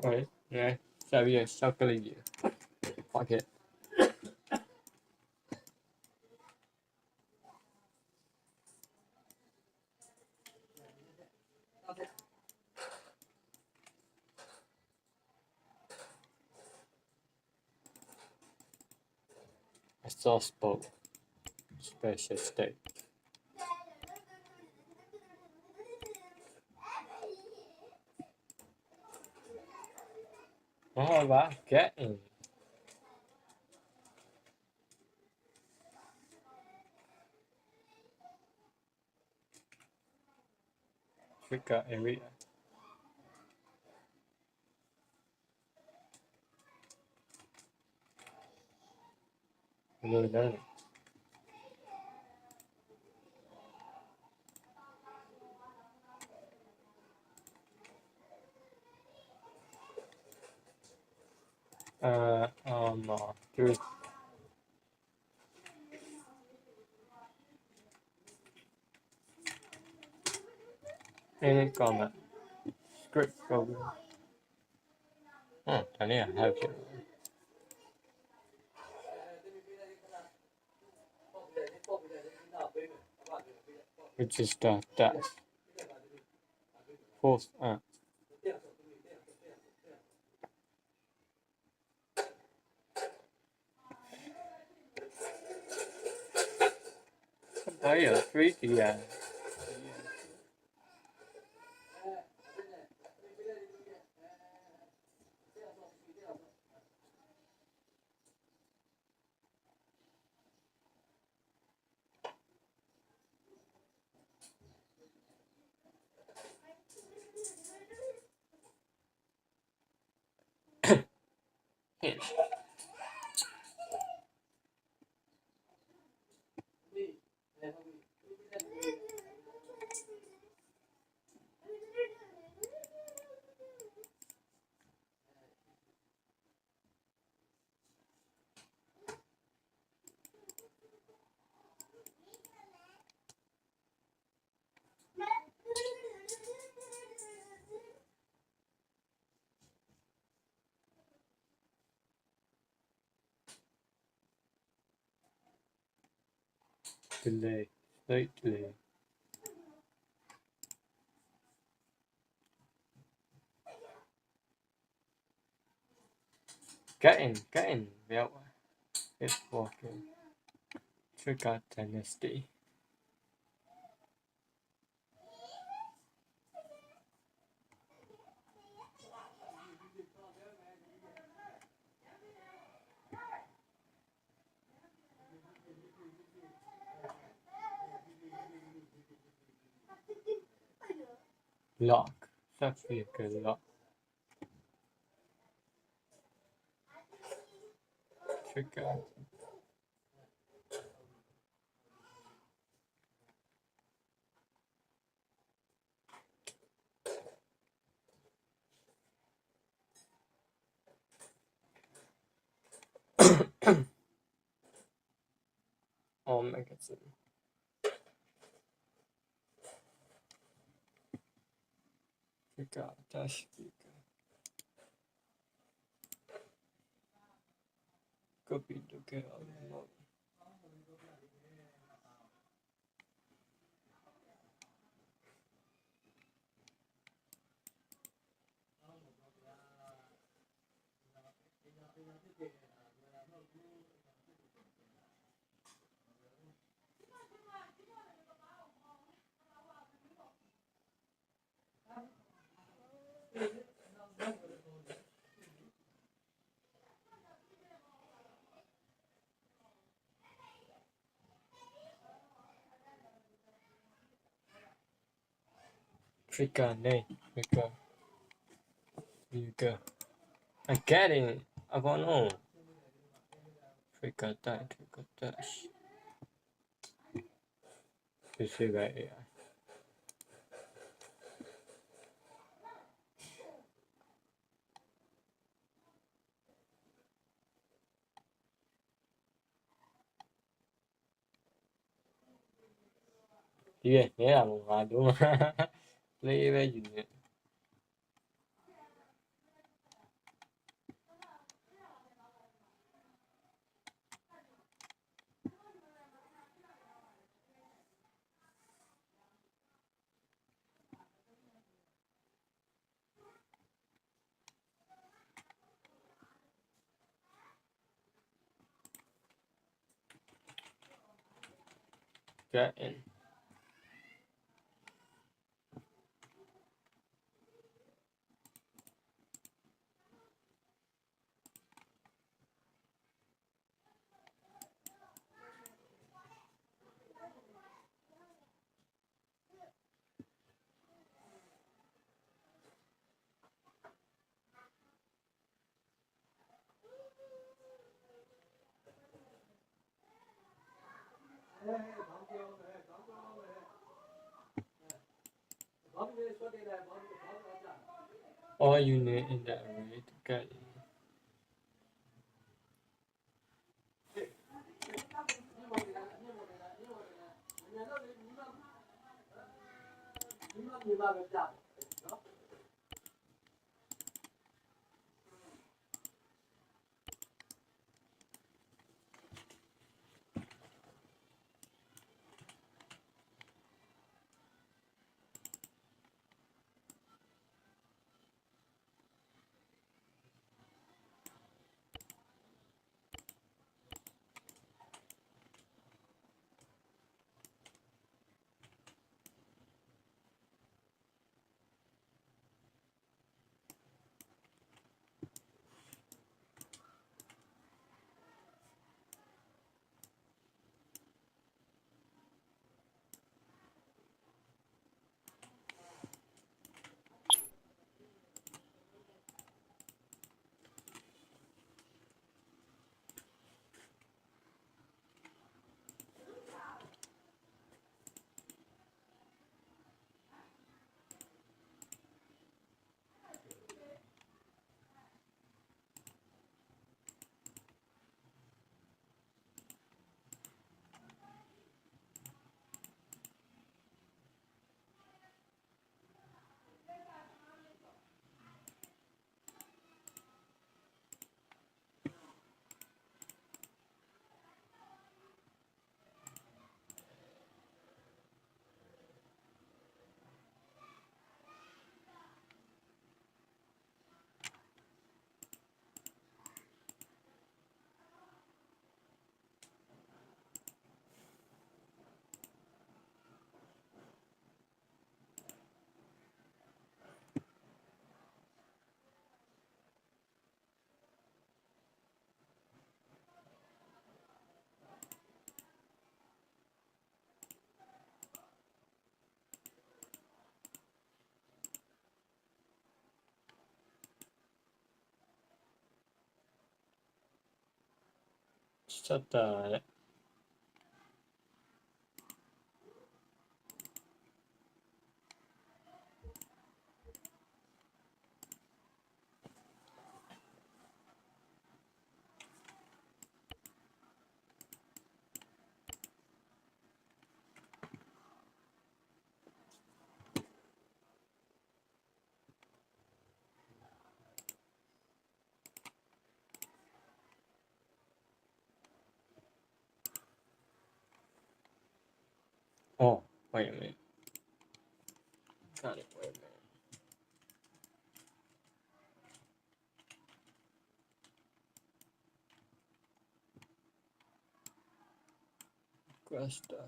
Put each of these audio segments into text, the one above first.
Đấy, này, sao bây giờ sao cái ly gì? Fuck it. A sauce bowl, special steak. Oh, wow, getting. Africa area. Người đó. Curious. Any comment? Script program. I need to have you. Which is the dash. Fourth, Đấy ở free thì delay, slight delay. Getting, well, it's working. Trigger dynasty. Lock, sub-vehicle lock. Trigger. All magazine. Trigger, dash vehicle. Copy to get out of mode. Trigger, nay, trigger. Vehicle. I get it. I don't know. Trigger die, trigger dash. This is right here. Yeah, yeah, I'm doing. Play về gì nữa? get in. All unit in the array to get in. Shut the Oh, wait a minute. Got it. Wait a minute. Cresta.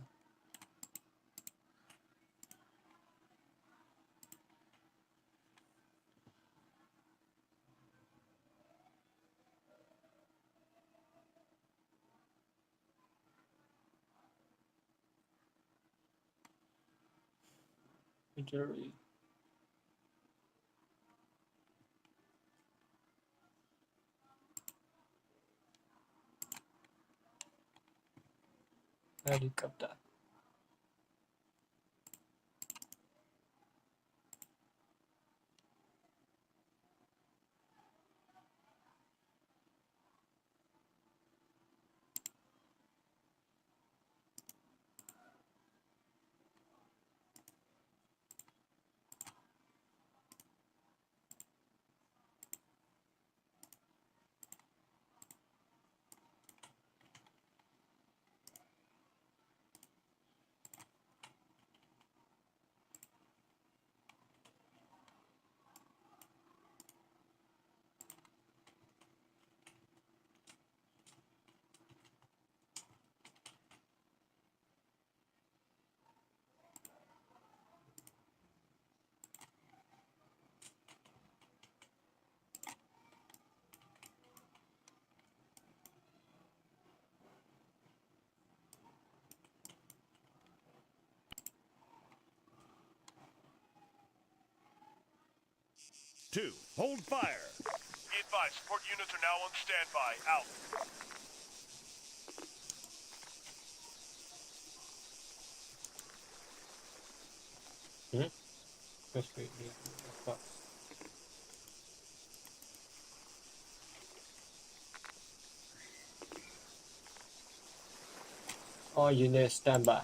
Jury. Helicopter. 2, hold fire. Be advised, support units are now on standby. Out. Just wait. Fuck. All units standby.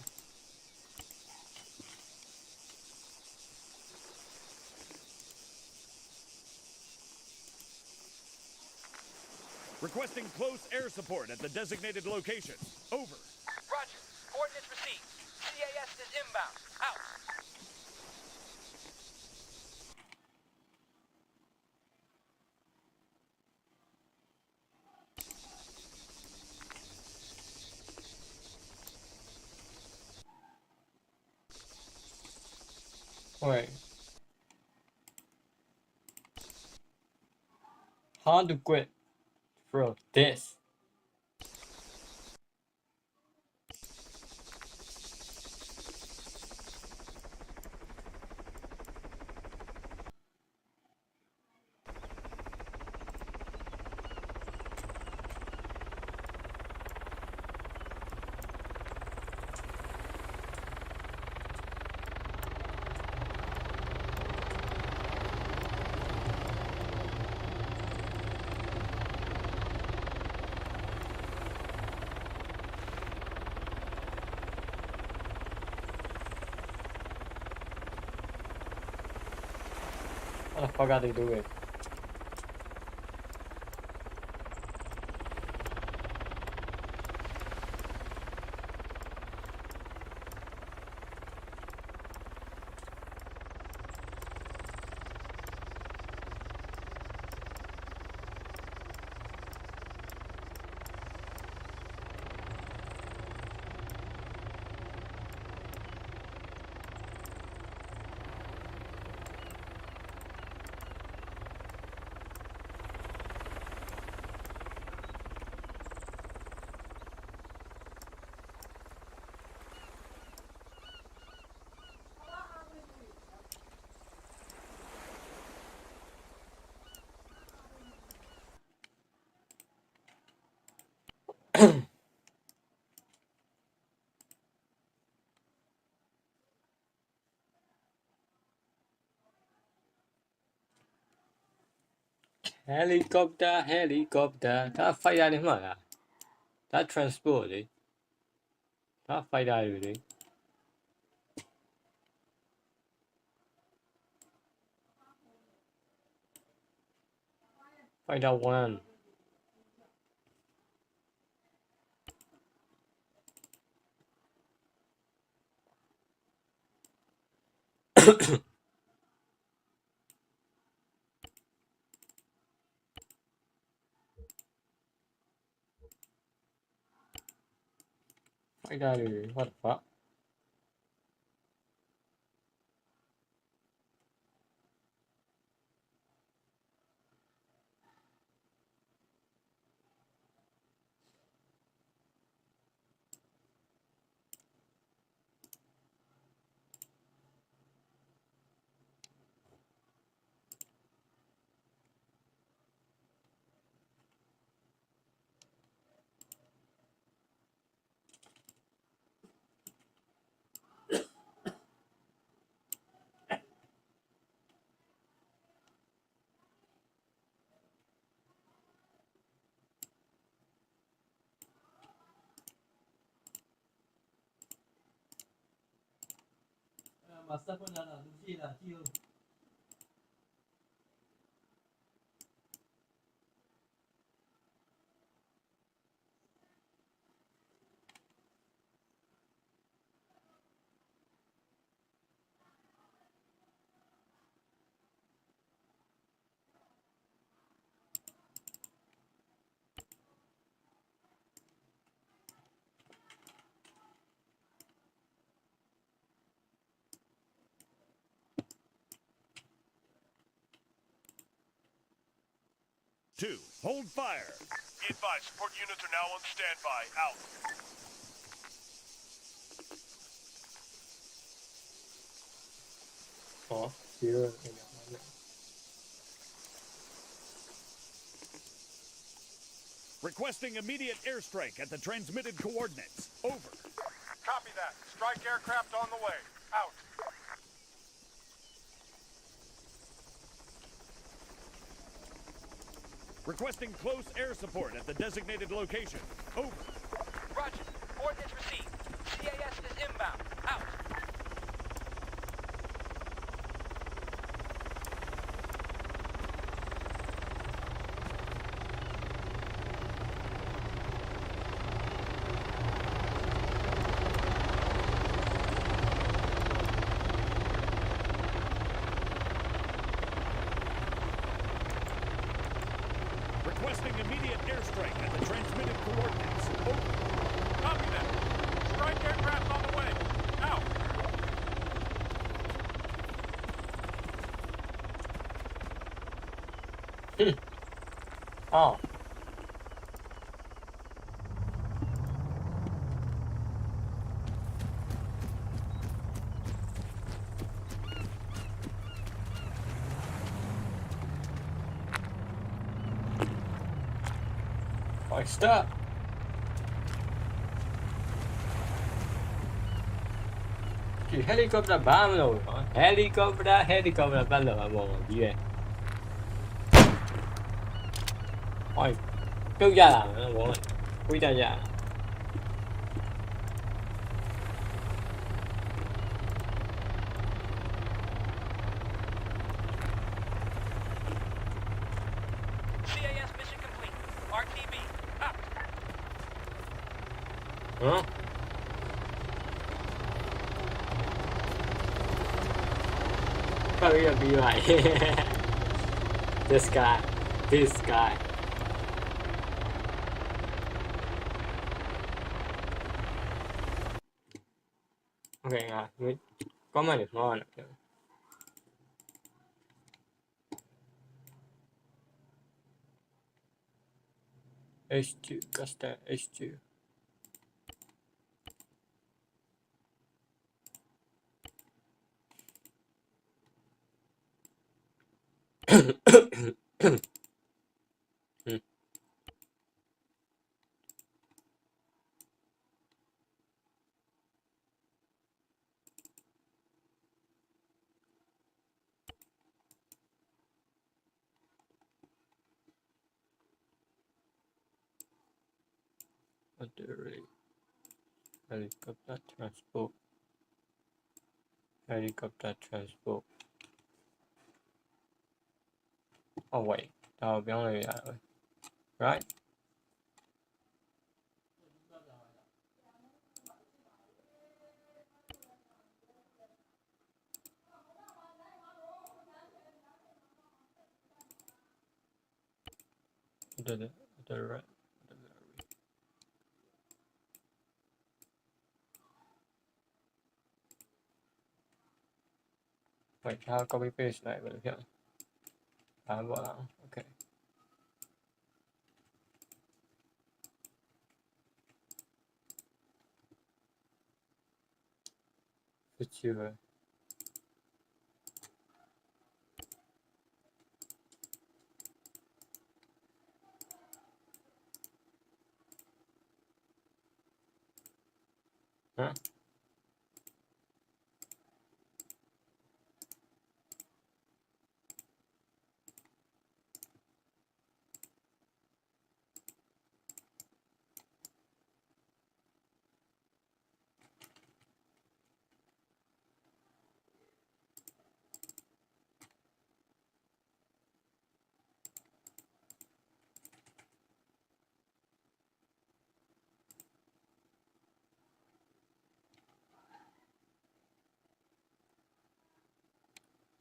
Requesting close air support at the designated location. Over. Roger. Coordinates received. CAS is inbound. Out. Wait. How to quit from this? What the fuck are they doing? Helicopter ဒါ fighter တွေမှလားဒါ transport လေဒါ fighter တွေလေ fighter 1 fighter တွေ what the fuck Master pun dah nak sushi dah cium. Two, hold fire. Be advised, support units are now on standby. Out. Oh, zero in the Requesting immediate airstrike at the transmitted coordinates. Over. Copy that. Strike aircraft on the way. Out. Requesting close air support at the designated location. Over. Roger. Coordinates received. CAS is inbound. Out. Requesting immediate airstrike at the transmitted coordinates. Over. Copy that. Strike aircraft on the way. Out. Oh. I stop. Helicopter ဘာမလို့နော် helicopter ပတ်လို့အမောကြီးပဲဟိုပြုတ်ကြတာနော်ဘောဝိတ်တကြ CAS mission complete. RTB. Out. ဟမ်ပတ်ပြီးတော့ပြီးပါ this guy okay ငါ comment တွေမှားနေတယ် H2 custom H2 helicopter transport oh wait ဒါကိုပြောင်းလို့ရတယ် right the right wait ဒါ copy paste လိုက်ပဲလို့ဖြစ်ဒါပေါ့လား okay Future huh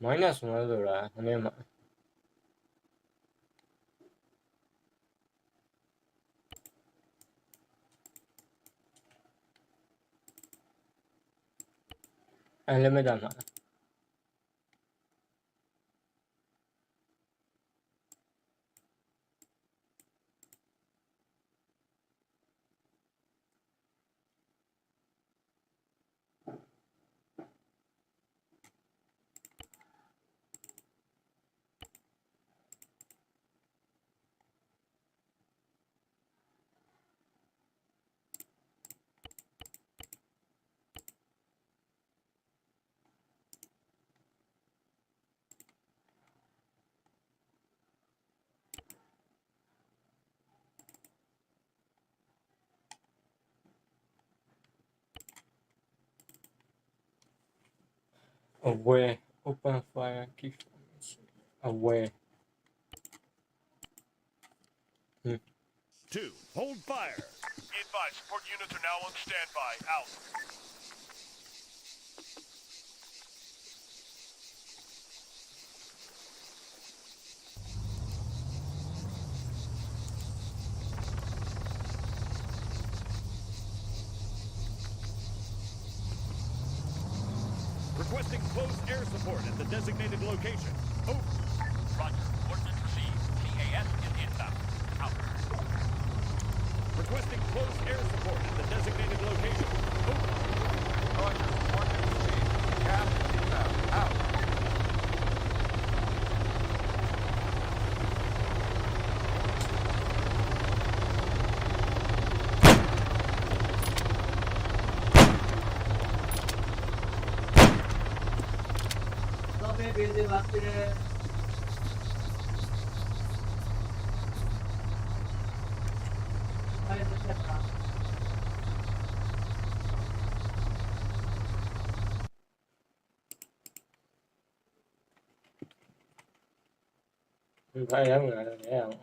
minus 1ဆိုတာနည်းနည်းမှာunlimited မှာ Aware. Open fire. Keep aware. 2. Hold fire. Be advised, support units are now on standby. Out. Requesting close air support at the designated location. Over. Roger. Coordinates received. CAS is inbound. Out. Requesting close air support at the designated location. Over. Roger. Coordinates received. CAS is inbound. Out. Không phải đó người là thế không?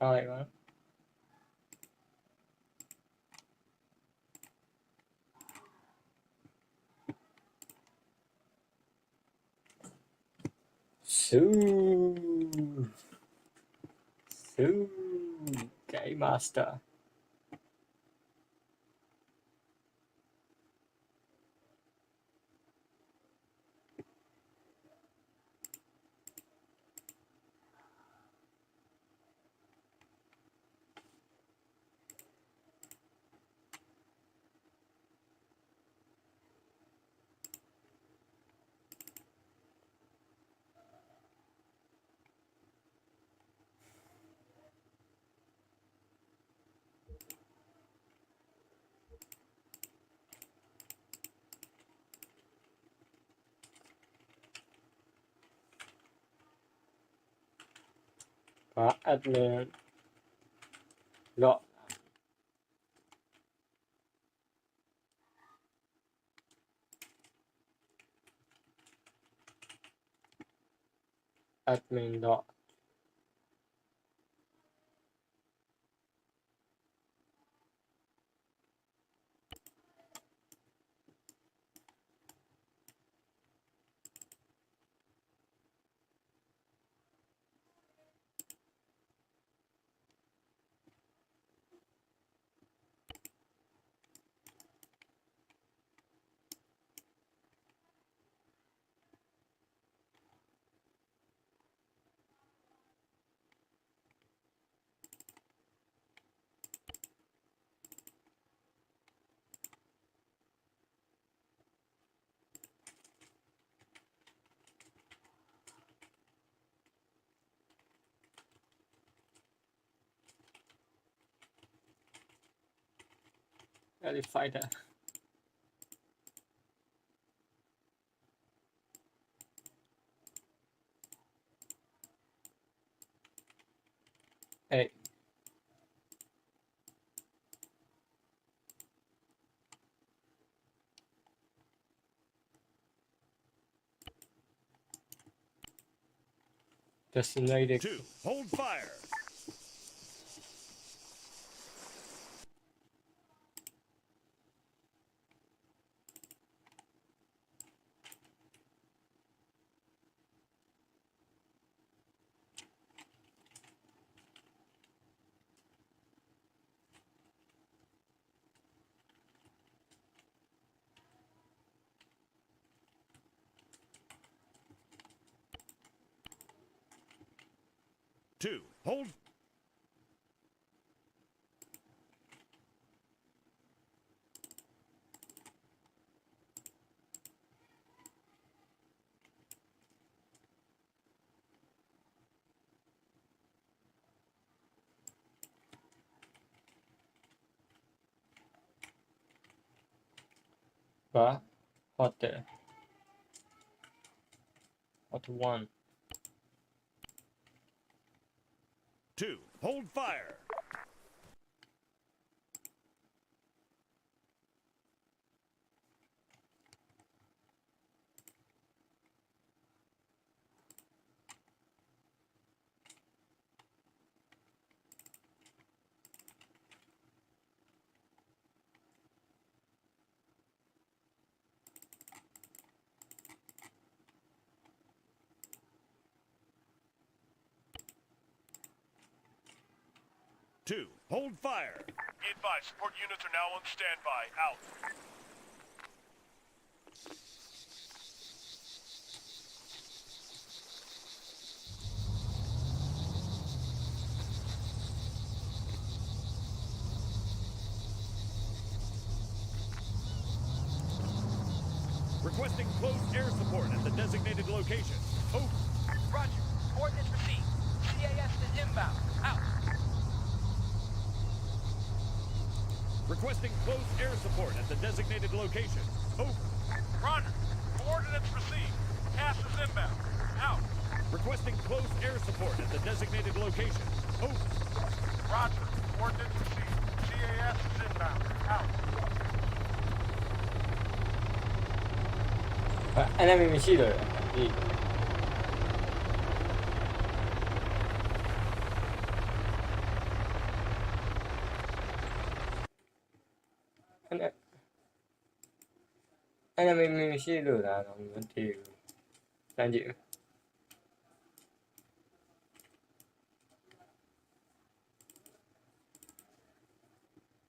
Thôi quá. Su Game Master. Và admin lọ admin dot Fighter. Hey. Designated 2. Hold fire. Two. Hold. But hot one. 2. Hold fire. Two. Hold fire. Be advised, support units are now on standby. Out. Requesting close air support at the designated location. Over. Roger. Coordinates received. CAS is inbound. Out. Requesting close air support at the designated location. Over. Roger. Coordinates received. CAS is inbound. Out. Requesting close air support at the designated location. Over. Roger. Coordinates received. CAS is inbound. Out. Enemy missile. Lì. Enemy missile là non thì làm gì?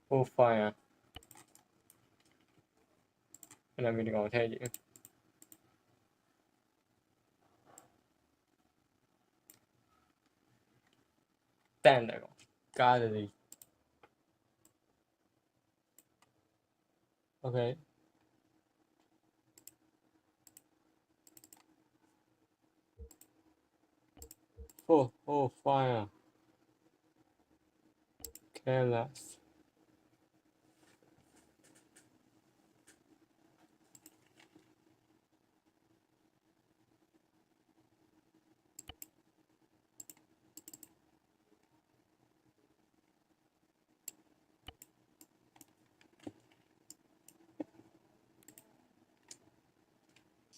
Oh fire. Enemy còn theo gì? Tendago. Gallery. Okay. Oh, fire. Careless.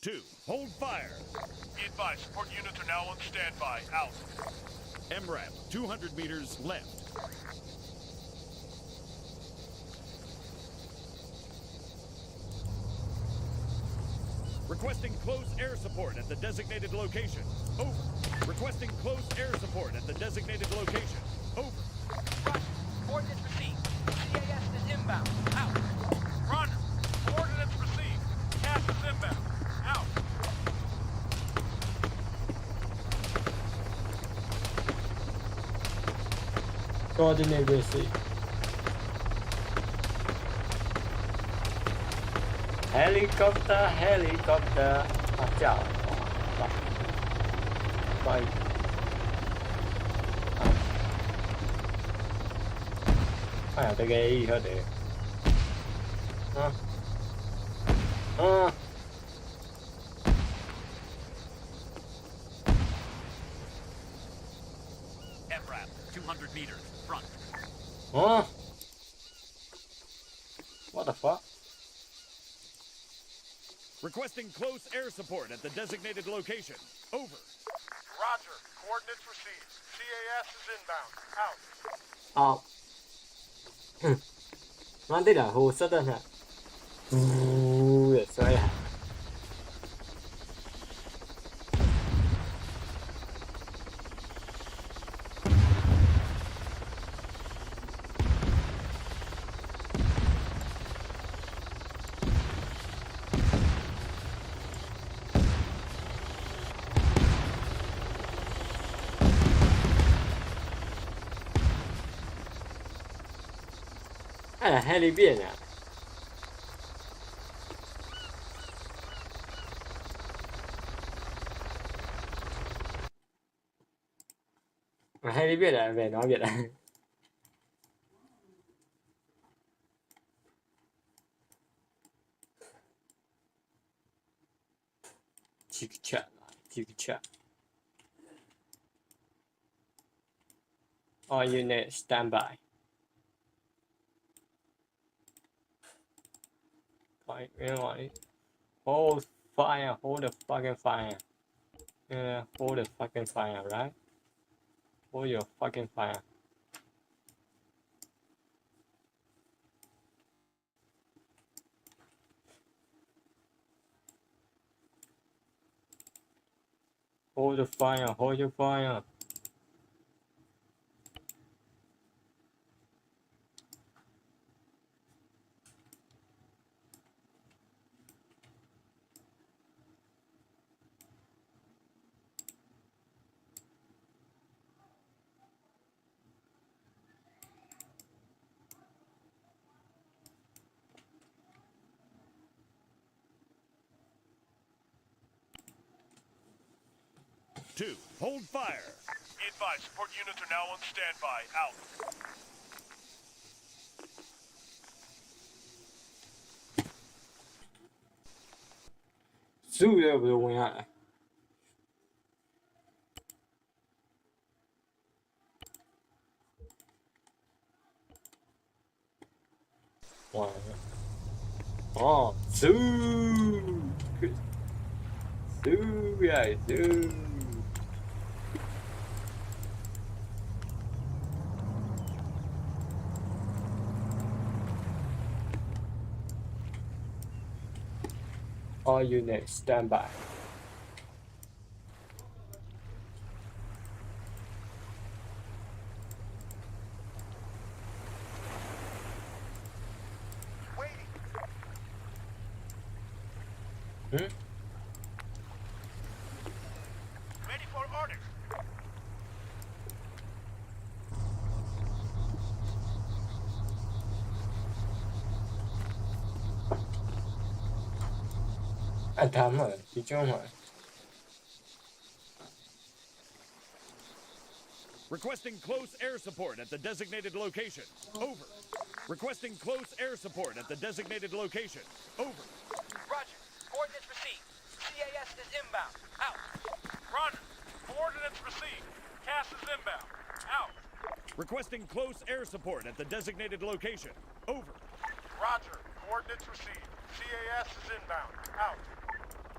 Two. Hold fire. Be advised, support units are now on standby. Out. MRAP, 200 meters left. Requesting close air support at the designated location. Over. Requesting close air support at the designated location. Over. Roger. Coordinates received. CAS is inbound. Out. Roger. Coordinates received. CAS is inbound. Out. Coordinate receipt. Helicopter. À, chào. Bay. À, tôi gây thôi để. MRAP, 200 meters front. What the fuck? Requesting close air support at the designated location. Over. Roger. Coordinates received. CAS is inbound. Out. Nó đây là hồ sơ đơn hả? Để xoay hả? À, heli biển à? Heli biển à? Về nói Việt à? 几个 chat 几个 chat。All units stand by. Hold fire, hold the fucking fire. Hold the fucking fire, right? Hold your fucking fire. Hold the fire, hold your fire. Two, hold fire. Be advised, support units are now on standby. Out. Zoo 的不是问下来。完了。哦，Zoo，Zoo 呀，Zoo。All units stand by. Waiting. Ready for orders. À thắm rồi, thì chung rồi. Requesting close air support at the designated location. Over. Requesting close air support at the designated location. Over. Roger. Coordinates received. CAS is inbound. Out. Roger. Coordinates received. CAS is inbound. Out. Requesting close air support at the designated location. Over. Roger. Coordinates received. CAS is inbound. Out.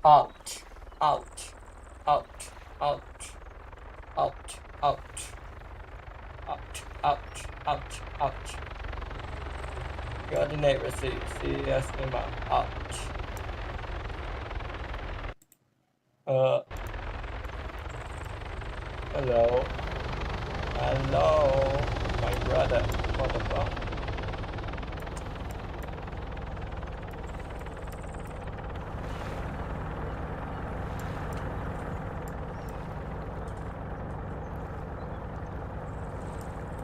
Out, out, out, out, out, out, out, out, out, out. Coordinate received. CS inbound. Out. Hello. Hello. My brother. What the fuck?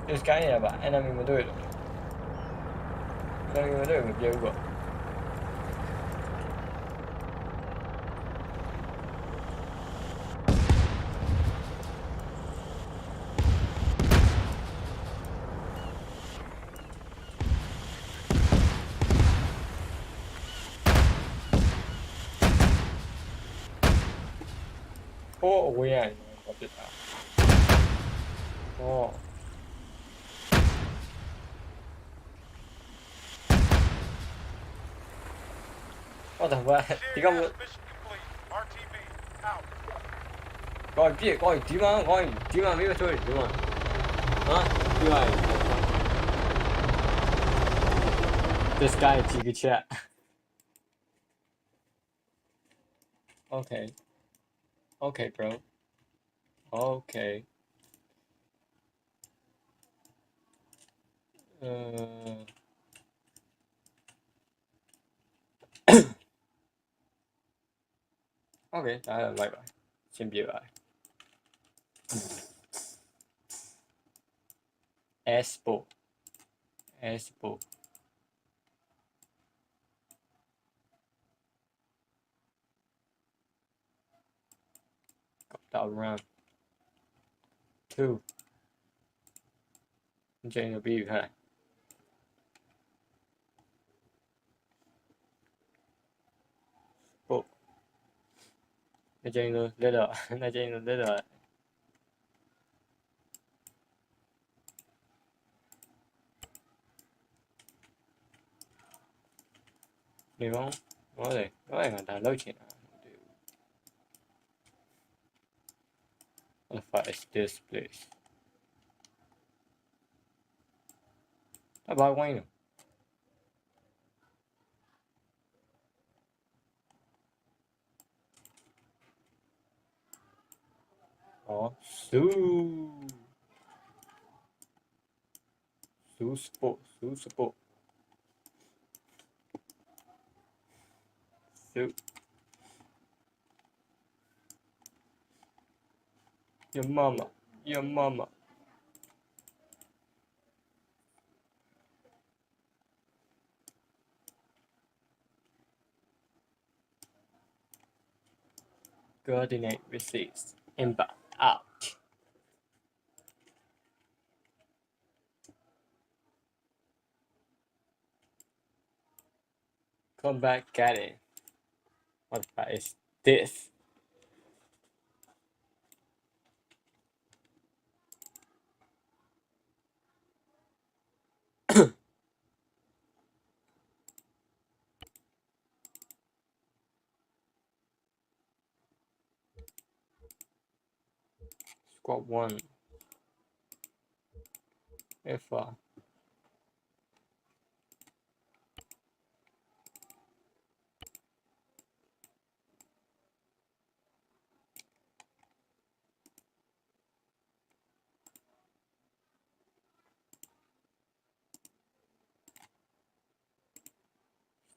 This guy ya ba, enemy mo doy. Enemy mo doy mo biyo ko. Oh, weird. Oh. What the fuck？點解會？ mission complete. RTB. Out. 講係點啊？點啊？呢個出嚟點啊？啊？點啊？This guy 幾個 chat。Okay. Okay, bro. Okay. OK，大家拜拜，先別拜。S 部 到 round 2，你這個比喻看來。那件衣服little，那件衣服 little。你講我哋大佬錢啊！What the fuck is this place? 打把關呢？哦，sport。Your mama. Coordinate receipts. Inbound out. Come back, get it. What the fuck is this? Squad 1. F.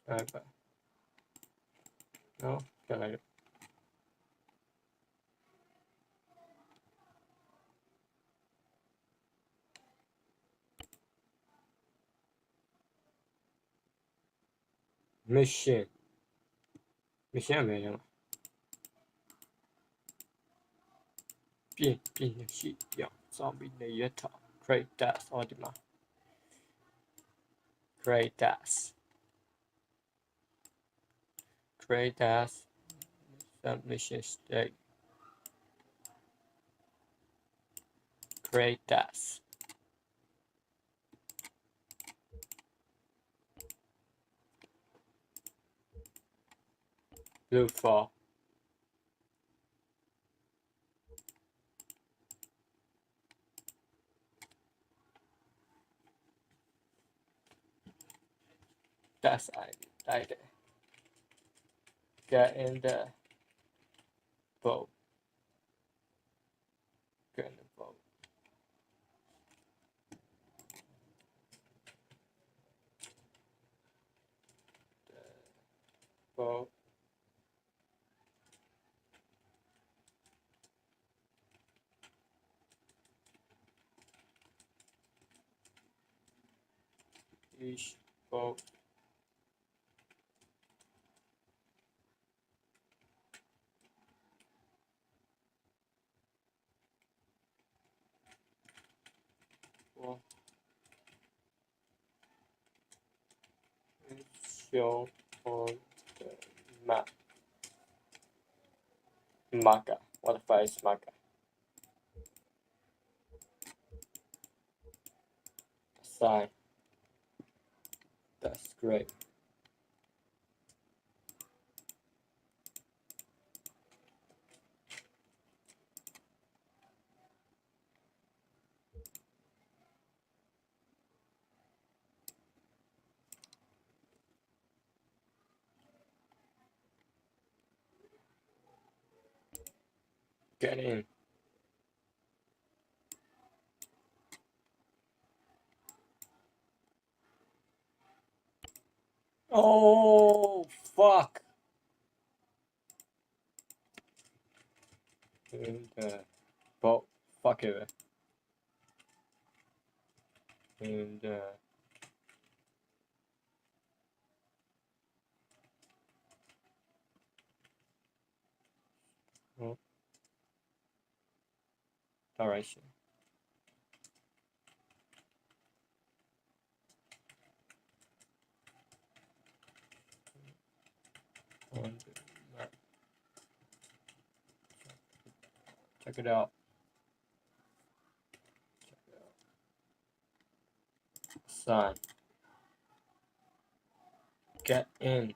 Sniper. No, get like it. Mission 没了。变的系要造兵的野草 Create that 我的妈 Create that submission state Create that Blue for That's I get in the boat. Get in the boat. The boat. Each boat. Show on the map. Marker. What the fuck is marker? Sign. That's great. Get in. Oh, fuck. And, boat. Fuck it. And, oh. Direction. On the map. Check it out. Son. Get in.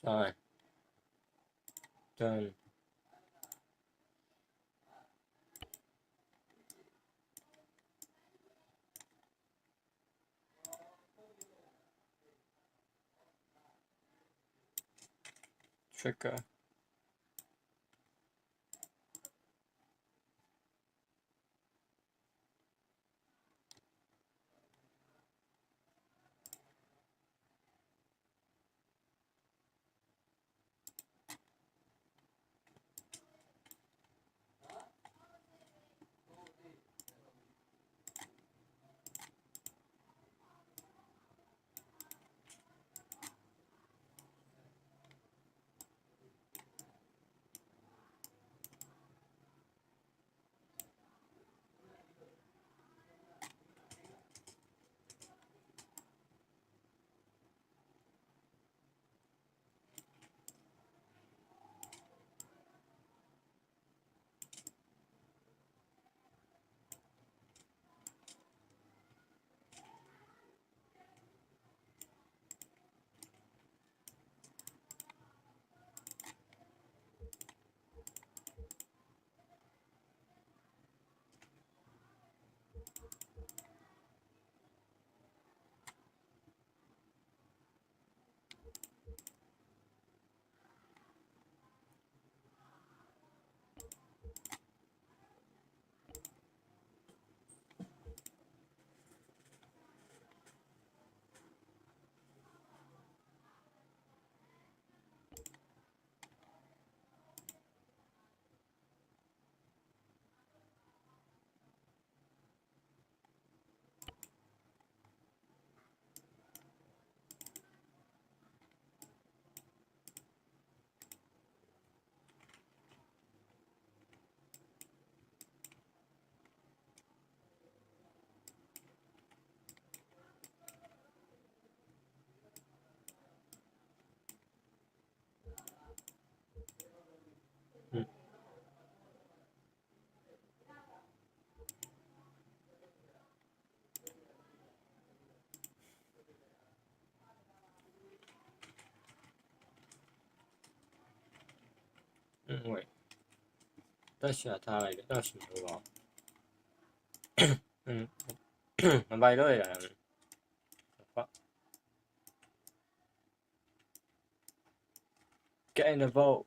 Son. Done. Trigger. Wait. Dash attack. Dash move. Nó bay tới là get in the boat.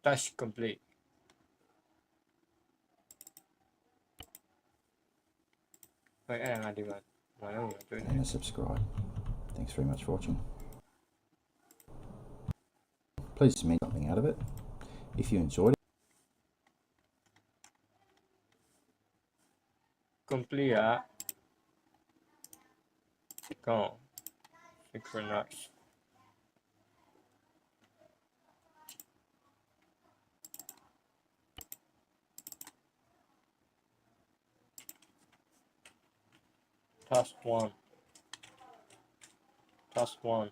Dash complete. Vậy anh làm đi mà nó and a subscribe. Thanks very much for watching. Please make something out of it. If you enjoyed it, complete. Go. Synchronize. Task 1. Task 1.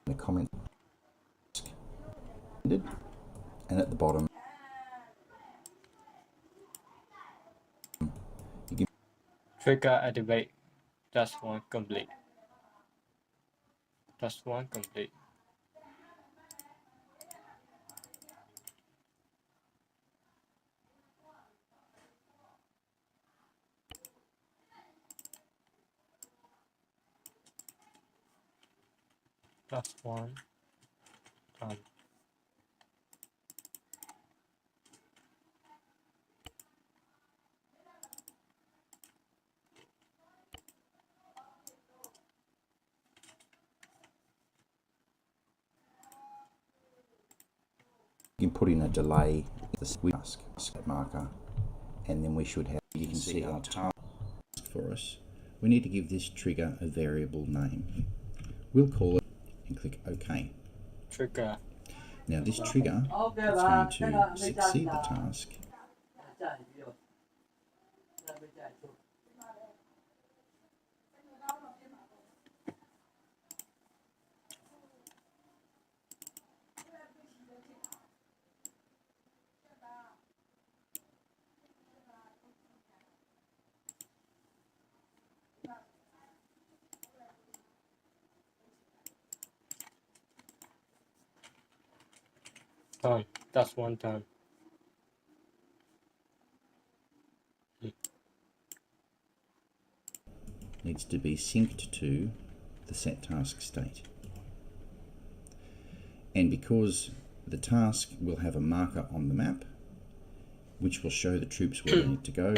the comment and at the bottom you give Trigger activate. Task 1 complete. Task 1 complete. Task 1 done. you can put in a delay the mask marker, and then we should have, you can see our task for us. we need to give this trigger a variable name. We'll call it and click OK. Trigger. Now this trigger is going to succeed the task. Time. That's one time. Needs to be synced to the set task state. And because the task will have a marker on the map, which will show the troops where they need to go,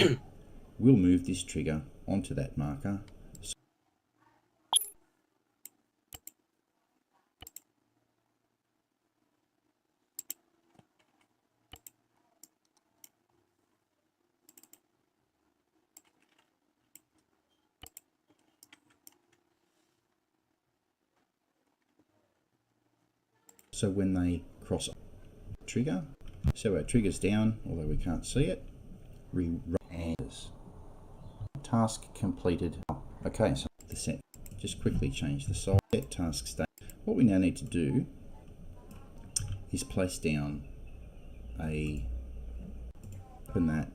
we'll move this trigger onto that marker. So when they cross trigger, so our trigger's down, although we can't see it, and task completed. Okay, so the set, just quickly change the size, set task state. What we now need to do is place down open that,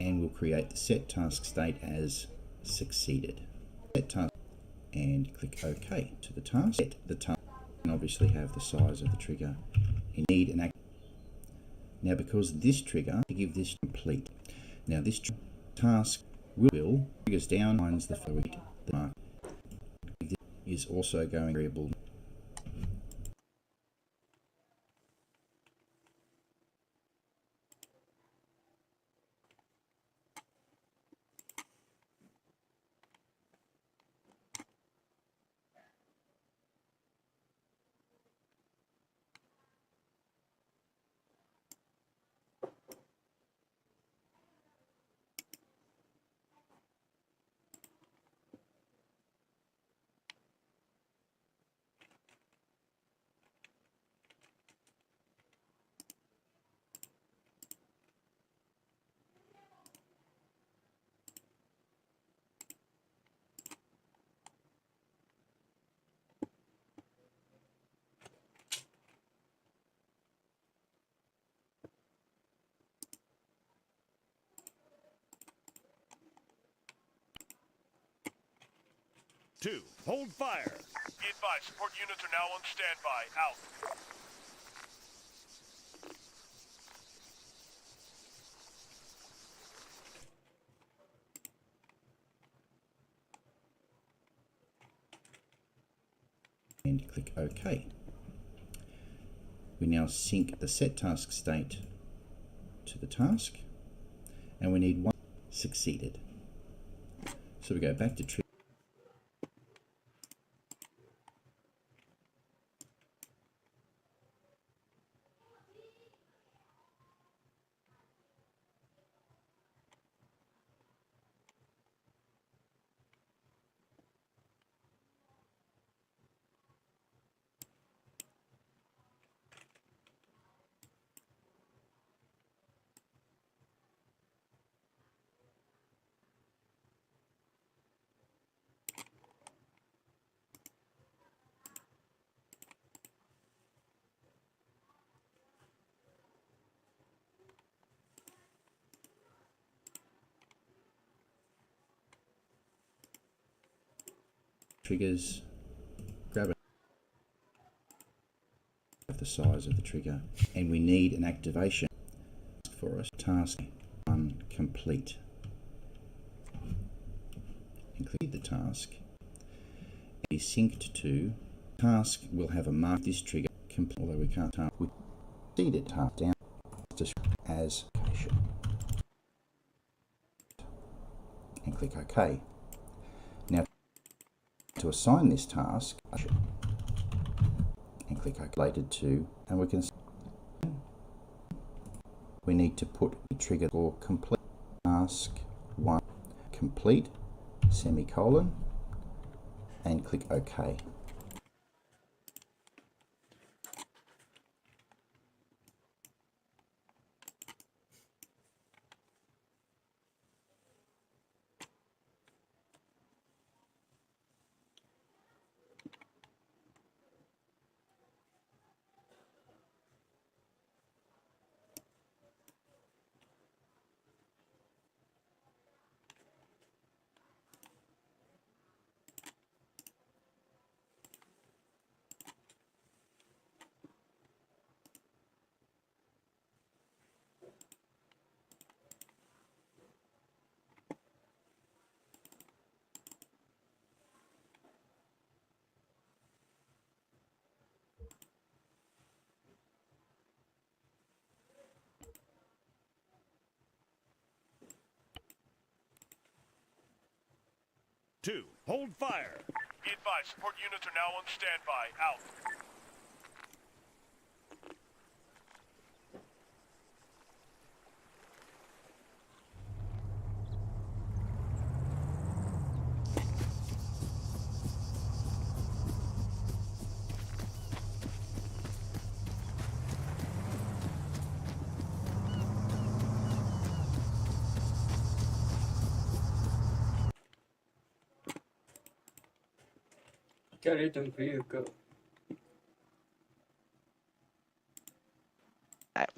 and we'll create the set task state as succeeded. Set task and click OK to the task. Set the task. And obviously have the size of the trigger. You need an act. Now because this trigger, to give this complete. Now this task will triggers down, finds the mark. Is also going variable. Two, hold fire. Be advised, support units are now on standby. Out. And click OK. We now sync the set task state to the task, and we need one succeeded. So we go back to trigger. Triggers, grab it, the size of the trigger, and we need an activation for us. Task 1 complete. And click the task. Be synced to task. Will have a mark. This trigger complete, although we can't task. We see the task down as location and click OK. Now, to assign this task, and click OK related to, and we can see we need to put the trigger for complete task 1 complete semicolon, and click OK. Two, hold fire. Be advised, support units are now on standby. Out. Skeleton vehicle.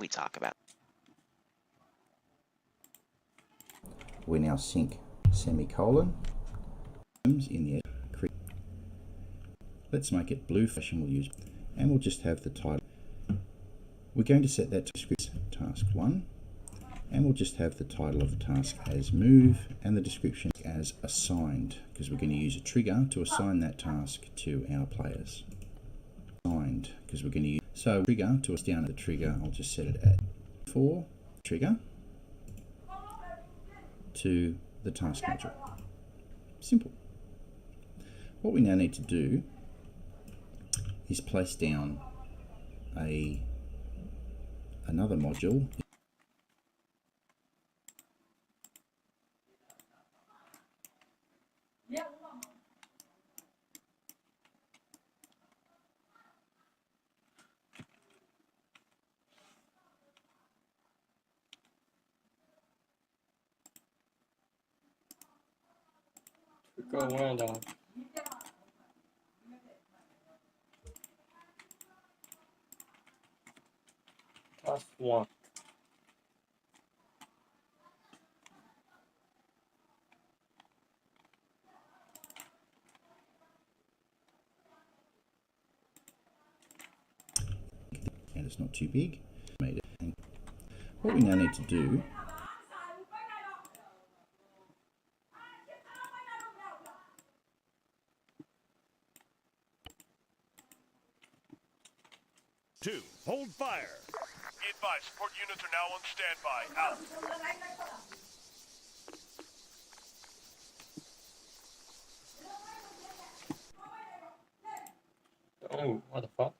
We talk about. We now sync semicolon in the let's make it blue fashion. We'll use, and we'll just have the title. We're going to set that to script task 1, and we'll just have the title of the task as move and the description as assigned, because we're going to use a trigger to assign that task to our players. Assigned, because we're going to use trigger to us down at the trigger. I'll just set it at 4 trigger to the task module. Simple. What we now need to do is place down another module. Go window. Task 1. And it's not too big. Made it. And what we now need to do Two, hold fire. Be advised, support units are now on standby. Out. Oh, what the fuck?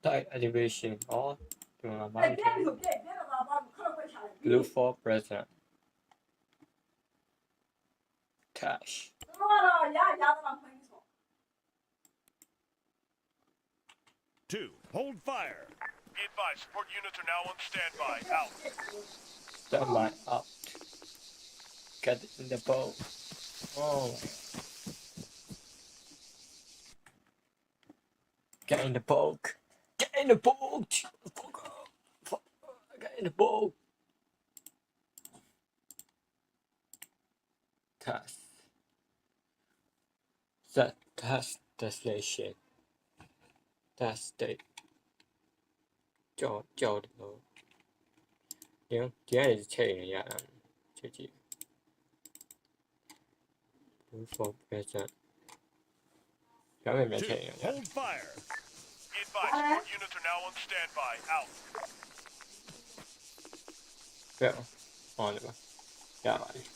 Type activation or blue for president. Cash. Two, hold fire. Be advised, support units are now on standby. Out. Standby up. Get in the boat. Oh. Get in the boat. Get in the boat. Fuck. Get in the boat. Task. Set task destination. Task state. 叫的咯。點解你車嚟呀？直接。Blue for president. 有咩咩車 Two, 嚟呀？ hold fire. Be advised, support units are now on standby. Out. Go on it. Got it.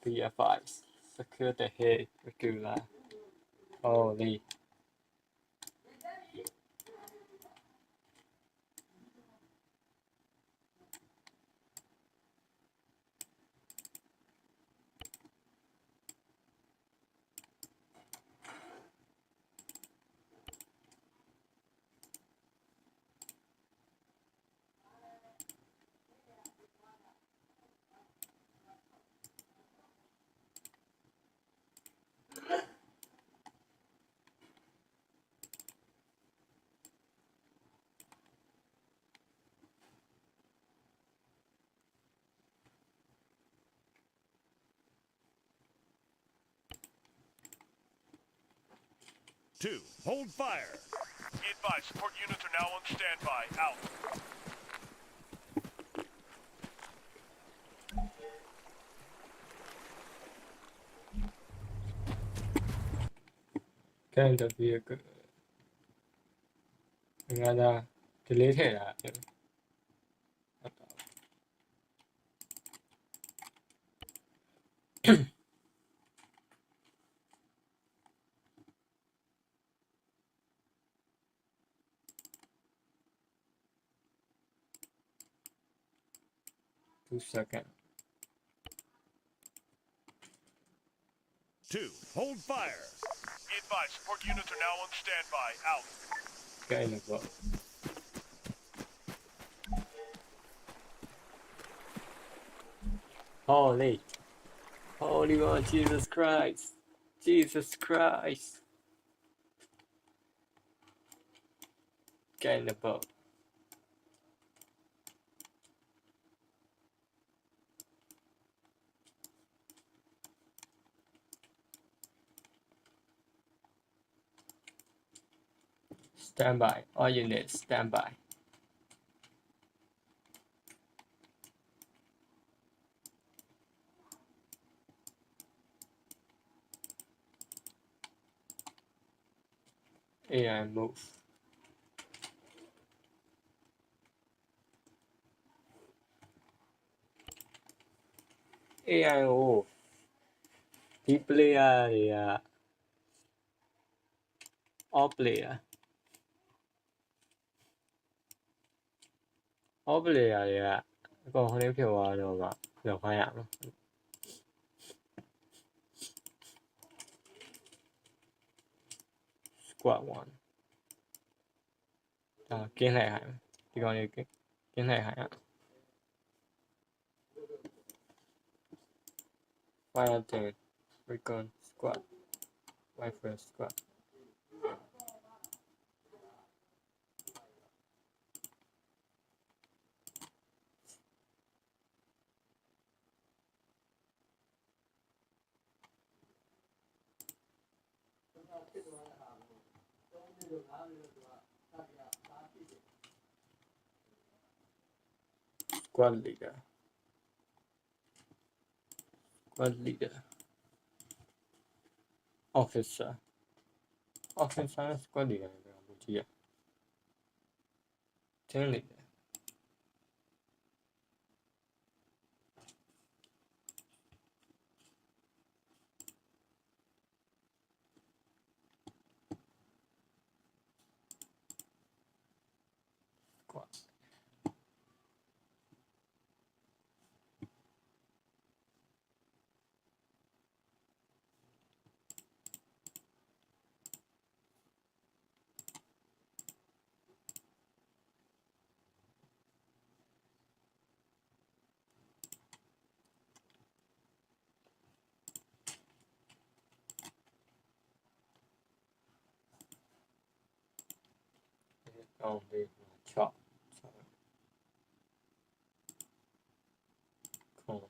BFI. Secure the head. Regular. Holy. Two, hold fire. Be advised, support units are now on standby. Out. Kind of vehicle. Another deleted. Two seconds. Two, hold fire. Be advised, support units are now on standby. Out. Kind of up. Holy. Holy Lord Jesus Christ. Jesus Christ. Get in the boat. Stand by. All units, stand by. AI move. AI move. D player တွေက all player all player တွေကအကုန်ဟိုလေးဖြစ်သွားတော့မှလောက်ခိုင်းရမှာ squad 1ဒါကင်းလိုက်ခိုင်းဒီကောင်လေးကင်းလိုက်ခိုင်းရ fire team recon squad rifle squad squad leader officerနဲ့ squad leader တွေမကြည့်ရ team leader squad on the chop cool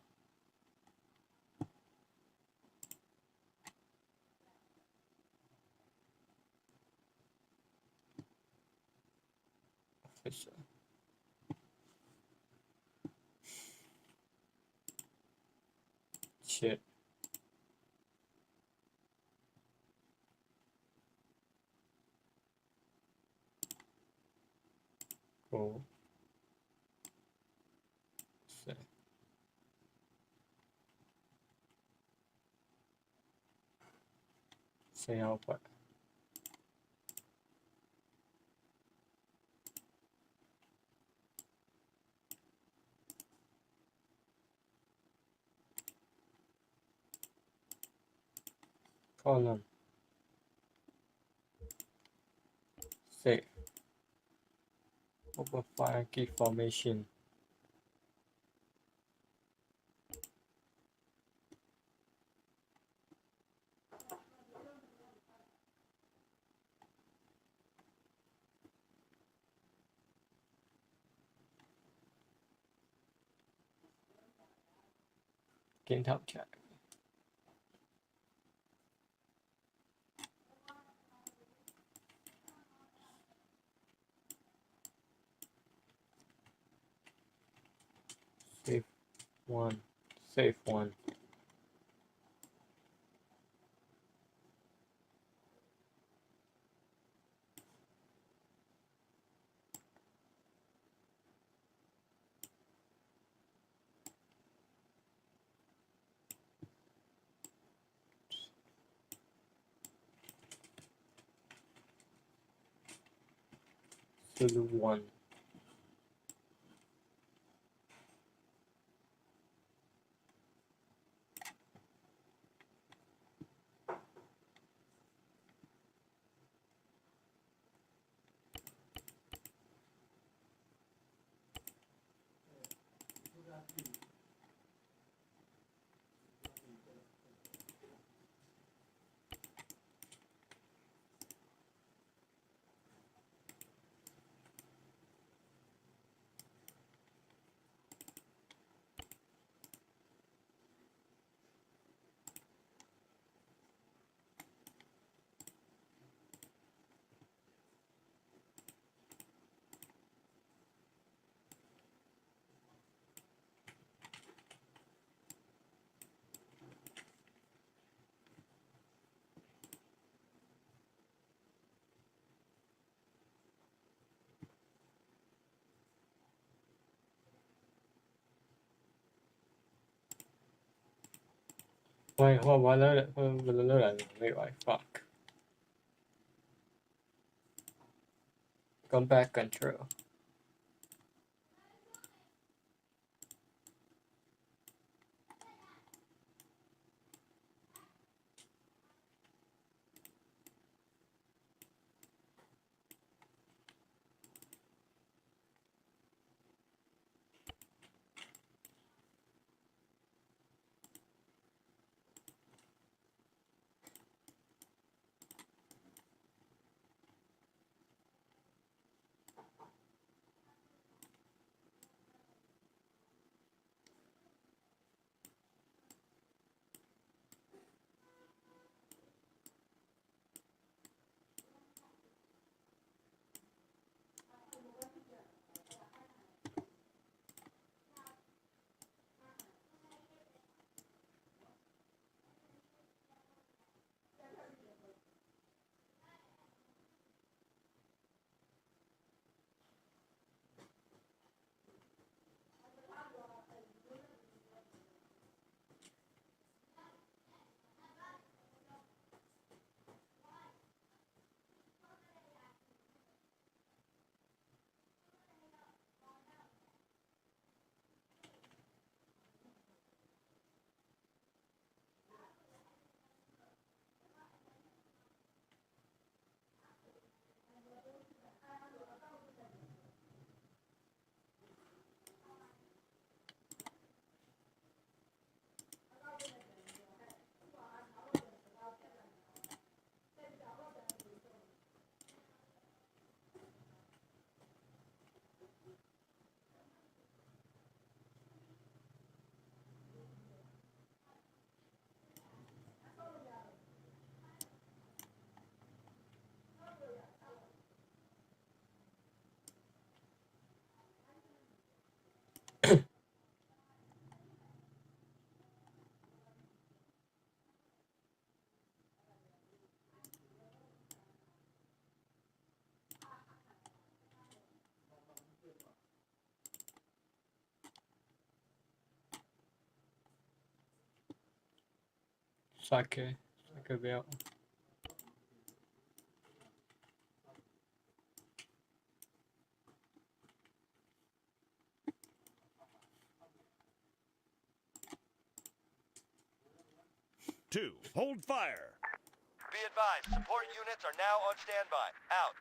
officer shit cool see how far. Column. Save. Open file key formation. Kiến thức check. Save one. Save one. Sulu one. Wait, hold on, why load it? Wait, wait, fuck. Come back control. Sake belt. 2, hold fire. Be advised, support units are now on standby. Out.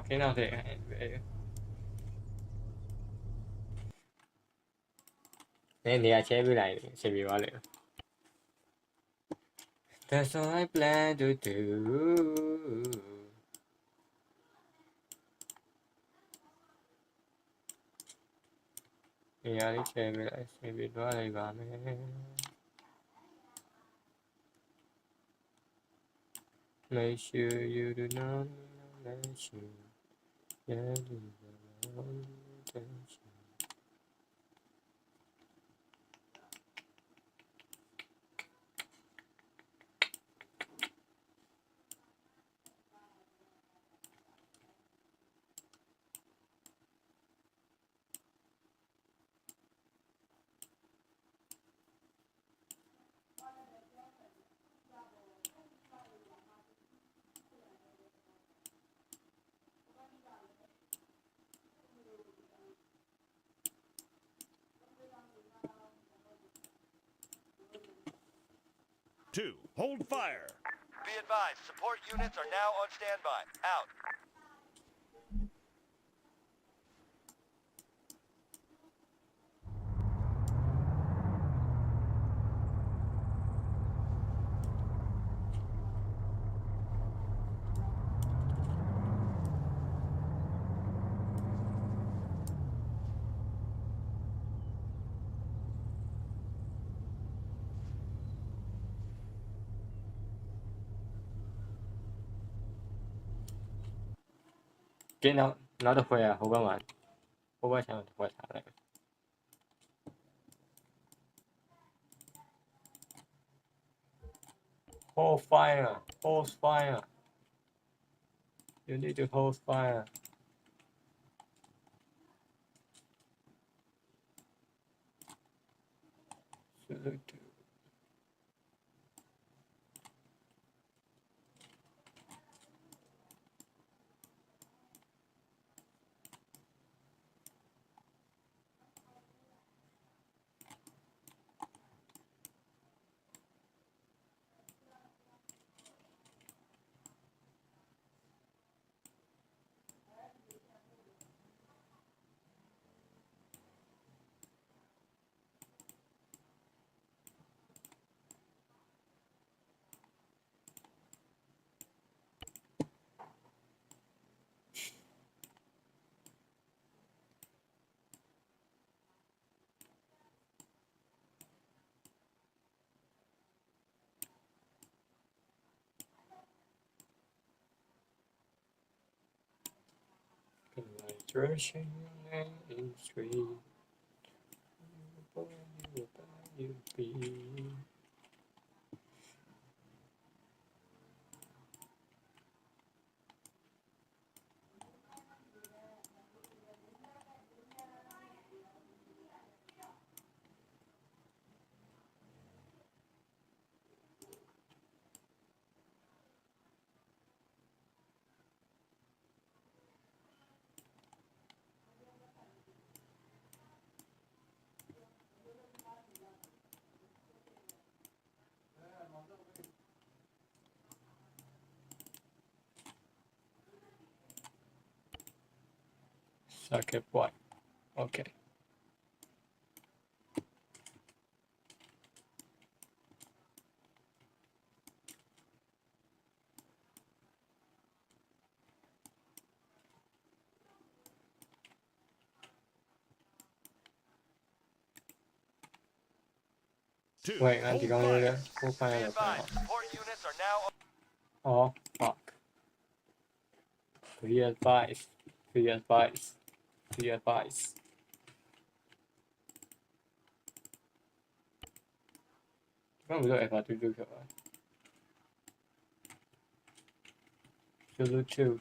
Cái nào thì nên thì chế với lại chế bị quá liệu. That's all I plan to do. Thì đi chế với lại chế bị quá lại vào mẹ. Make sure you do not mention. Yeah, attention. 2, hold fire. Be advised, support units are now on standby. Out. Cái nó được khỏe không các bạn? Không bao giờ được khỏe thả lại. Hold fire, hold fire. You need to hold fire. Salute. Congratulations, Main Street. You be. Suck boy. Okay. Wait, hold nanti kau fire. ada full Be fire advised, support units are now on. Oh fuck. Free advice. Free advice. Free advice. Không biết F tôi chưa rồi. Chưa.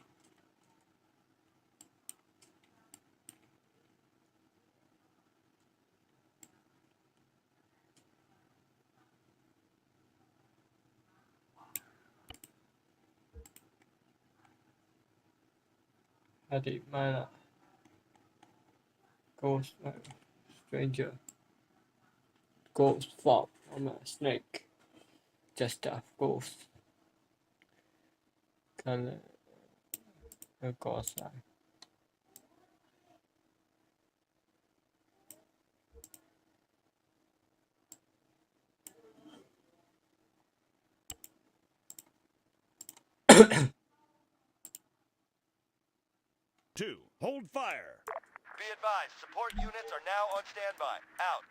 Hadi mana? Ghost, stranger. Ghost fog. I'm a snake. Just a ghost. Color. A ghost eye. Two, hold fire. Be advised, support units are now on standby. Out.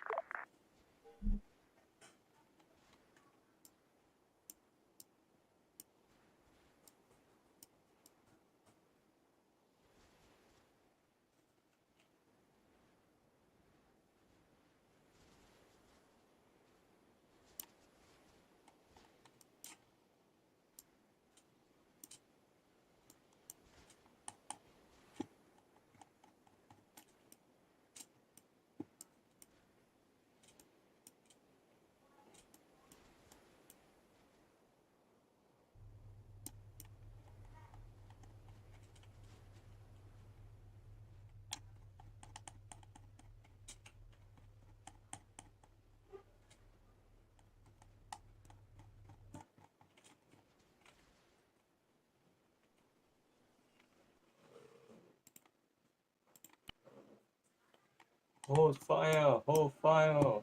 Hold fire! Hold fire!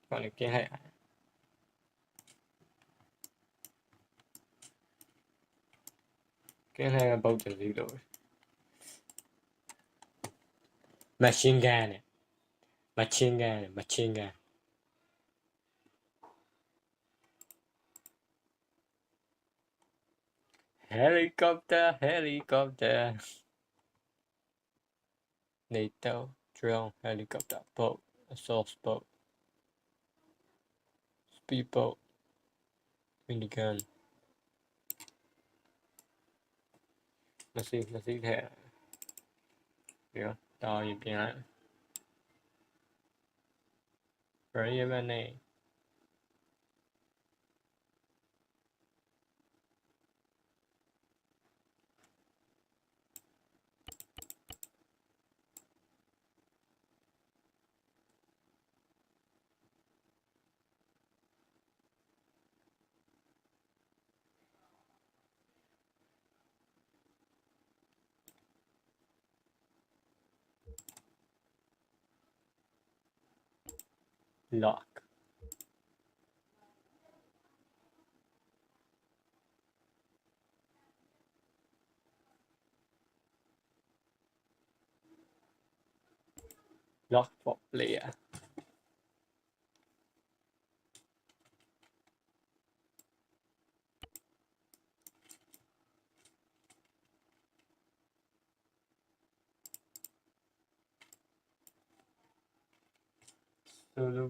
Còn được kia hay cái này là bầu trời gì rồi? Machine gun này. Machine gun. Helicopter. NATO, drone, helicopter, boat, assault boat, speedboat, minigun. Nó xin thẻ. Được, to gì kia lại. Rồi bên này. Lock. Lock for player. Solo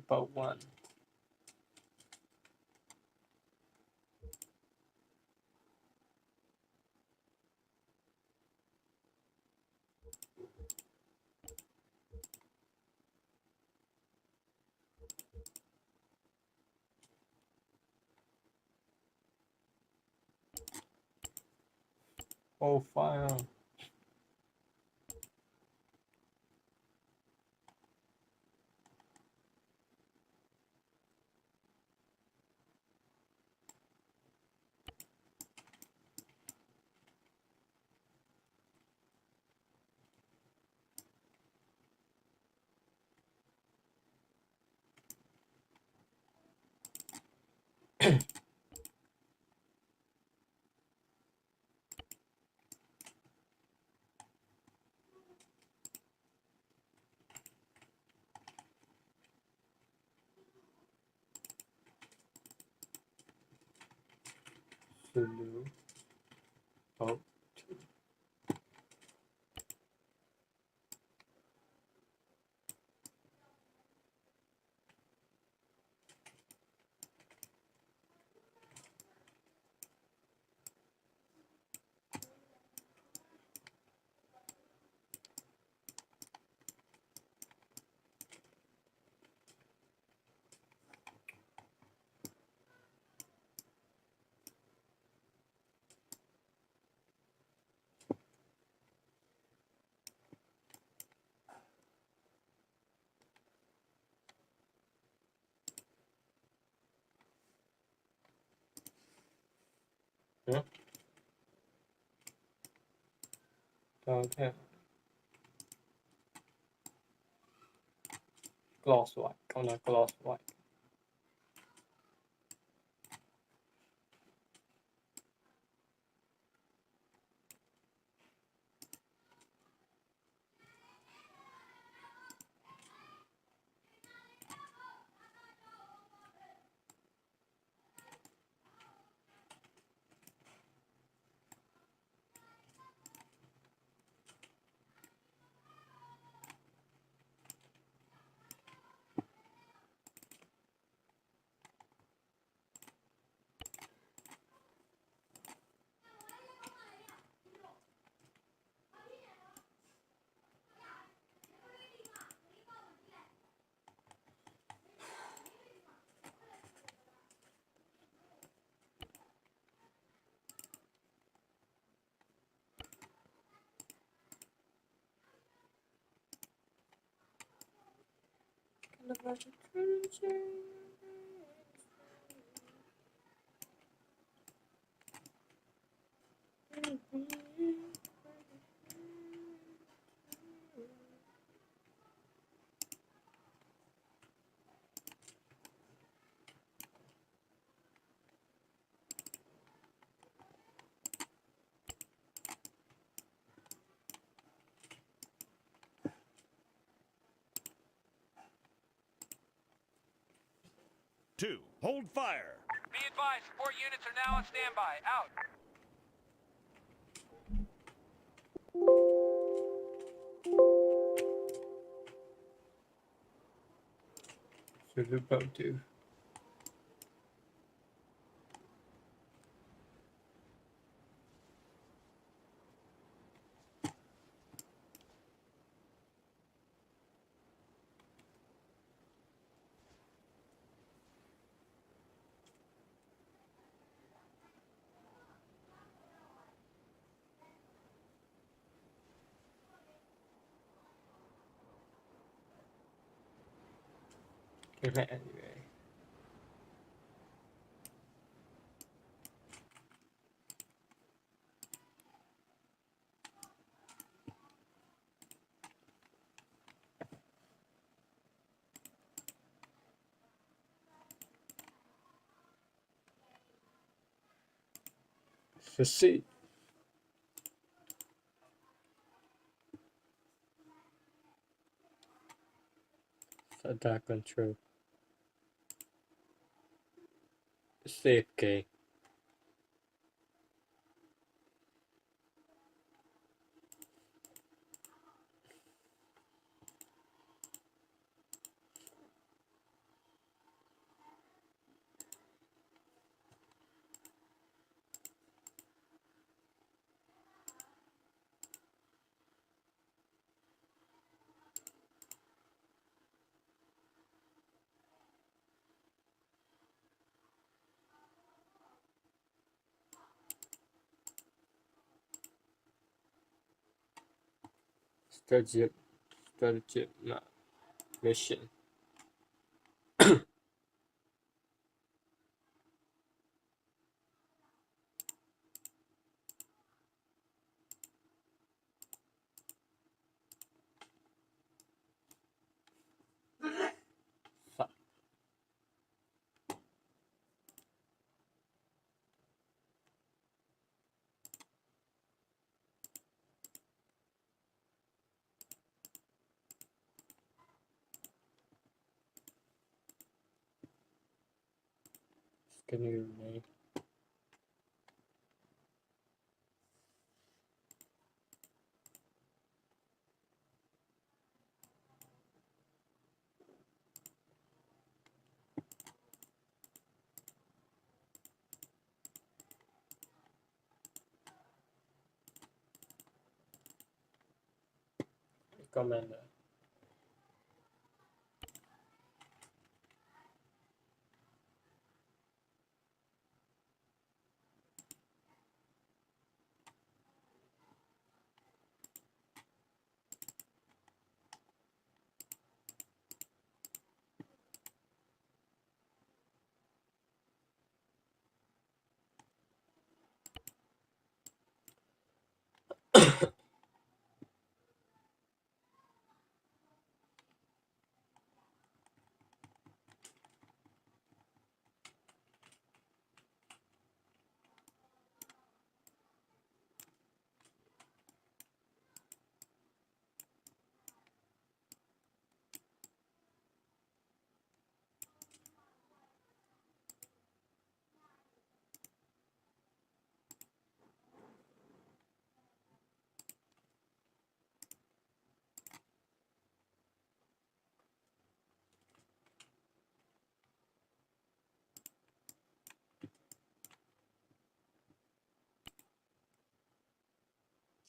boat 1. Oh fire. Solo boat. Huh? Okay. Gloss white. Oh no, gloss white. Two, hold fire. Be advised, support units are now on standby. Out. Should about to. Anyway. Succeed. Attack control. Safe K. Strategic mission. Fuck. Can you rename? Commander.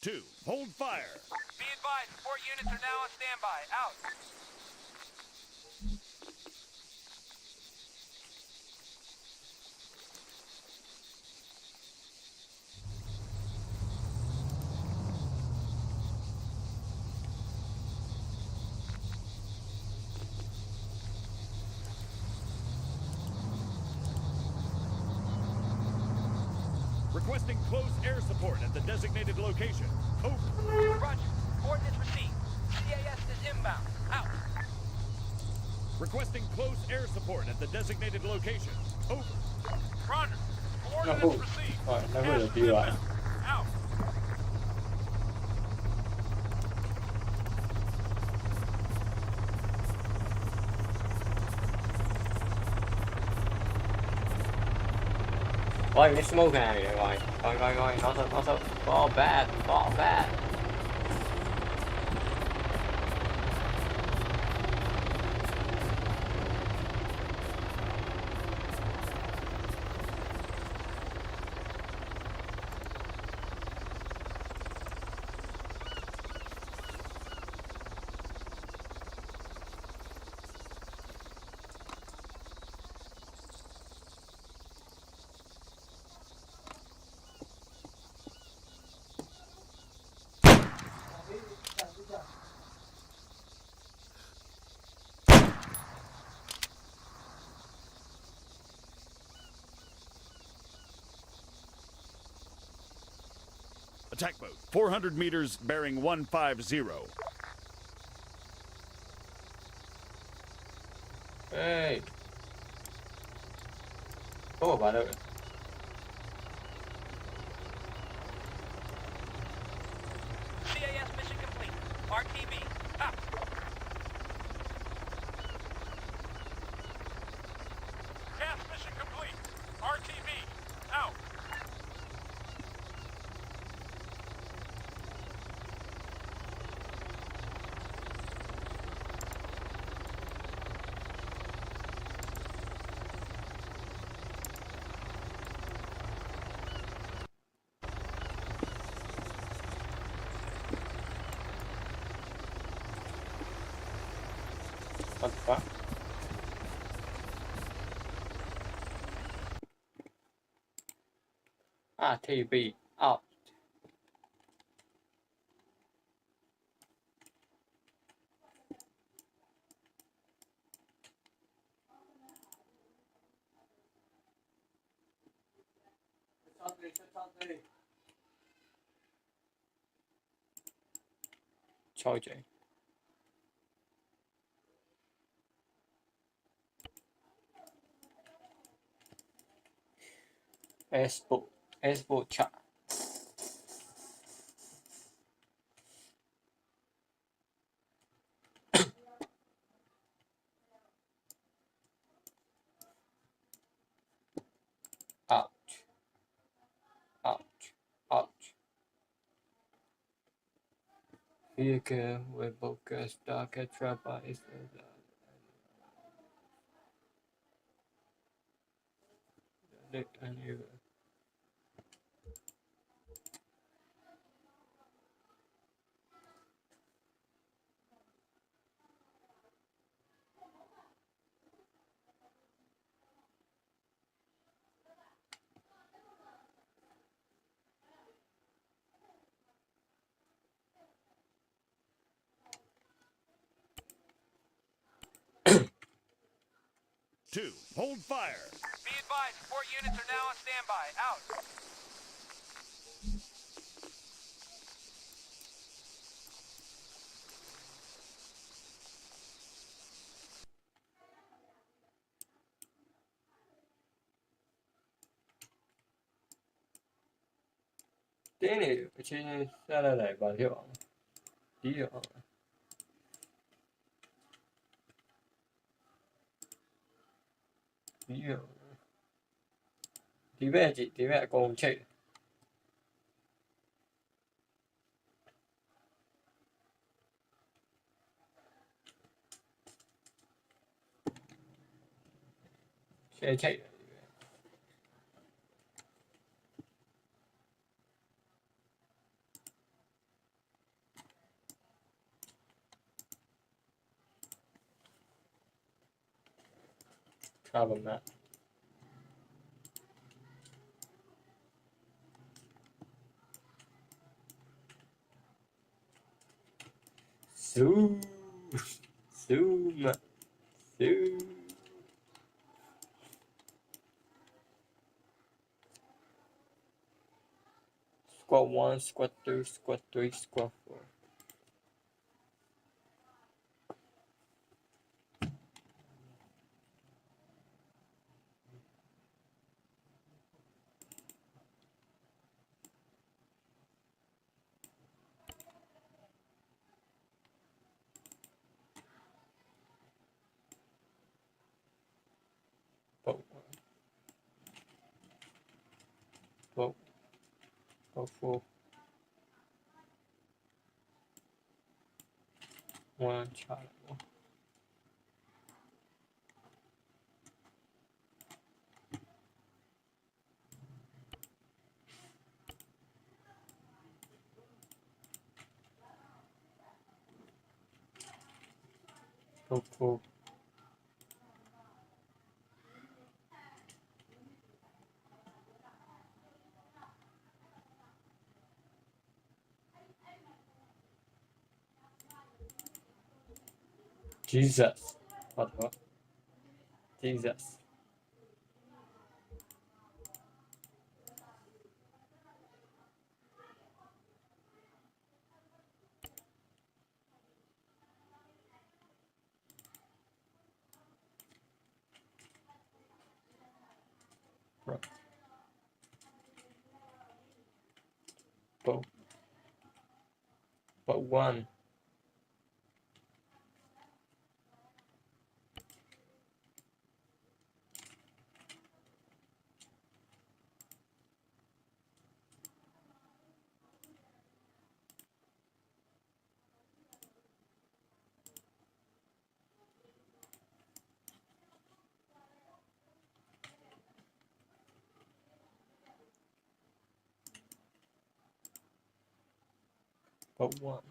2. Hold fire. Be advised, support units are now on standby. Out. Requesting close air support at the designated location. Over. Roger. Coordinates received. CAS is inbound. Out. Requesting close air support at the designated location. Over. Roger. No, Coordinates received. rồi nó vừa Gas được is đi rồi. inbound. Out. Coi cái smoke này rồi, coi nó sao fall bad. Attack mode. 400 meters bearing 150. Ê, có bà đâu? CAS mission complete. RTB. Out. Gas mission complete. RTB. Out. What the fuck? RTB out. Charging. S-book chat. Ouch. Vehicle with focus dark trap is unusual. Two. Hold fire. Be advised, support units are now on standby. Out. Thế này trên ra là để bảo hiệu tí hiệu tí về chị tí mẹ cùng chị xe chạy travel map. Zoom. Zoom. Zoom. Squad 1, Squad 2, Squad 3, Squad 4. Boat 1. Boat 4. 1, Charlie 1. Boat 4. Jesus. What? Jesus. Bro. Boat 1. Boat 1.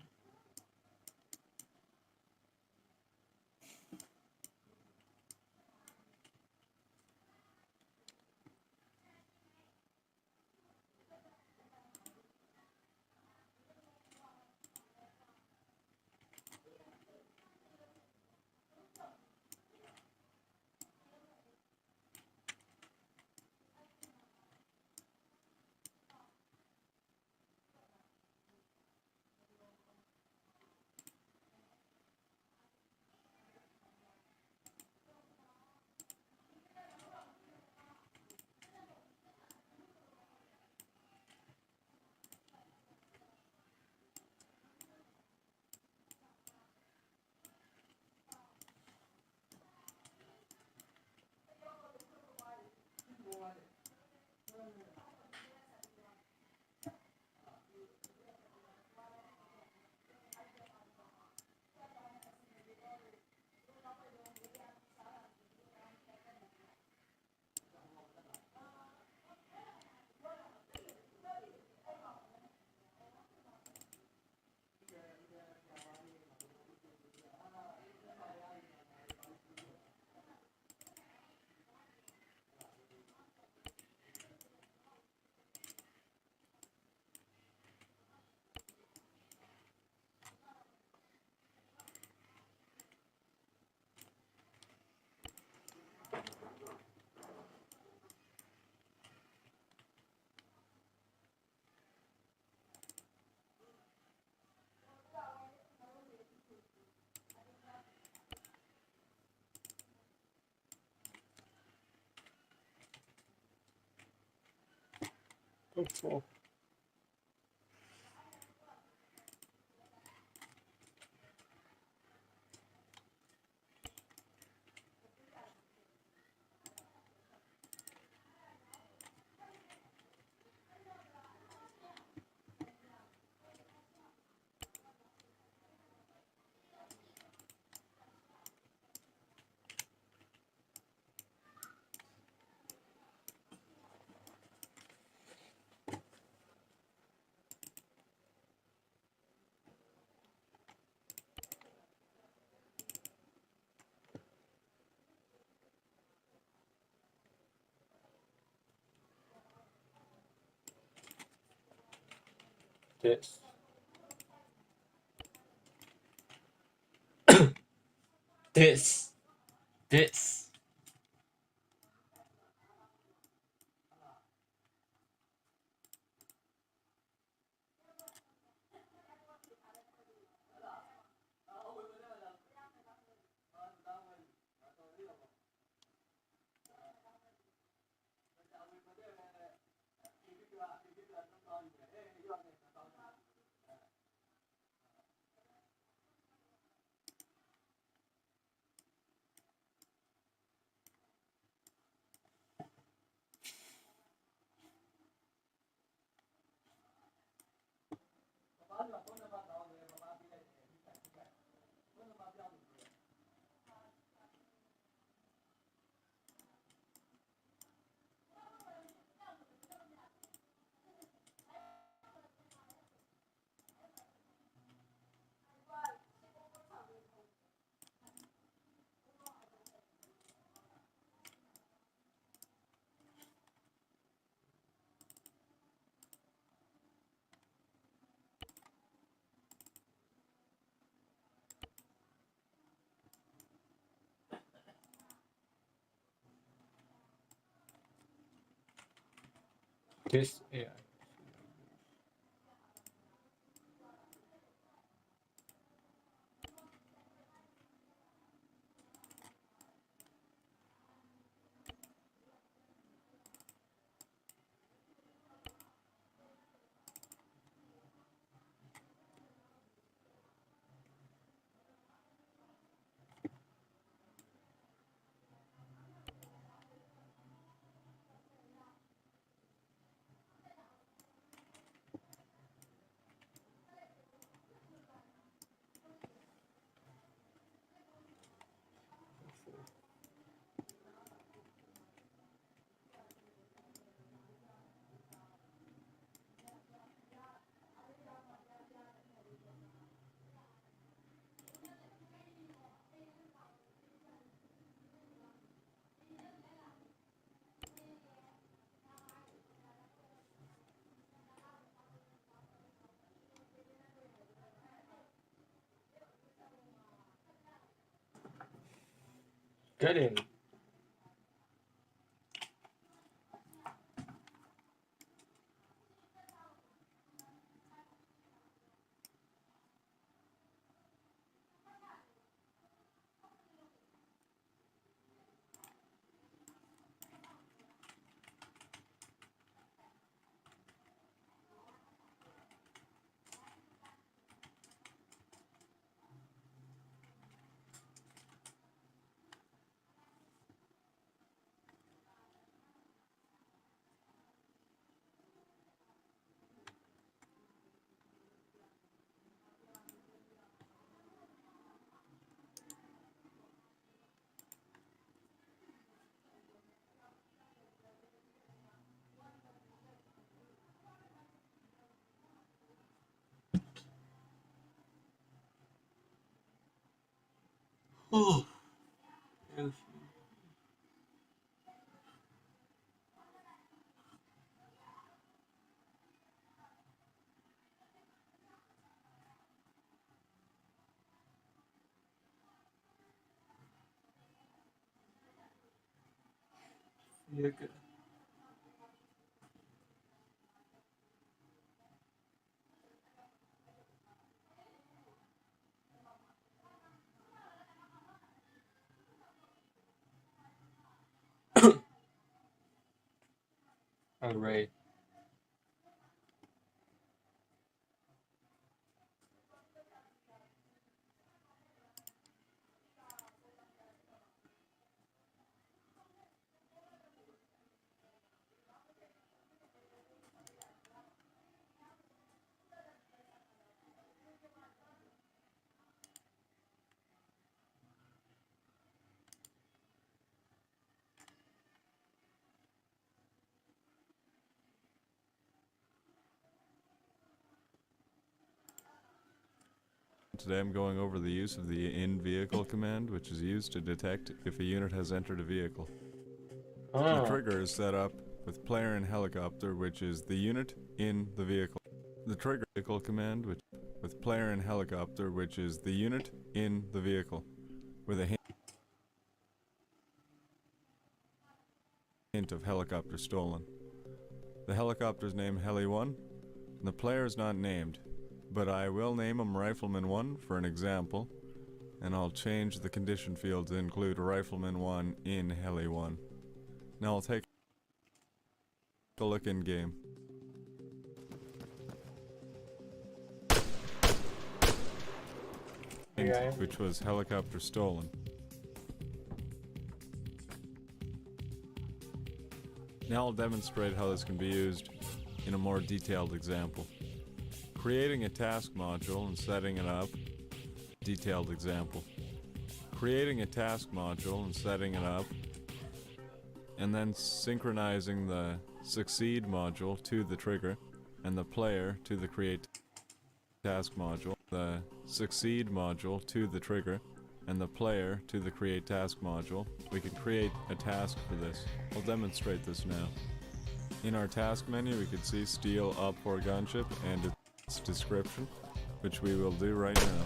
Boat 4. This. This. This. This AI. Get in. Oh. Yes. You're good. Alright. Today I'm going over the use of the in-vehicle command, which is used to detect if a unit has entered a vehicle. The Ah. trigger is set up with player in helicopter, which is the unit in the vehicle. The trigger vehicle command, which with player in helicopter, which is the unit in the vehicle, with a hint of helicopter stolen. The helicopter's named Heli-1, and the player is not named, but I will name him Rifleman-1 for an example, and I'll change the condition field to include Rifleman-1 in Heli-1. Now I'll take a look in game. Okay. Which was helicopter stolen. Now I'll demonstrate how this can be used in a more detailed example. Creating a task module and setting it up. Detailed example. Creating a task module and setting it up, and then synchronizing the succeed module to the trigger and the player to the create task module. The succeed module to the trigger and the player to the create task module. We can create a task for this. I'll demonstrate this now. In our task menu we can see steal up for gunship and its description, which we will do right now.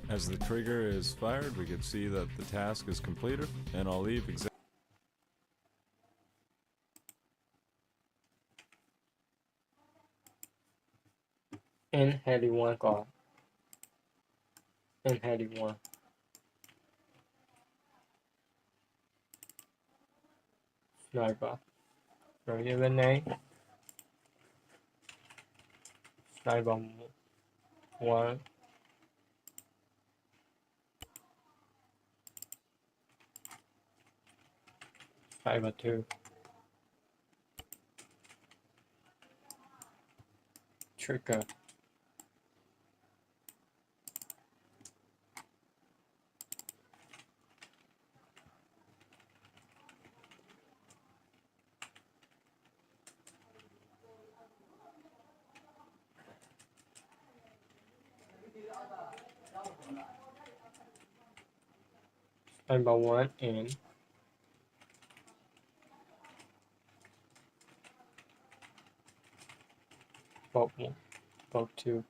As the trigger is fired, we can see that the task is completed, and I'll leave In Heli-1 ก่อน In Heli-1 Sniper Variable name Sniper 1 Sniper 2 Trigger Sniper 1 in Bob 1 Bob 2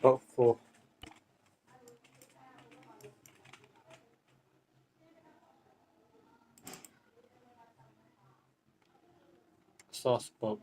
Bob 4 Sauce Bob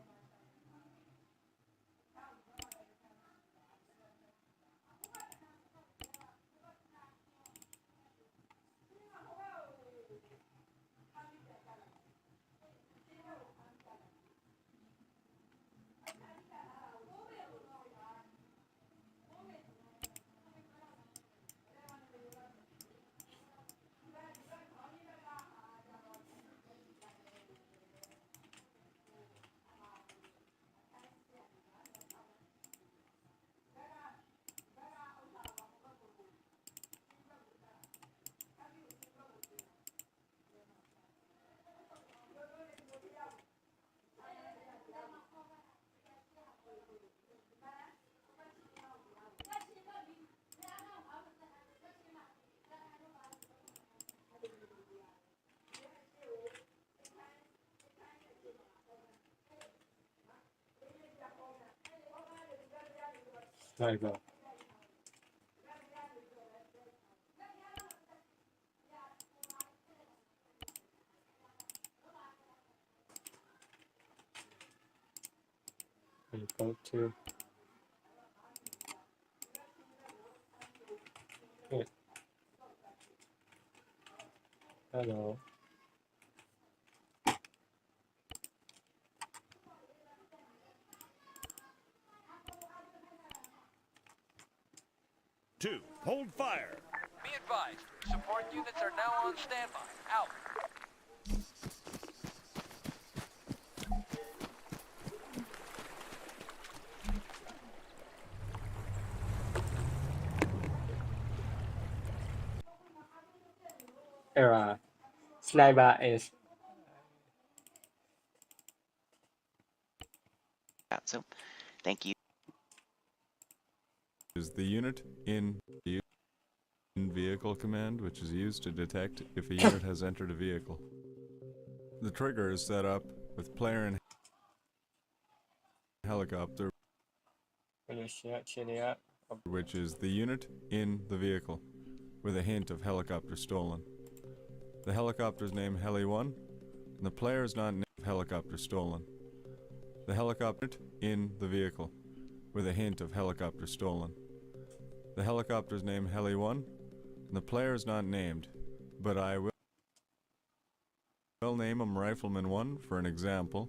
Sniper. And go to. Hey. Hello. Two, hold fire. Be advised, support units are now on standby. Out. Era. Sniper is. So, thank you. Is the unit in vehicle command, which is used to detect if a unit has entered a vehicle. The trigger is set up with player and helicopter, which is the unit in the vehicle, with a hint of helicopter stolen. The helicopter's name Heli-1, and the player's not named helicopter stolen. The helicopter in the vehicle, with a hint of helicopter stolen. The helicopter's name Heli-1, and the player's not named, but I will name him Rifleman 1 for an example,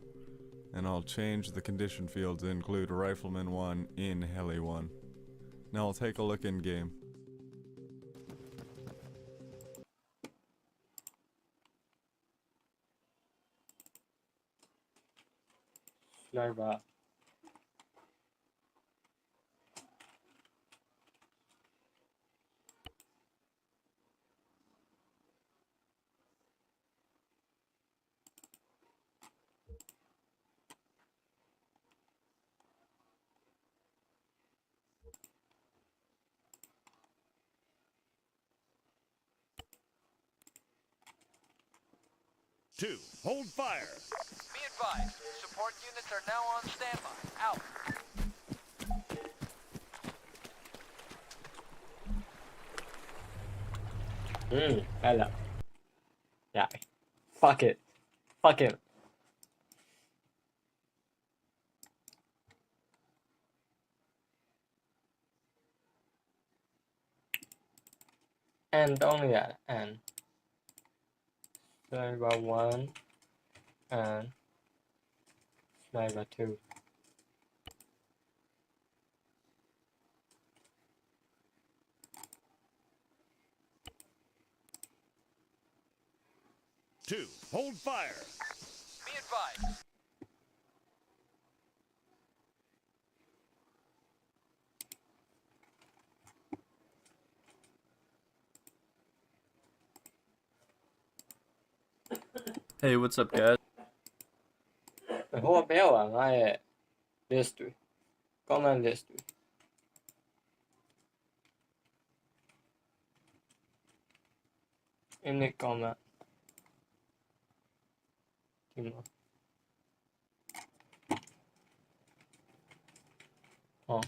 and I'll change the condition field to include Rifleman 1 in Heli-1. Now I'll take a look in game. Sniper. Two, hold fire. Be advised, support units are now on standby. Out. Hello. Yeah. Fuck it. Fuck it. And only that. And. Sniper 1 and Sniper 2. Two, hold fire. Be advised. Hey, what's up, guys? Hur behöver man är listor. Command listor. Init command. Timmer. Ja.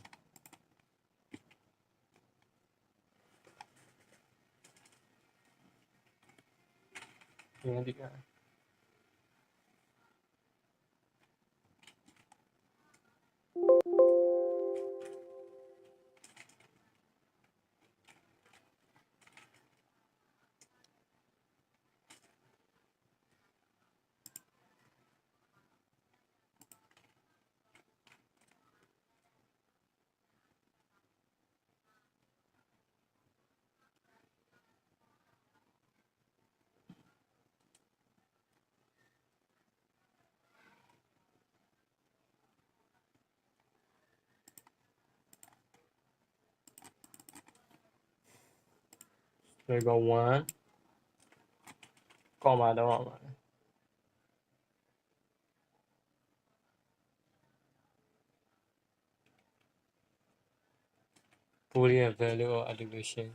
Ingenting. Sniper 1. Command Arma. Boolean value or attribution.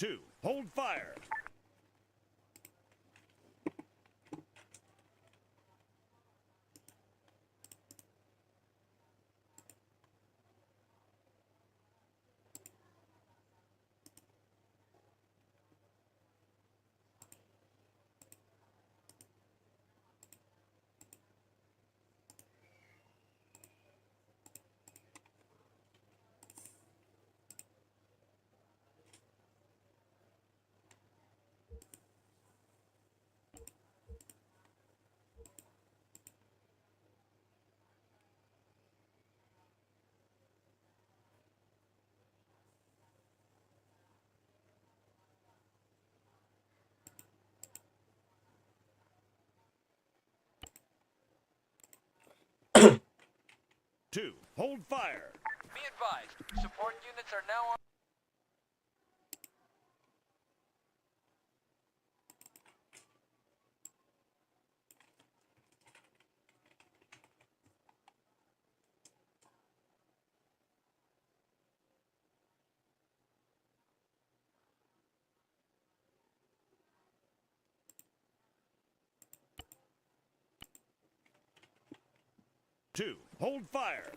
2. Hold fire. Two. Hold fire. Be advised, support units are now on. Two. Hold fire.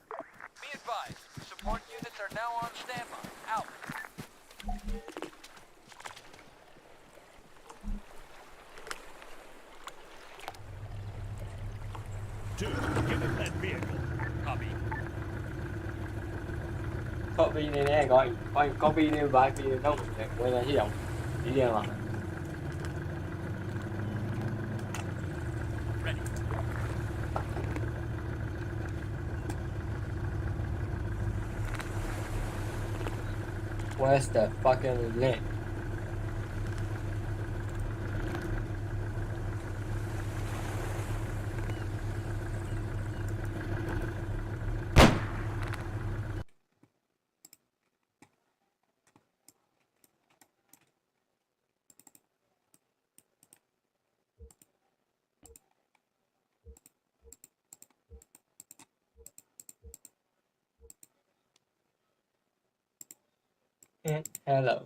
Be advised, support units are now on standby. Out. Two. Get in that vehicle. Copy. Copy này nè, gọi copy này vài phi nó quay ra sử dụng chỉ riêng mà. Where's the fucking link? Hello.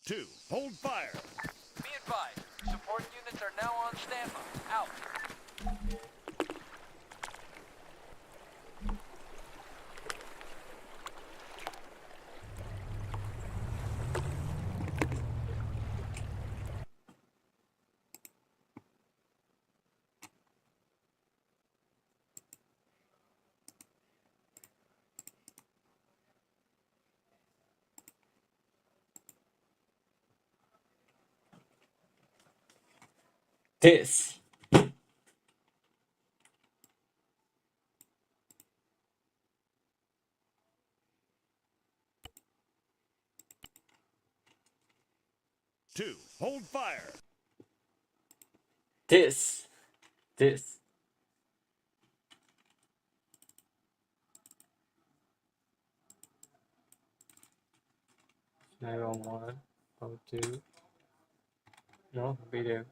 Two. Hold fire. Be advised, support units are now on standby. Out. This. Two. Hold fire. This. 911. O2. No, video.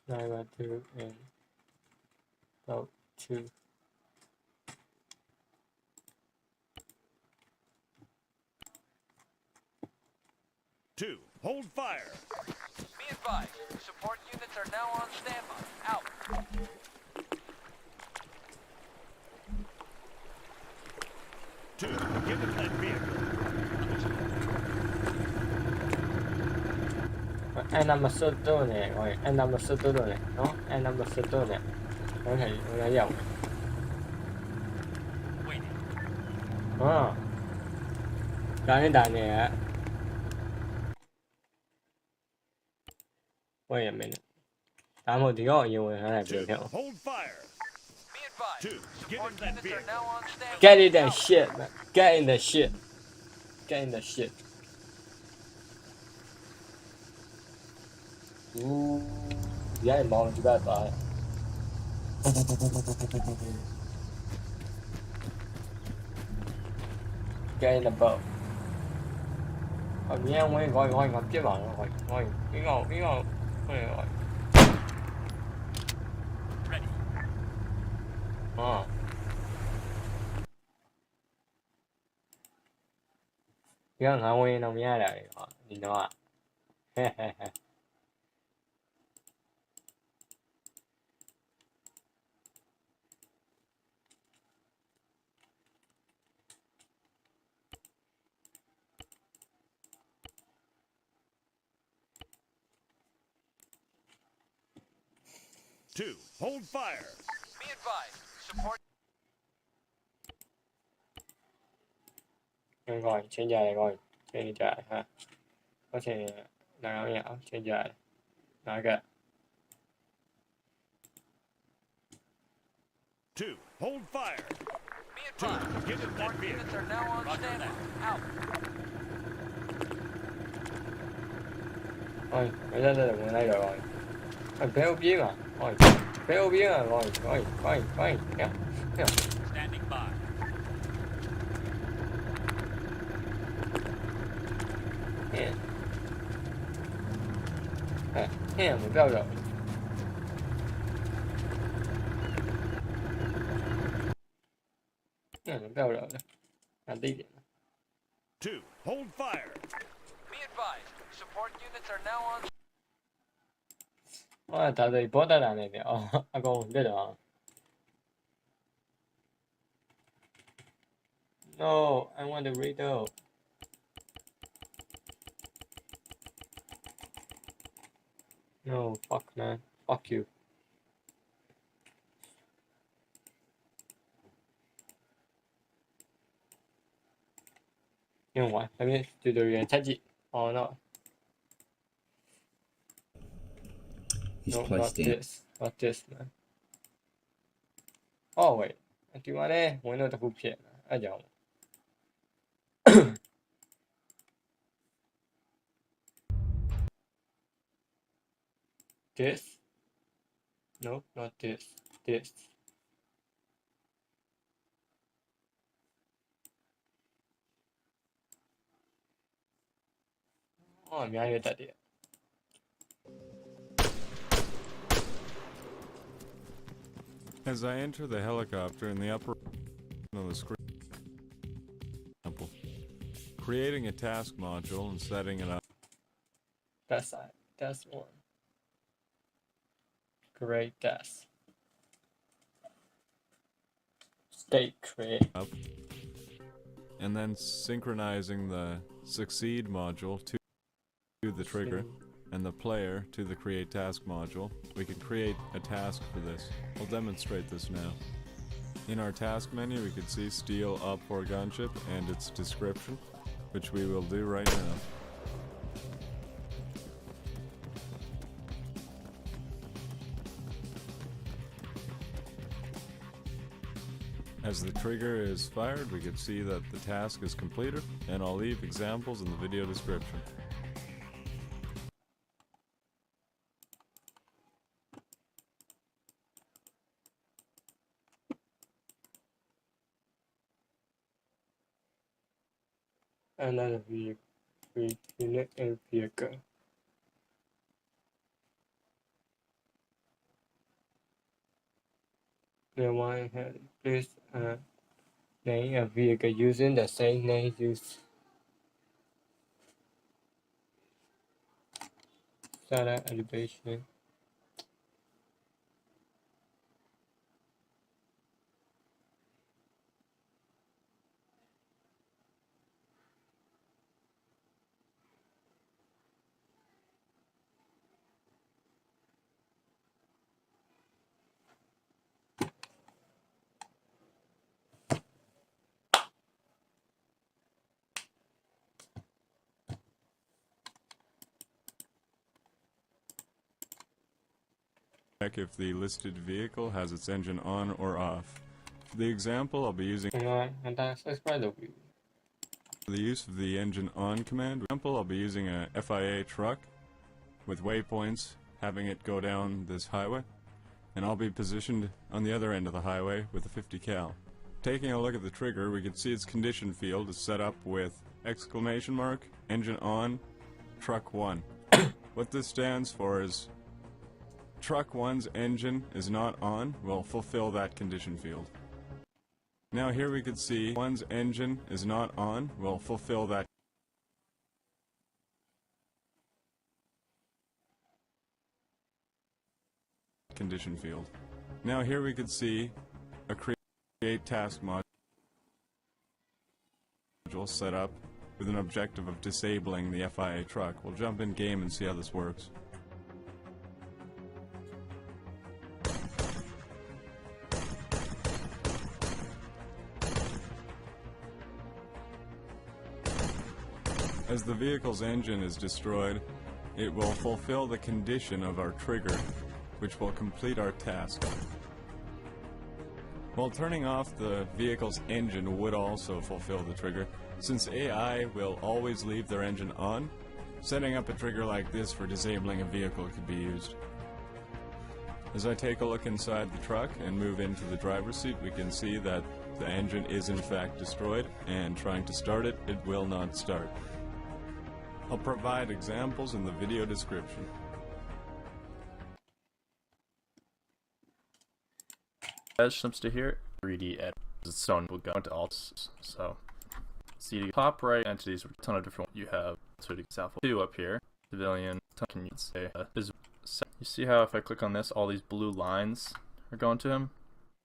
Nine one two and O2. Two. Hold fire. Be advised, support units are now on standby. Out. Two. Get in that vehicle. Anh nằm sơ tô này, rồi anh nằm sơ tô này, nó anh nằm sơ tô này, có thể là dòng. Cái đàn này á. Wait a minute. Tám hồi thì có nhiều người này biểu hiện. Hold fire. Be advised, Two. Get support in that units are vehicle. now on standby. Get in that shit, man. Get in that shit. Get in that shit. Giá em mong chúng ta phải. Get in the boat. Nghe ông ấy gọi ngọc chứ bảo gọi cái ngọc cái này gọi. Ready. ဒီကငါဝင်တော့မရတာလေဒီတော့ 2. Hold fire. Be advised. Support ก่อนချိန်ကြတယ်ก่อนချိန်ကြတယ်ဟာဟုတ်ချိန်နားအောင်ရအောင်ချိန်ကြတယ်နားက 2. Hold fire. Be advised. Get in that Support vehicle. units are now on standby. Out. ဟိုမရတဲ့ဝင်လိုက်တော့ဘယ်ကိုပြေးမှာဟိုဘယ်ကိုပြေးမှာဟိုည Standing by. ဟဲ့မပြောက်တော့မပြောက်တော့အတိတ် 2. Hold fire. Be advised. Support units are now on. ဟောဒါဆိုဘောတက်တာနေတယ်အော်အကုန်တက်တော့ No I want the radio No fuck man fuck you You know what? Let me do the real touch it. Oh no. He's No, not placed down. this. Not this, man. Oh wait. ဒီမှာလည်းဝင်တော့တစ်ခုဖြစ်နေအဲ့ကြောင့် This? No, not this. This. Oh, အများကြီးတက်တယ် As I enter the helicopter in the upper of the screen, creating a task module and setting it up. That's side. That's one. Great test. State create. And then synchronizing the succeed module to the trigger and the player to the create task module. We can create a task for this. I'll demonstrate this now. In our task menu we can see steel up for gunship and its description, which we will do right now. As the trigger is fired, we can see that the task is completed, and I'll leave examples in the video description. Another unit and vehicle. The one has please name a vehicle using the same name used. Start elevation. Check if the listed vehicle has its engine on or off. For the example, I'll be using And that's by the view. for the use of the engine on command. For example, I'll be using a FIA truck with waypoints, having it go down this highway, and I'll be positioned on the other end of the highway with a 50 cal. Taking a look at the trigger, we can see its condition field is set up with exclamation mark, engine on, truck 1. What this stands for is truck 1's engine is not on, will fulfill that condition field. Now here we can see 1's engine is not on, will fulfill that. condition field. Now here we could see a create task module set up with an objective of disabling the FIA truck. We'll jump in game and see how this works. As the vehicle's engine is destroyed, it will fulfill the condition of our trigger, which will complete our task. While turning off the vehicle's engine would also fulfill the trigger, since AI will always leave their engine on, setting up a trigger like this for disabling a vehicle could be used. As I take a look inside the truck and move into the driver's seat, we can see that the engine is in fact destroyed, and trying to start it, it will not start. I'll provide examples in the video description. As jumps to here, 3D edit. Its stone will go into alts. So, see the top right entities with a ton of different. You have so example 2 up here, civilian. Can you say is you see how if I click on this, all these blue lines are going to him?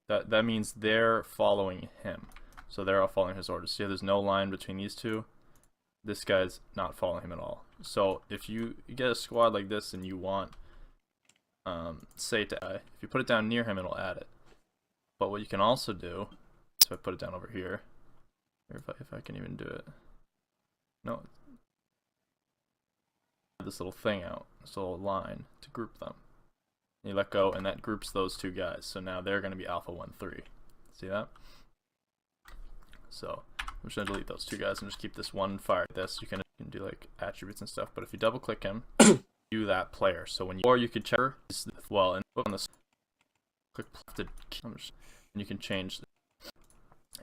That means they're following him. So they're all following his orders. See how there's no line between these two? This guy's not following him at all. So if you get a squad like this and you want, say to if you put it down near him, it'll add it. But what you can also do, so I put it down over here, or if I can even do it. No. This little thing out, this little line to group them. You let go, and that groups those two guys. So now they're going to be Alpha 1-3. See that? So I'm just going to delete those two guys and just keep this one fire. This you can do like attributes and stuff. But if you double click him, do that player. So when you, or you could check well and on this click to and you can change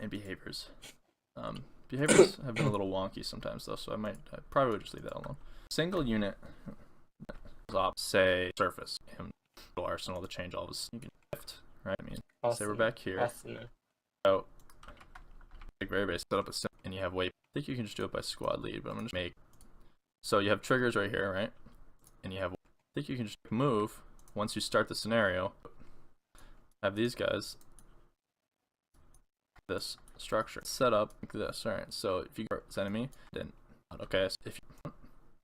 and behaviors. Behaviors have been a little wonky sometimes though, so I probably would just leave that alone. Single unit, say surface him arsenal to change all of his. You can shift, right? I mean, say we're back here. So, like very basic, set up a sim, and you have waypoint. I think you can just do it by squad lead, but I'm gonna just make. So you have triggers right here, right? And you have. I think you can just move once you start the scenario. Have these guys. This structure set up like this. All right. So if you go this enemy, then okay. So if you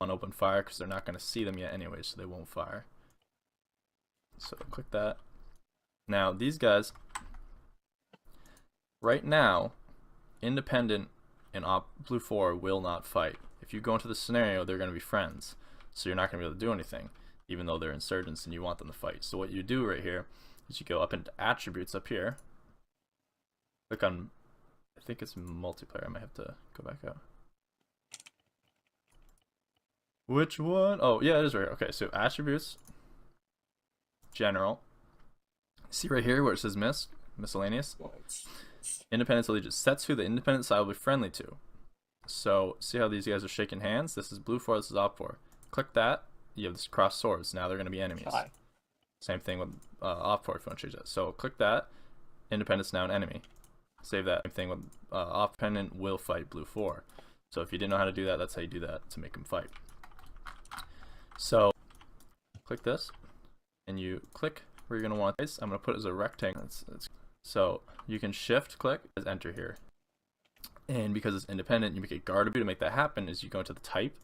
want open fire, because they're not gonna see them yet anyway, so they won't fire. So click that. Now these guys, right now, independent and blue 4 will not fight. If you go into the scenario, they're going to be friends, so you're not going to be able to do anything, even though they're insurgents and you want them to fight. So what you do right here is you go up into attributes up here, click on, I think it's multiplayer. I might have to go back out. Which one? Oh yeah, it is right here. Okay, so attributes. General. See right here where it says miscellaneous. Independence allegiance sets who the independent side will be friendly to. So see how these guys are shaking hands? This is blue 4, this is op 4. Click that, you have this cross swords. Now they're going to be enemies. Same thing with op 4 if you want to change that. So click that, independence now an enemy. Save that. Same thing with op dependent will fight blue 4. So if you didn't know how to do that, that's how you do that to make them fight. So click this. And you click where you're going to want this. I'm going to put it as a rectangle. So you can shift click as enter here. And because it's independent, you make it guardable. To make that happen is you go into the type.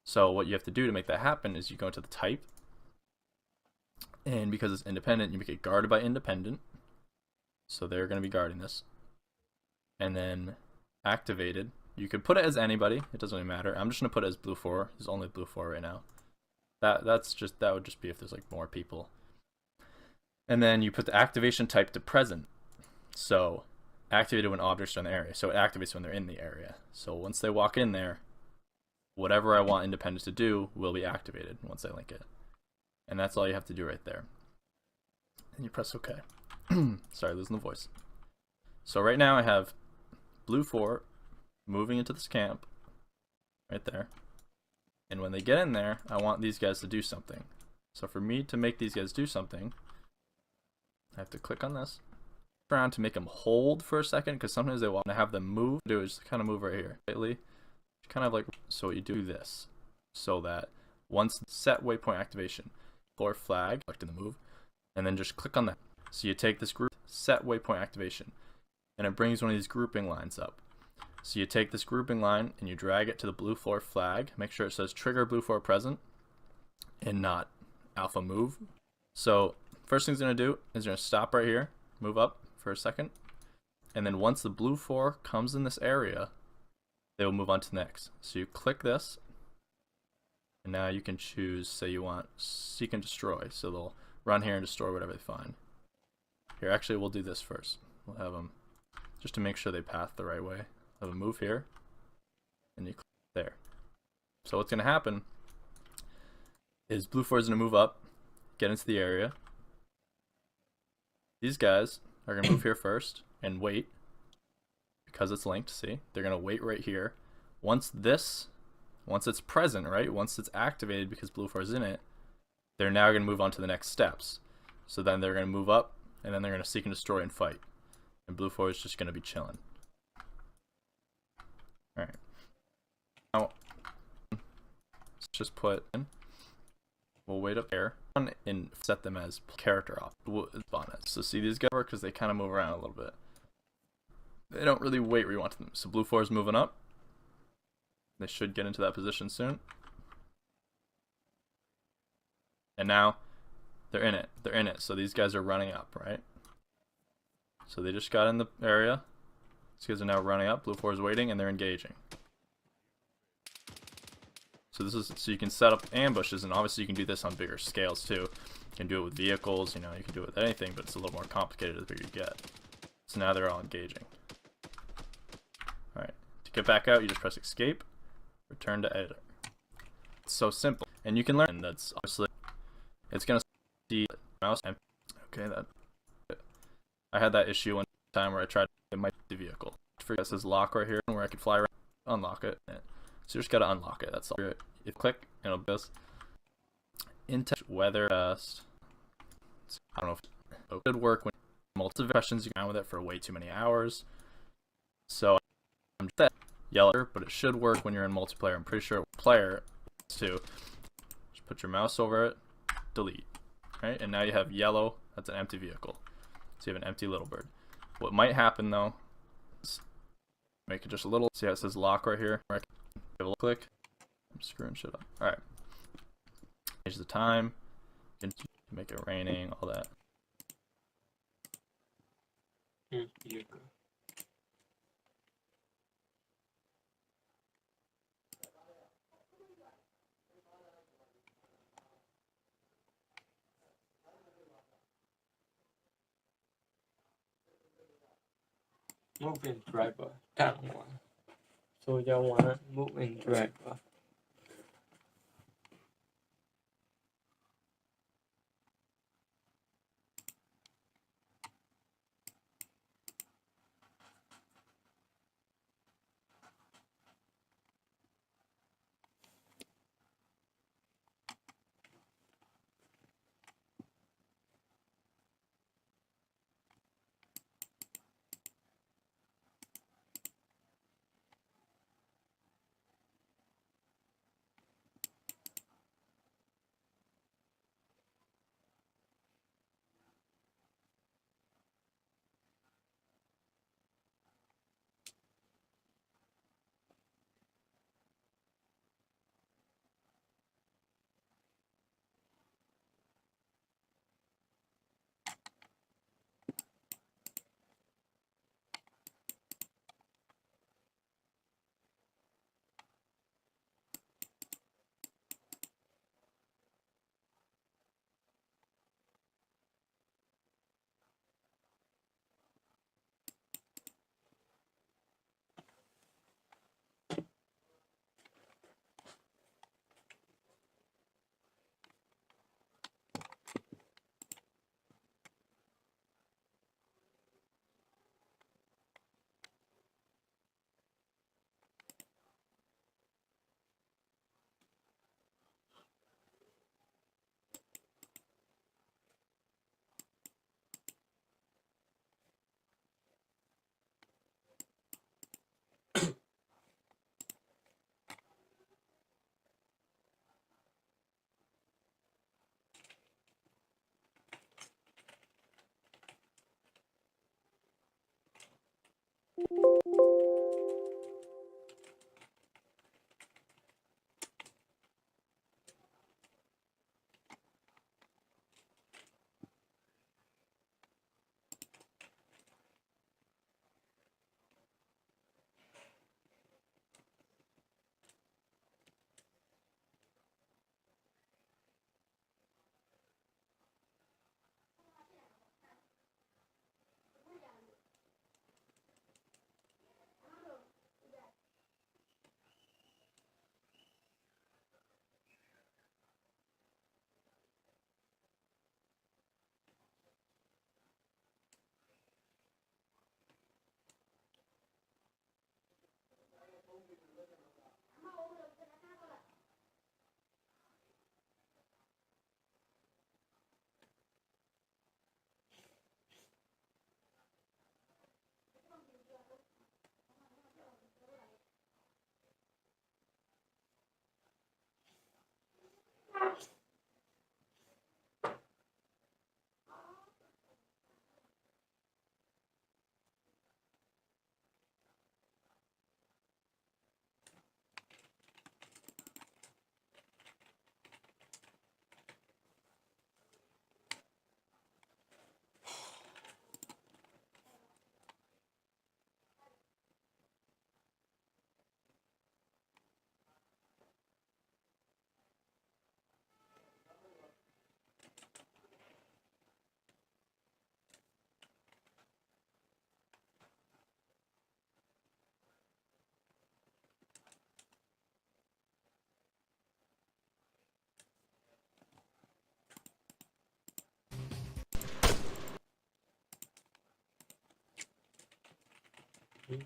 So what you have to do to make that happen is you go into the type. And because it's independent, you make it guarded by independent. So they're going to be guarding this. And then activated. You could put it as anybody. It doesn't really matter. I'm just going to put it as blue 4. There's only blue 4 right now. That would just be if there's like more people. And then you put the activation type to present. So activated when objects are in the area. So it activates when they're in the area. So once they walk in there, whatever I want independence to do will be activated once I link it. And that's all you have to do right there. And you press OK. Sorry, losing the voice. So right now I have blue 4 moving into this camp right there. And when they get in there, I want these guys to do something. So for me to make these guys do something, I have to click on this around to make them hold for a second, because sometimes they want to have them move. Do is just kind of move right here, lately, kind of like so. You do this so that once set waypoint activation, floor flag, selecting the move, and then just click on that. So you take this group, set waypoint activation, and it brings one of these grouping lines up. So you take this grouping line and you drag it to the blue floor flag. Make sure it says trigger blue floor present and not alpha move. So first thing it's going to do is going to stop right here, move up for a second, and then once the blue floor comes in this area, they will move on to the next. So you click this, and now you can choose, say you want seek and destroy, so they'll run here and destroy whatever they find. Here, actually, we'll do this first. We'll have them, just to make sure they path the right way, have a move here, and you click there. So what's going to happen is blue floor is going to move up, get into the area. These guys are going to move here first and wait, because it's linked, see? They're going to wait right here. Once it's present, right? Once it's activated because blue floor is in it, they're now going to move on to the next steps. So then they're going to move up, and then they're going to seek and destroy and fight. And blue floor is just going to be chilling. Alright. Now, let's just put in. We'll wait up there and set them as character off. So see these guys work because they kind of move around a little bit. They don't really wait where you want them. So blue floor is moving up. They should get into that position soon. And now they're in it. They're in it. So these guys are running up, right? So they just got in the area. These guys are now running up. Blue floor is waiting, and they're engaging. So this is so you can set up ambushes, and obviously you can do this on bigger scales too. You can do it with vehicles, you know, you can do it with anything, but it's a little more complicated the bigger you get. So now they're all engaging. Alright, to get back out, you just press escape, return to editor. It's so simple, and you can learn. And that's obviously, it's gonna see mouse. Okay, that I had that issue one time where I tried to get my vehicle. It says lock right here, where I could fly around, unlock it. So you just gotta unlock it. That's all. You click, and it'll be this. Into weather test. I don't know if it would work when multiple questions you can with it for way too many hours. So I'm just yellow, but it should work when you're in multiplayer. I'm pretty sure player too. Just put your mouse over it, delete. Right, and now you have yellow. That's an empty vehicle. So you have an empty little bird. What might happen though is make it just a little. See how it says lock right here? Give a little click. I'm screwing shit up. Alright. Change the time. Make it raining, all that. Moving driver, down one. So you want moving driver. Use.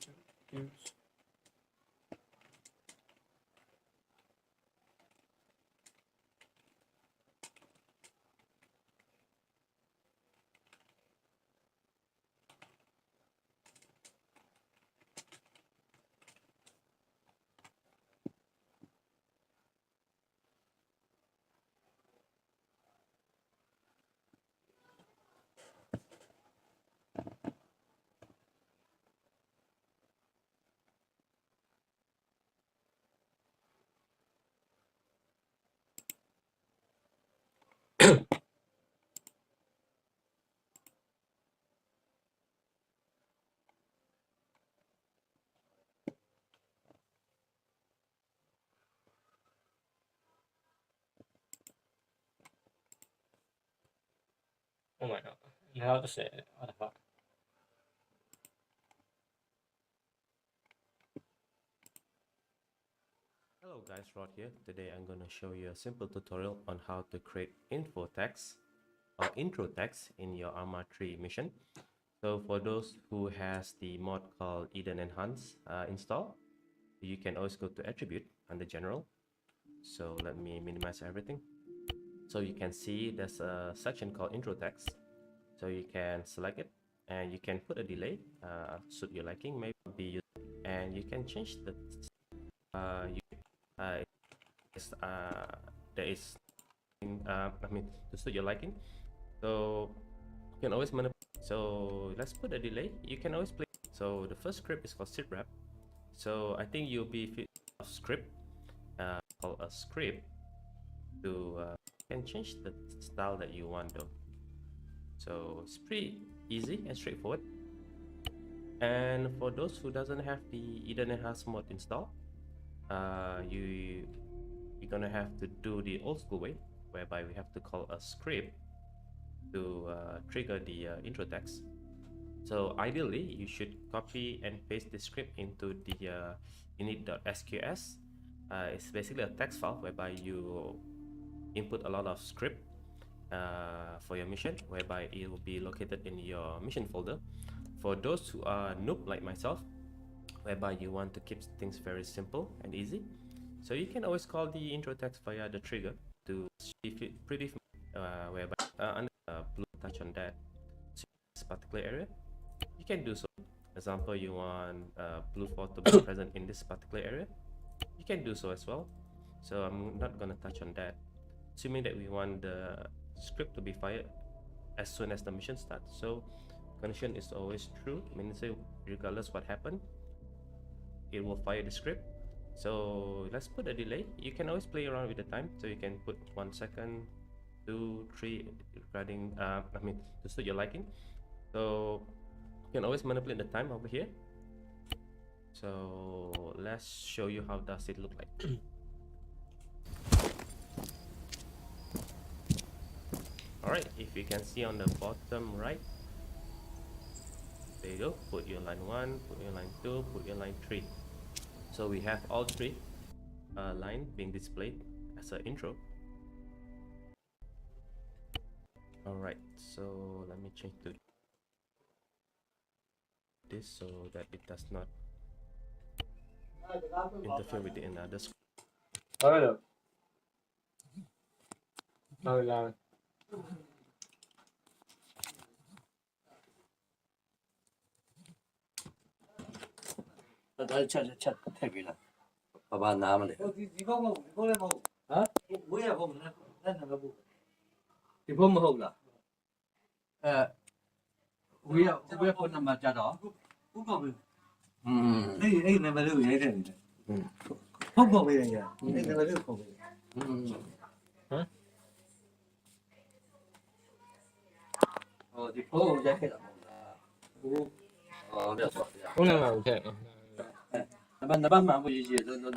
Oh my god. How to say it? What the fuck? Hello guys, Rod here. Today I'm going to show you a simple tutorial on how to create info text or intro text in your Arma 3 mission. So for those who has the mod called Eden Enhance installed, you can always go to attribute under general. So let me minimize everything. So you can see there's a section called intro text. So you can select it and you can put a delay, suit your liking, maybe be, and you can change the there is to suit your liking. So you can always manipulate. So let's put a delay. You can always play. So the first script is called sit rep. So I think you'll be fit of script called a script to can change the style that you want though. So it's pretty easy and straightforward. And for those who doesn't have the Eden Enhance mod installed, you're gonna have to do the old school way, whereby we have to call a script to trigger the intro text. So ideally, you should copy and paste the script into the init.sqs. It's basically a text file whereby you input a lot of script for your mission, whereby it will be located in your mission folder. For those who are noob like myself, whereby you want to keep things very simple and easy, so you can always call the intro text via the trigger to if it pretty whereby under blue touch on that this particular area, you can do so. Example, you want blue font to be present in this particular area, you can do so as well. So I'm not gonna touch on that, assuming that we want the script to be fired as soon as the mission starts. So condition is always true, means regardless what happened, it will fire the script. So let's put a delay. You can always play around with the time, so you can put 1 second, 2, 3, regarding to suit your liking. So you can always manipulate the time over here. So let's show you how does it look like. Alright, if you can see on the bottom right, there you go. Put your line 1, put your line 2, put your line 3. So we have all 3 lines being displayed as an intro. Alright, so let me change to this so that it does not interfere with the another script. Hello. Hello. 차 택이라 봐봐 나면 돼. 이거 먹어 이거래 먹어. 어? 뭐야 먹어 나는 먹어. 이거 먹어라. 우리가 본 맞잖아. 그거 에이 내가 왜 이래 되는데. 그거 왜 이래. 내가 왜 그거. thì phố ra cái là được rồi. Cũng là ok. Nó bán mà cái gì nó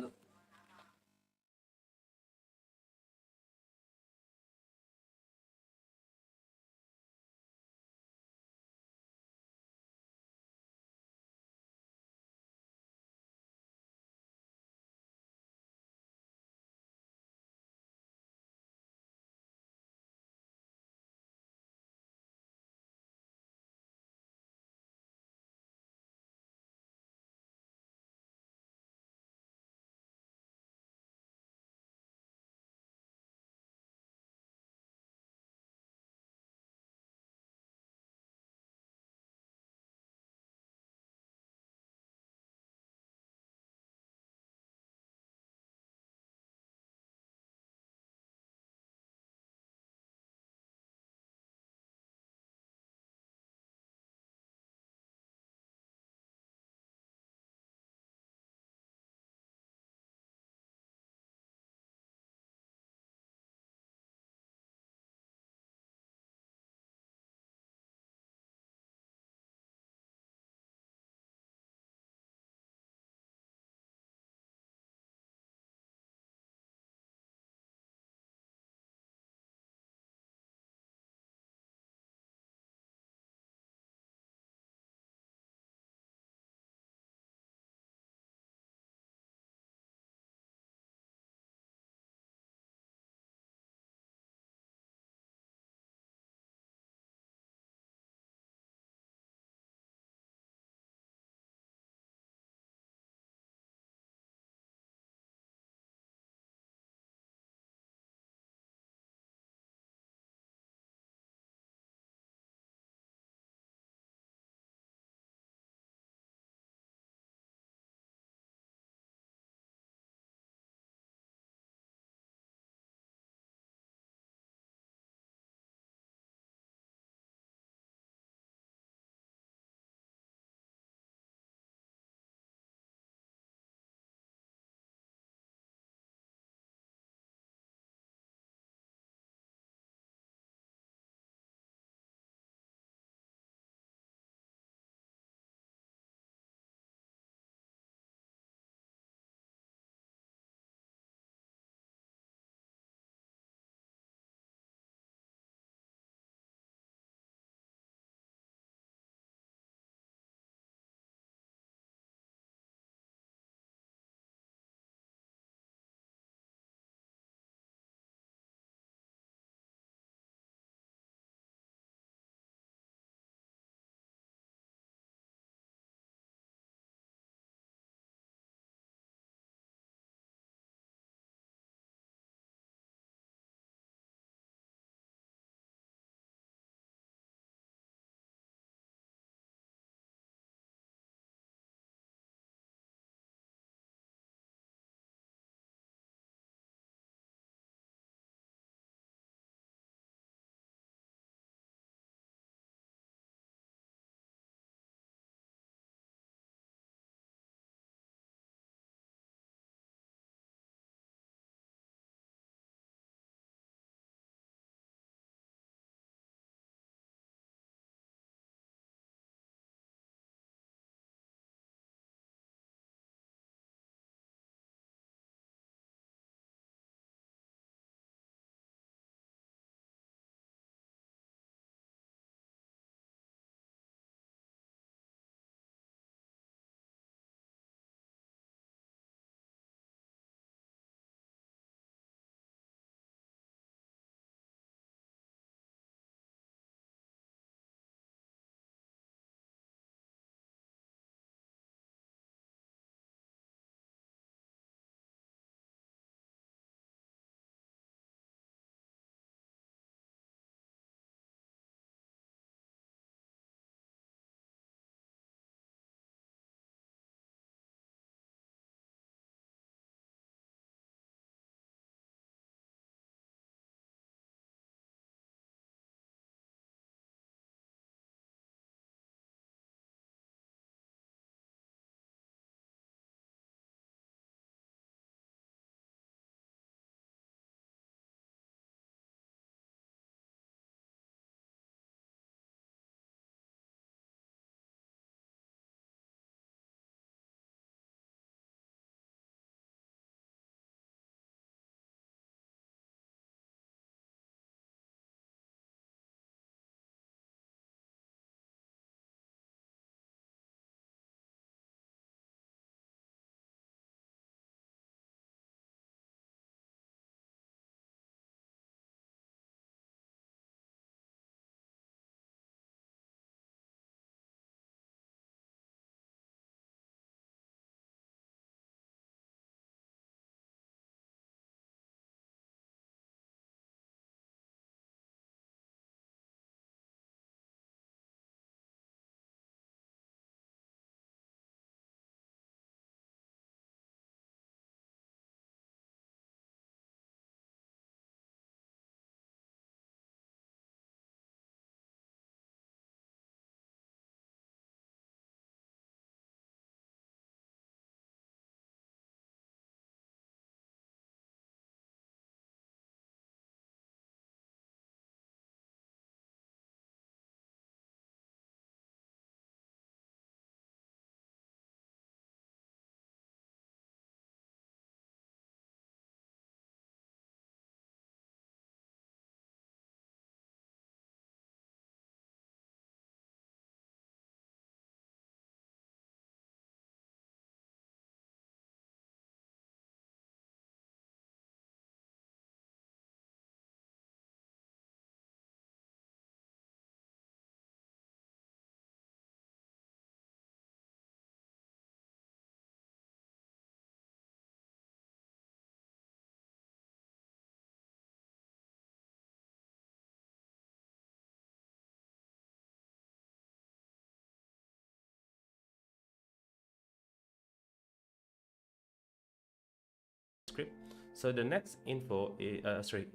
So the next info is,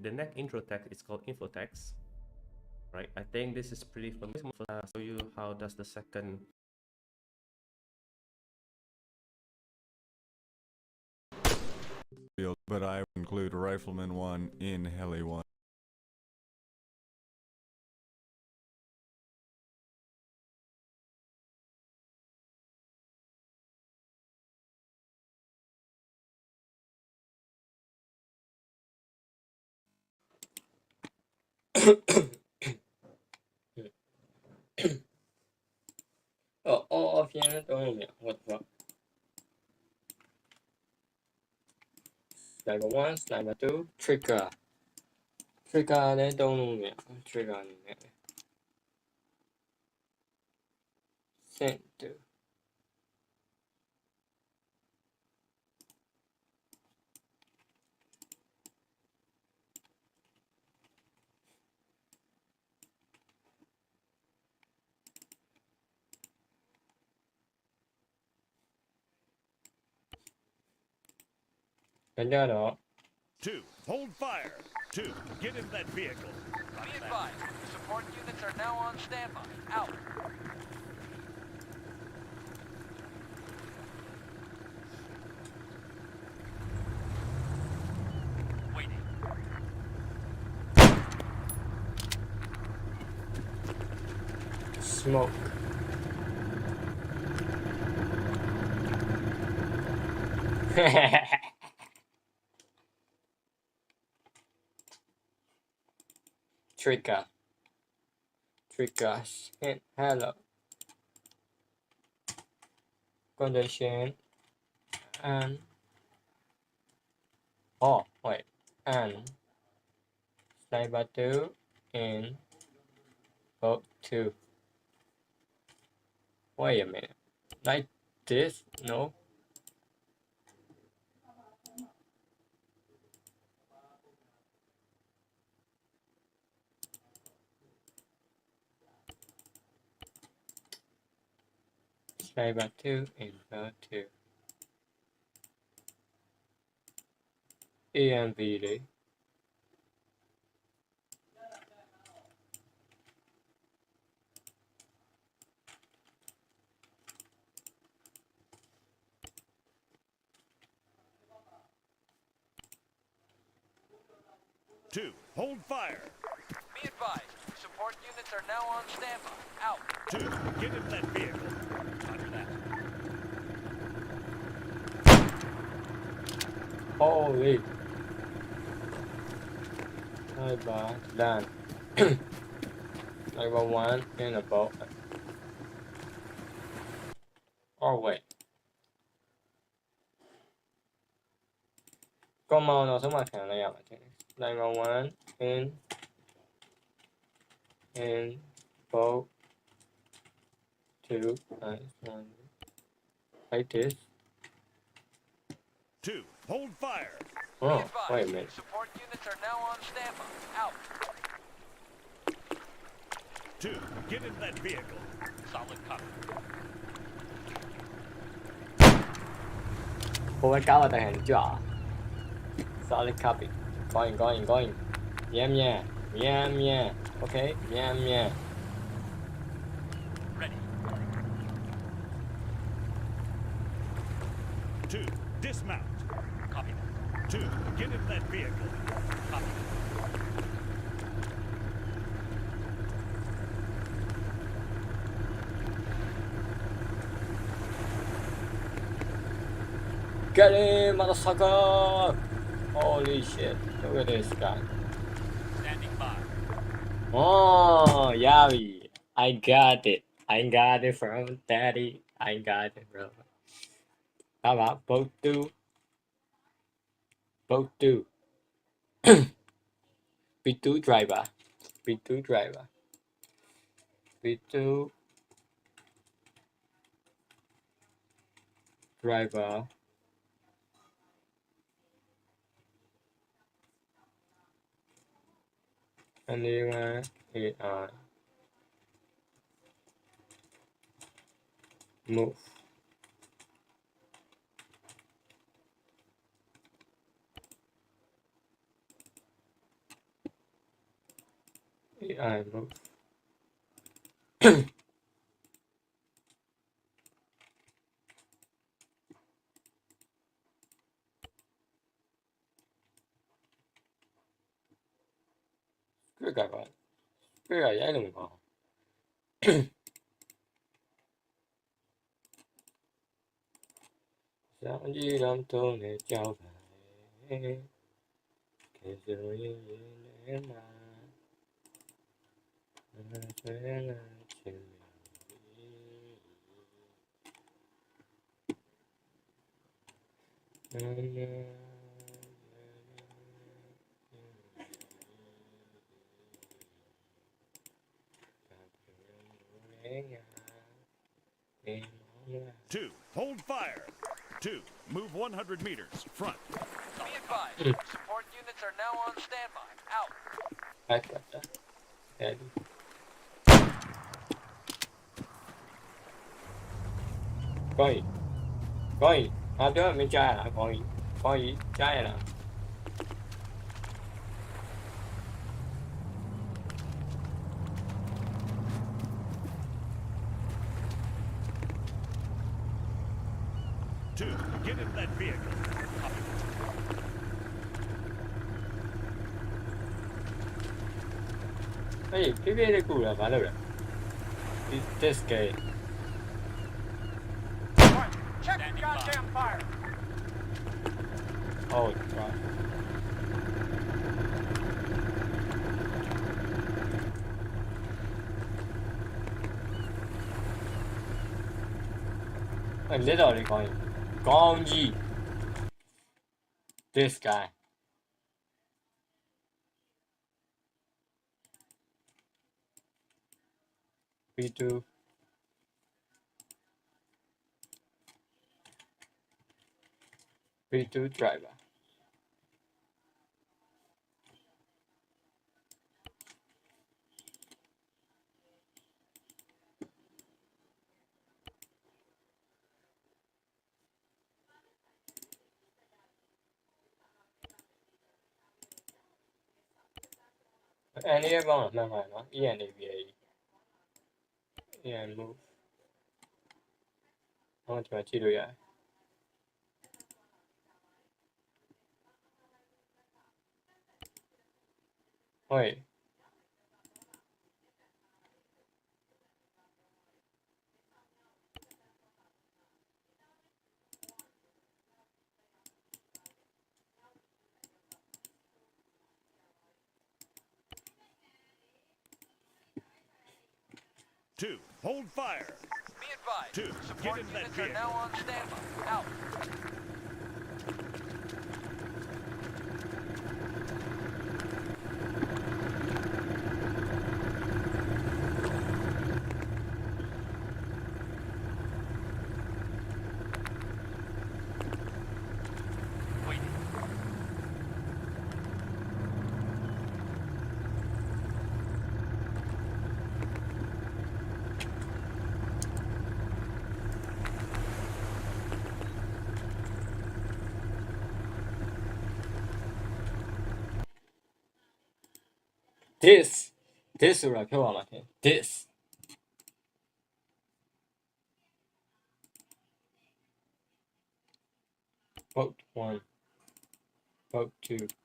the next intro text is called info text, right? I think this is pretty familiar. Show you how does the second field, but I include Rifleman 1 in Heli 1. Phía tôi không nhận what the fuck. Sniper 1, Sniper 2, Trigger. Trigger đấy tôi không nhận. Trigger này. Center. Đánh ra đó. 2, hold fire. 2, get in that vehicle. Be advised, support units are now on standby. Out. Waiting. Smoke. Trigger. Trigger. Hello. Condition. And. Oh, wait. And. Sniper 2 in boat 2. Wait a minute. Like this? No. Sniper 2 in boat 2. EMV đi. Two, hold fire. Be advised, support units are now on standby. Out. 2, get in that vehicle. Roger that. Holy. Sniper done. Sniper 1 in a boat. Oh wait. Con màu nó sẽ mặt hàng này à? Sniper 1 in boat 2. Like this. 2, hold fire. Oh, wait a minute. Support units are now on standby. Out. 2, get in that vehicle. Solid cover. Cô ấy cáo vào tài hành chưa? Solid copy. Going. Yeah. Okay, yeah. Ready. 2, dismount. Copy that. 2, get in that vehicle. Copy that. Get him, motherfucker! Holy shit, look at this guy. Standing by. Oh, Yavi. I got it from daddy. I got it, bro. How about boat 2? B2 driver. B2 driver. Anywhere it move. I move. Cứ bạn. Cứ là giải đồng hồ. Sao gì làm tôi để trao về. Kể rồi em mà. Sẽ là chuyện Two, hold fire. Two, move 100 meters. Front. Be advised, support units are now on standby. Out. ai cả đó. Coi, à đó mình trai là coi trai là Two, get in that vehicle. cái video của là phải rồi. This guy. Right, check the goddamn fire. Oh, right. Anh lấy đâu đi coi. Con gì? This guy. V2. V2 driver. Any of them, no. ENAVA. And move. How much do you? Wait. Two, hold fire. Be advised, Two, support get in that units are vehicle. now on standby. Out. Waiting. This ဆိုတာပြောပါမှာခင် this boat 1 boat 2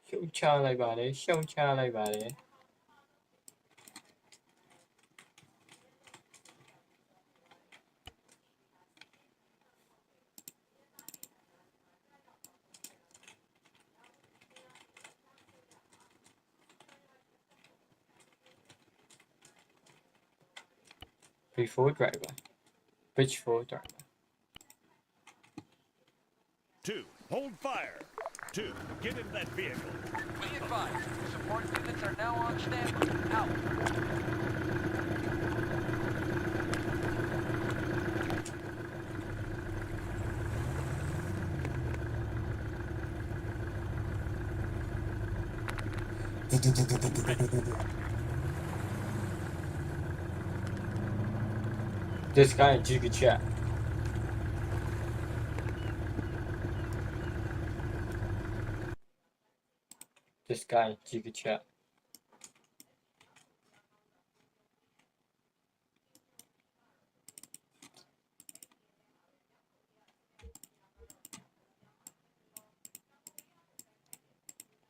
ရှုံချလိုက်ပါတယ်ရှုံချလိုက်ပါတယ် before driver pitch for driver Two, hold fire. Two, get in that vehicle. Be advised, support units are now on standby. Out. This guy in Jiggy chat. This guy in Jiggy chat.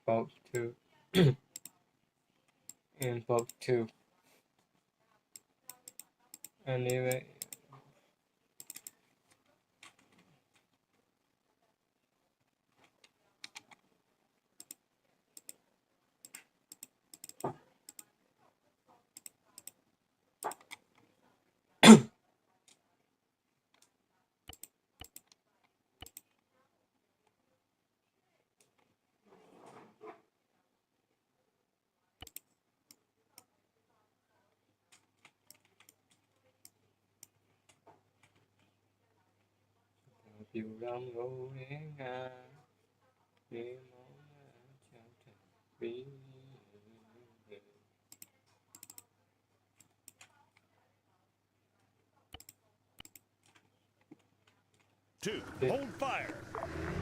Boat 2. In boat 2. Anyway. Chiều đông ngủ đến ngà đi mong chào thật bí. Two, hold fire.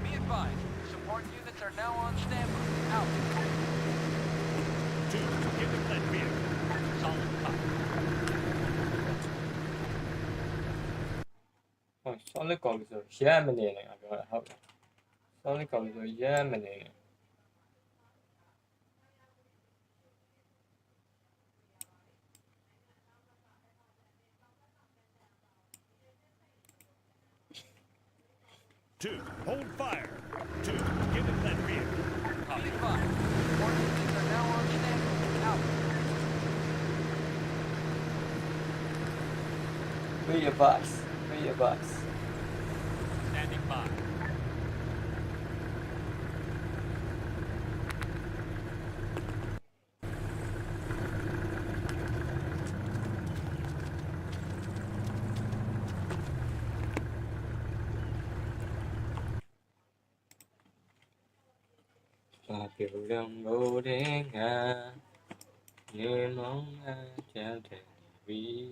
Be advised, support units are now on standby. Out. Two, giving that vehicle. Solid copy. Solid 거기서 예민이네. Solid 거기서 예민이네. Two, hold fire. Two, giving that vehicle. Be advised, support units are now on standby. Out. Be your boss. Be your boss. Standing by. Và chiều đông ngủ đến ngà như mong chào thật bí.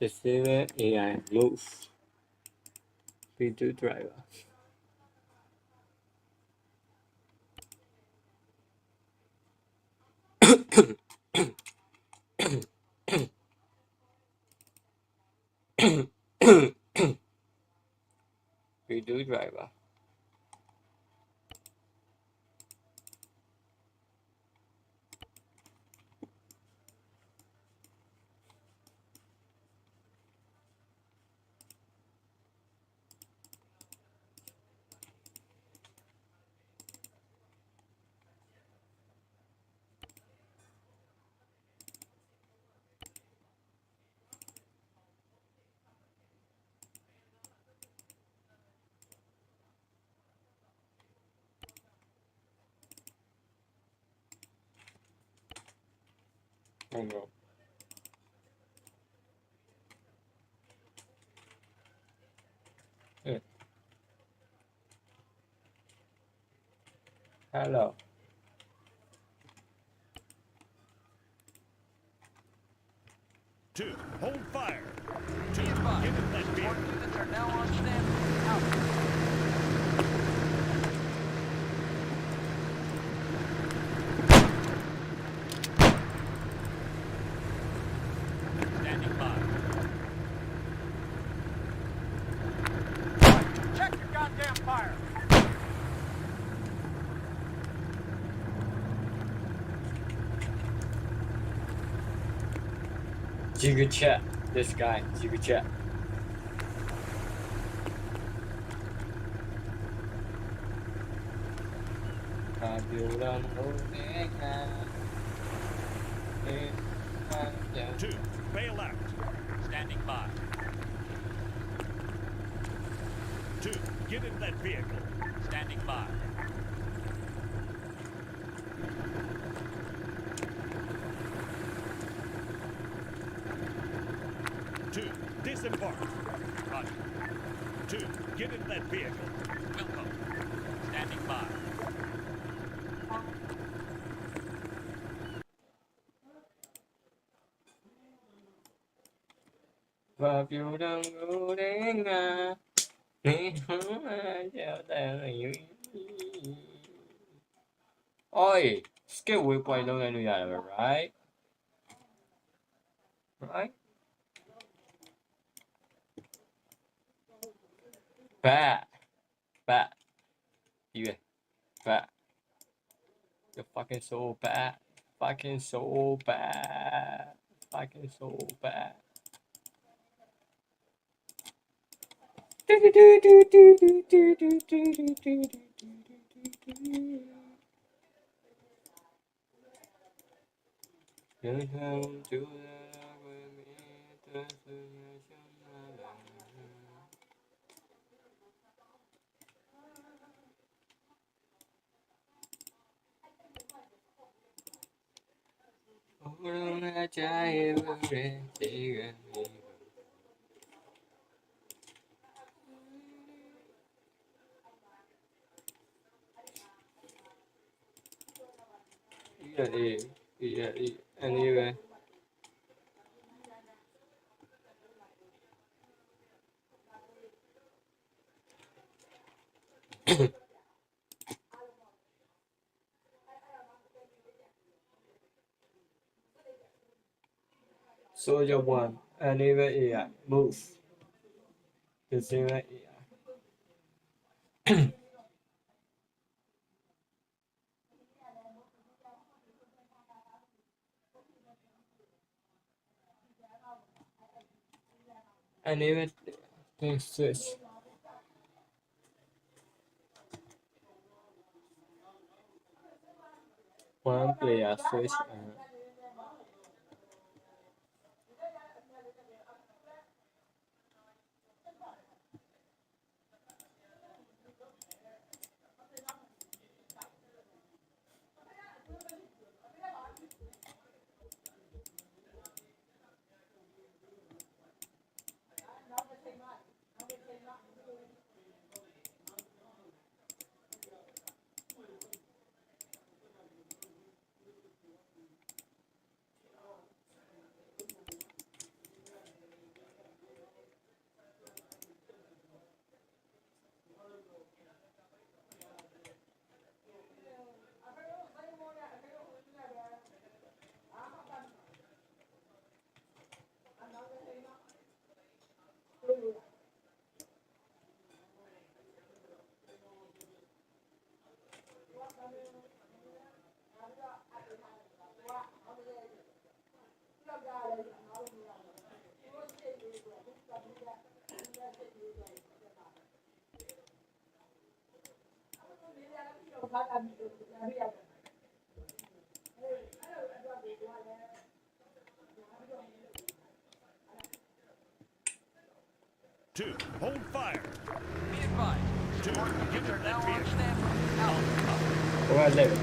Just do it, AI move. B2 driver. B2 driver. Oh no. Hello. Two, hold fire. Be Two, advised, giving that support vehicle. units are now on standby. Out. Standing by. Check your goddamn fire. Jigga chat. This guy, Jigga chat. Và chiều đông ngủ đến ngà như mong chào. Two, bail out. Standing by. Two, get in that vehicle. Standing by. Two, disembark. Roger. get in that vehicle. Wilco, standing by. Và phiêu đang ngủ đến ngà Nghĩ không ai chào ta yêu. Oi, skill will quay lâu này rồi à, right? Right? Bad. Bad. You bad. You're fucking so bad. Fucking so bad. Fucking so bad. Anyway. Soldier 1, anyway, AI, move. The same AI. Anyway, things switch. One player switch. Two, hold fire. Be advised. Two, get in Are now that on vehicle. standby. Out. Qua level.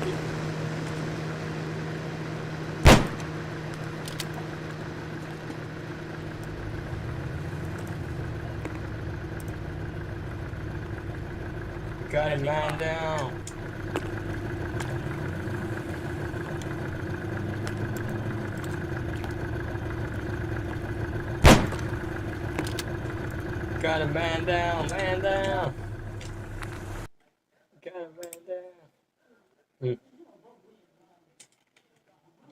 Got a man down. Got a man down, man down. Got a man down.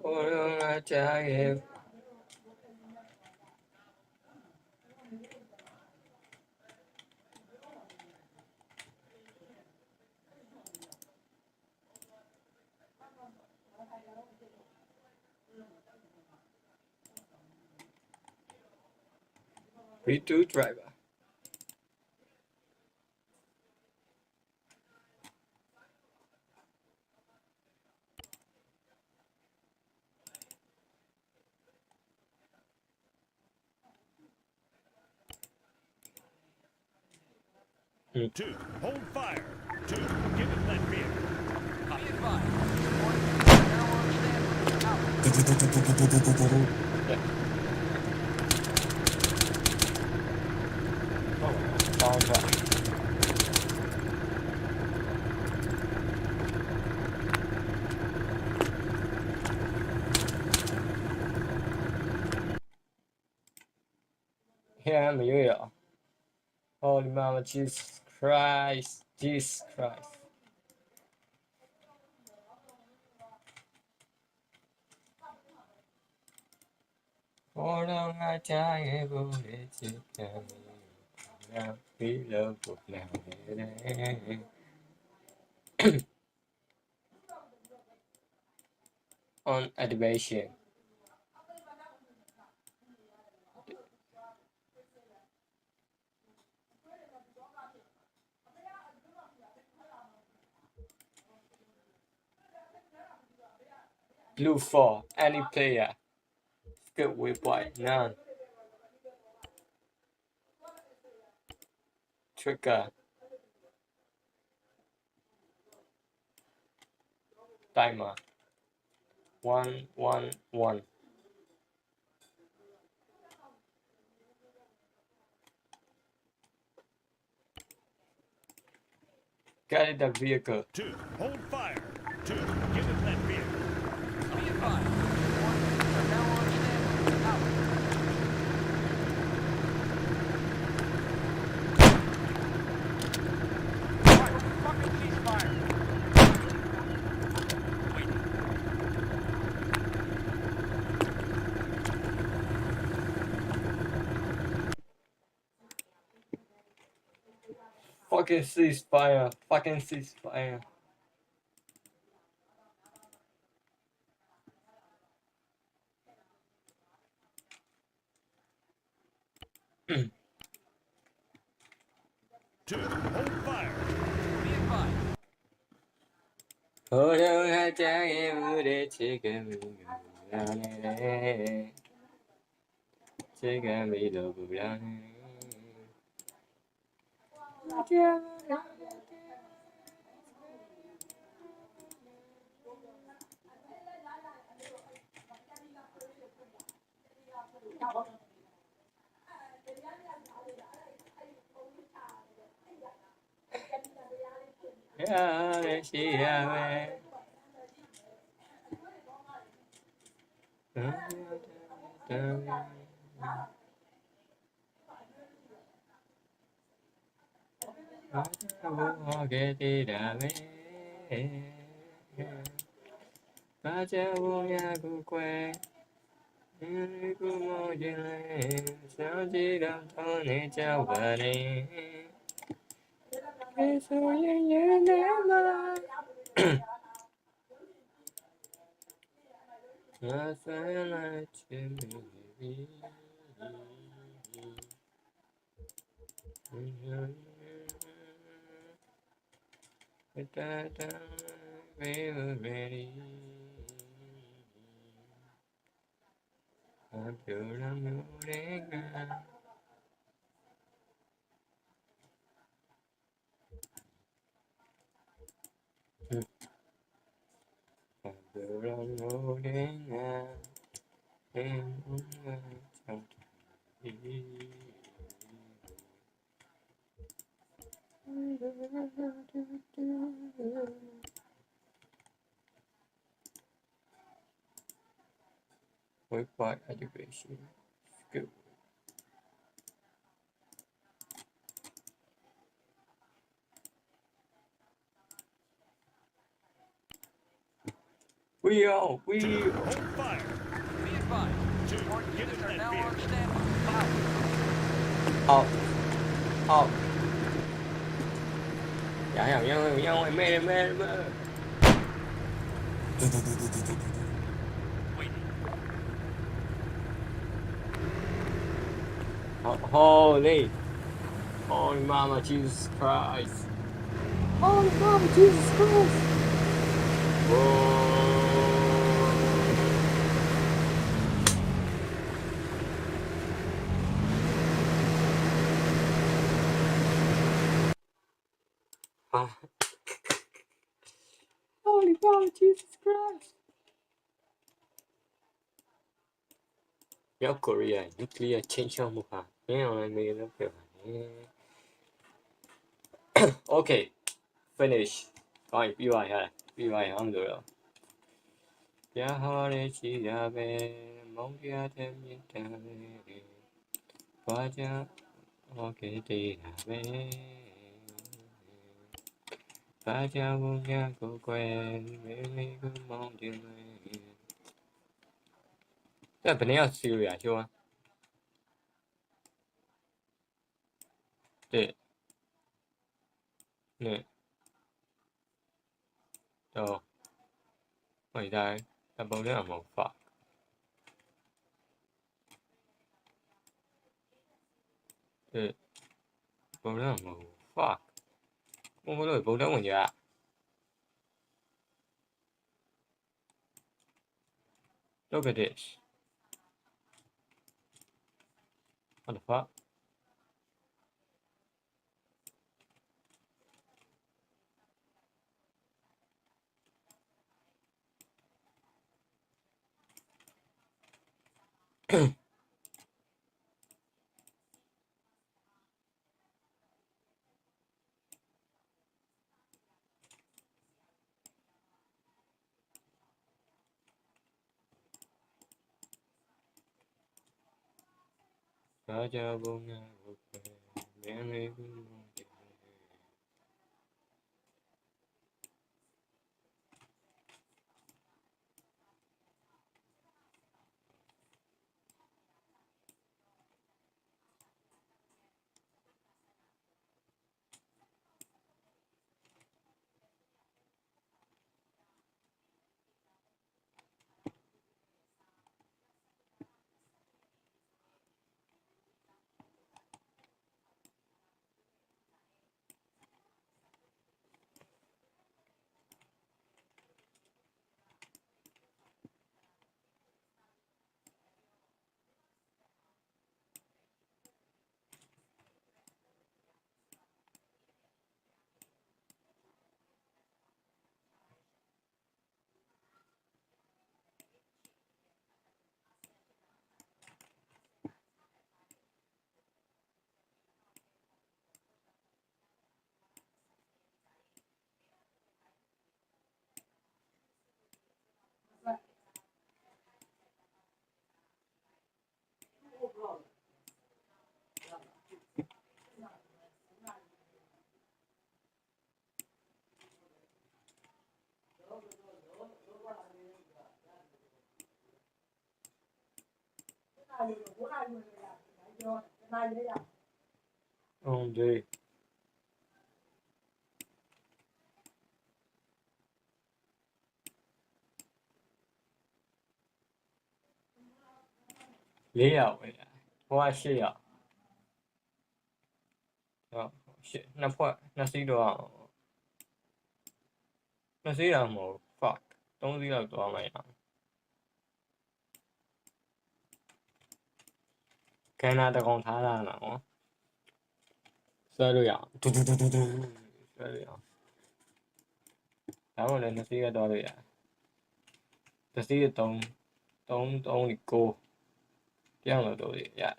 Hold on, I tell you. B2 driver. Two, hold fire. Two, get in that vehicle. Be advised. Are now on standby. Out. Oh, 天没有了。Holy mama, Jesus Christ, Jesus Christ. Hold on, I tell you, but it's a now we love now. On animation. Blue 4, any player. Good with white, none. Trigger. Timer. 1, 1, 1. Get the vehicle. 2. Hold fire. 2. Get in that vehicle. Be advised. Coordinates are now on standby. Out. Alright, fucking ceasefire. Fucking ceasefire. Fucking ceasefire. Two, hold fire. Be advised. Hold on, I tell you, the chicken. Chicken be the bulani. Yeah, she have we were ready. I'm pure moving now. I'm pure moving now. With what education? Good. We Hold fire. Be advised. Two, get in Coordinates are that now on vehicle. standby. Out. Out. Out. Dạ nhau mê mê mê. Holy mama, Jesus Christ. Holy mama, Jesus Christ. Whoa. Holy mama, Jesus Christ. Your Korea nuclear change your move. Okay, finish. Fine, be right here. Be right under. Ya hare chi ya be mong ya tem yin ta be. quá chứ ok thì là bé quá cha buông nhà cô quen mấy cứ mong chuyện này这本来要修呀修啊对对就伟大但本来冇法对本来冇法我觉得本来我家 Look at this. What the fuck? Raja bunga bukan milik ông đi lý à hoa sĩ à nó hoa nó sĩ đồ nó sĩ là một fuck 东西要多买呀看那的公他那了哦这路呀嘟嘟嘟嘟嘟这路呀然后呢那sĩ cái đó rồi à nó sĩ đông đông đông đi cô这样的都是呀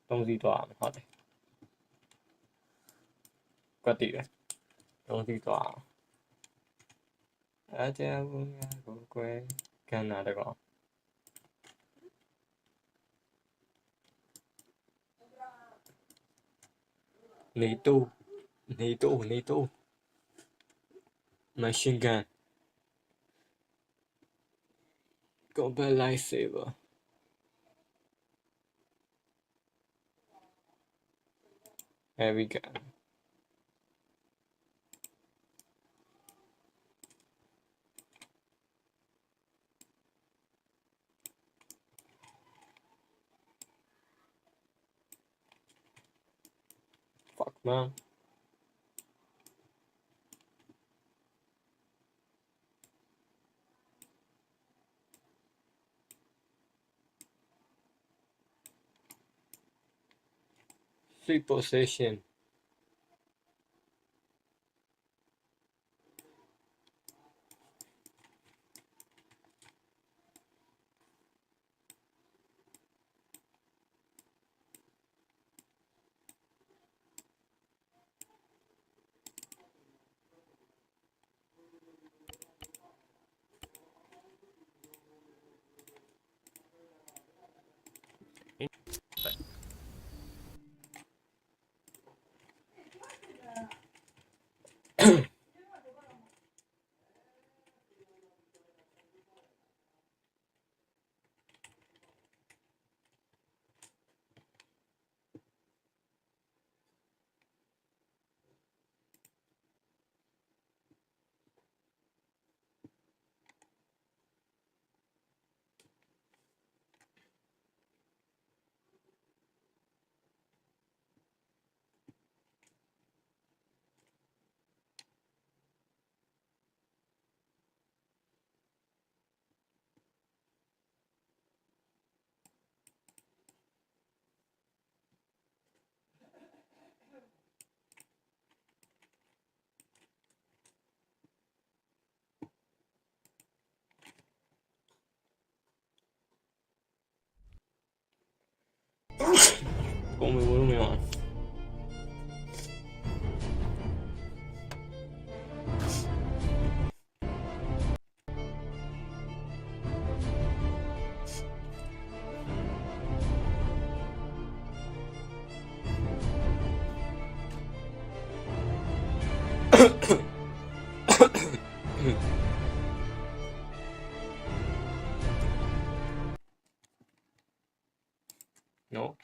东西多好的có tỷ đấy东西多อาจจะบุญญาโกเกกันนะเด็กอ๋อหนีตู้ machine gun combat lightsaber heavy gun fuck man sweet possession No.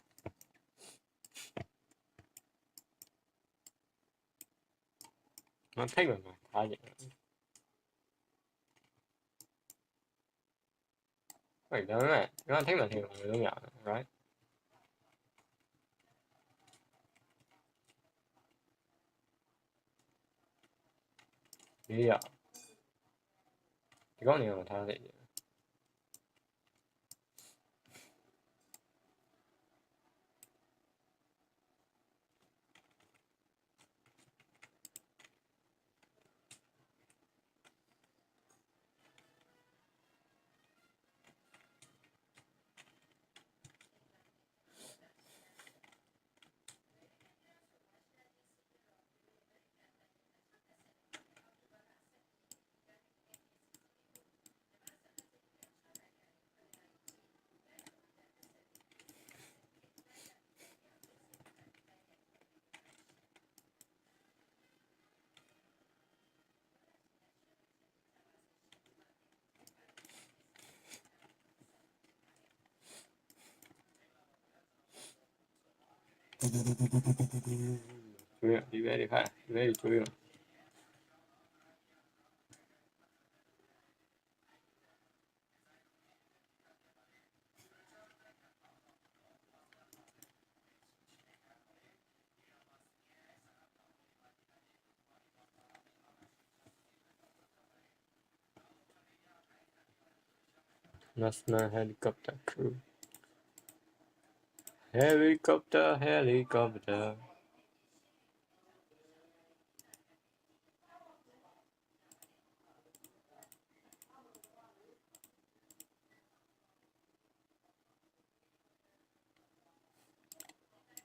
Nó thích rồi mà, thả vậy. Vậy đó này, nó thích là thì người đúng nhận, right? Yeah. Thì có nhiều mà thả vậy. Đi về đi khai, đi về đi chui mà. National helicopter crew. Helicopter, helicopter.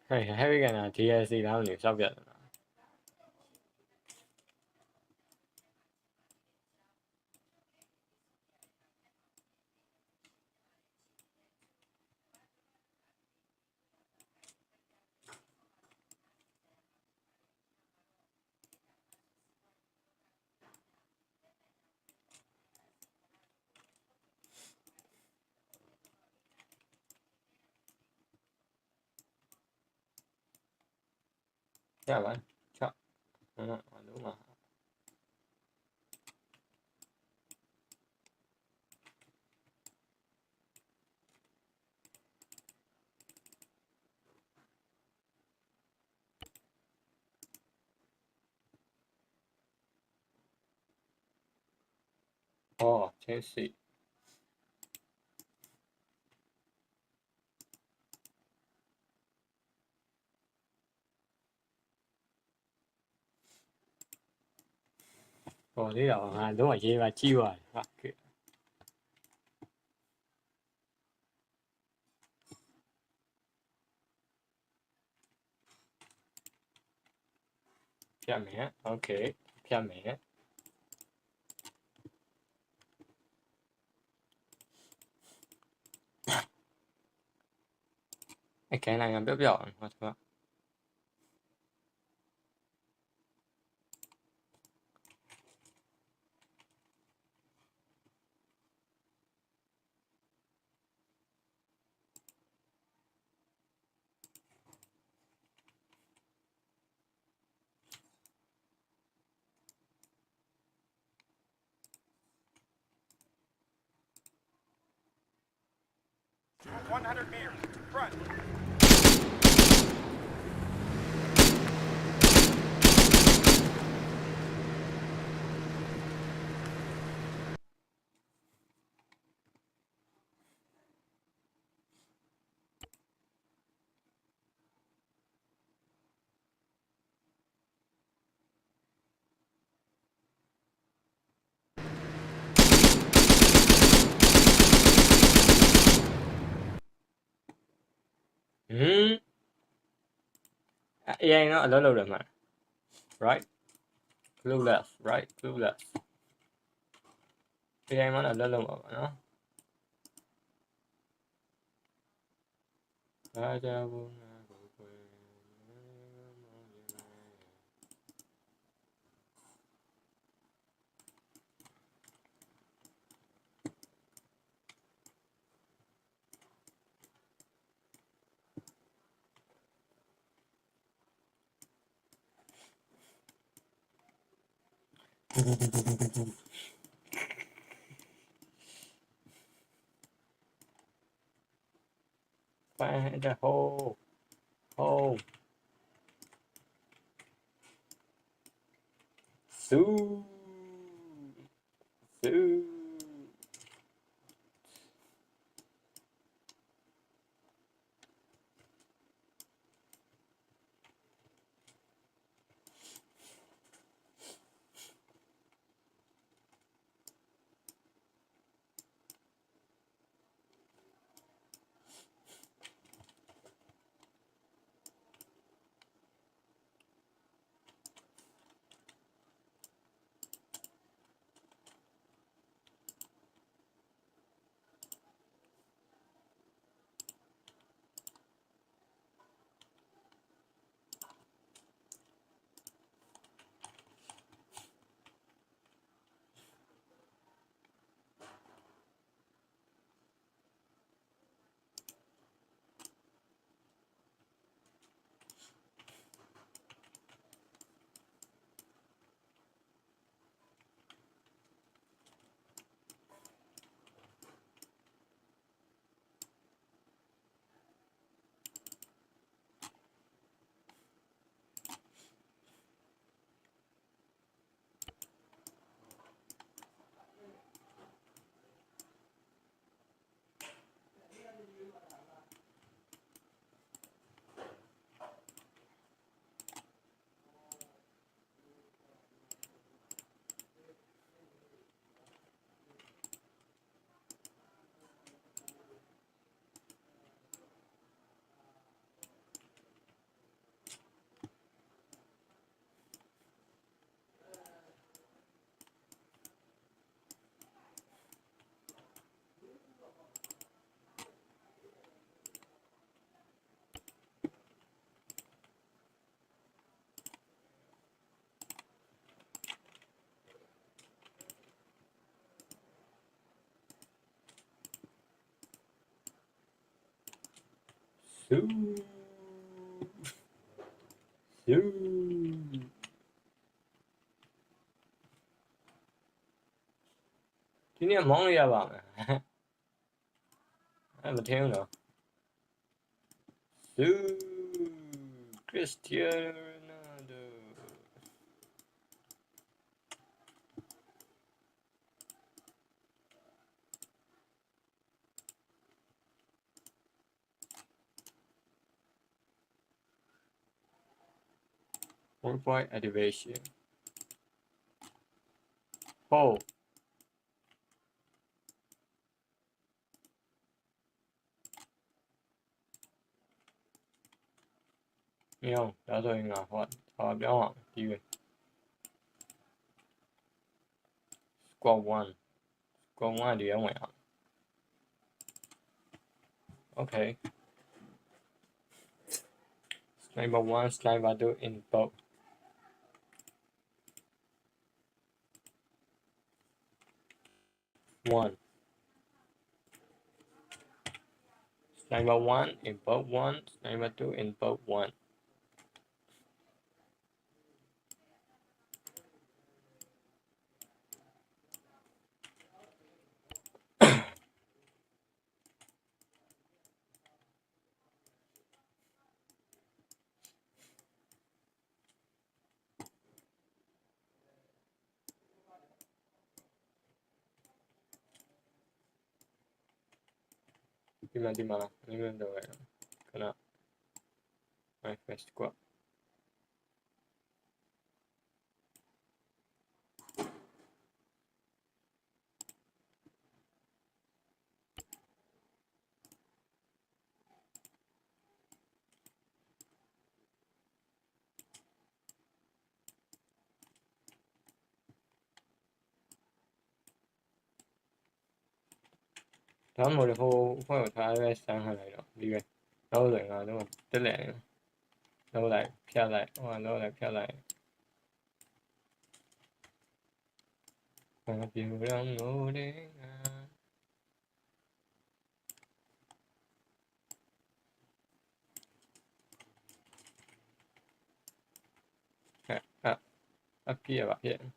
Hey, heavy cái nào TSC làm nhiều sắp giật. Dạ vậy, chắc. Đúng mà. Oh, Chelsea. Ồ, lý đầu đúng rồi, chị và chiêu rồi. Fuck. Cha mẹ, ok. Cha mẹ. Cái này là béo béo, hoặc là To 100 meters. Front. AI nó ở đó lâu rồi mà. Right? Clueless, right? Clueless. AI nó ở đó lâu rồi mà nó. Find the hole. Hole. Sue. Sue. Sue. Sue. 今天忙了一把呢，还没听呢。Sue. Cristiano Ronaldo. Worldwide activation. Oh. 没有，打错应该换，好不要忘第一位。Squad one，Squad one 的原位啊。Okay. Sniper one, sniper two in both. One. Sniper one in both one, sniper two in both one. Di mana? Ini dove? Kena. My first squad. 咁我哋開頭睇咩相係嚟咯？呢個攞嚟啊，都得靚，攞嚟漂亮，哇，攞嚟漂亮，漂亮攞嚟啊！啊，一 P 啊，片。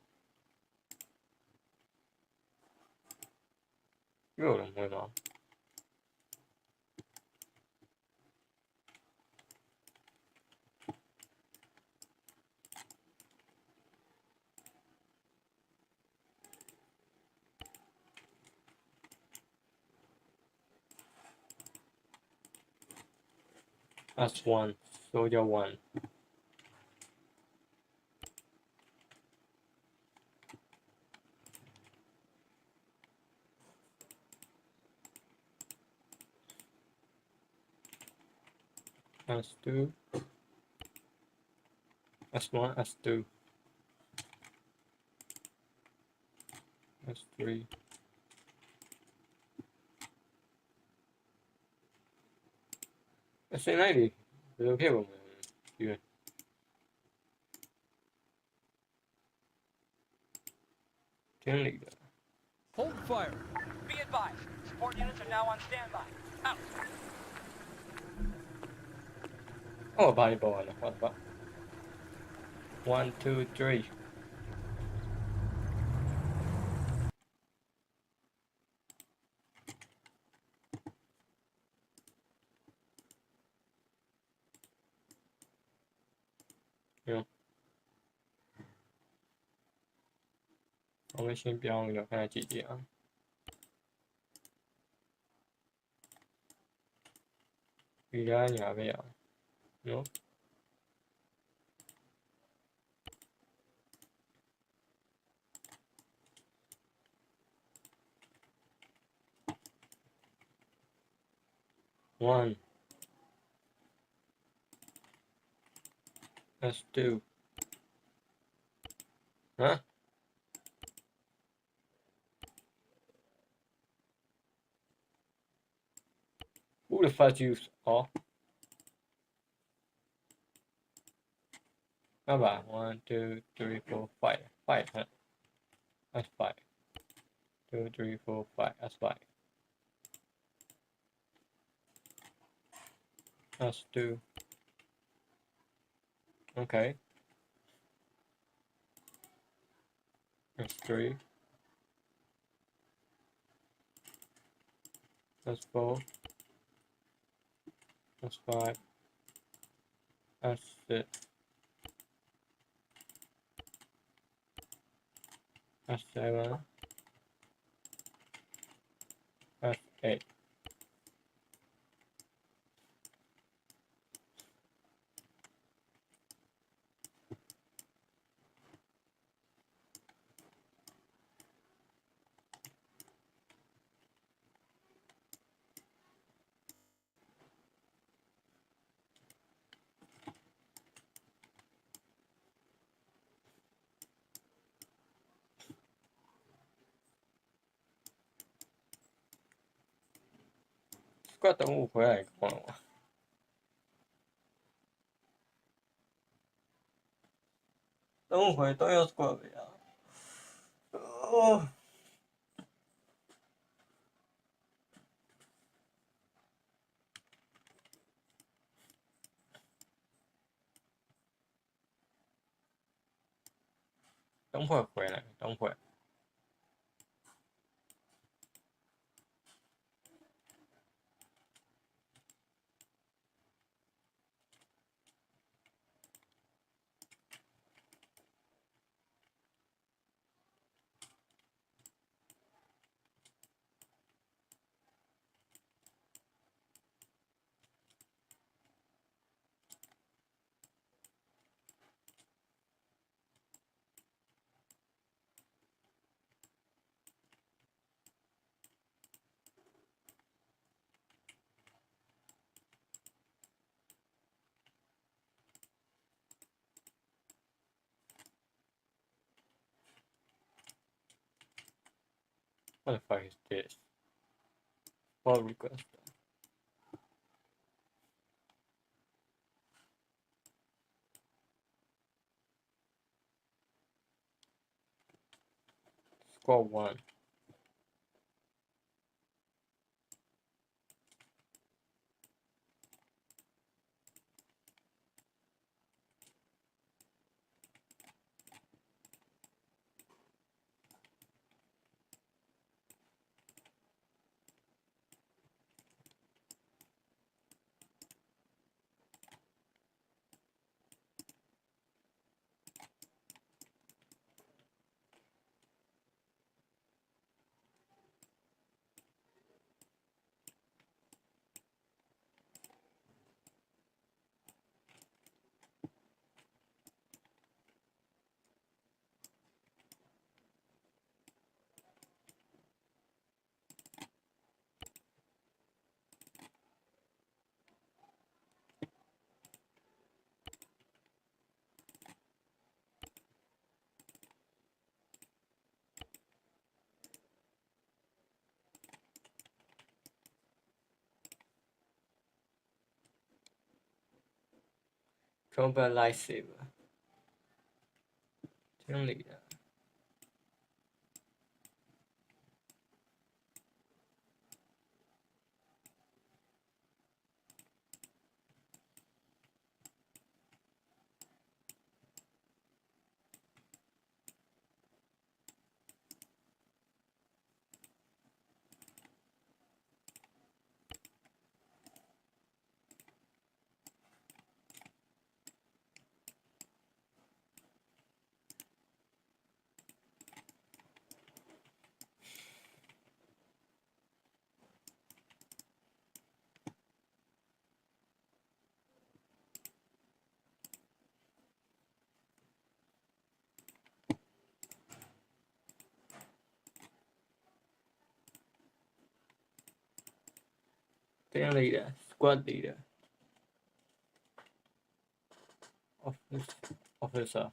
有人会吗？ That's one. Soldier one. That's two. That's one. That's two. That's three. That's 90. It's okay with me. Yeah. Team leader. Hold fire. Be advised. Support units are now on standby. Out. Oh, body ball. What the fuck? 1, 2, 3. Yeah. 我们先标一个，看下几点啊？比较你还没有？有。1. That's 2. Huh? Who the fuck used? Oh. How about 1, 2, 3, 4, 5. 5, huh? That's 5. 2, 3, 4, 5. That's 5. That's 2. Okay. That's 3. That's 4. That's 5. That's 6. That's 7. That's 8. Squad 等我回来看我。等我回都要 squad 的呀。哦。等会回来，等会。What the fuck is this? Pull request. Squad 1. Combat lightsaber. Team leader. Team leader. Squad leader. Officer.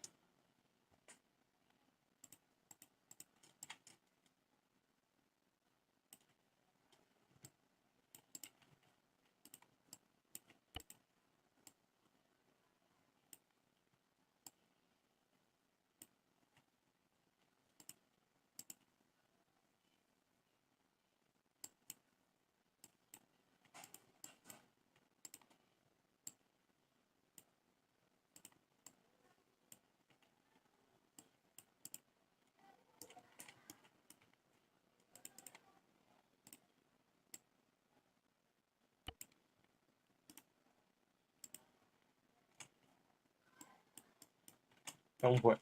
Don't put.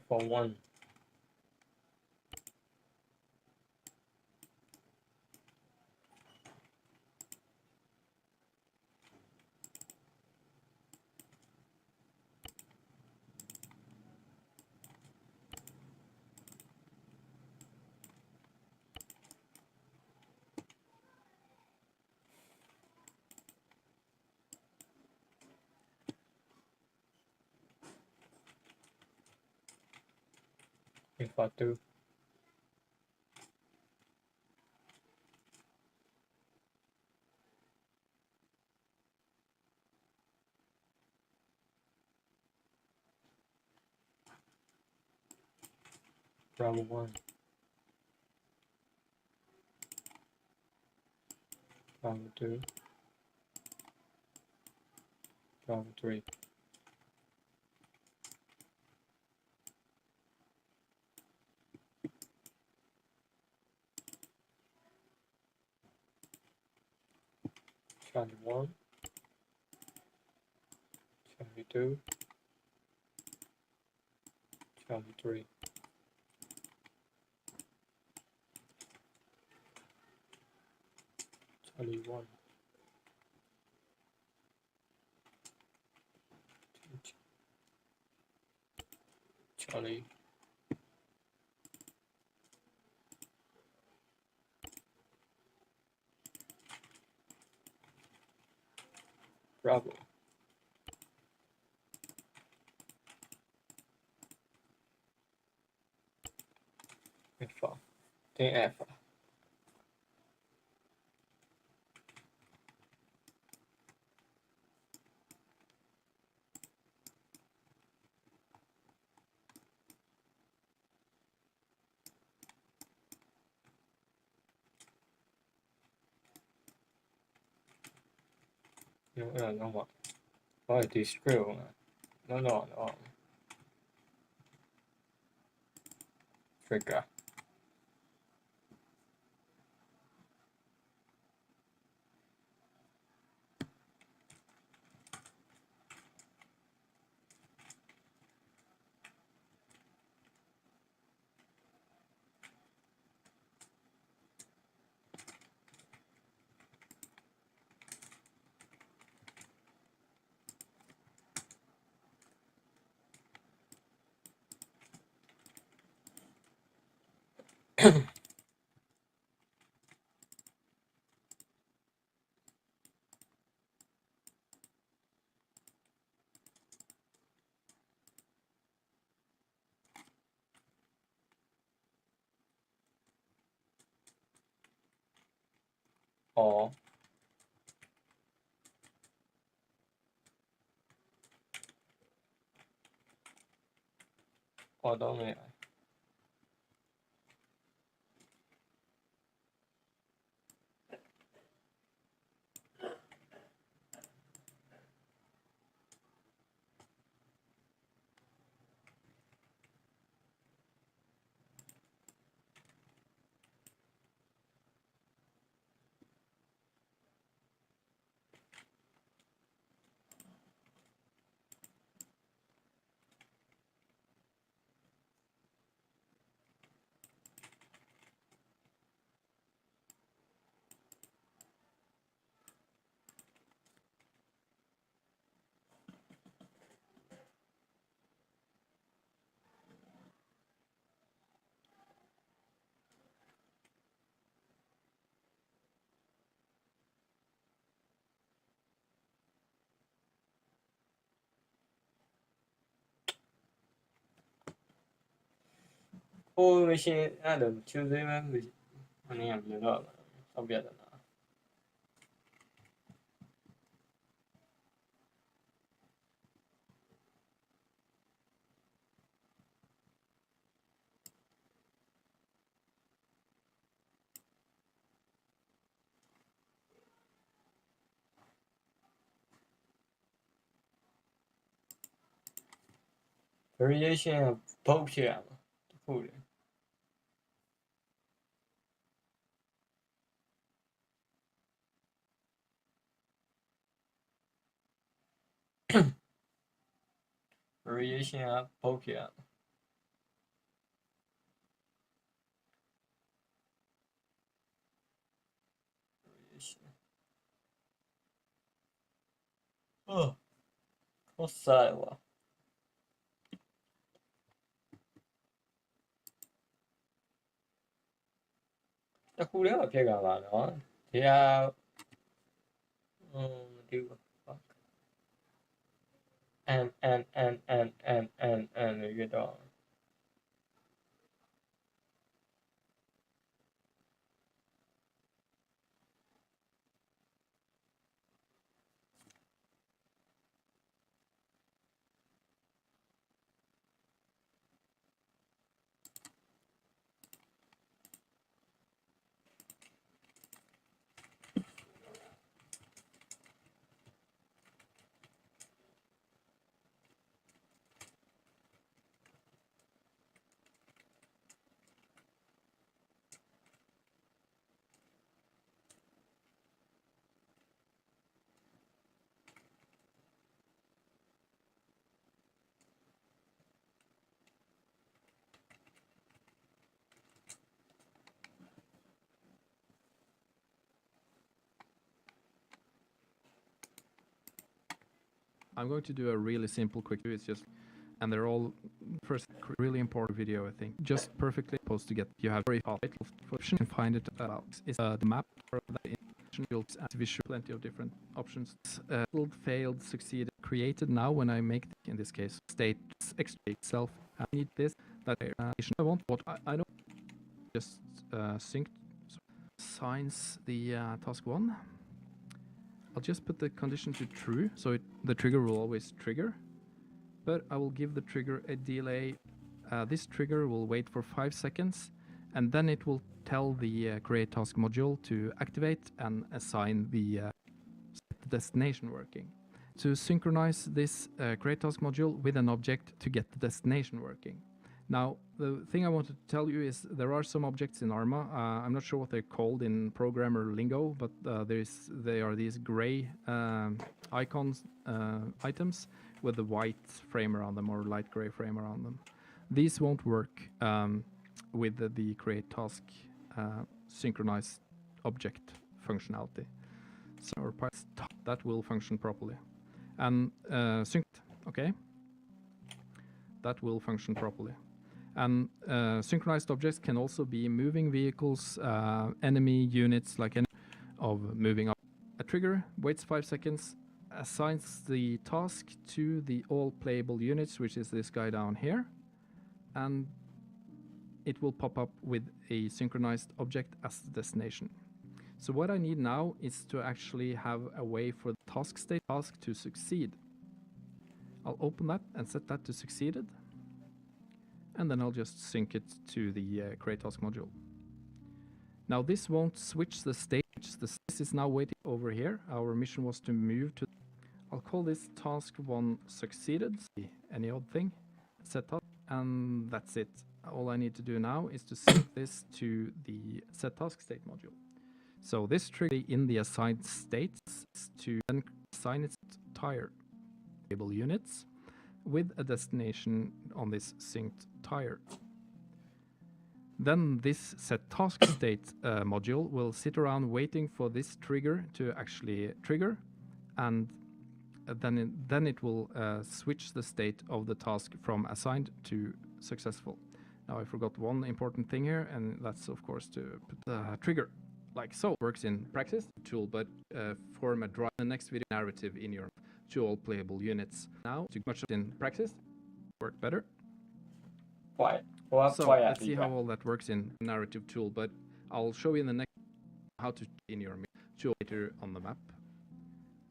For one. For two. Bravo 1. Bravo 2. Bravo 3. Charlie 1. Charlie 2. Charlie 3. Charlie 1. Charlie. Bravo. Alpha. Then Alpha. No what? Why this screw? No. Trigger. 哦，我都没有。我微信俺都就这么微信，我那样不知道了，找别的了。Variation Popier 酷的。Variation Popier。哦，好晒哇！这酷了别干嘛呢？这呀，这个 and 遇到。I'm going to do a really simple quick video. It's just, and they're all first really important video, I think. Just perfectly supposed to get. You have very title option and find it about is the map for the builds as visual, plenty of different options. Failed, succeeded, created. Now when I make in this case state itself, I need this that I want. What I don't just sync signs the task 1. I'll just put the condition to true, so the trigger will always trigger, but I will give the trigger a delay. This trigger will wait for 5 seconds, and then it will tell the create task module to activate and assign the destination working. To synchronize this create task module with an object to get the destination working. Now, the thing I wanted to tell you is there are some objects in Arma. I'm not sure what they're called in programmer lingo, but they are these gray icons, items with a white frame around them or light gray frame around them. These won't work with the create task synchronized object functionality. So that will function properly. And synced, okay? That will function properly. And synchronized objects can also be moving vehicles, enemy units, like any of moving up. A trigger waits 5 seconds, assigns the task to the all playable units, which is this guy down here, and it will pop up with a synchronized object as the destination. So what I need now is to actually have a way for the task state task to succeed. I'll open that and set that to succeeded, and then I'll just sync it to the create task module. Now this won't switch the state. This is now waiting over here. Our mission was to move to. I'll call this task 1 succeeded. Any odd thing, set task, and that's it. All I need to do now is to sync this to the set task state module. So this trigger in the assigned states to then assign its tire table units with a destination on this synced tire. Then this set task state module will sit around waiting for this trigger to actually trigger, and then it will switch the state of the task from assigned to successful. Now I forgot one important thing here, and that's of course to put the trigger like so. Works in practice tool, but form a drive the next video narrative in your to all playable units. Now too much in practice work better. Why? So let's see how all that works in narrative tool, but I'll show you in the next how to in your tool later on the map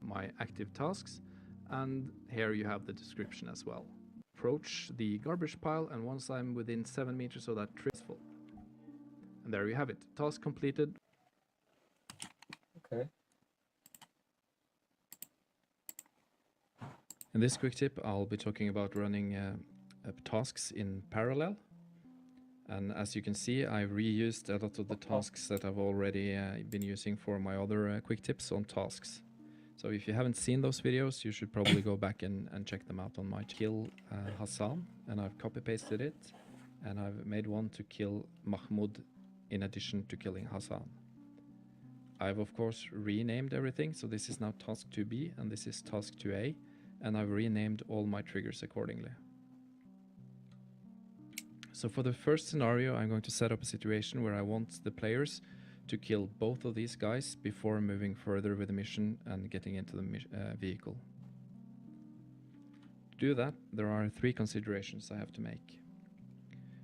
my active tasks, and here you have the description as well. Approach the garbage pile, and once I'm within 7 meters of that tree, it's full. And there you have it, task completed. Okay. In this quick tip I'll be talking about running tasks in parallel. And as you can see, I've reused a lot of the tasks that I've already been using for my other quick tips on tasks. So if you haven't seen those videos, you should probably go back and check them out on my kill Hassan, and I've copy pasted it, and I've made one to kill Mahmoud in addition to killing Hassan. I've of course renamed everything, so this is now task 2B and this is task 2A, and I've renamed all my triggers accordingly. So for the first scenario, I'm going to set up a situation where I want the players to kill both of these guys before moving further with the mission and getting into the vehicle. To do that, there are 3 considerations I have to make.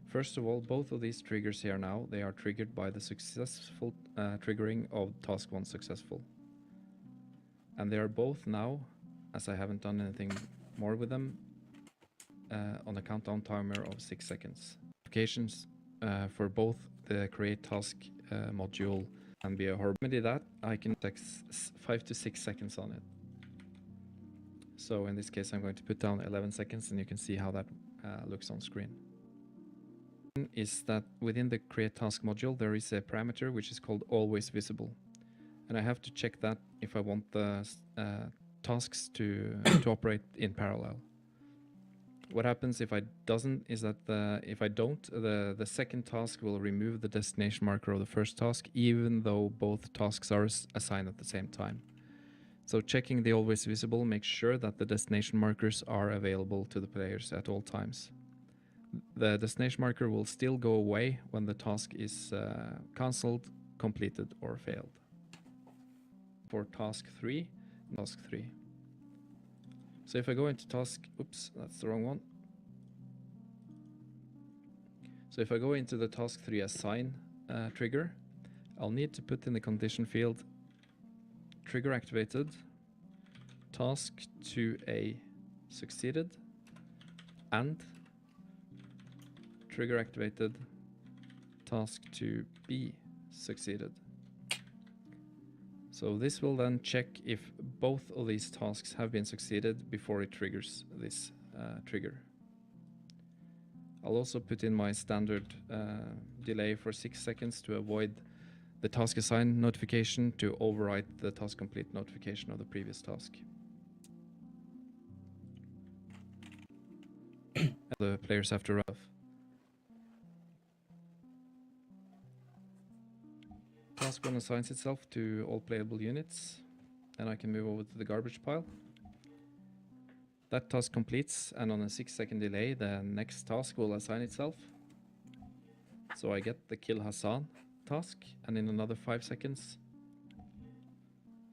First of all, both of these triggers here now, they are triggered by the successful triggering of task 1 successful. And they are both now, as I haven't done anything more with them, on a countdown timer of 6 seconds. Notifications for both the create task module and be a horrible. When I did that, I can take 5 to 6 seconds on it. So in this case, I'm going to put down 11 seconds, and you can see how that looks on screen. Is that within the create task module, there is a parameter which is called always visible, and I have to check that if I want the tasks to operate in parallel. What happens if I doesn't is that if I don't, the second task will remove the destination marker of the first task, even though both tasks are assigned at the same time. So checking the always visible makes sure that the destination markers are available to the players at all times. The destination marker will still go away when the task is cancelled, completed, or failed. For task 3. So if I go into task, oops, that's the wrong one. So if I go into the task 3 assign trigger, I'll need to put in the condition field trigger activated, task 2A succeeded, and trigger activated, task 2B succeeded. So this will then check if both of these tasks have been succeeded before it triggers this trigger. I'll also put in my standard delay for 6 seconds to avoid the task assign notification to overwrite the task complete notification of the previous task. The players have to run. Task 1 assigns itself to all playable units, and I can move over to the garbage pile. That task completes, and on a 6-second delay, the next task will assign itself. So I get the kill Hassan task, and in another 5 seconds,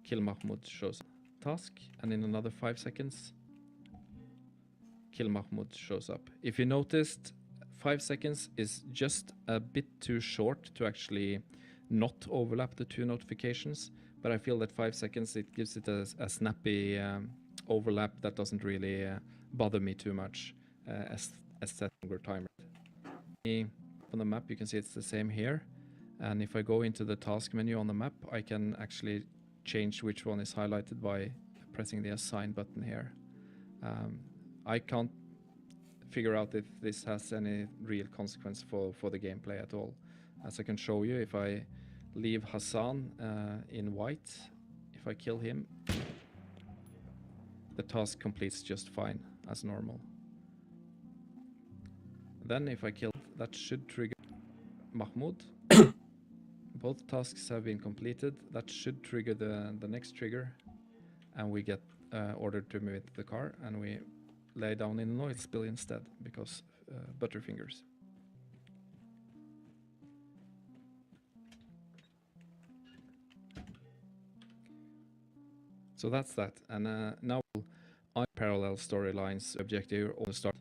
kill Mahmoud shows up. Task, and in another 5 seconds, kill Mahmoud shows up. If you noticed, 5 seconds is just a bit too short to actually not overlap the two notifications, but I feel that 5 seconds, it gives it a snappy overlap that doesn't really bother me too much as set longer timer. On the map, you can see it's the same here, and if I go into the task menu on the map, I can actually change which one is highlighted by pressing the assign button here. I can't figure out if this has any real consequence for the gameplay at all. As I can show you, if I leave Hassan in white, if I kill him, the task completes just fine as normal. Then if I kill, that should trigger Mahmoud. Both tasks have been completed. That should trigger the next trigger, and we get ordered to move into the car, and we lay down in an oil spill instead because Butterfingers. So that's that, and now I parallel storylines objective or start.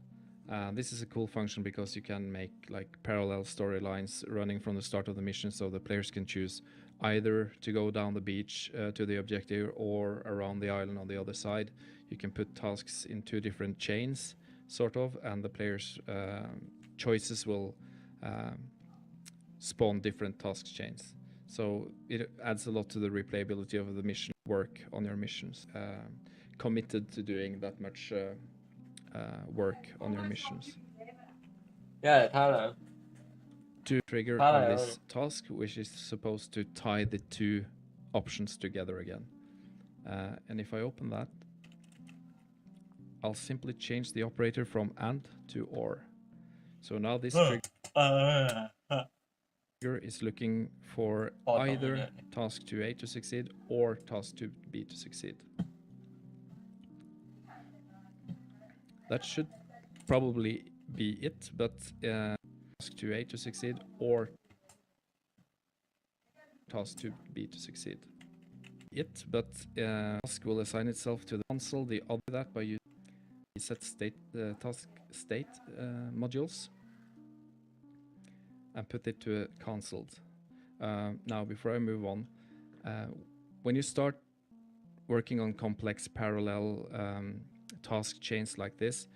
This is a cool function because you can make like parallel storylines running from the start of the mission, so the players can choose either to go down the beach to the objective or around the island on the other side. You can put tasks in two different chains, sort of, and the players' choices will spawn different task chains. So it adds a lot to the replayability of the mission work on your missions. Committed to doing that much work on your missions. Yeah, Tyler. To trigger on this task, which is supposed to tie the two options together again. And if I open that, I'll simply change the operator from and to or. So now this trigger is looking for either task 2A to succeed or task 2B to succeed. That should probably be it, but task 2A to succeed or task 2B to succeed. Task will assign itself to the console, the other that by using set state task state modules and put it to cancelled. Now, before I move on, when you start working on complex parallel task chains like this,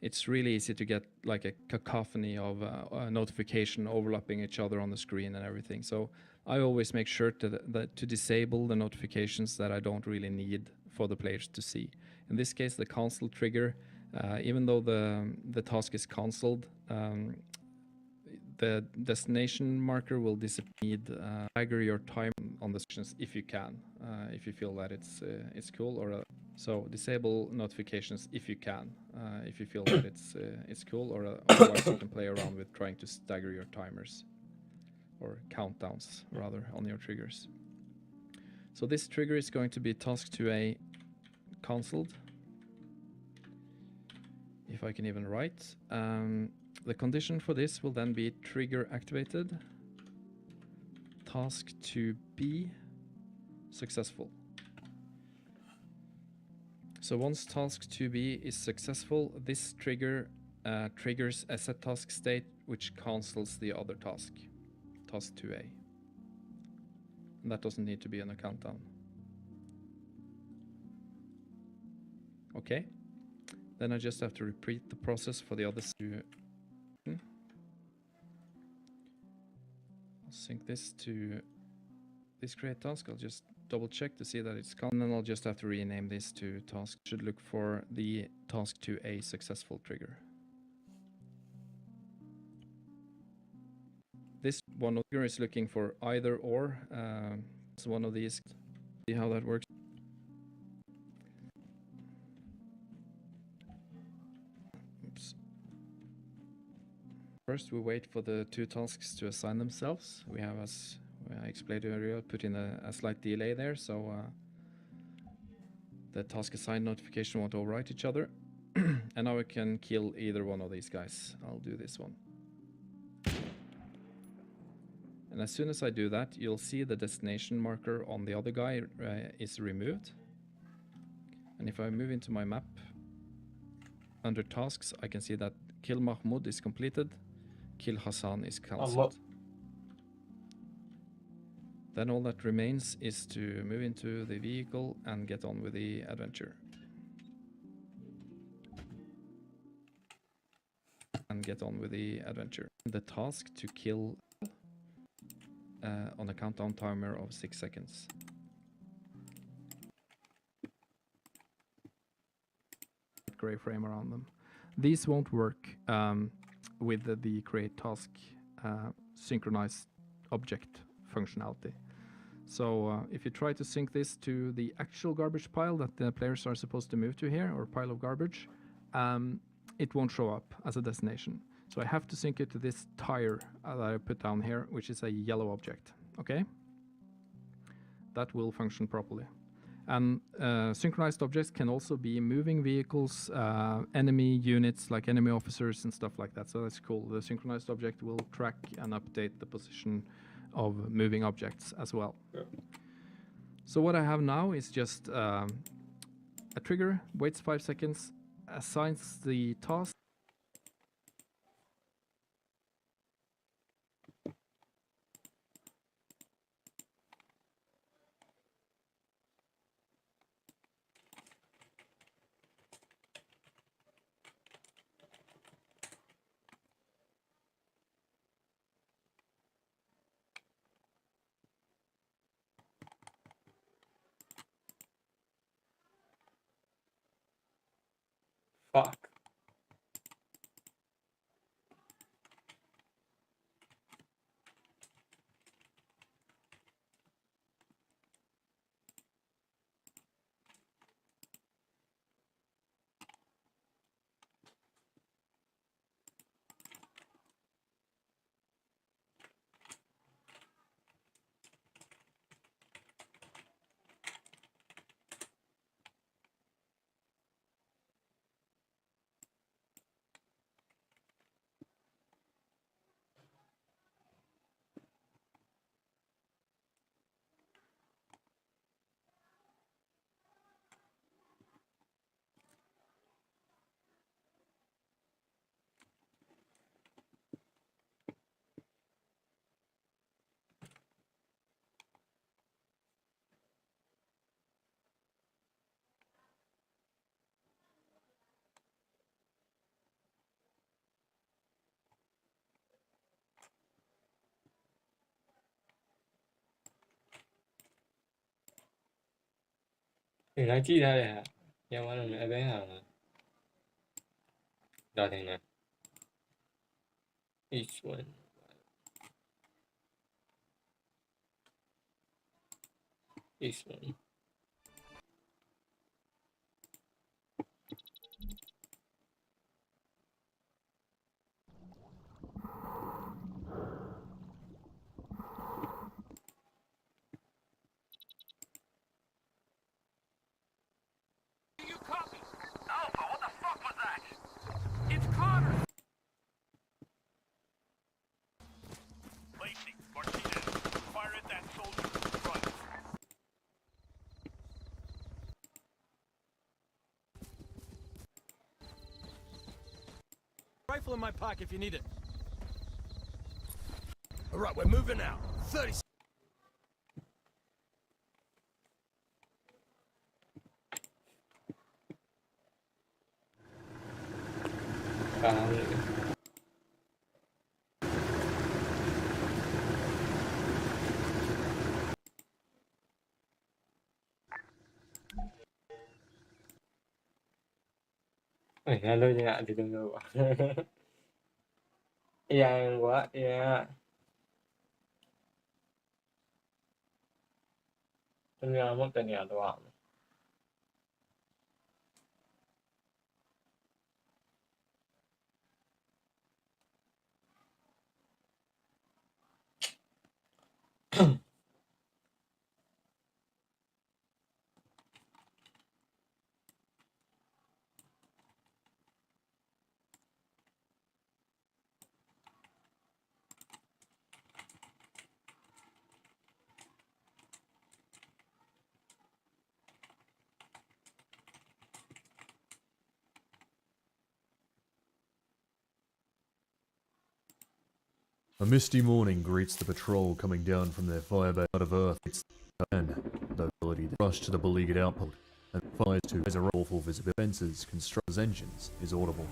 it's really easy to get like a cacophony of notification overlapping each other on the screen and everything. So I always make sure to disable the notifications that I don't really need for the players to see. In this case, the cancel trigger, even though the task is cancelled, the destination marker will disappear. Stagger your time on the sections if you can, if you feel that it's cool. Or so disable notifications if you can, if you feel that it's cool. Or otherwise you can play around with trying to stagger your timers or countdowns rather on your triggers. So this trigger is going to be task 2A cancelled. If I can even write. The condition for this will then be trigger activated, task 2B successful. So once task 2B is successful, this trigger triggers a set task state which cancels the other task, task 2A. And that doesn't need to be on a countdown. Okay, then I just have to repeat the process for the other two. I'll sync this to this create task. I'll just double check to see that it's gone, and then I'll just have to rename this to task. Should look for the task 2A successful trigger. This one is looking for either or. So one of these. See how that works. Oops. First, we wait for the two tasks to assign themselves. We have, as I explained earlier, put in a slight delay there, so the task assign notification won't overwrite each other. And now we can kill either one of these guys. I'll do this one. And as soon as I do that, you'll see the destination marker on the other guy is removed. And if I move into my map, under tasks, I can see that Kill Mahmoud is completed, Kill Hassan is cancelled. Then all that remains is to move into the vehicle and get on with the adventure. The task to kill on a countdown timer of 6 seconds. Gray frame around them. These won't work with the create task synchronized object functionality. So if you try to sync this to the actual garbage pile that the players are supposed to move to here, or pile of garbage, it won't show up as a destination. So I have to sync it to this tire that I put down here, which is a yellow object. Okay? That will function properly. And synchronized objects can also be moving vehicles, enemy units like enemy officers and stuff like that. So that's cool. The synchronized object will track and update the position of moving objects as well. Yeah. So what I have now is just a trigger, waits 5 seconds, assigns the task. Fuck. Thì nói chi ra đây hả? Nhưng mà nó bé hả? Đó thì nè. Each one. Each one. You copy? Alpha, what the fuck was that? It's Connor! Lacey, Martinez, fire at that soldier in front. Rifle in my pocket if you need it. All right, we're moving out. 30 seconds. Nghe lôi nha thì đừng ngờ quá. Yên quá, yeah. Tôi nghe một tên nhà tôi làm. A misty morning greets the patrol coming down from their firebase out of Earth. It's the ability to rush to the beleaguered outpost and fires to as a awful visible fences, constructors, engines is audible.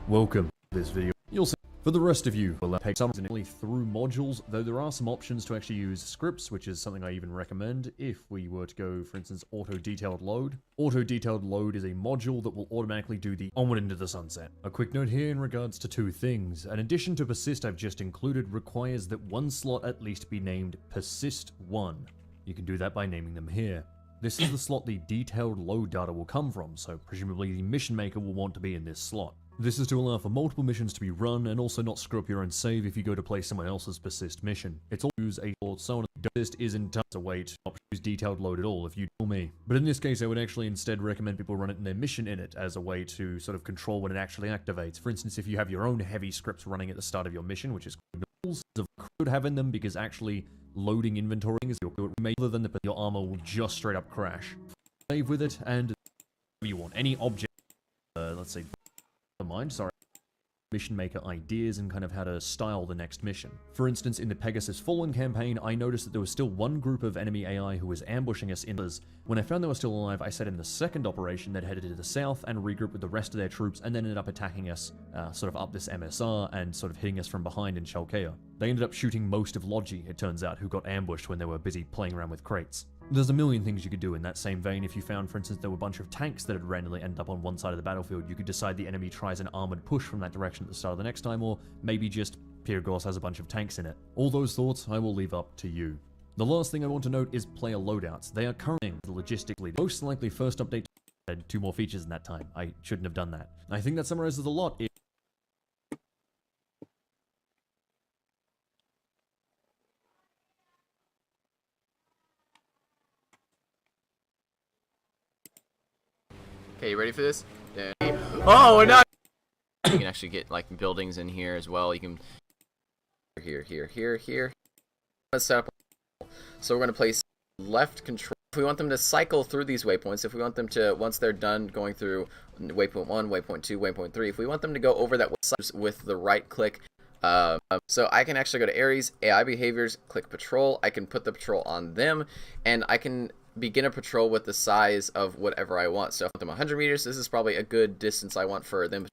Welcome to this video. You'll see. For the rest of you, we'll take some only through modules, though there are some options to actually use scripts, which is something I even recommend if we were to go, for instance, auto-detailed load. Auto-detailed load is a module that will automatically do the onward into the sunset. A quick note here in regards to two things. An addition to persist I've just included requires that one slot at least be named persist1. You can do that by naming them here. This is the slot the detailed load data will come from, so presumably the mission maker will want to be in this slot. This is to allow for multiple missions to be run and also not screw up your own save if you go to play someone else's persist mission. It's all use a so on. Persist isn't a way to not use detailed load at all, if you tell me. But in this case, I would actually instead recommend people run it in their mission init as a way to sort of control when it actually activates. For instance, if you have your own heavy scripts running at the start of your mission, which is could have in them because actually loading inventory is other than your armor will just straight up crash. Save with it and you want any object. Let's say. Mind, sorry. Mission maker ideas and kind of how to style the next mission. For instance, in the Pegasus Fallen campaign, I noticed that there was still one group of enemy AI who was ambushing us in others. When I found they were still alive, I set in the second operation that headed to the south and regrouped with the rest of their troops and then ended up attacking us sort of up this MSR and sort of hitting us from behind in Shalkea. They ended up shooting most of Logi, it turns out, who got ambushed when they were busy playing around with crates. There's a million things you could do in that same vein. If you found, for instance, there were a bunch of tanks that had randomly ended up on one side of the battlefield, you could decide the enemy tries an armored push from that direction at the start of the next time, or maybe just Pyrgos has a bunch of tanks in it. All those thoughts I will leave up to you. The last thing I want to note is player loadouts. They are currently logistically most likely first update had 2 more features in that time. I shouldn't have done that. I think that summarizes a lot. Okay, you ready for this? Yeah. Oh, we're not. You can actually get like buildings in here as well. You can here. Let's set up. So we're gonna place left control. If we want them to cycle through these waypoints, if we want them to, once they're done going through waypoint 1, waypoint 2, waypoint 3, if we want them to go over that with the right click. So I can actually go to Ares, AI behaviors, click patrol. I can put the patrol on them, and I can begin a patrol with the size of whatever I want. So if I want them 100 meters, this is probably a good distance I want for them.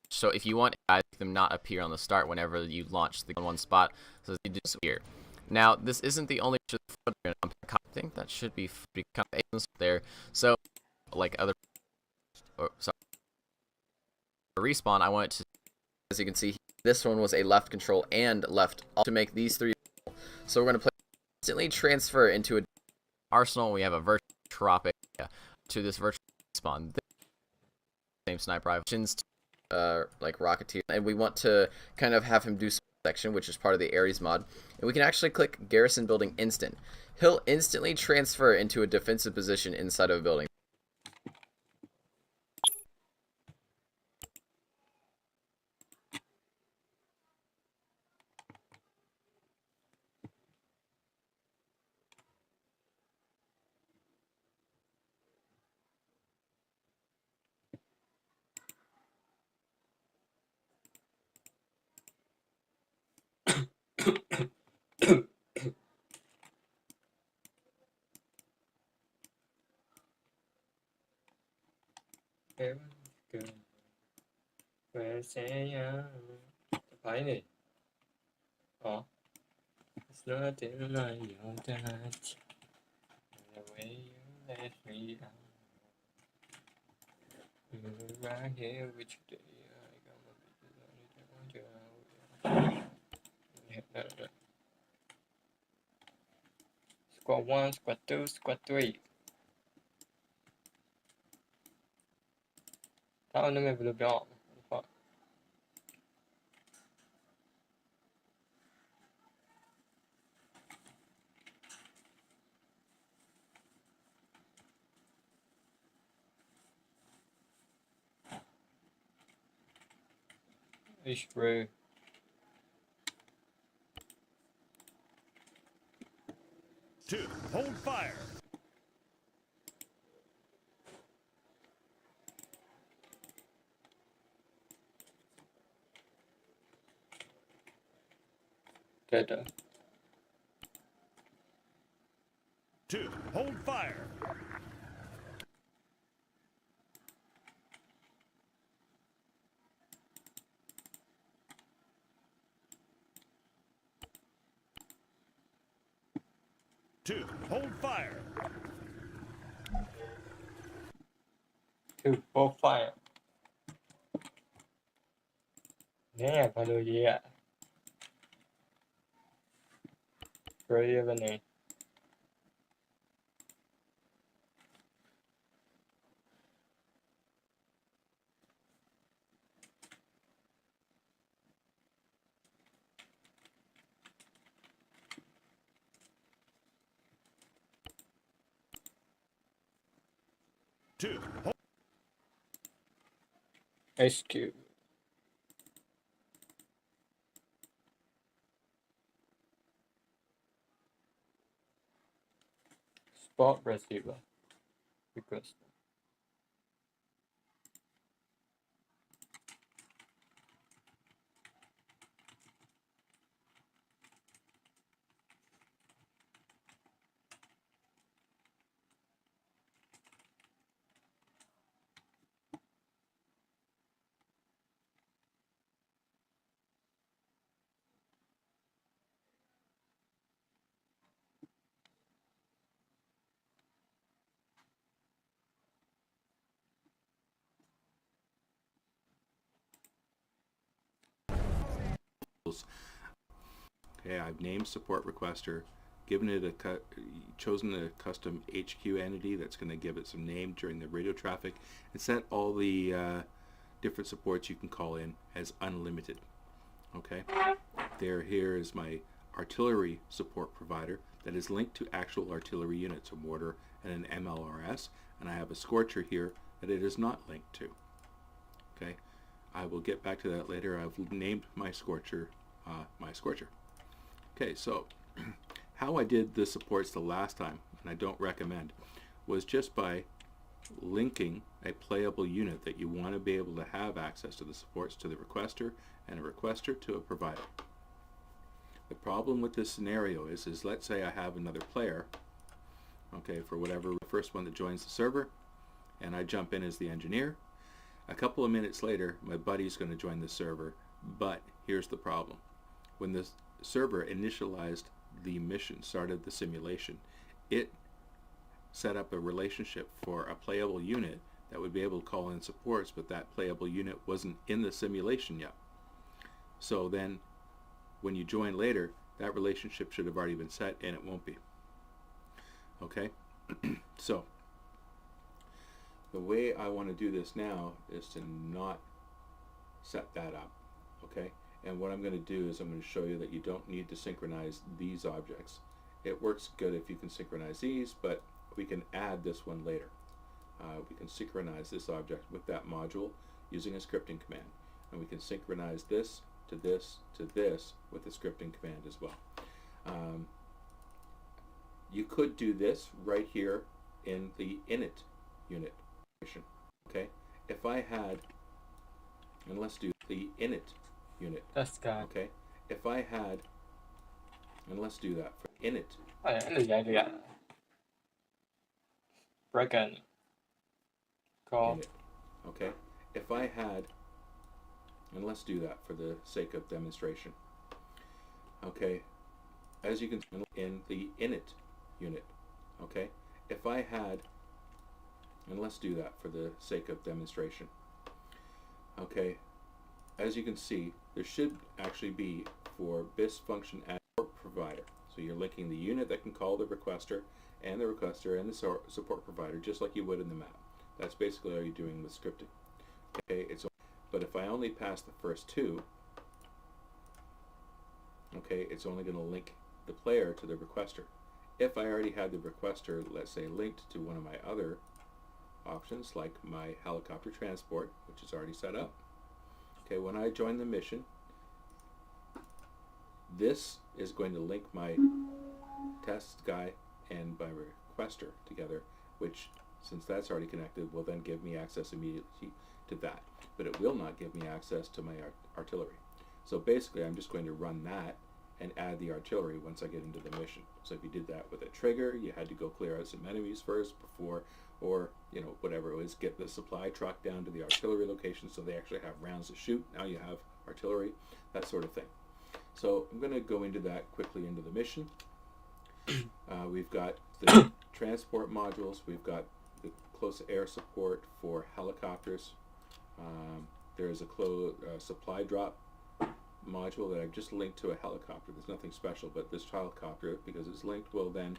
So if you want them not appear on the start whenever you launch the one spot, so you just here. Now this isn't the only. I think that should be kind of there. So like other, sorry, respawn. I want it to, as you can see, this one was a left control and left to make these 3. So we're going to instantly transfer into a arsenal. We have a virtual tropic to this virtual spawn. Same sniper rifles. Like Rocketeer, and we want to kind of have him do section, which is part of the Ares mod, and we can actually click Garrison Building Instant. He'll instantly transfer into a defensive position inside of a building. It's not in my that the way you let me down. You're right here with you. Squad 1, Squad 2, Squad 3. That one never blew up. Fuck. Ish, bro. 2. Hold fire. Data. 2. Hold fire. Two. Hold fire. 2 hold fire เนี่ยพอดูရေးอ่ะ Brave နေ 2. Hold. HQ Spot receiver request Okay, I've named support requester, given it chosen a custom HQ entity that's going to give it some name during the radio traffic, and set all the different supports you can call in as unlimited. Okay, here is my artillery support provider that is linked to actual artillery units, a mortar and an MLRS, and I have a scorcher here that it is not linked to. Okay, I will get back to that later. I've named my scorcher my scorcher. Okay, so how I did the supports the last time, and I don't recommend, was just by linking a playable unit that you want to be able to have access to the supports to the requester, and a requester to a provider. The problem with this scenario is let's say I have another player, okay, for whatever, the first one that joins the server, and I jump in as the engineer. A couple of minutes later, my buddy's going to join the server, but here's the problem. When the server initialized the mission, started the simulation, it set up a relationship for a playable unit that would be able to call in supports, but that playable unit wasn't in the simulation yet. So then when you join later, that relationship should have already been set, and it won't be. Okay, so the way I want to do this now is to not set that up. Okay, and what I'm going to do is I'm going to show you that you don't need to synchronize these objects. It works good if you can synchronize these, but we can add this one later. We can synchronize this object with that module using a scripting command, and we can synchronize this to this to this with a scripting command as well. You could do this right here in the init unit. Okay, if I had, and let's do the init unit. That's good. Okay, if I had, and let's do that for init. Oh yeah, yeah. Break in. Call. Init. Okay, if I had, and let's do that for the sake of demonstration. Okay, as you can see in the init unit. Okay, if I had, and let's do that for the sake of demonstration. Okay, as you can see, there should actually be for BIS function as support provider. So you're linking the unit that can call the requester and the support provider just like you would in the map. That's basically all you're doing with scripting. Okay, but if I only pass the first two, okay, it's only going to link the player to the requester. If I already had the requester, let's say, linked to one of my other options, like my helicopter transport, which is already set up, okay, when I join the mission, this is going to link my test guy and my requester together, which, since that's already connected, will then give me access immediately to that. But it will not give me access to my artillery. So basically, I'm just going to run that and add the artillery once I get into the mission. So if you did that with a trigger, you had to go clear out some enemies first before, or whatever it was, get the supply truck down to the artillery location so they actually have rounds to shoot. Now you have artillery, that sort of thing. So I'm going to go into that quickly into the mission. We've got the transport modules. We've got the close air support for helicopters. There is a supply drop module that I've just linked to a helicopter. There's nothing special, but this helicopter, because it's linked, will then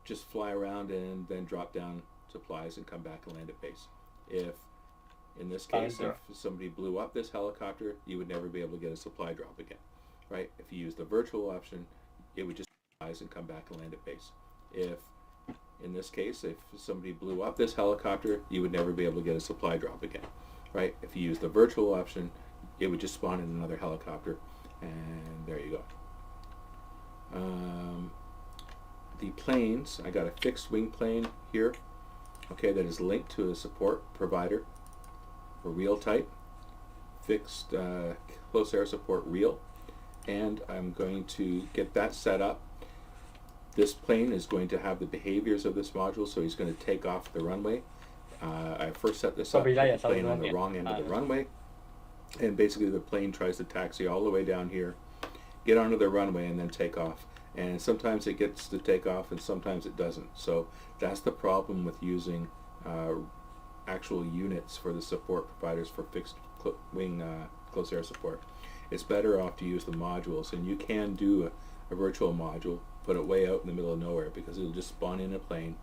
just fly around and then drop down supplies and come back and land at base. If, in this case, if somebody blew up this helicopter, you would never be able to get a supply drop again, right? If you use the virtual option, it would just supplies and come back and land at base. If, in this case, if somebody blew up this helicopter, you would never be able to get a supply drop again, right? If you use the virtual option, it would just spawn in another helicopter, and there you go. The planes, I got a fixed wing plane here, okay, that is linked to a support provider for real type, fixed close air support real, and I'm going to get that set up. This plane is going to have the behaviors of this module, so he's going to take off the runway. I first set this up with the plane on the wrong end of the runway, and basically the plane tries to taxi all the way down here, get onto the runway, and then take off. And sometimes it gets to take off and sometimes it doesn't. So that's the problem with using actual units for the support providers for fixed wing close air support. It's better off to use the modules, and you can do a virtual module, put it way out in the middle of nowhere, because it'll just spawn in a plane,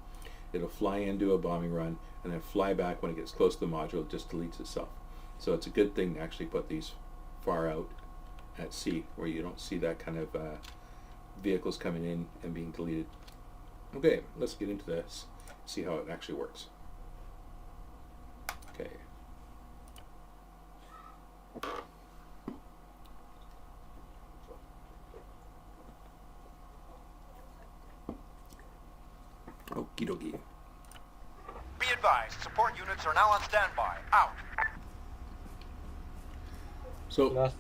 it'll fly into a bombing run, and then fly back. When it gets close to the module, it just deletes itself. So it's a good thing to actually put these far out at sea, where you don't see that kind of vehicles coming in and being deleted. Okay, let's get into this, see how it actually works. Okay. Okie dokie. Be advised, support units are now on standby. Out. So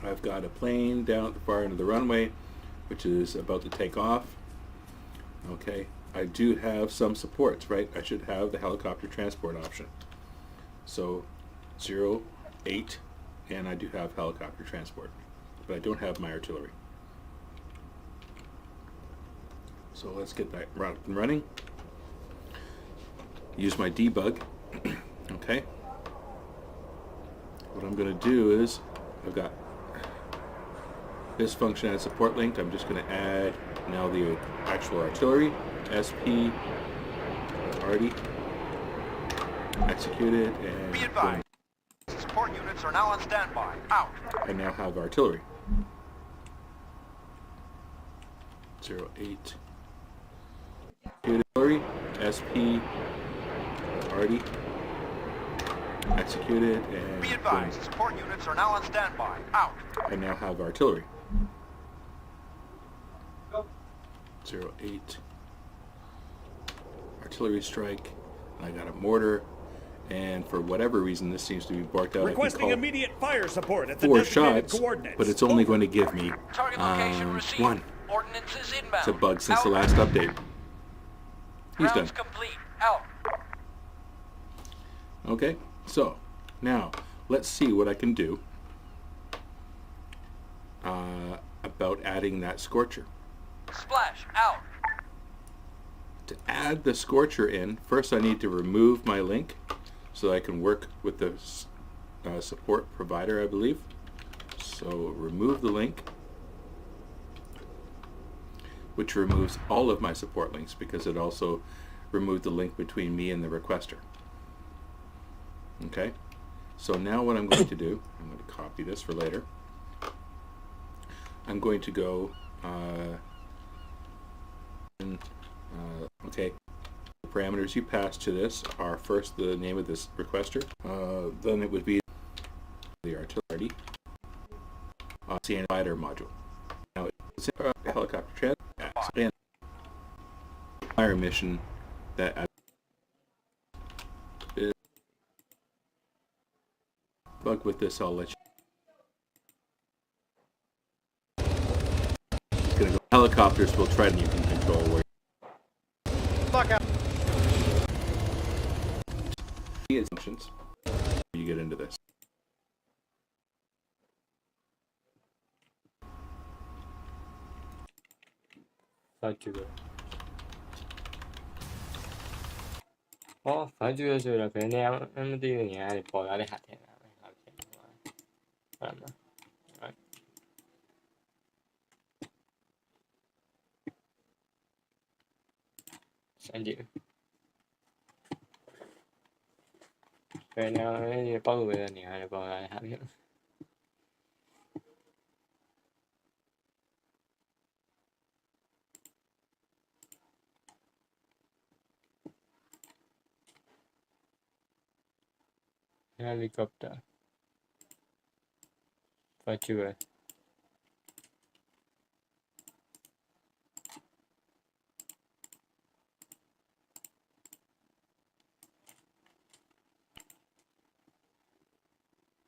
I've got a plane down at the far end of the runway, which is about to take off. Okay, I do have some supports, right? I should have the helicopter transport option. So 0, 8, and I do have helicopter transport, but I don't have my artillery. So let's get that up and running. Use my debug. Okay. What I'm going to do is, I've got this function as support linked. I'm just going to add now the actual artillery, SP, already executed, and be advised, support units are now on standby. Out. I now have artillery. 08. Artillery, SP, already executed, and be advised, support units are now on standby. Out. I now have artillery. 08. Artillery strike. I got a mortar, and for whatever reason, this seems to be borked out. Requesting immediate fire support at the 4 designated shots, coordinates. but it's only going to give me one. Ordnance is inbound. It's a bug since the last update. He's done. Rounds complete. Out. Okay, so now let's see what I can do about adding that scorcher. Splash. Out. To add the scorcher in, first I need to remove my link so I can work with the support provider, I believe. So remove the link, which removes all of my support links because it also removed the link between me and the requester. Okay, so now what I'm going to do, I'm going to copy this for later. I'm going to go, okay, the parameters you pass to this are first the name of this requester, then it would be the artillery, CN fighter module. Now it's a helicopter and fire mission that is bug with this. I'll let you. It's gonna go. Helicopters will try and you can control where. Fuck out. Functions. You get into this. phải chữa. Phải chữa rồi là cái neo em đi về nhà thì bỏ ra để hạt thế nào. Anh chị. Cái neo ấy bao về nhà thì bỏ ra để hạt thế. Helicopter. Phải chữa.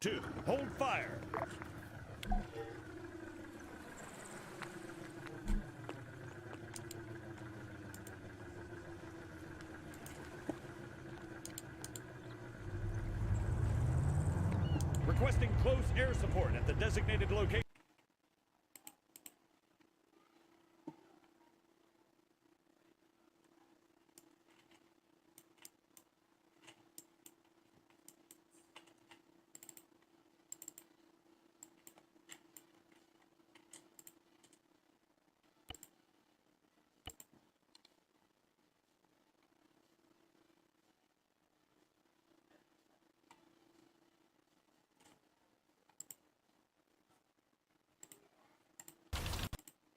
Two, hold fire. Requesting close air support at the designated location.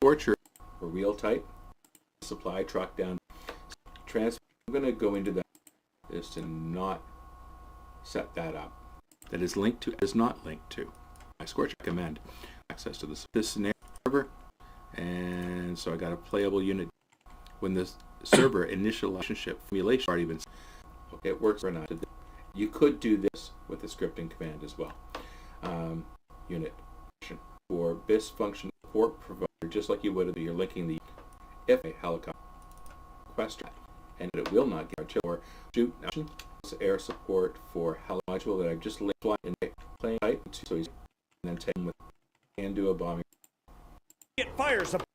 Torture or wheel type, supply truck down, transfer. I'm going to go into that is to not set that up. That is linked to is not linked to my Scorcher command access to this scenario server, and so I got a playable unit when the server initial relationship formulation already been. Okay, it works or not. You could do this with the scripting command as well. Unit for BIS function support provider, just like you would if you're linking the if a helicopter question, and it will not get or shoot air support for heli module that I've just linked in plane type so he's and then take him with can do a bombing. Get fire support.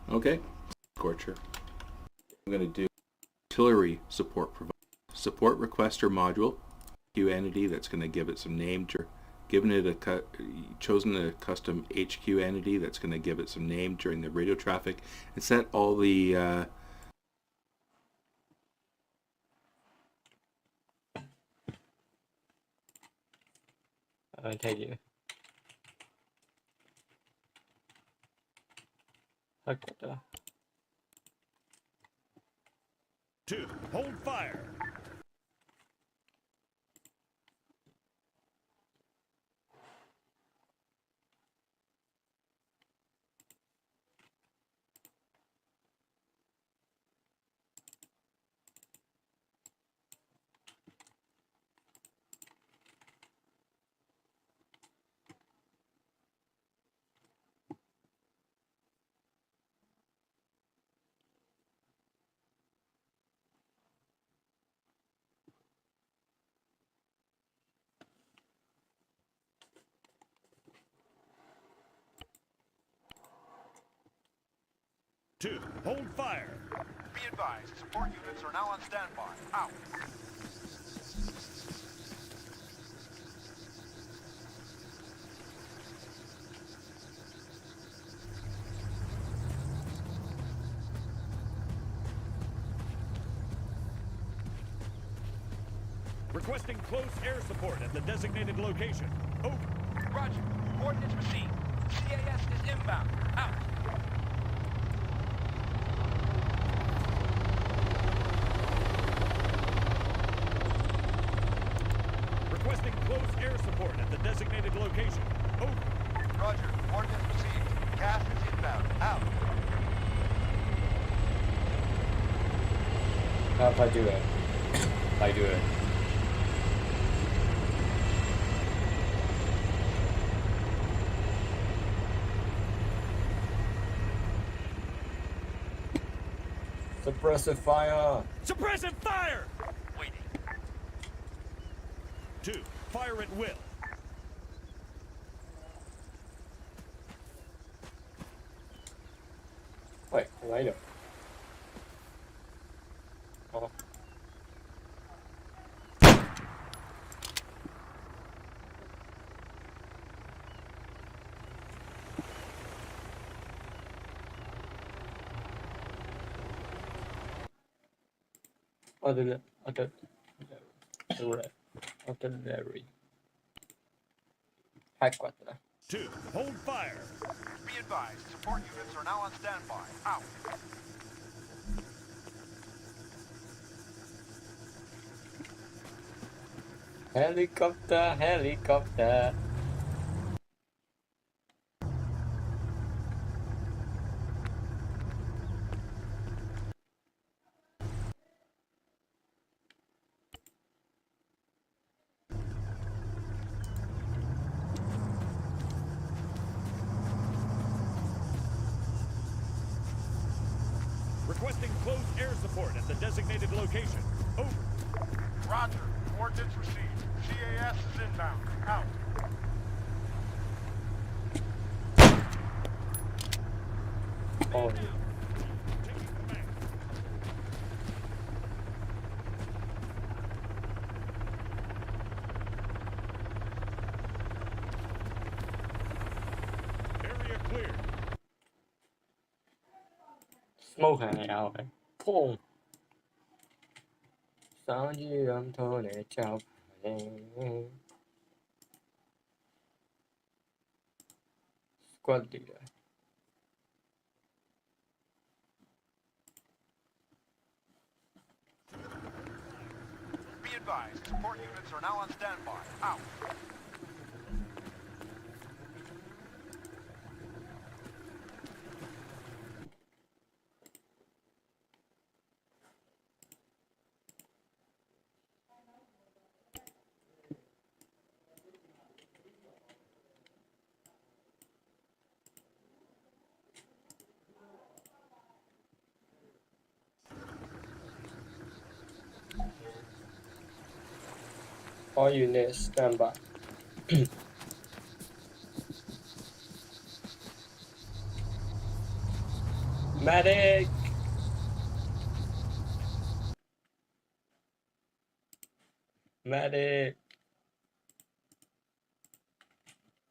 Okay, Scorcher. I'm going to do artillery support provider. Support requester module, Q entity that's going to give it some name. Given it chosen a custom HQ entity that's going to give it some name during the radio traffic and set all the Take you. Okay. Two, hold fire. Two, hold fire. Be advised, support units are now on standby. Out. Requesting close air support at the designated location. Over. Roger. Coordinates received. CAS is inbound. Out. Requesting close air support at the designated location. Over. Roger. Coordinates received. CAS is inbound. Out. if I do it. If I do it. Suppressive fire! Suppressive fire! Waiting. 2. Fire at will. Wait, later. Oh. Artillery. Hackwater. 2. Hold fire. Be advised, support units are now on standby. Out. Helicopter, helicopter. Requesting close air support at the designated location. Over. Roger. Coordinates received. CAS is inbound. Out. Oh. Area clear. Smoke hàng ảo ấy. Phùng. Sao như âm thơ để chào Squad leader. Be advised, support units are now on standby. Out. All units stand by. Medic! Medic!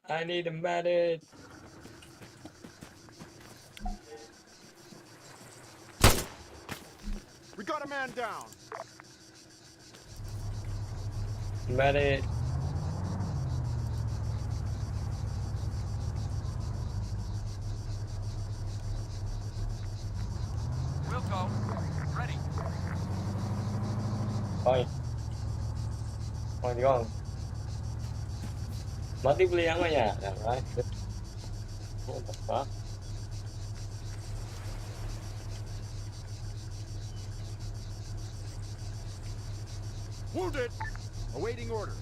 I need a medic! We got a man down. Medic! We'll go. Ready. Thôi. Thôi đi con. Mất tiếp liên ở nhà. Right. What the fuck? Wounded. Awaiting orders.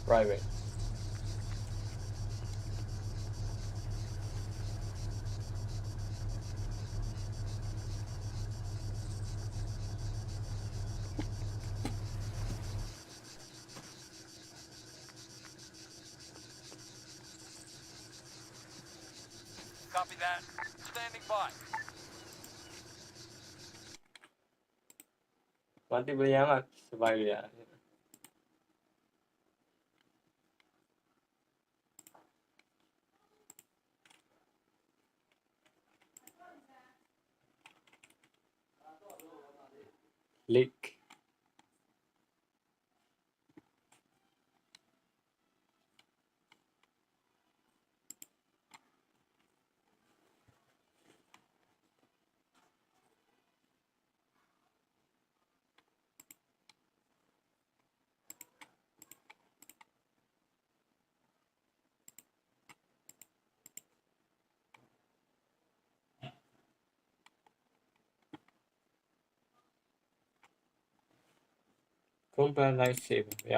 Private. Copy that. Standing by. Mati beli amat sebagai leak. Combat lightsaber မရ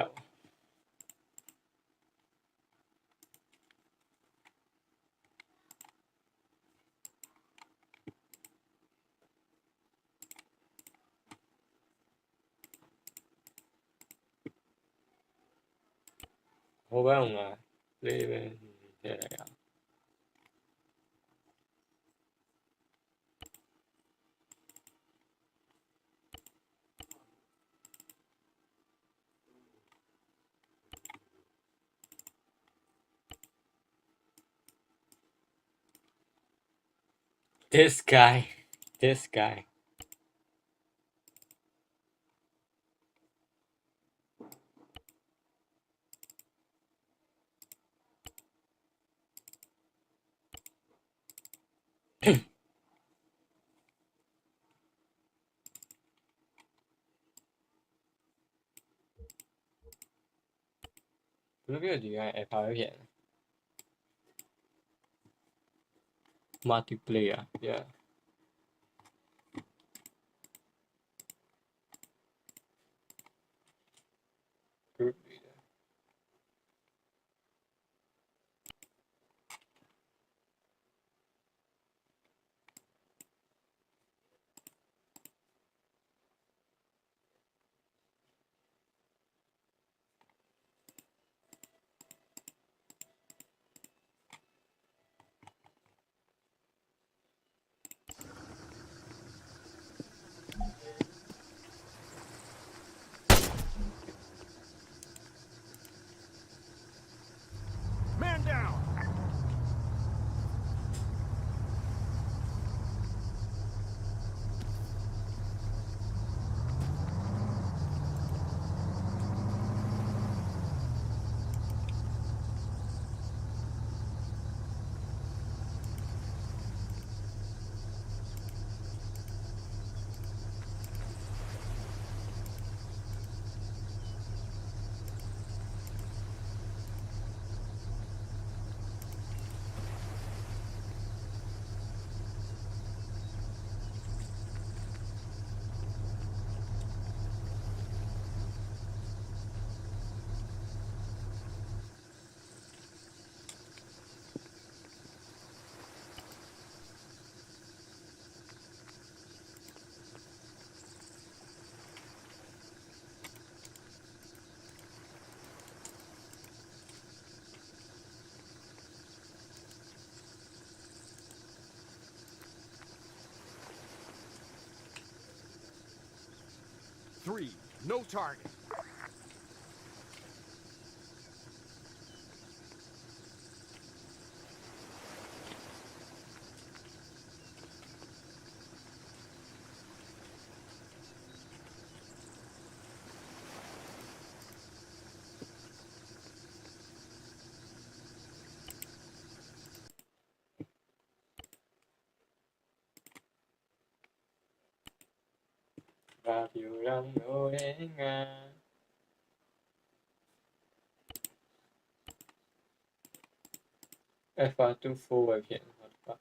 ဘူး ဟိုဘက်မှာလေးပဲထည့်လိုက်ရအောင် This guy. This guy. Look at you guys at multiplayer, yeah. Group leader. Man down! Three, no target. Radio răng nô đen nga. FR24 外片 what the fuck.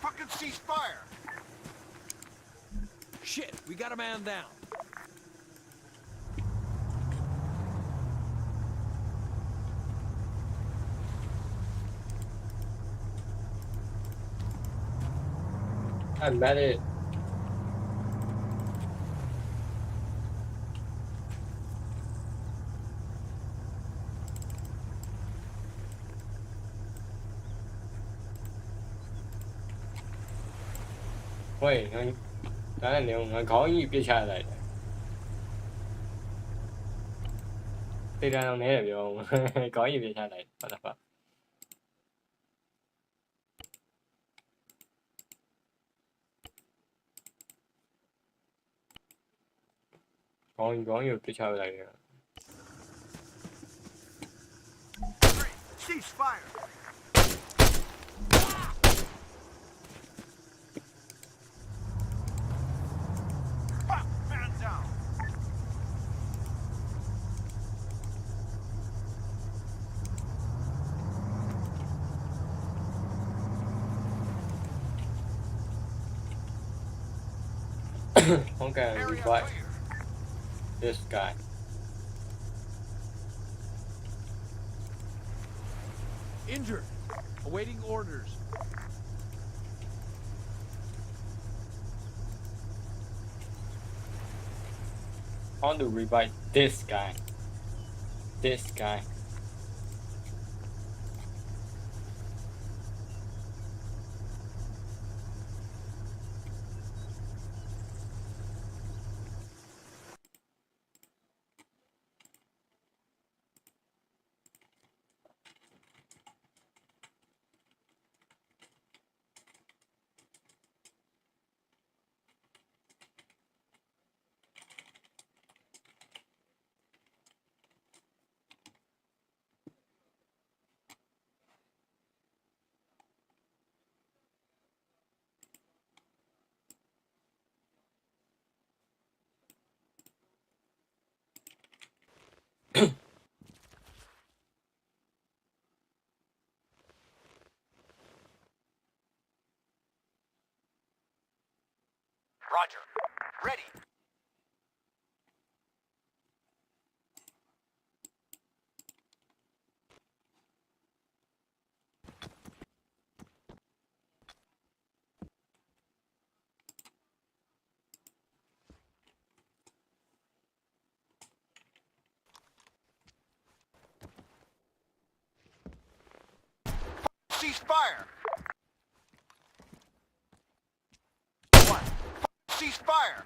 Fucking cease fire! Shit, we got a man down. I'm at it. Wait, nó có gì phía xa này? Đi ra đâu nè được không? Có gì phía xa này? What the fuck? Có nhiều phía xa này. Cease fire! Fuck, man down! Okay, revive this guy. Injured. Awaiting orders. I want to revive this guy. This guy. Roger. Ready. Cease fire. One. Cease fire.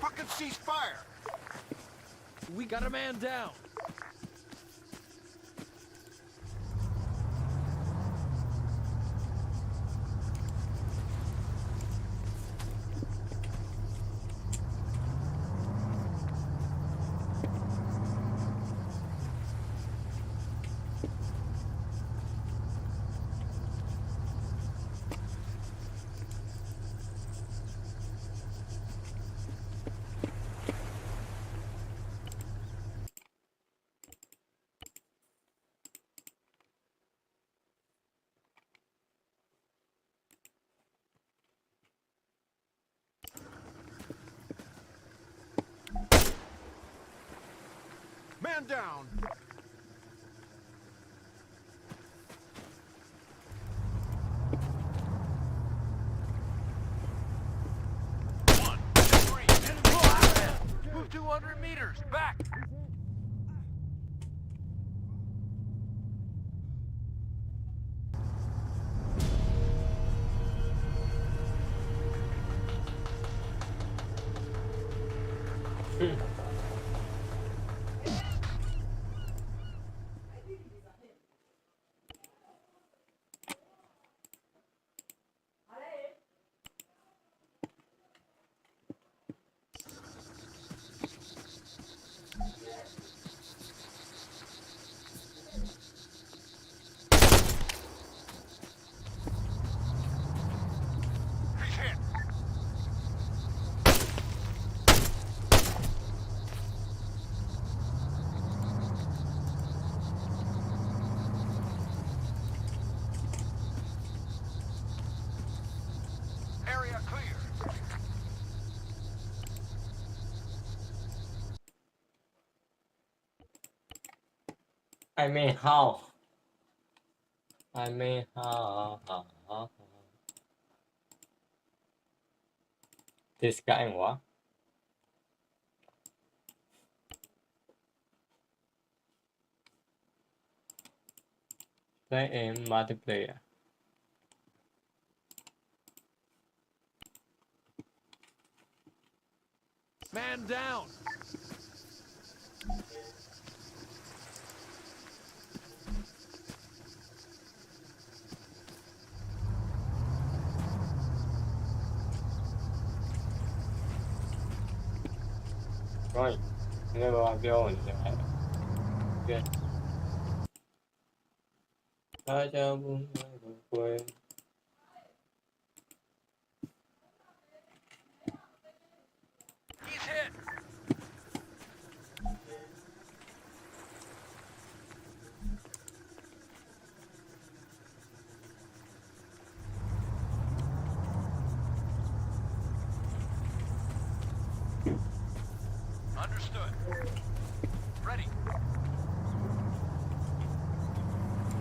Fucking cease fire. We got a man down. Man down. Move 200 meters. Back. He's hit. Area clear. I mean how? I mean how? This guy what? Play in multiplayer. Man down. Right. Never I go on there. Good. He's hit. Understood. Ready.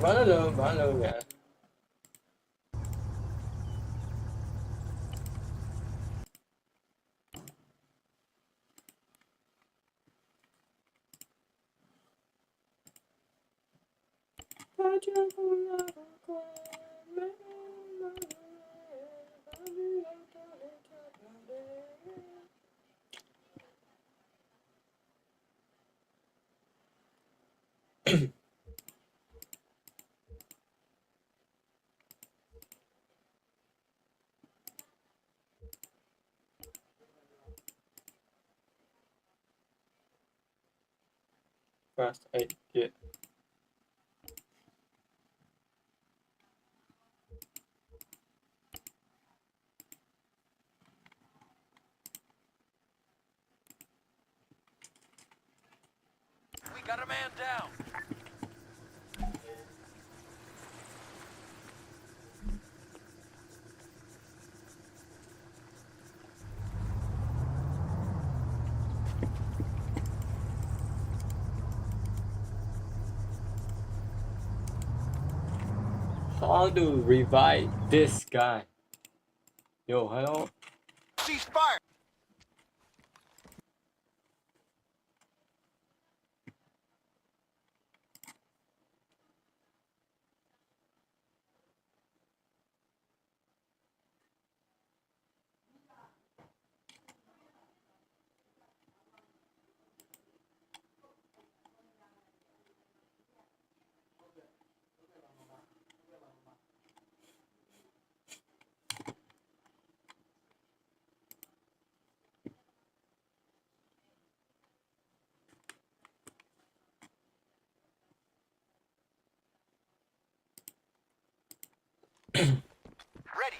Run alone, yeah. First aid kit. We got a man down. How to revive this guy? Yo, hello. Cease fire! Ready.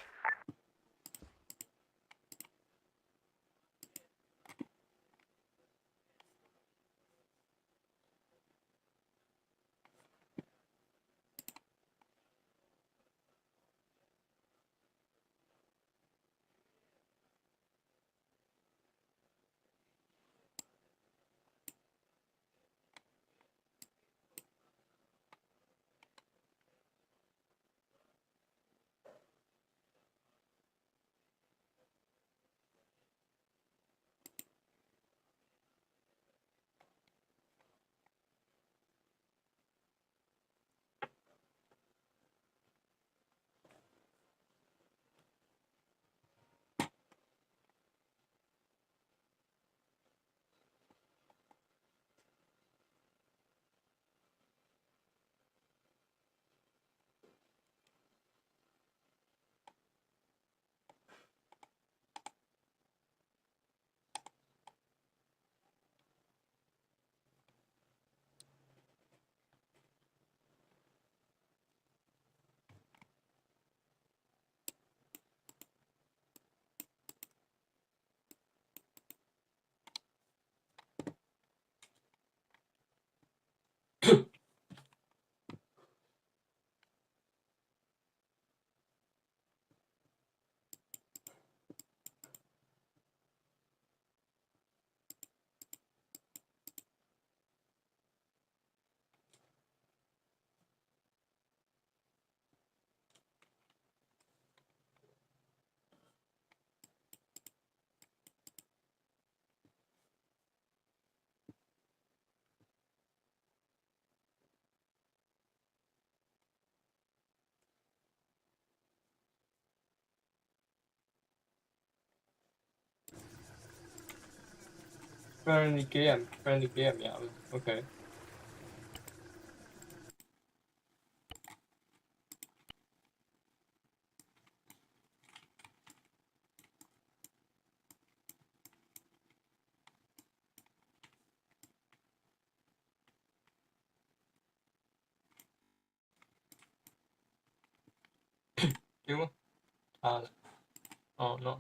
Friendly game, yeah. Okay. Đúng không? Oh no.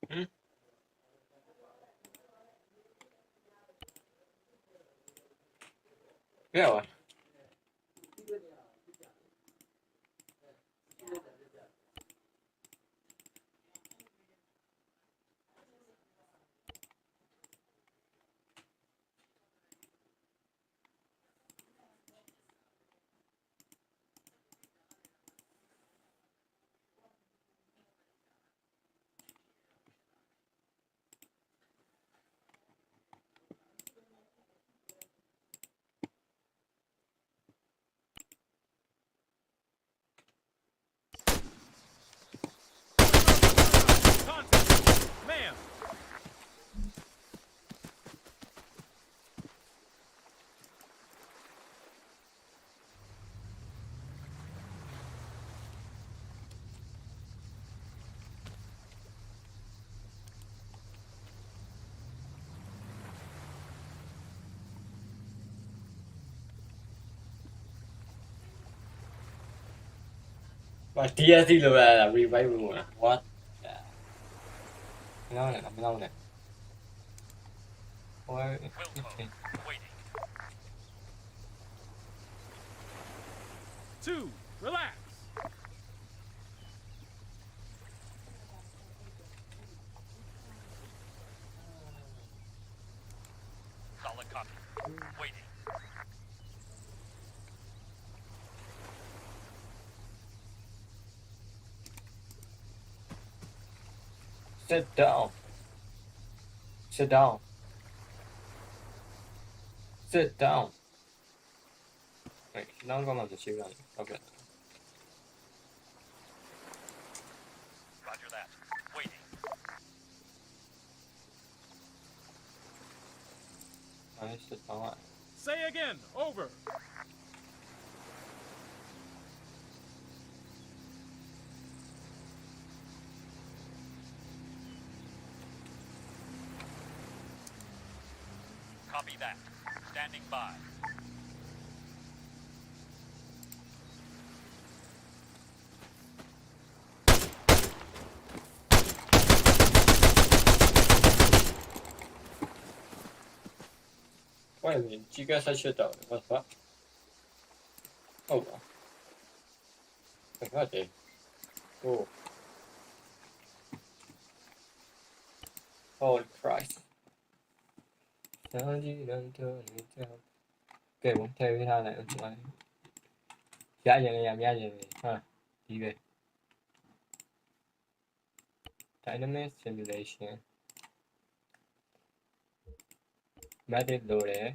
Ừ. Biết rồi. Ma'am. Mà TSC luôn là revive luôn à? What? Yeah. Lâu này, làm lâu này. Ôi. Two. Relax. Solid copy. Waiting. Sit down. Sit down. Sit down. Wait, now I'm going to shoot on you. Okay. Roger that. Waiting. Nice, sit down. Say again. Over. Copy that. Standing by. Wait a minute, you guys I should out. What the fuck? Oh well. I got it. Oh. Holy Christ. Sao chỉ đơn thơ này theo. Kể muốn theo cái thang này ở ngoài. Giá gì này làm giá gì này. Ha. Đi về. Dynamic simulation. Method loaded.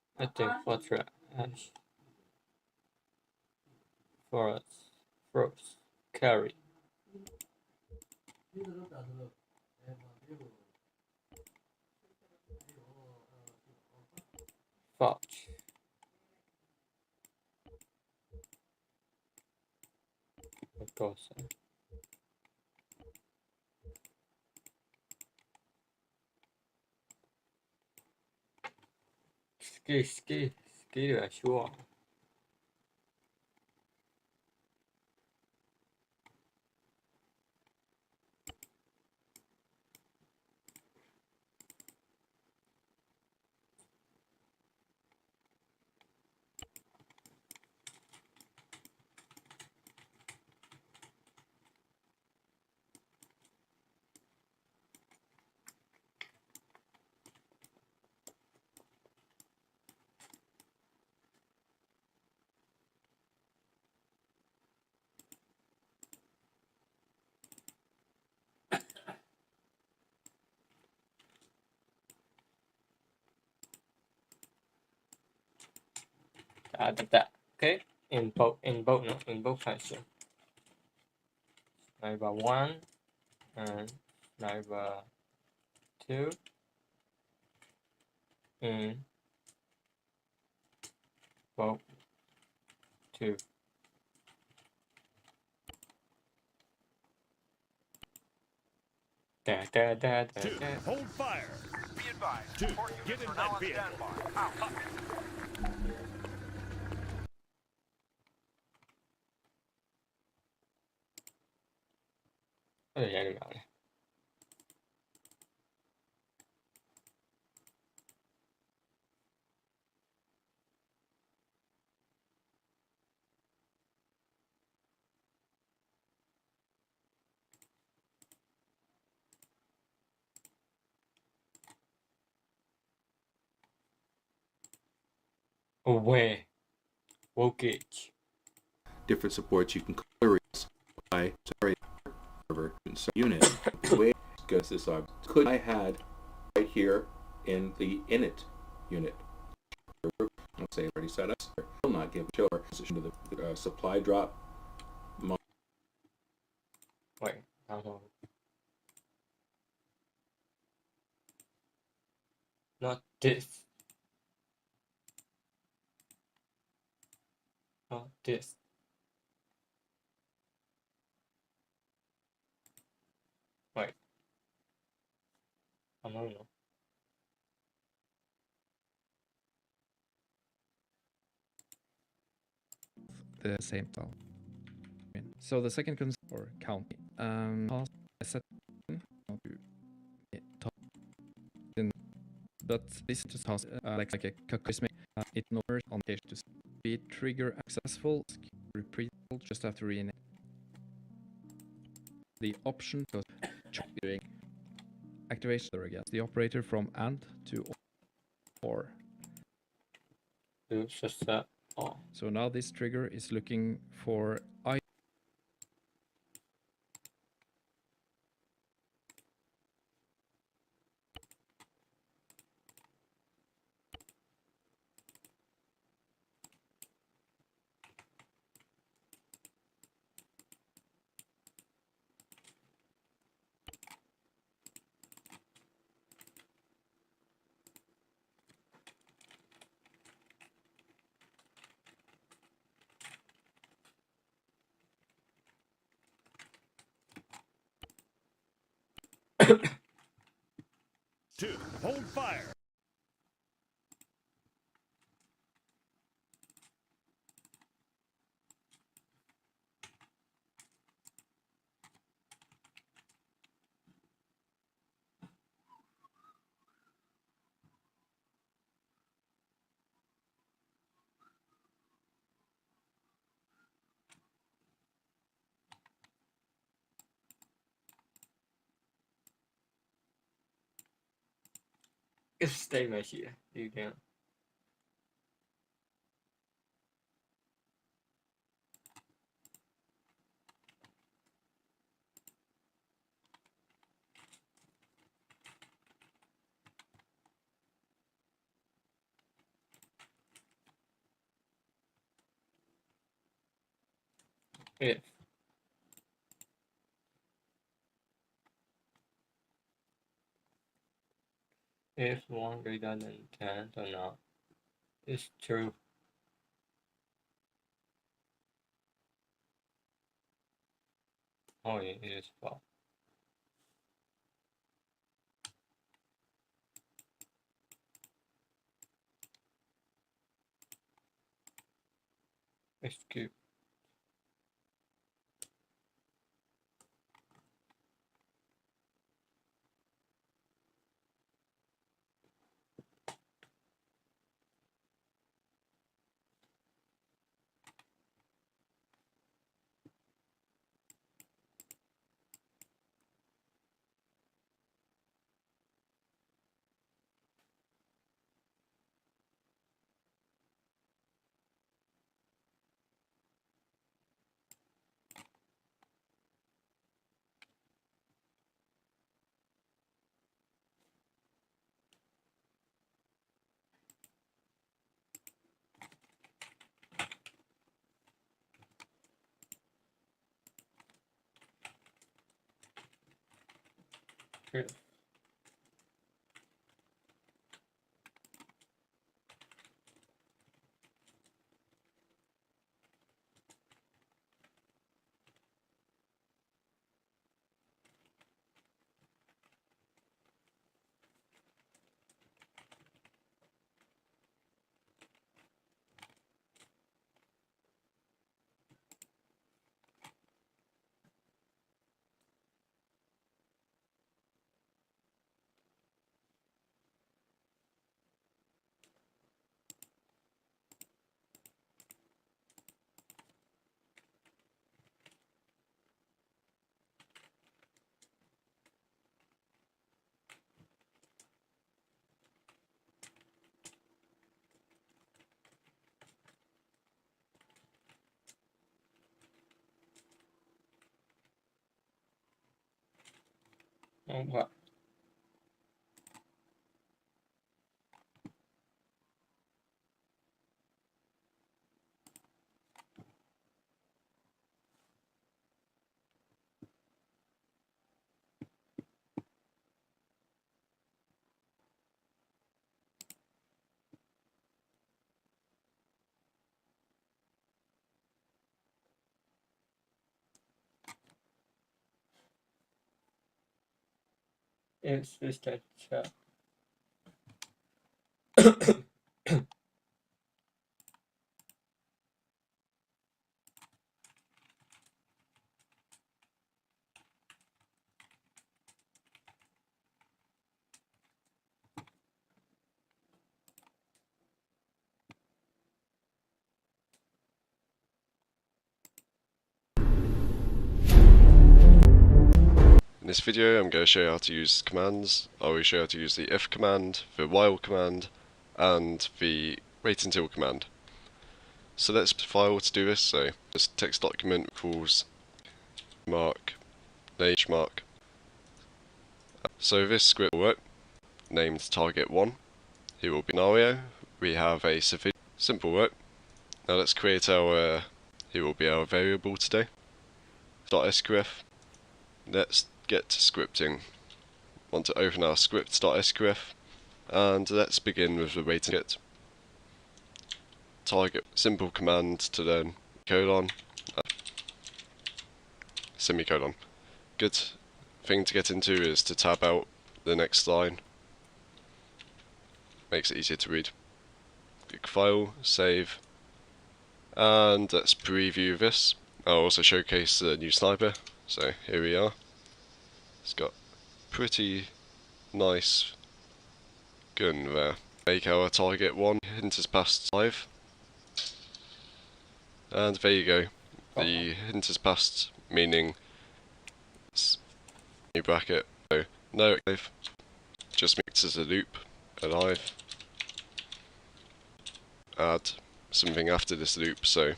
I think fortress, ash, forest, frost, carry. Fudge. Of course. Ski 来说啊。Add that. Okay, in both no, in both fashion. Sniper 1 and Sniper 2 in both 2. Two, hold fire. Be advised. Two, Support get units in are now that on vehicle. standby. Out. Copy. やるよね。Away. Voltage. Different supports you can color by server unit. Way goes this up. Could I had right here in the init unit. Let's say already set up. Will not give show our position to the supply drop. Wait, not this. Not this. Wait. I don't know. The same style. So the second concern or county set but this just has like a charismatic it knows on the to be trigger accessible repeat just after rename the option to doing activation against the operator from and to or. It's just that. Oh. So now this trigger is looking for I. Two, hold fire. It's stay right here. You can. if 1 greater than 10 or not, it's true. Oh, it is false. Execute. True. Okay. It's just a chat. In this video I'm going to show you how to use commands. I will show you how to use the if command, the while command, and the wait until command. So let's file to do this. So this text document calls mark name mark. So this script will work. Named target 1. It will be scenario. We have a simple work. Now let's create our it will be our variable today. .sqf. Let's get to scripting. Want to open our script.sqf and let's begin with the waiting kit. Target simple command to then colon semicolon. Good thing to get into is to tab out the next line. Makes it easier to read. Click file, save, and let's preview this. I'll also showcase the new sniper. So here we are. It's got pretty nice gun there. Make our target 1 hint is past 5. And there you go. The hint is past, meaning it's new bracket. So no alive. Just mixes a loop alive. Add something after this loop, so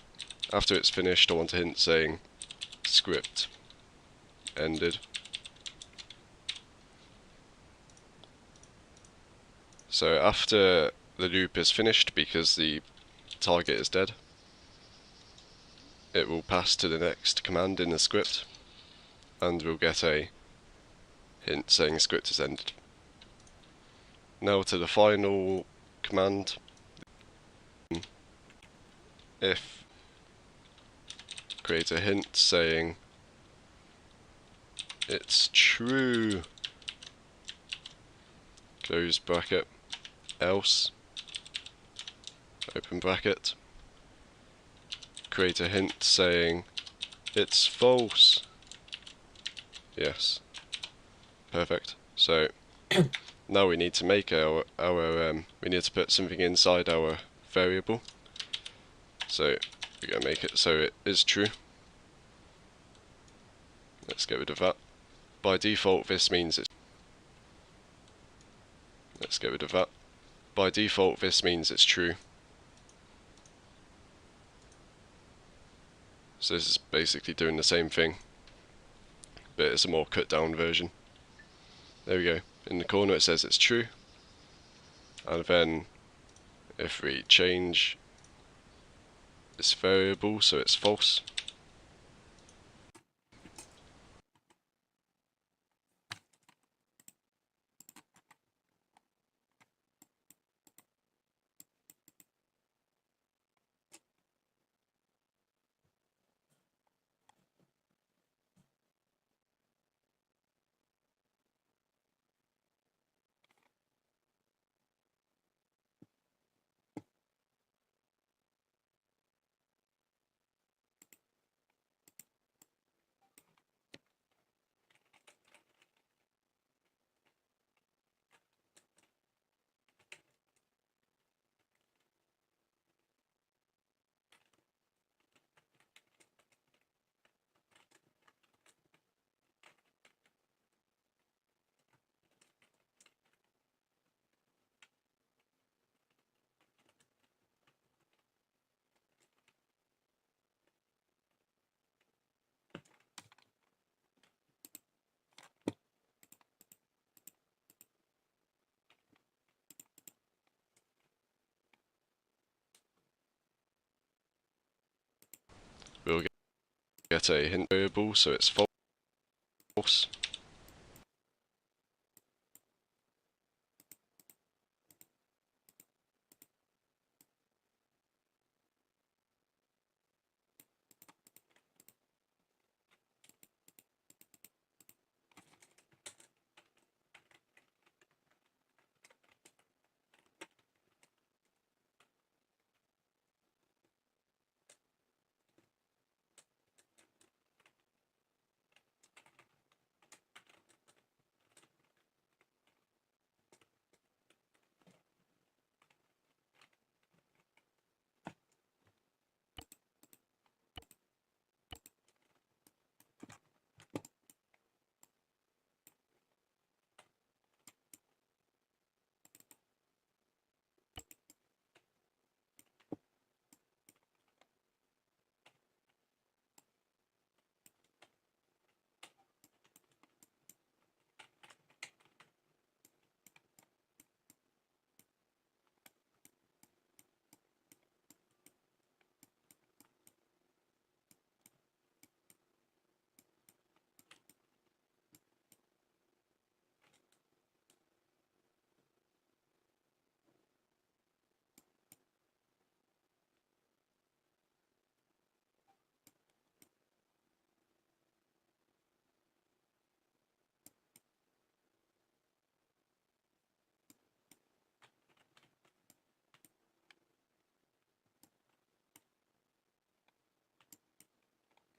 after it's finished I want a hint saying script ended. So after the loop is finished, because the target is dead, it will pass to the next command in the script, and we'll get a hint saying the script is ended. Now to the final command. If create a hint saying it's true, close bracket, else, open bracket, create a hint saying it's false, yes, perfect. So now we need to make we need to put something inside our variable, so we're going to make it so it is true. Let's get rid of that. By default this means it's, let's get rid of that. By default this means it's true. So this is basically doing the same thing, but it's a more cut down version. There we go. In the corner it says it's true, and then if we change this variable so it's false, we'll get a hint variable so it's false.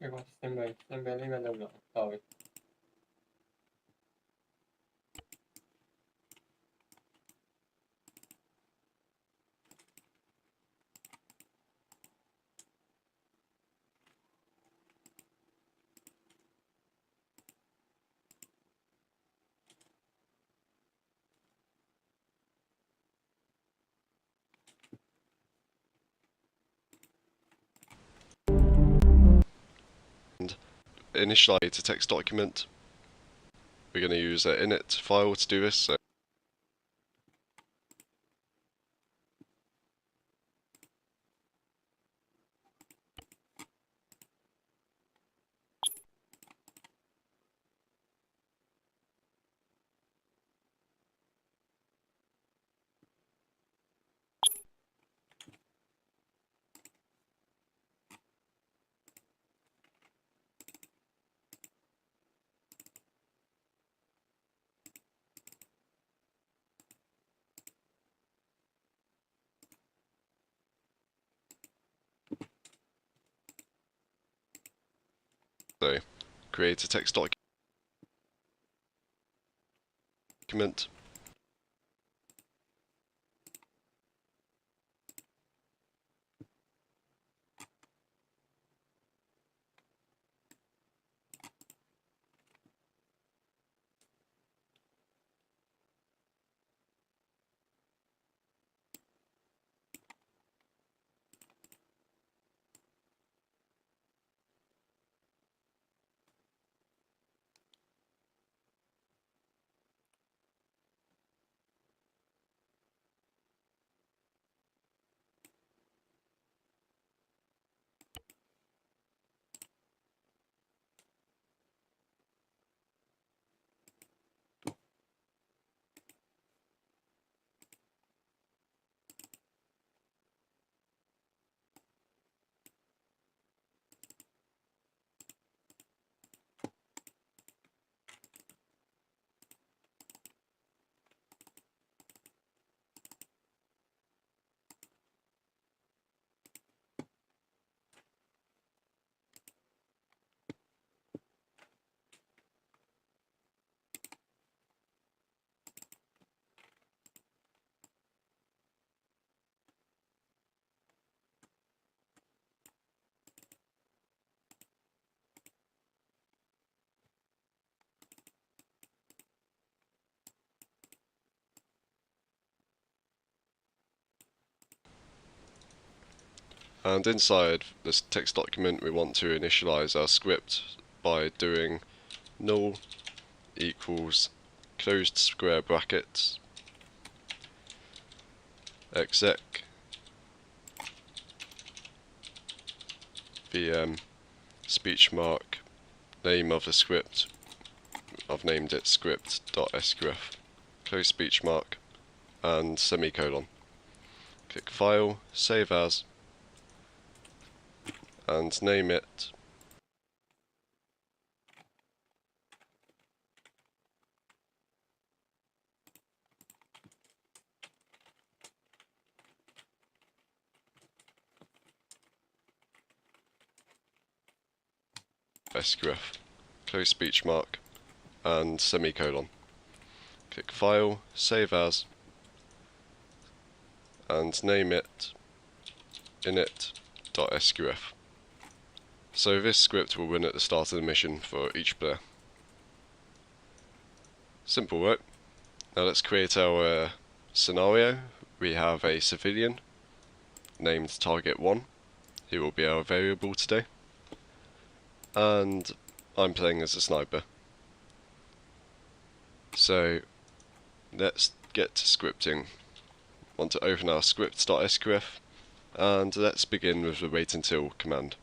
Ecco, sembra a livello 1, poi. And initialize a text document. We're going to use an init file to do this. So So, create a text document. And inside this text document we want to initialize our script by doing null equals closed square brackets exec VM speech mark name of the script. I've named it script.sqf, close speech mark and semicolon. Click File, Save As, and name it sqf, close speech mark and semicolon. Click File, Save As, and name it init.sqf. So this script will run at the start of the mission for each player. Simple work. Now let's create our scenario. We have a civilian named Target1. He will be our variable today. And I'm playing as a sniper. So let's get to scripting. Want to open our script.sqf and let's begin with the wait until command.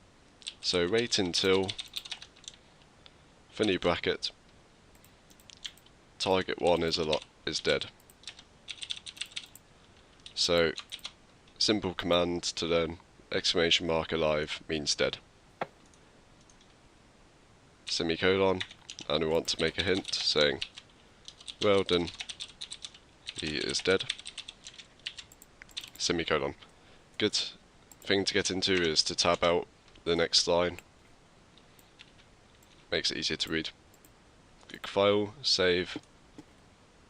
So wait until funny bracket target1 is dead. So simple command to learn, exclamation mark alive means dead. Semicolon, and we want to make a hint saying well done, he is dead. Semicolon. Good thing to get into is to tab out the next line. Makes it easier to read. Click File, Save,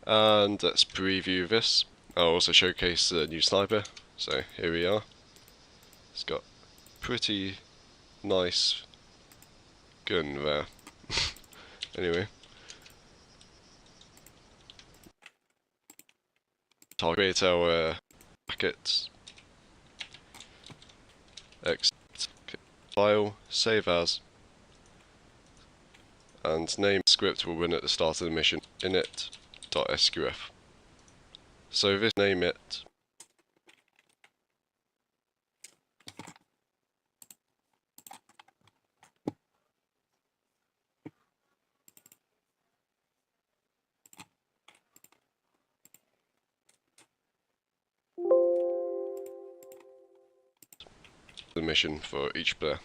and let's preview this. I'll also showcase the new sniper. So here we are. It's got pretty nice gun there. Anyway. Target our brackets. Exit, File, Save As, and name script will run at the start of the mission init.sqf. So this name it the mission for each player.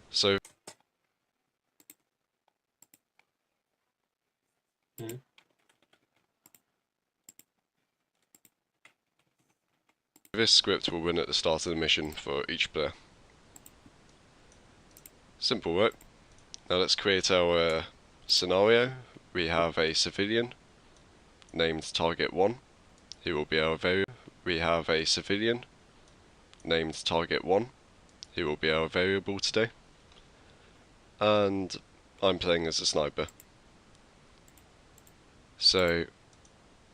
So This script will run at the start of the mission for each player. Simple, right? Now let's create our scenario. We have a civilian named Target 1. He will be our variable. We have a civilian named Target 1. He will be our variable today. And I'm playing as a sniper. So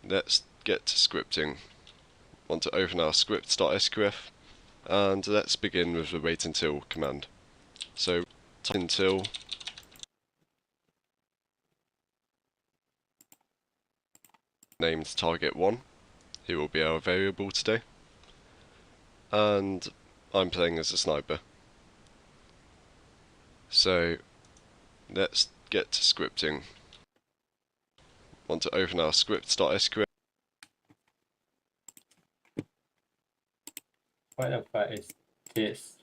let's get to scripting. Want to open our script.sqf and let's begin with the wait until command. So type until named Target 1. He will be our variable today. And I'm playing as a sniper. So let's get to scripting. Want to open our script.sql. What the fuck is this?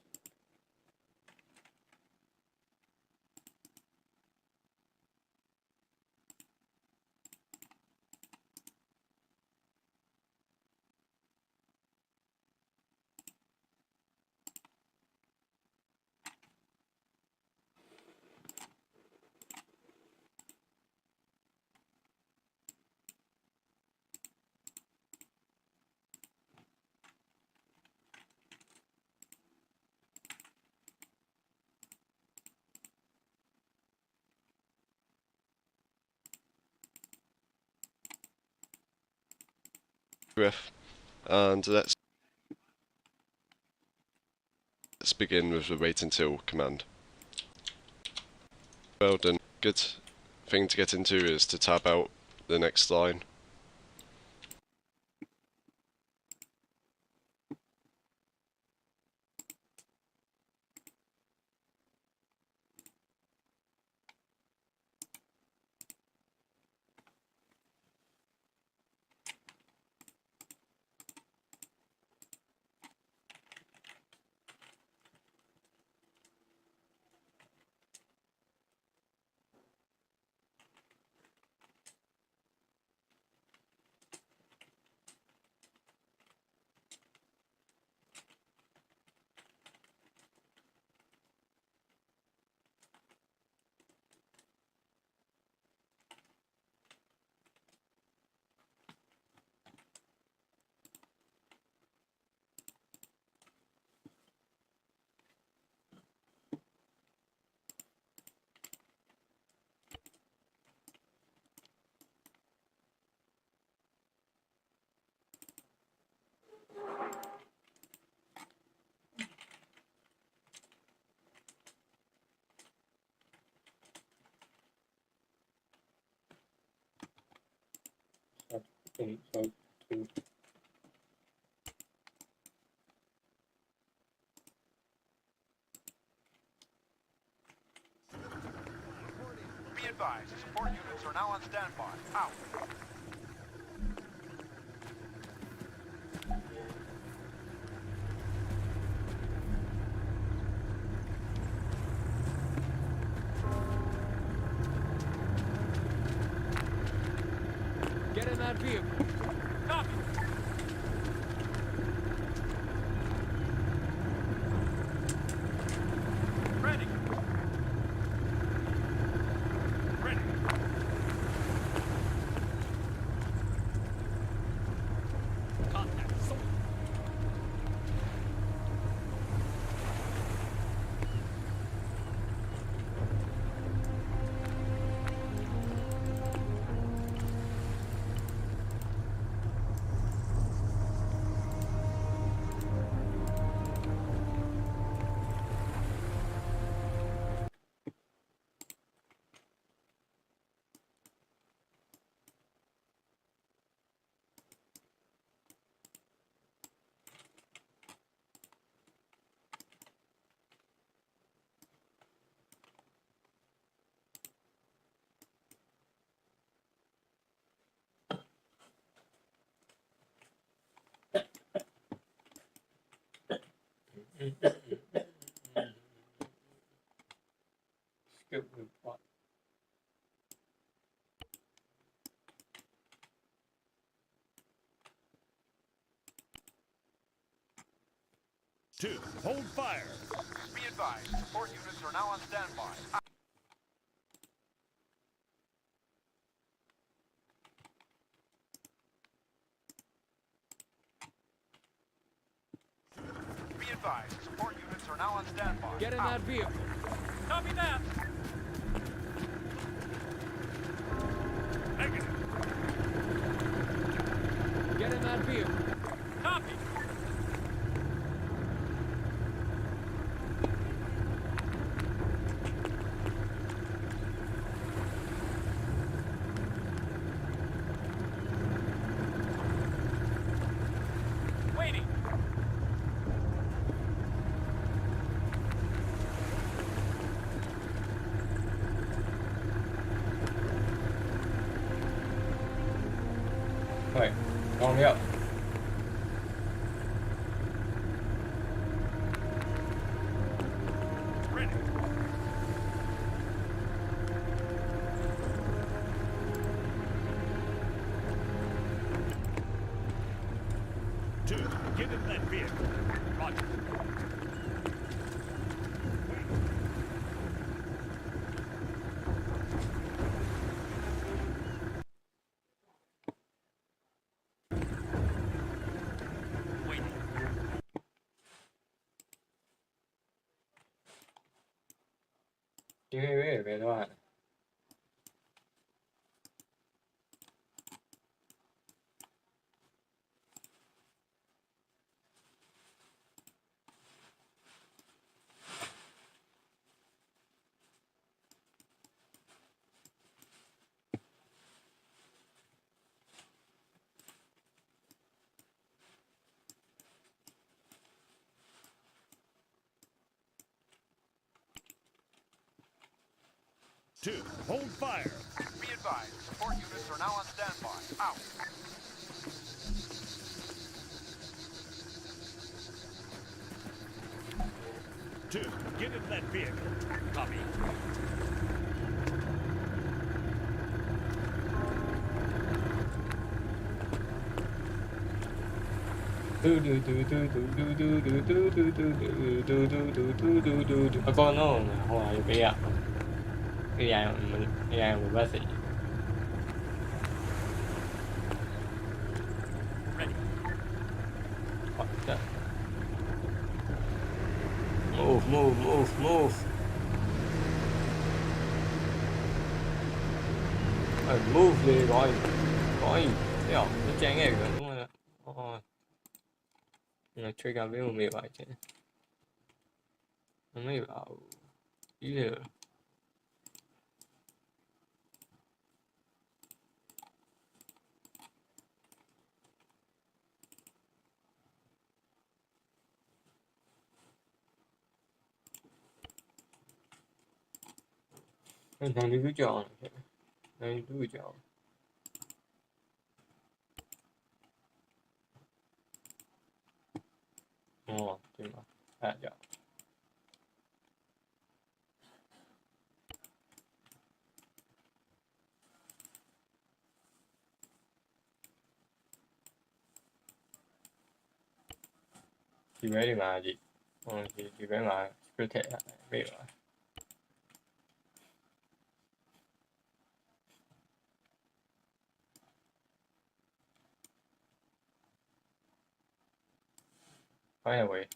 And let's begin with the wait until command. Well done. Good thing to get into is to tab out the next line. Be advised, support units are now on standby. Out. Get in that vehicle. Copy. Ready. Ready. Contact. Sold. Skip report. 2, hold fire. Be advised, support units are now on standby. Out. Be advised, support units are now on standby. Get in Out. that vehicle. Copy that. Negative. Get in that vehicle. Copy. Waiting. Rồi, ngon đấy ạ. Ready. Two, get in that vehicle. Roger. Waiting. Đi về thôi. Two, hold fire. Be advised, support units are now on standby. Out. Two, get in that vehicle. Copy. À, con nó không phải cái ạ. Cái dạng của bác sĩ. Ready. Move. Move đi gọi. Thấy không? Nó chán nghe rồi đúng không? Ôi. Nó chơi cả với một mẹ vậy chứ. Nó mới bảo ý là thằng đi cứ chọn. Đây cứ chọn. Ồ, thì mà. À, dạ. Chị bé đi mà chị. Chị bé mà cơ thể bé mà. By the way,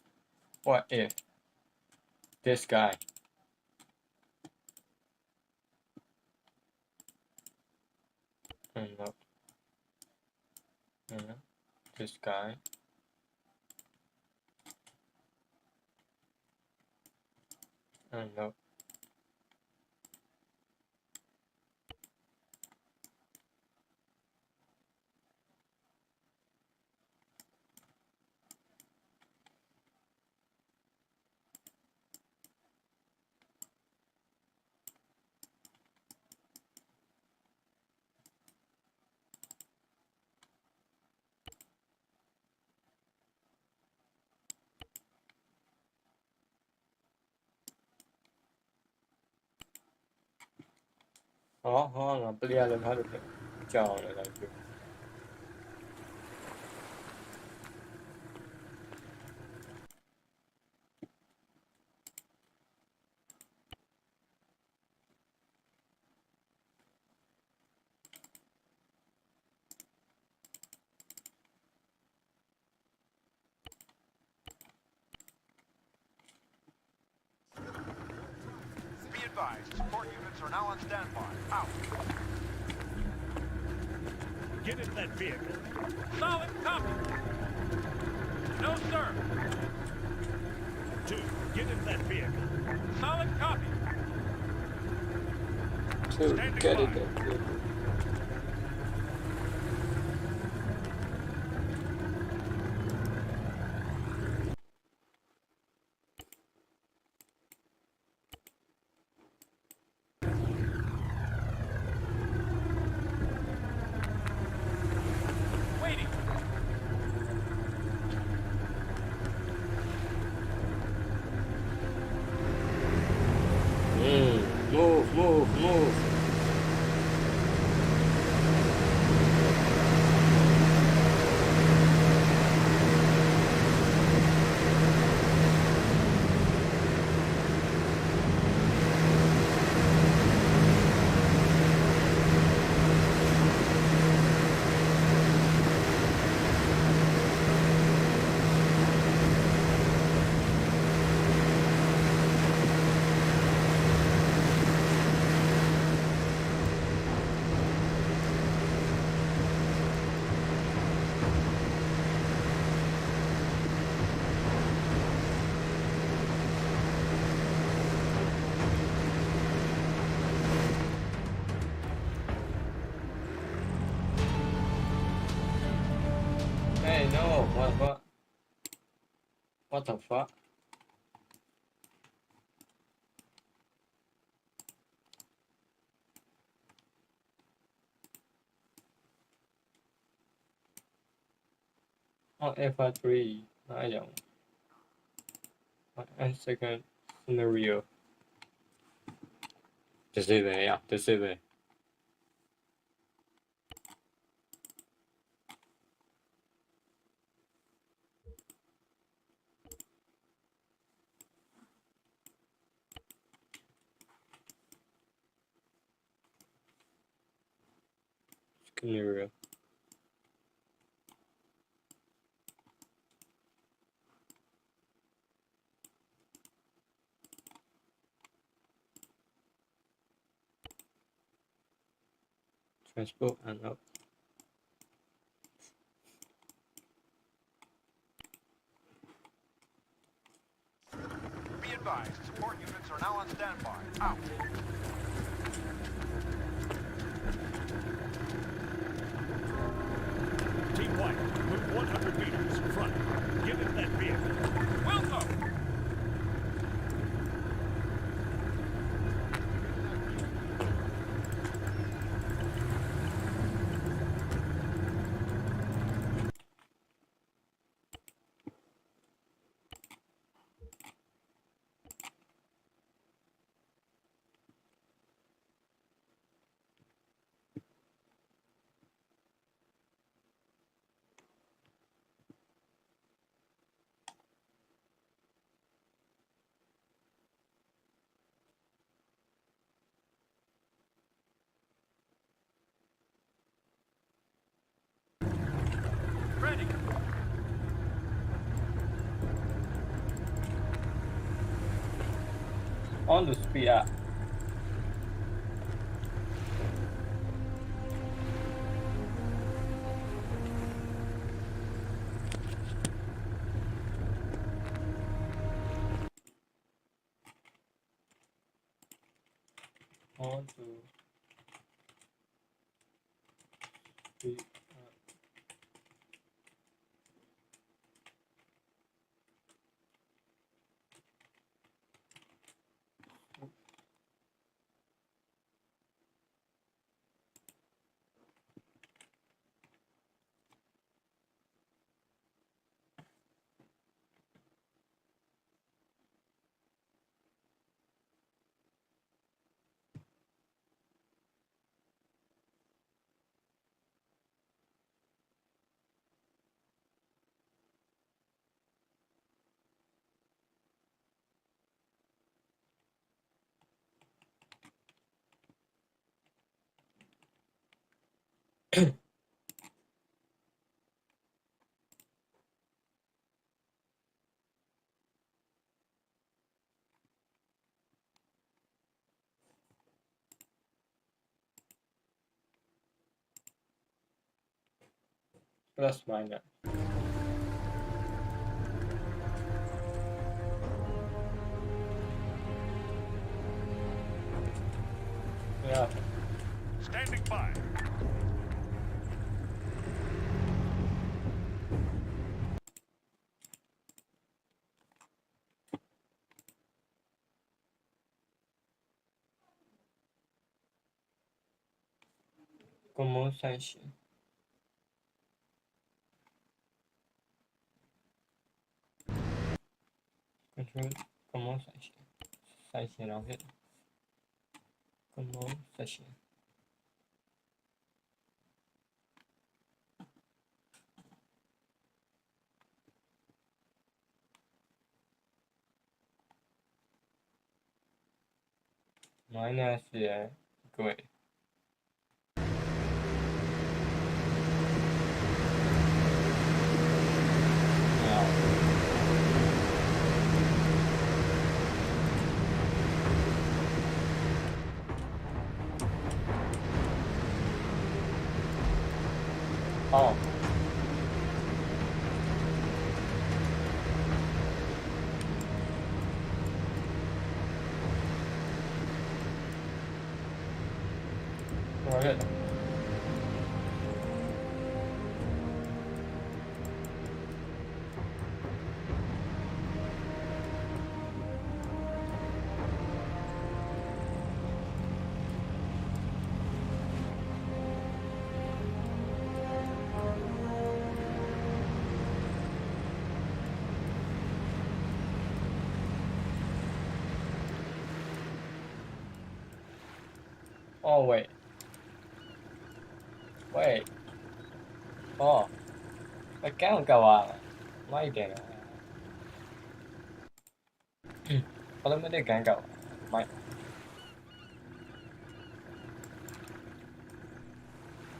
what if this guy no, this guy no. Đó, là clear lên hết được chờ lại là được. advised, support units are now on standby. Out. Get in that vehicle. Solid copy. No, sir. 2, get in that vehicle. Solid copy. To Standing get by. it. Waiting. Move. Hey, no, what the fuck? Oh, F3, 哪樣？And second scenario. 第四位啊，第四位。Scenario. Transport and up. Be advised, support units are now on standby. Out. Team White, move 100 meters. Front. Get in that vehicle. Will go. Ready. On the speed up. On to speed up. plus minus. Yeah. Standing by. como 三型。control como 三型，三型然后 hit como 三型。minus 各位。哦。我认得。哦喂，喂，哦，喂，干干嘛？慢一点啊。我都没得干搞，慢。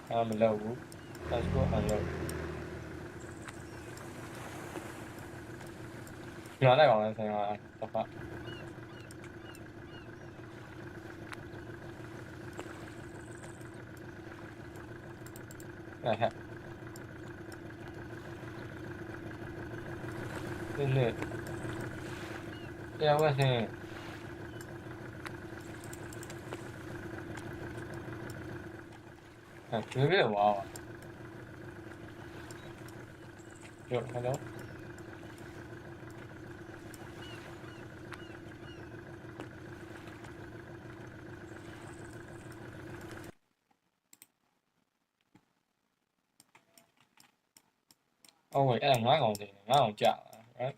I'm low. Let's go unload. 哪来讲的声啊？得发。哎嗨。对。这样问声。哎，随便玩玩。有 hello。哦喂，哎，哪讲的？哪讲假啊？哎。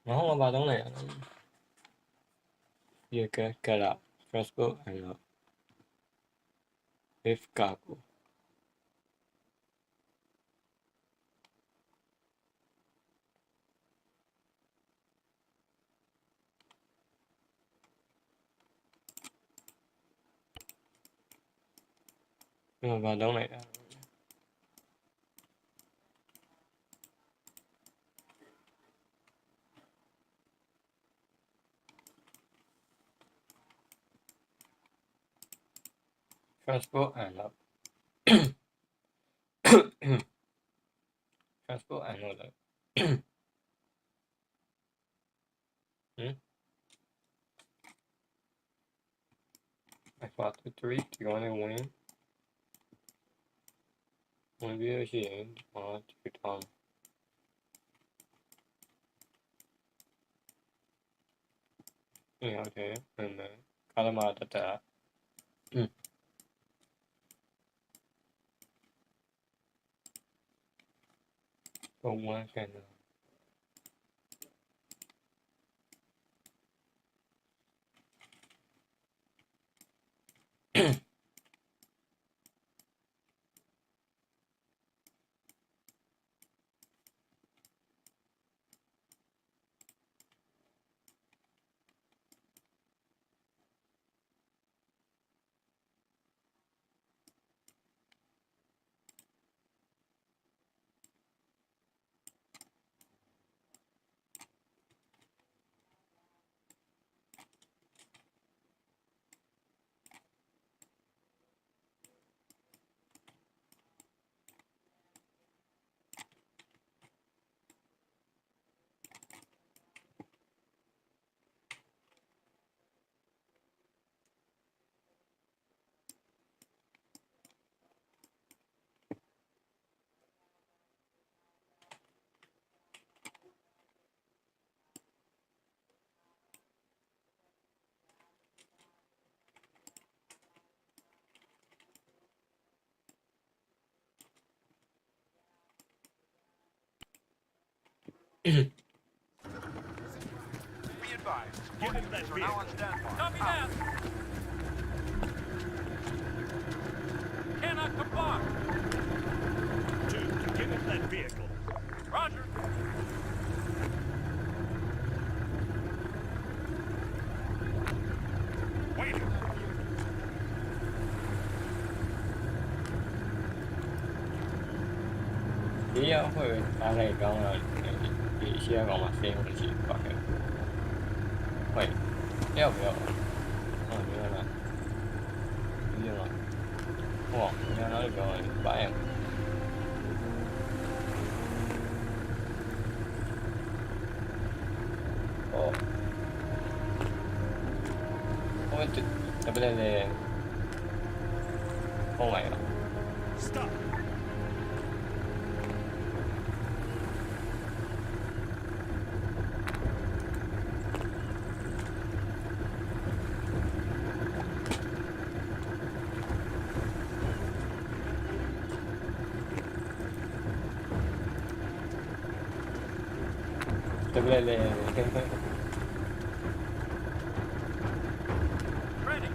然后我把东西。You get up. First go unload. With cargo. 我把东西。First go unload. First go unload. 嗯。I fought the 3. Do you want to win? Want to be a shield? Want to Tom. OK，卡了嘛的的。我玩干的。Be advised, Get in that units are now on vehicle. standby. Copy Out. that. Cannot comply. 2, get in that vehicle. Roger. Waiting. Tí会大概讲了，一些讲嘛，谁会去发给？会，要不要？没有了，不用了。哇，你看哪里搞白呀？哦，我不对，Oh my god！ Stop. Ready.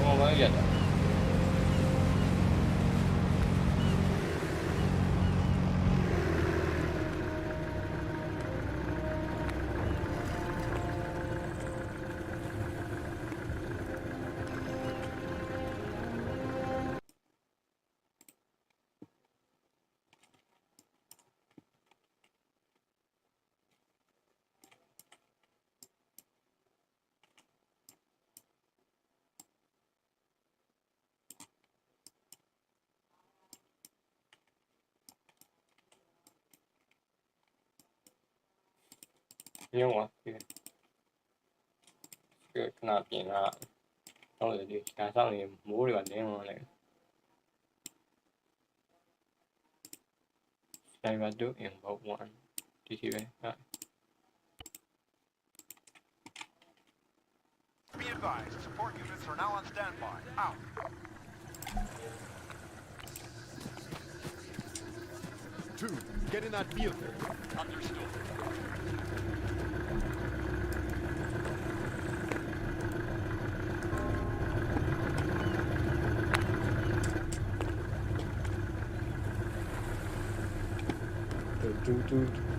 Không có gì hết. Nhưng mà cái nào tiền là xong rồi đi cả xong thì mua được tiền mà này đây là được in vote one TTV right. Be advised, support units are now on standby. Out. Two, get in that vehicle. Understood.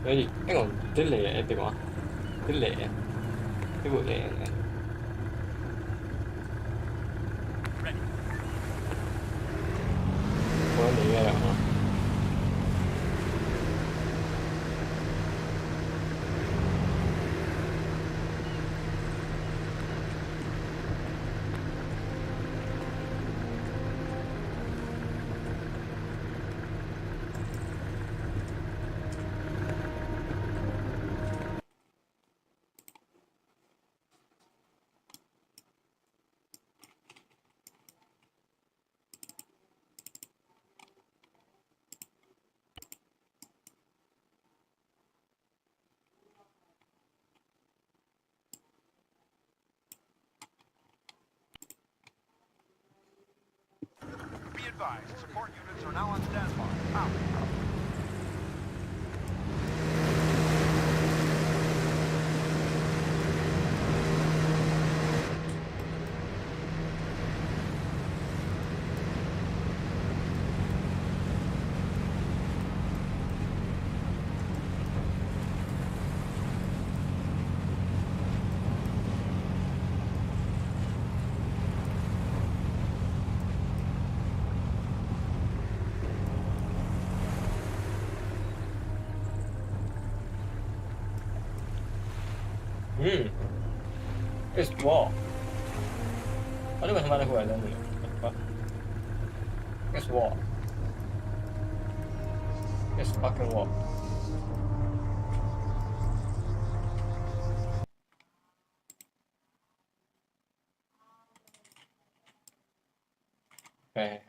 Cái gì? Cái còn cái lệ em tìm hả? Cái lệ cái bộ lệ này. Có lệ ra rồi hả? Be advised, support units are now on standby. Out. It's wall. Aduh macam mana aku ada ni? It's wall. It's fucking wall. Hey.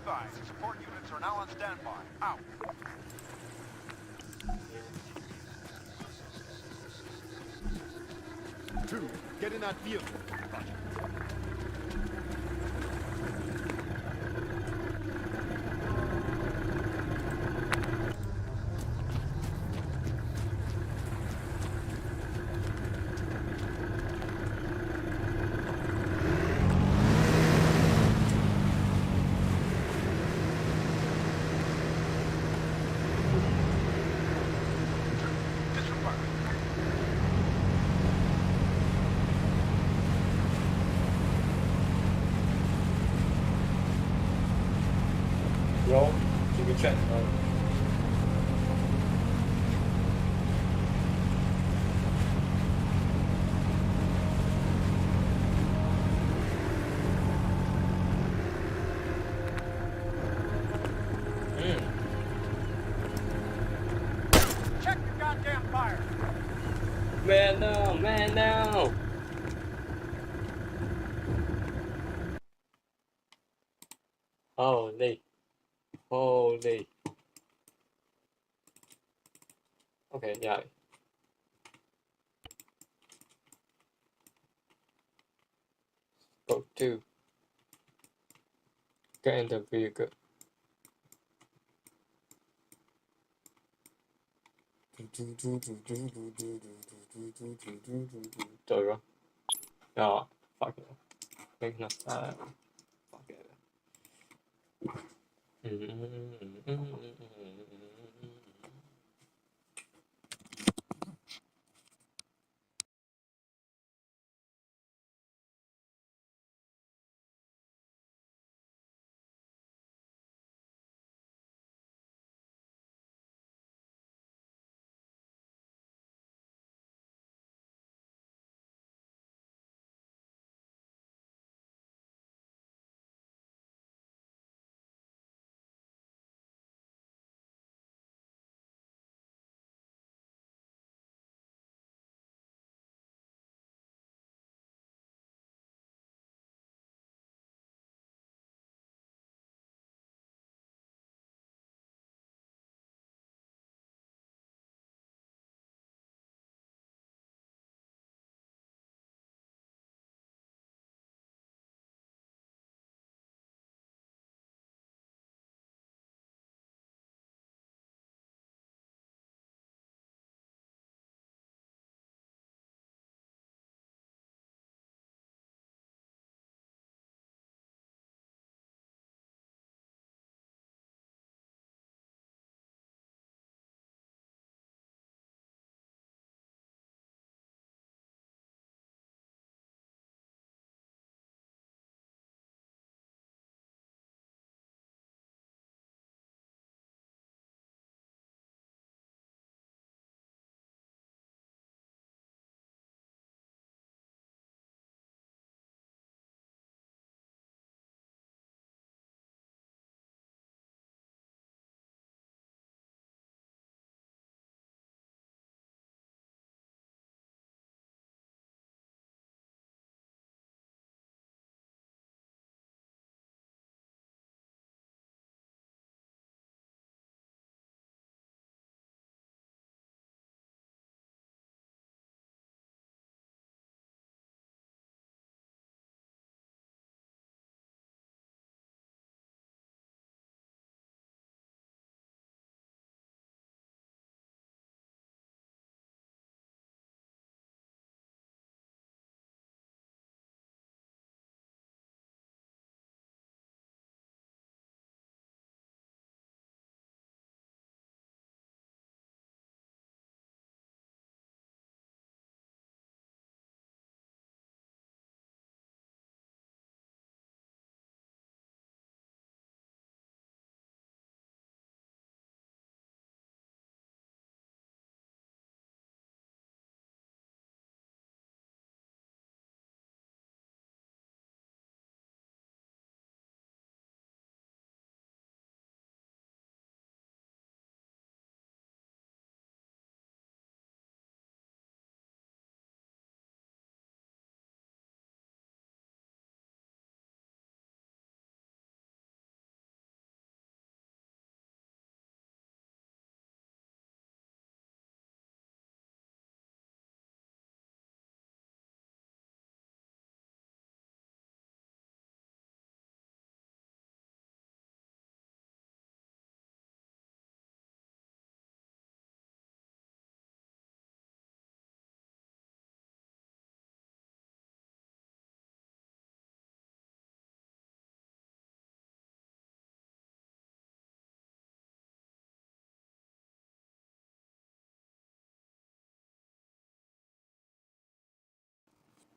advised, support units are now on standby. Out. 2, get in that vehicle. Roger. Yo, should we check? Check the goddamn fire. Man down, man down. Holy. Holy. Okay, yeah. Go to. Get in the vehicle. There we go. Ja, fuck it. Make nästa. Fuck it.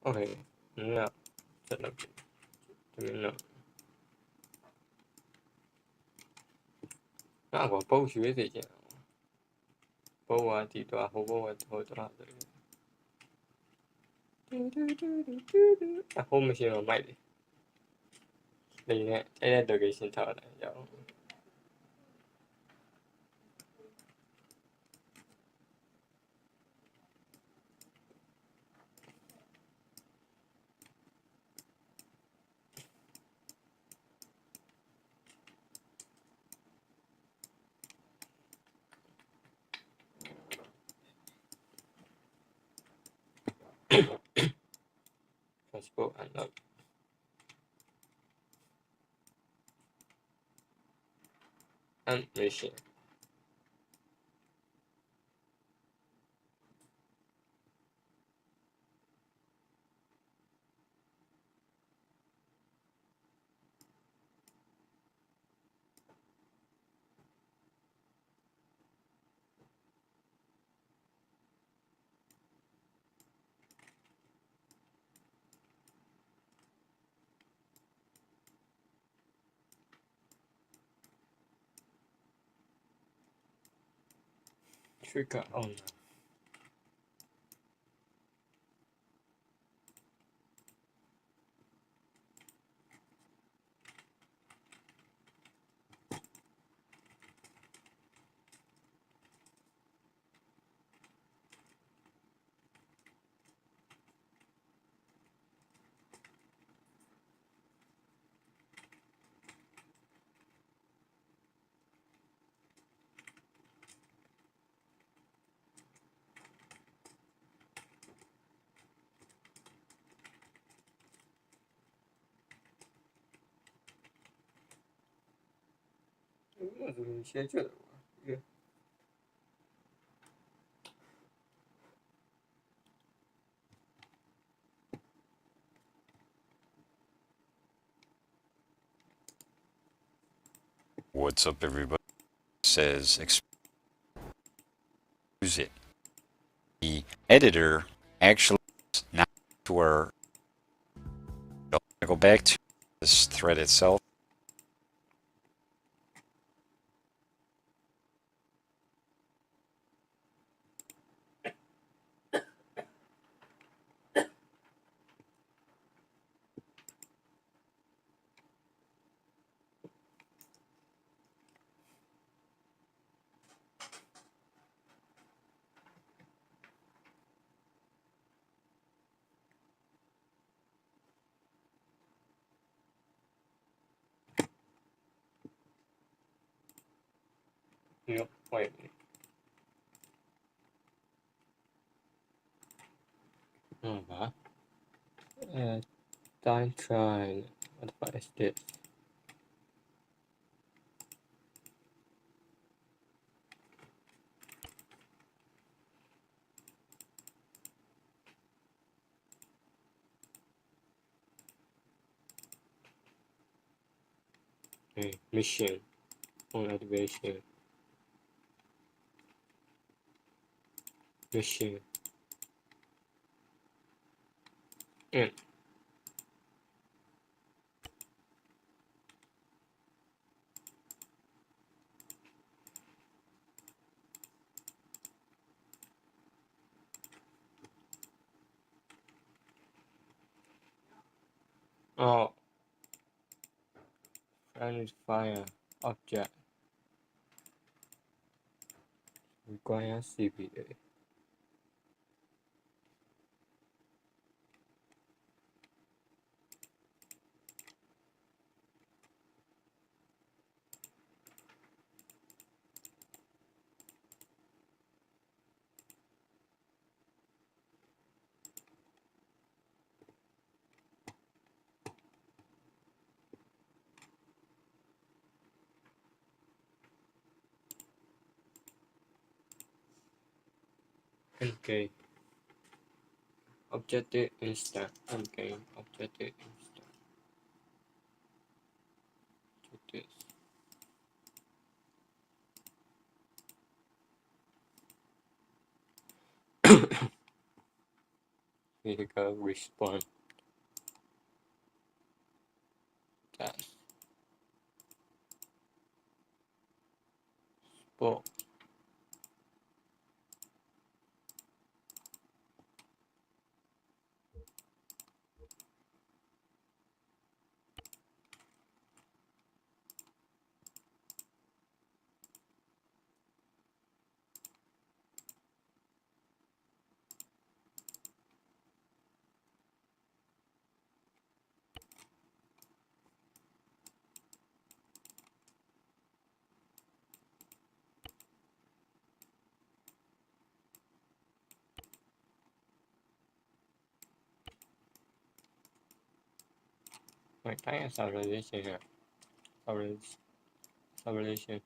Okay, now set up no. Có bầu chuối gì chứ? Bầu thì tòa hồ bầu thôi tòa rồi. Hôm mình mà mày đây nè, đây là được cái xin thở này, giống. Transport and not. And machine. Trigger on. Sẽ chưa được. What's up, everybody? Says use it. The editor actually is not to where I'm gonna go back to this thread itself. No, wait. Hả? Time try. What the fuck is this? Mission on activation. Mission. Oh. Friendly fire object. Require CPA. Okay. Objective instant. Okay. Objective instant. Objective. vehicle response task support Mày thấy là acceleration nè, acceleration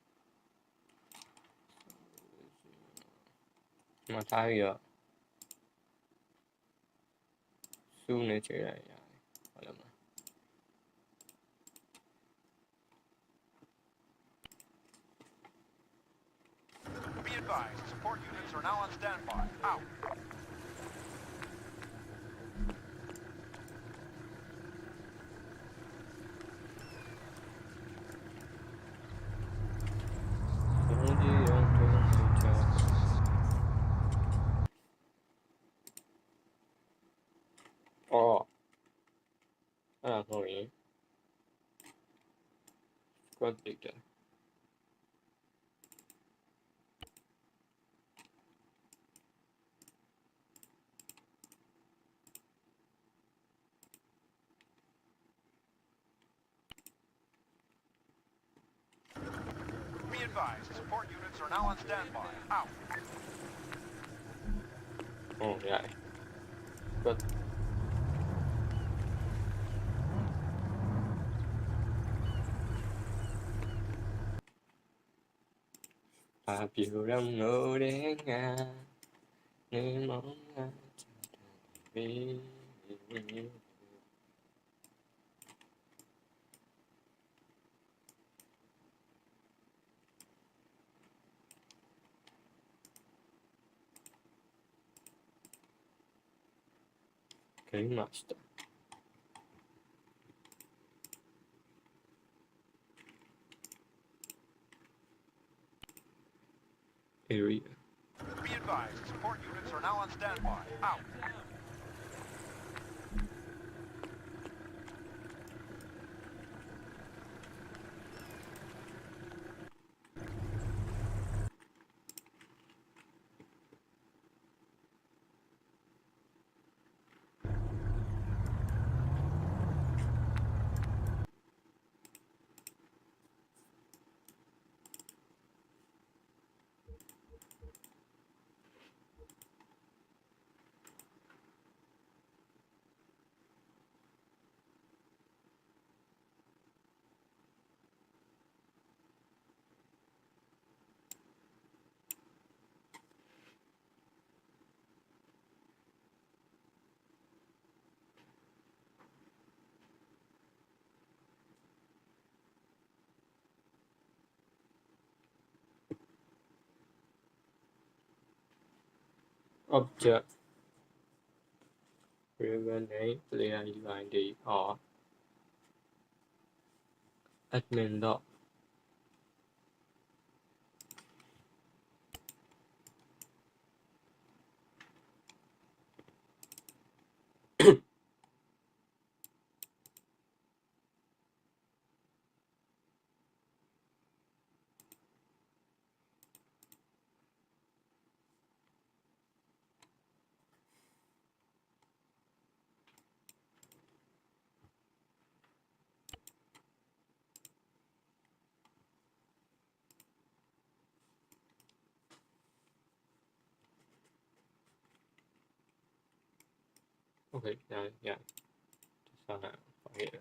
mà thay giờ xu này chỉ là gọi là Be advised, support units are now on standby. Out. Ồ, đó là hồi có tuyệt vời. Be advised, support units are now on standby. Out. Ồ, vậy. Có phiêu đông ngô đến Nga nên mong Nga vì cái master area Be advised, support units are now on standby. Out. object revenue player UID or admin dot okay, yeah. Sao nào? Phải vậy.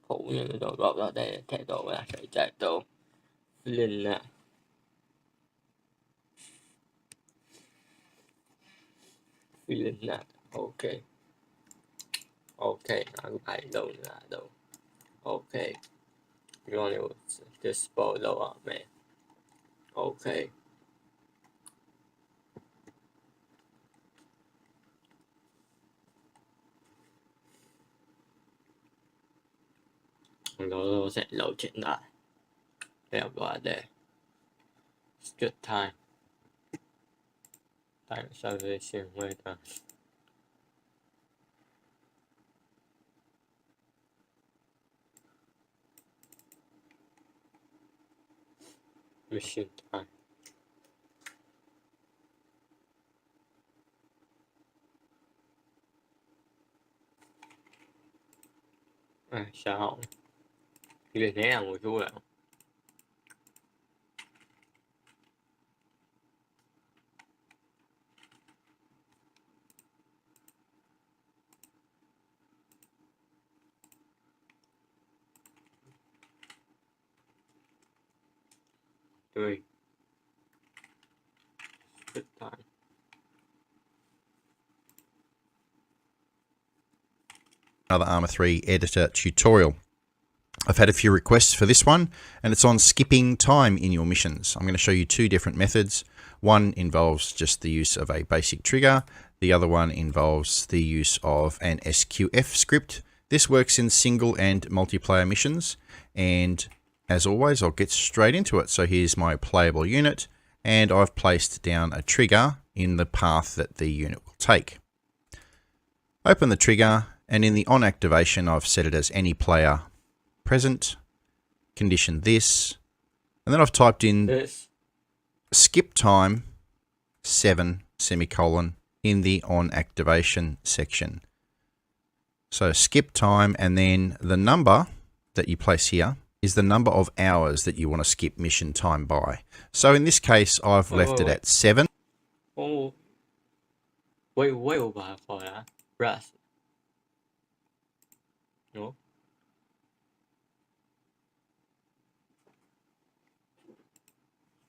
普遍都落落地踢到啦，水隻到亂啦。亂啦 ，OK OK，aku idol na daw. Okay. You want to dispose of me? Okay. Nó sẽ lộ chuyện lại. Đeo qua đây. It's good time. Tại sao về xem người ta? Mission time. À, sao? Cái này là một chú nào? Three. Good time. Another Arma 3 editor tutorial. I've had a few requests for this one, and it's on skipping time in your missions. I'm going to show you two different methods. One involves just the use of a basic trigger. The other one involves the use of an SQF script. This works in single and multiplayer missions, and as always, I'll get straight into it. So here's my playable unit, and I've placed down a trigger in the path that the unit will take. Open the trigger, and in the on activation, I've set it as any player present, condition this, and then I've typed in this. Skip time 7 semicolon in the on activation section. So skip time, and then the number that you place here is the number of hours that you want to skip mission time by. So in this case, I've left it at 7. Oh, wait over for that. Rest. No.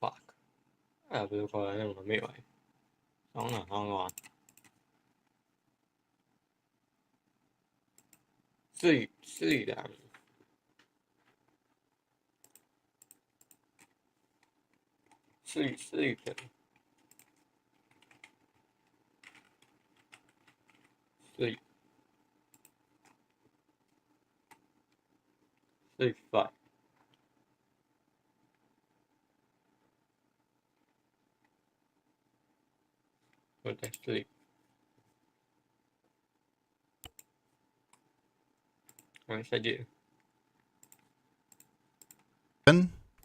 Fuck. À, bây giờ coi lại mà mấy vậy. Sống là ngon ngon. Sleep down. Sleep. Sleep 5. What the sleep? What should I do?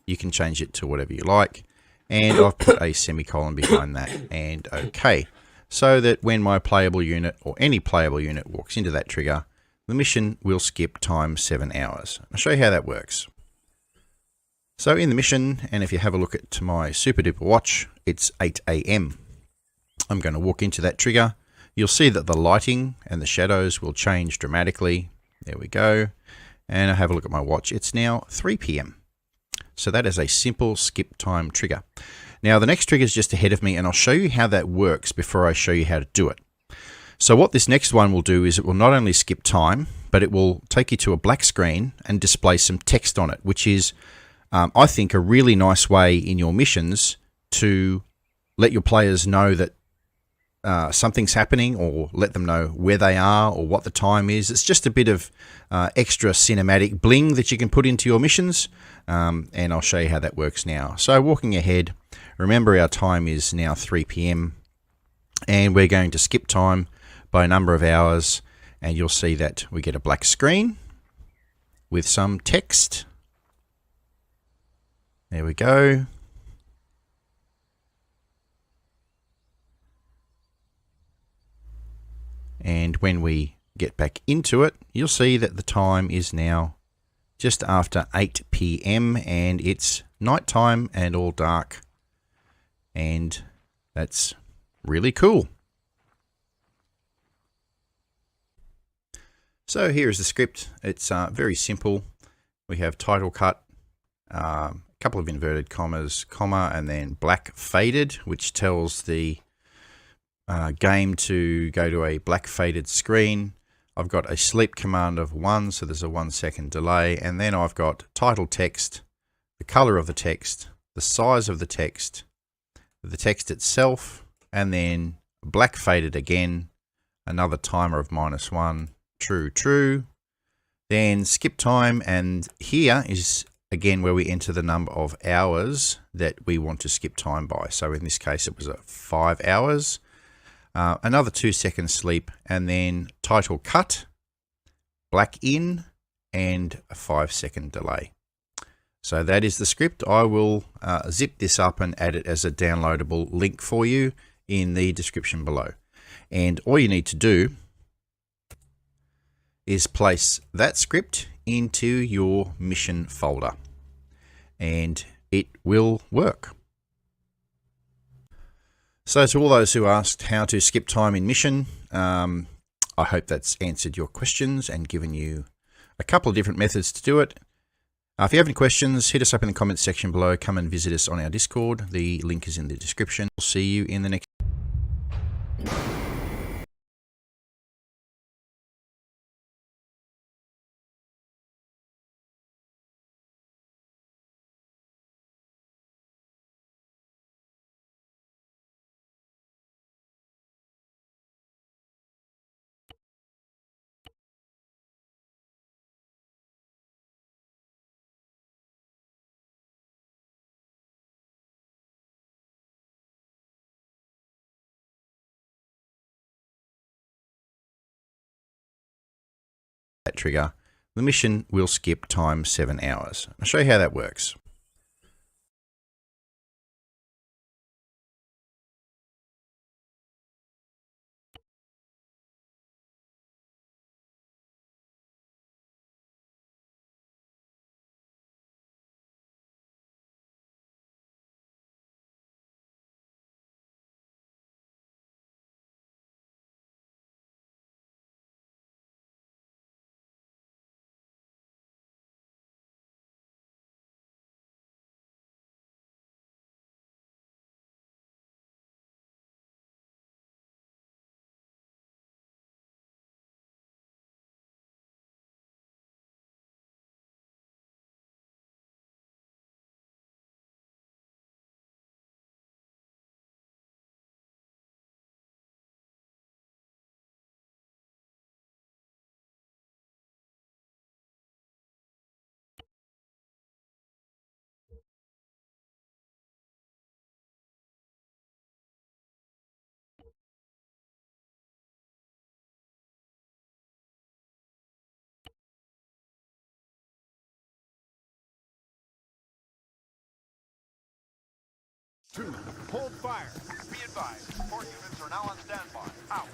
You can change it to whatever you like, and I've put a semicolon behind that, and okay, so that when my playable unit or any playable unit walks into that trigger, the mission will skip time 7 hours. I'll show you how that works. So in the mission, and if you have a look at my super duper watch, it's 8 AM. I'm going to walk into that trigger. You'll see that the lighting and the shadows will change dramatically. There we go. And I have a look at my watch. It's now 3 PM. So that is a simple skip time trigger. Now the next trigger is just ahead of me, and I'll show you how that works before I show you how to do it. So what this next one will do is it will not only skip time, but it will take you to a black screen and display some text on it, which is, I think, a really nice way in your missions to let your players know that something's happening, or let them know where they are or what the time is. It's just a bit of extra cinematic bling that you can put into your missions, and I'll show you how that works now. So walking ahead, remember our time is now 3 PM, and we're going to skip time by a number of hours, and you'll see that we get a black screen with some text. There we go. And when we get back into it, you'll see that the time is now just after 8 PM, and it's nighttime and all dark. And that's really cool. So here is the script. It's very simple. We have title cut, a couple of inverted commas, comma, and then black faded, which tells the game to go to a black faded screen. I've got a sleep command of 1, so there's a 1 second delay, and then I've got title text, the color of the text, the size of the text itself, and then black faded again, another timer of -1, true, true, then skip time, and here is again where we enter the number of hours that we want to skip time by. So in this case it was 5 hours, another 2 second sleep, and then title cut, black in, and a 5 second delay. So that is the script. I will zip this up and add it as a downloadable link for you in the description below. And all you need to do is place that script into your mission folder, and it will work. So to all those who asked how to skip time in mission, I hope that's answered your questions and given you a couple of different methods to do it. If you have any questions, hit us up in the comments section below. Come and visit us on our Discord. The link is in the description. We'll see you in the next that trigger. The mission will skip time 7 hours. I'll show you how that works. Two, hold fire. Be advised, support units are now on standby. Out.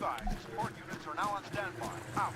advised, support units are now on standby. Out.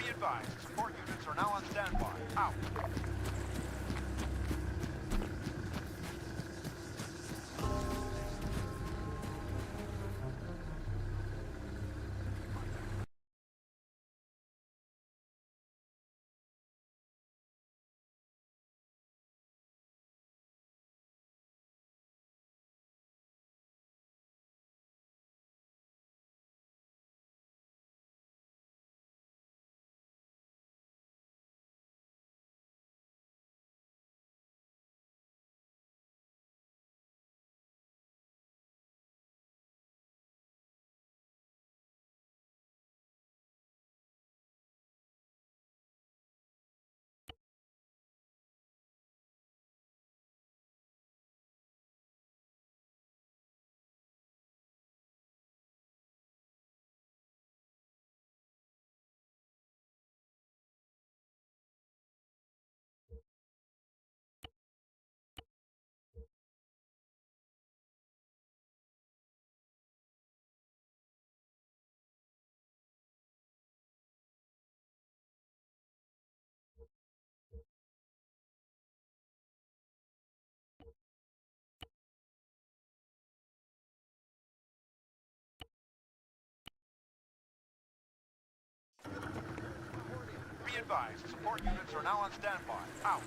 Be advised, support units are now on standby. Out. Be advised, support units are now on standby. Out.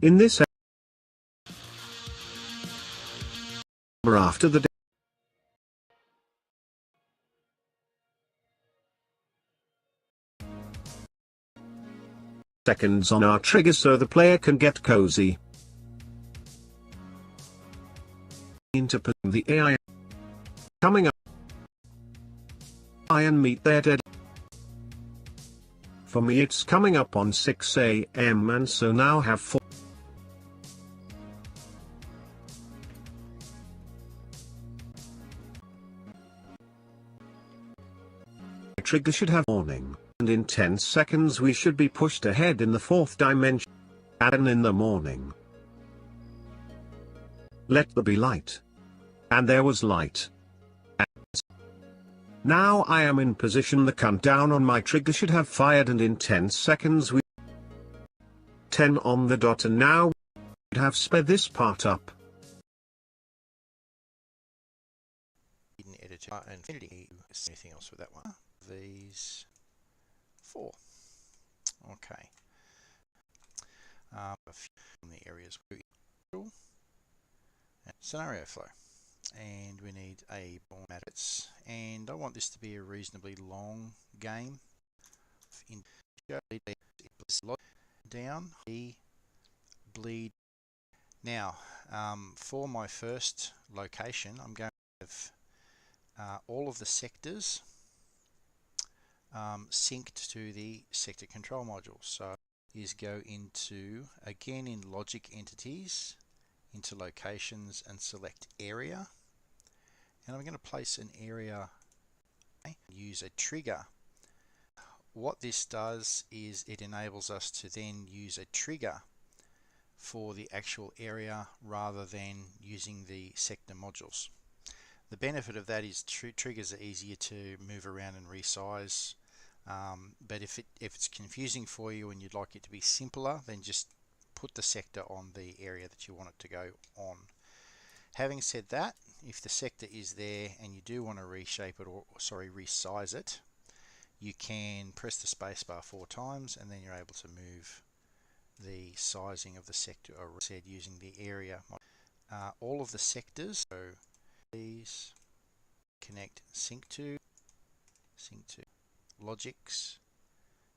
In this after the seconds on our trigger so the player can get cozy. Into the AI coming up and meet their dead. For me it's coming up on 6 AM and so now have 4. Trigger should have warning, and in 10 seconds we should be pushed ahead in the 4th dimension. And in the morning. Let there be light. And there was light. And now I am in position, the countdown on my trigger should have fired and in 10 seconds we 10 on the dot and now we have sped this part up. Editor and Infinity. Anything else with that one? These 4. Okay. A few from the areas and scenario flow, and we need a matrix, and I want this to be a reasonably long game. In down, bleed. Now, for my first location, I'm going to have all of the sectors synced to the sector control module. So is go into, again in logic entities, into locations and select area. And I'm going to place an area, use a trigger. What this does is it enables us to then use a trigger for the actual area rather than using the sector modules. The benefit of that is triggers are easier to move around and resize. But if it's confusing for you and you'd like it to be simpler, then just put the sector on the area that you want it to go on. Having said that, if the sector is there and you do want to reshape it, or sorry, resize it, you can press the spacebar 4 times and then you're able to move the sizing of the sector, or said, using the area. All of the sectors, so these connect, sync to logics,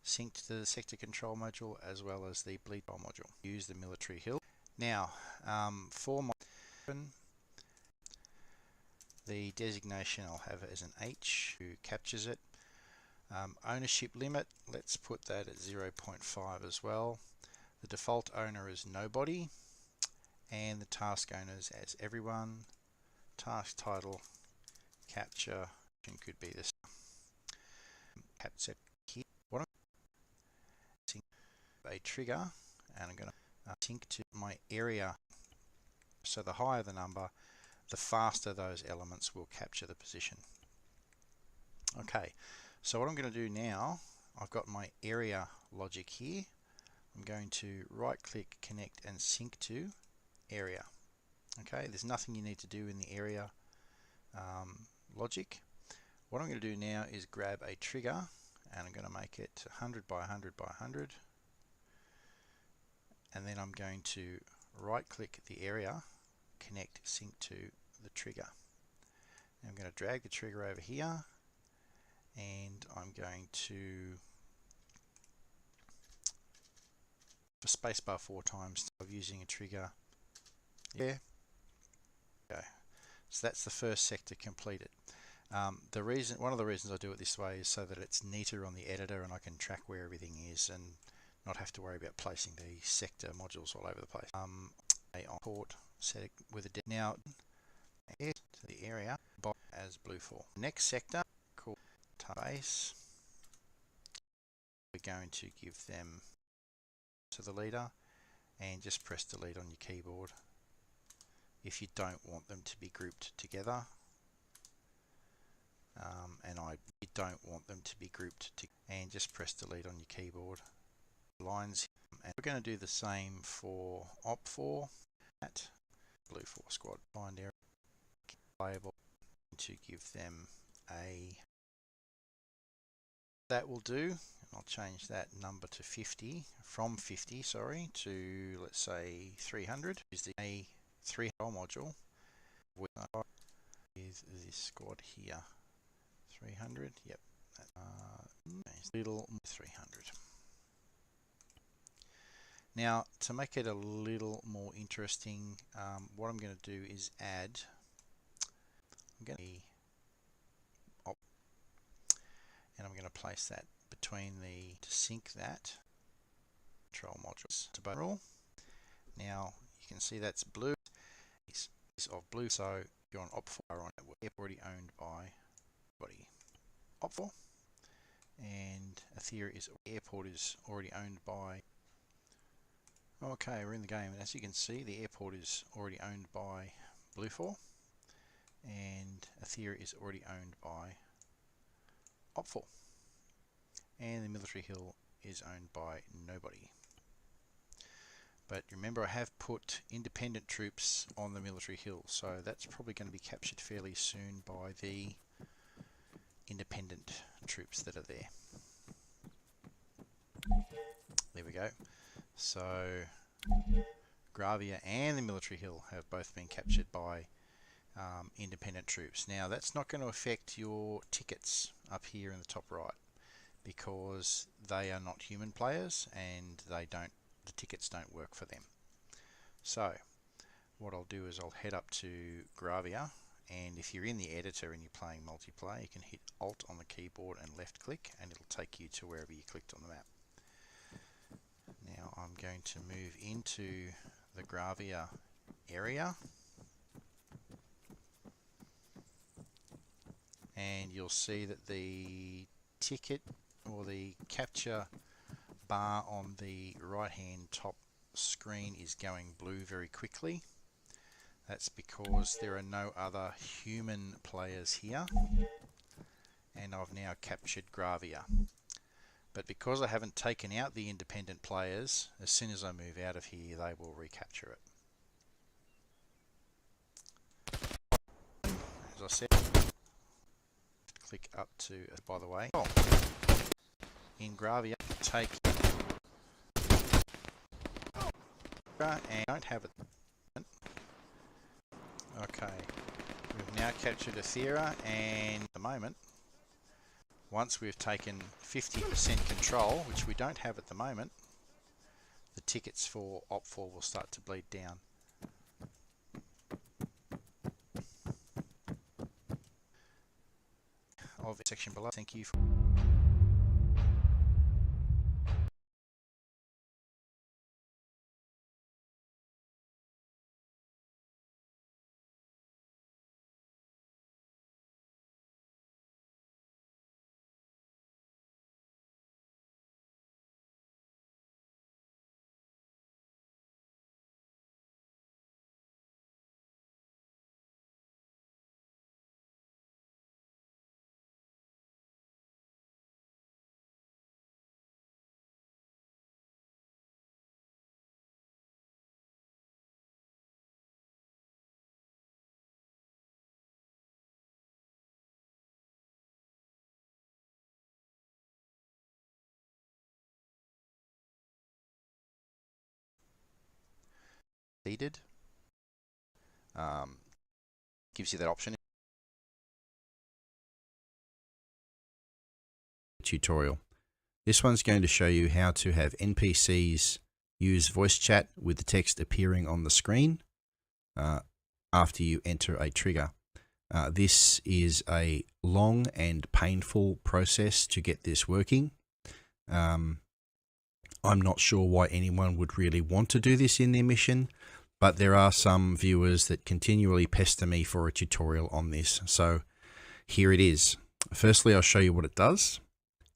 synced to the sector control module as well as the bleed control module. Use the military hill. Now, for my the designation, I'll have it as an H who captures it. Ownership limit, let's put that at 0.5 as well. The default owner is nobody, and the task owners as everyone. Task title, capture, could be this. Capture here. What I'm sync a trigger, and I'm going to sync to my area. So the higher the number, the faster those elements will capture the position. Okay, so what I'm going to do now, I've got my area logic here. I'm going to right click, connect and sync to area. Okay, there's nothing you need to do in the area logic. What I'm going to do now is grab a trigger and I'm going to make it 100 by 100 by 100, and then I'm going to right click the area, connect, sync to the trigger. And I'm going to drag the trigger over here, and I'm going to for spacebar 4 times of using a trigger. Yeah. Okay. So that's the first sector completed. One of the reasons I do it this way is so that it's neater on the editor and I can track where everything is and not have to worry about placing the sector modules all over the place. On port set it with a now to the area as blue 4. Next sector called base. We're going to give them to the leader and just press delete on your keyboard if you don't want them to be grouped together. You don't want them to be grouped together, and just press delete on your keyboard. Lines, and we're going to do the same for op4 at blue 4 squad. Find area label to give them a, that will do, and I'll change that number to 50 from 50, sorry, to let's say 300. Is the A3 module with this squad here. 300, yep. Little 300. Now, to make it a little more interesting, what I'm going to do is add. I'm going to place that between to sync that control modules to both rule. Now you can see that's blue. Is of blue. So if you're on op4 on it, already owned by body. Op4 and Ethereum is airport is already owned by. Okay, we're in the game, and as you can see, the airport is already owned by blue 4, and Ethereum is already owned by op4, and the military hill is owned by nobody. But remember, I have put independent troops on the military hill, so that's probably going to be captured fairly soon by the independent troops that are there. There we go. So Gravia and the military hill have both been captured by independent troops. Now that's not going to affect your tickets up here in the top right, because they are not human players and the tickets don't work for them. So what I'll do is I'll head up to Gravia, and if you're in the editor and you're playing multiplayer, you can hit Alt on the keyboard and left click and it'll take you to wherever you clicked on the map. Now I'm going to move into the Gravia area, and you'll see that the ticket or the capture bar on the right hand top screen is going blue very quickly. That's because there are no other human players here, and I've now captured Gravia. But because I haven't taken out the independent players, as soon as I move out of here they will recapture it. As I said, click up to, by the way, in Gravia, take and don't have it. Okay, we've now captured Athera, and at the moment, once we've taken 50% control, which we don't have at the moment, the tickets for Op4 will start to bleed down. Of the section below. Thank you for seeded. Gives you that option. Tutorial. This one's going to show you how to have NPCs use voice chat with the text appearing on the screen after you enter a trigger. This is a long and painful process to get this working. I'm not sure why anyone would really want to do this in their mission, but there are some viewers that continually pester me for a tutorial on this. So here it is. Firstly, I'll show you what it does,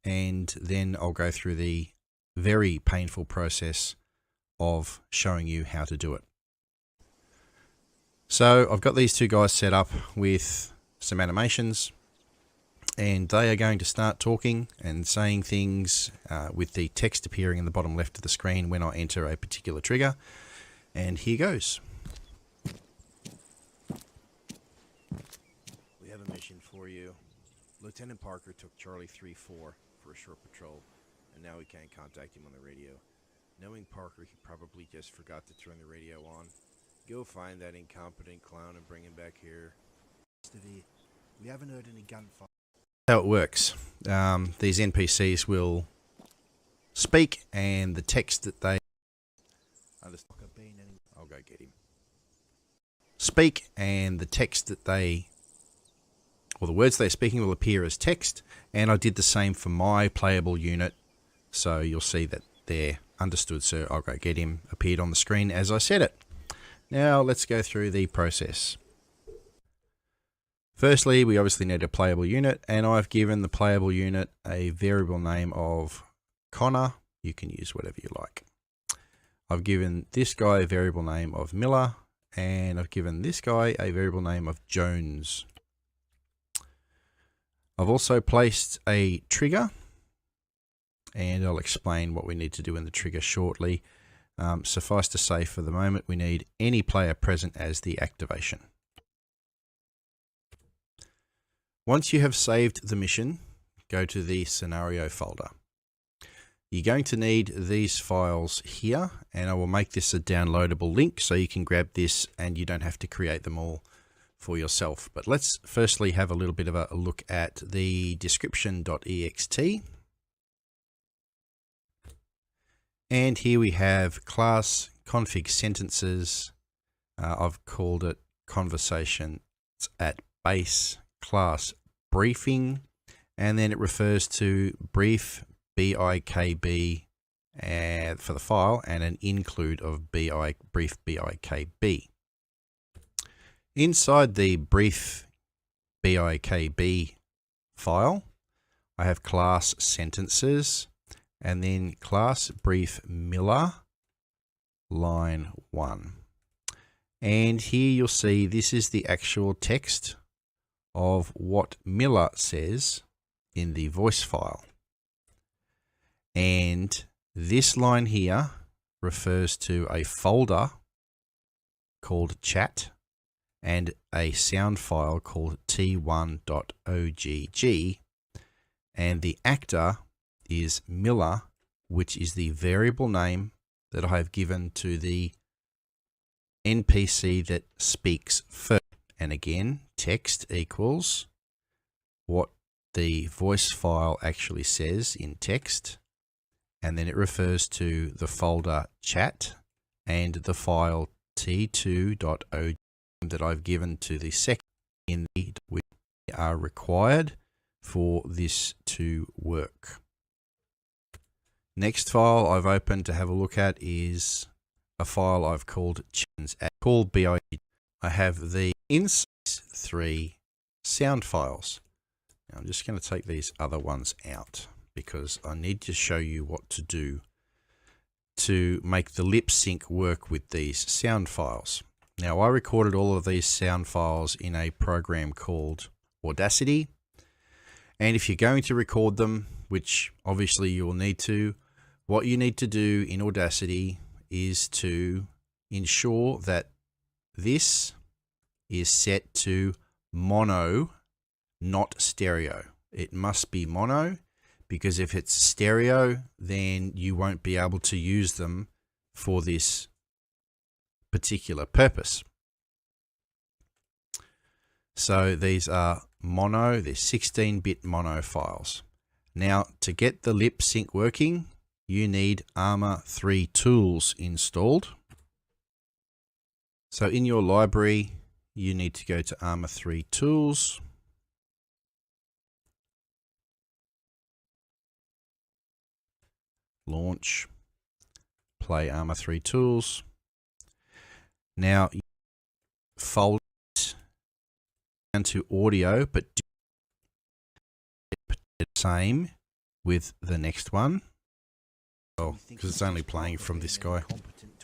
and then I'll go through the very painful process of showing you how to do it. So I've got these two guys set up with some animations, and they are going to start talking and saying things with the text appearing in the bottom left of the screen when I enter a particular trigger. And here goes. We have a mission for you. Lieutenant Parker took Charlie 3-4 for a short patrol, and now we can't contact him on the radio. Knowing Parker, he probably just forgot to turn the radio on. Go find that incompetent clown and bring him back here. We haven't heard any gunfire. How it works. These NPCs will speak, and the text that they I'll go get him. speak, and the text that they, or the words they're speaking, will appear as text. And I did the same for my playable unit, so you'll see that they're understood. So I'll go get him appeared on the screen as I said it. Now let's go through the process. Firstly, we obviously need a playable unit, and I've given the playable unit a variable name of Connor. You can use whatever you like. I've given this guy a variable name of Miller, and I've given this guy a variable name of Jones. I've also placed a trigger, and I'll explain what we need to do in the trigger shortly. Suffice to say, for the moment, we need any player present as the activation. Once you have saved the mission, go to the scenario folder. You're going to need these files here, and I will make this a downloadable link so you can grab this and you don't have to create them all for yourself. But let's firstly have a little bit of a look at the description.ext. And here we have class config sentences. I've called it conversations at base class briefing, and then it refers to brief BIKB for the file and an include of brief BIKB. Inside the brief BIKB file, I have class sentences and then class brief Miller line 1. And here you'll see this is the actual text of what Miller says in the voice file. And this line here refers to a folder called chat and a sound file called t1.ogg, and the actor is Miller, which is the variable name that I have given to the NPC that speaks first. And again, text equals what the voice file actually says in text, and then it refers to the folder chat and the file t2.ogg that I've given to the second in the which are required for this to work. Next file I've opened to have a look at is a file I've called BIOG. I have the inside 3 sound files. Now I'm just going to take these other ones out because I need to show you what to do to make the lip sync work with these sound files. Now, I recorded all of these sound files in a program called Audacity. And if you're going to record them, which obviously you will need to, what you need to do in Audacity is to ensure that this is set to mono, not stereo. It must be mono, because if it's stereo, then you won't be able to use them for this particular purpose. So these are mono, they're 16-bit mono files. Now, to get the lip sync working, you need Arma 3 tools installed. So in your library, you need to go to Arma 3 tools. Launch, play Arma 3 tools. Now, fold it down to audio, but do the same with the next one. Oh, because it's only playing from this guy.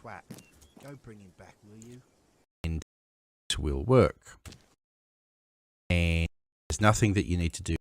Go bring him back, will you? And it will work. And there's nothing that you need to do.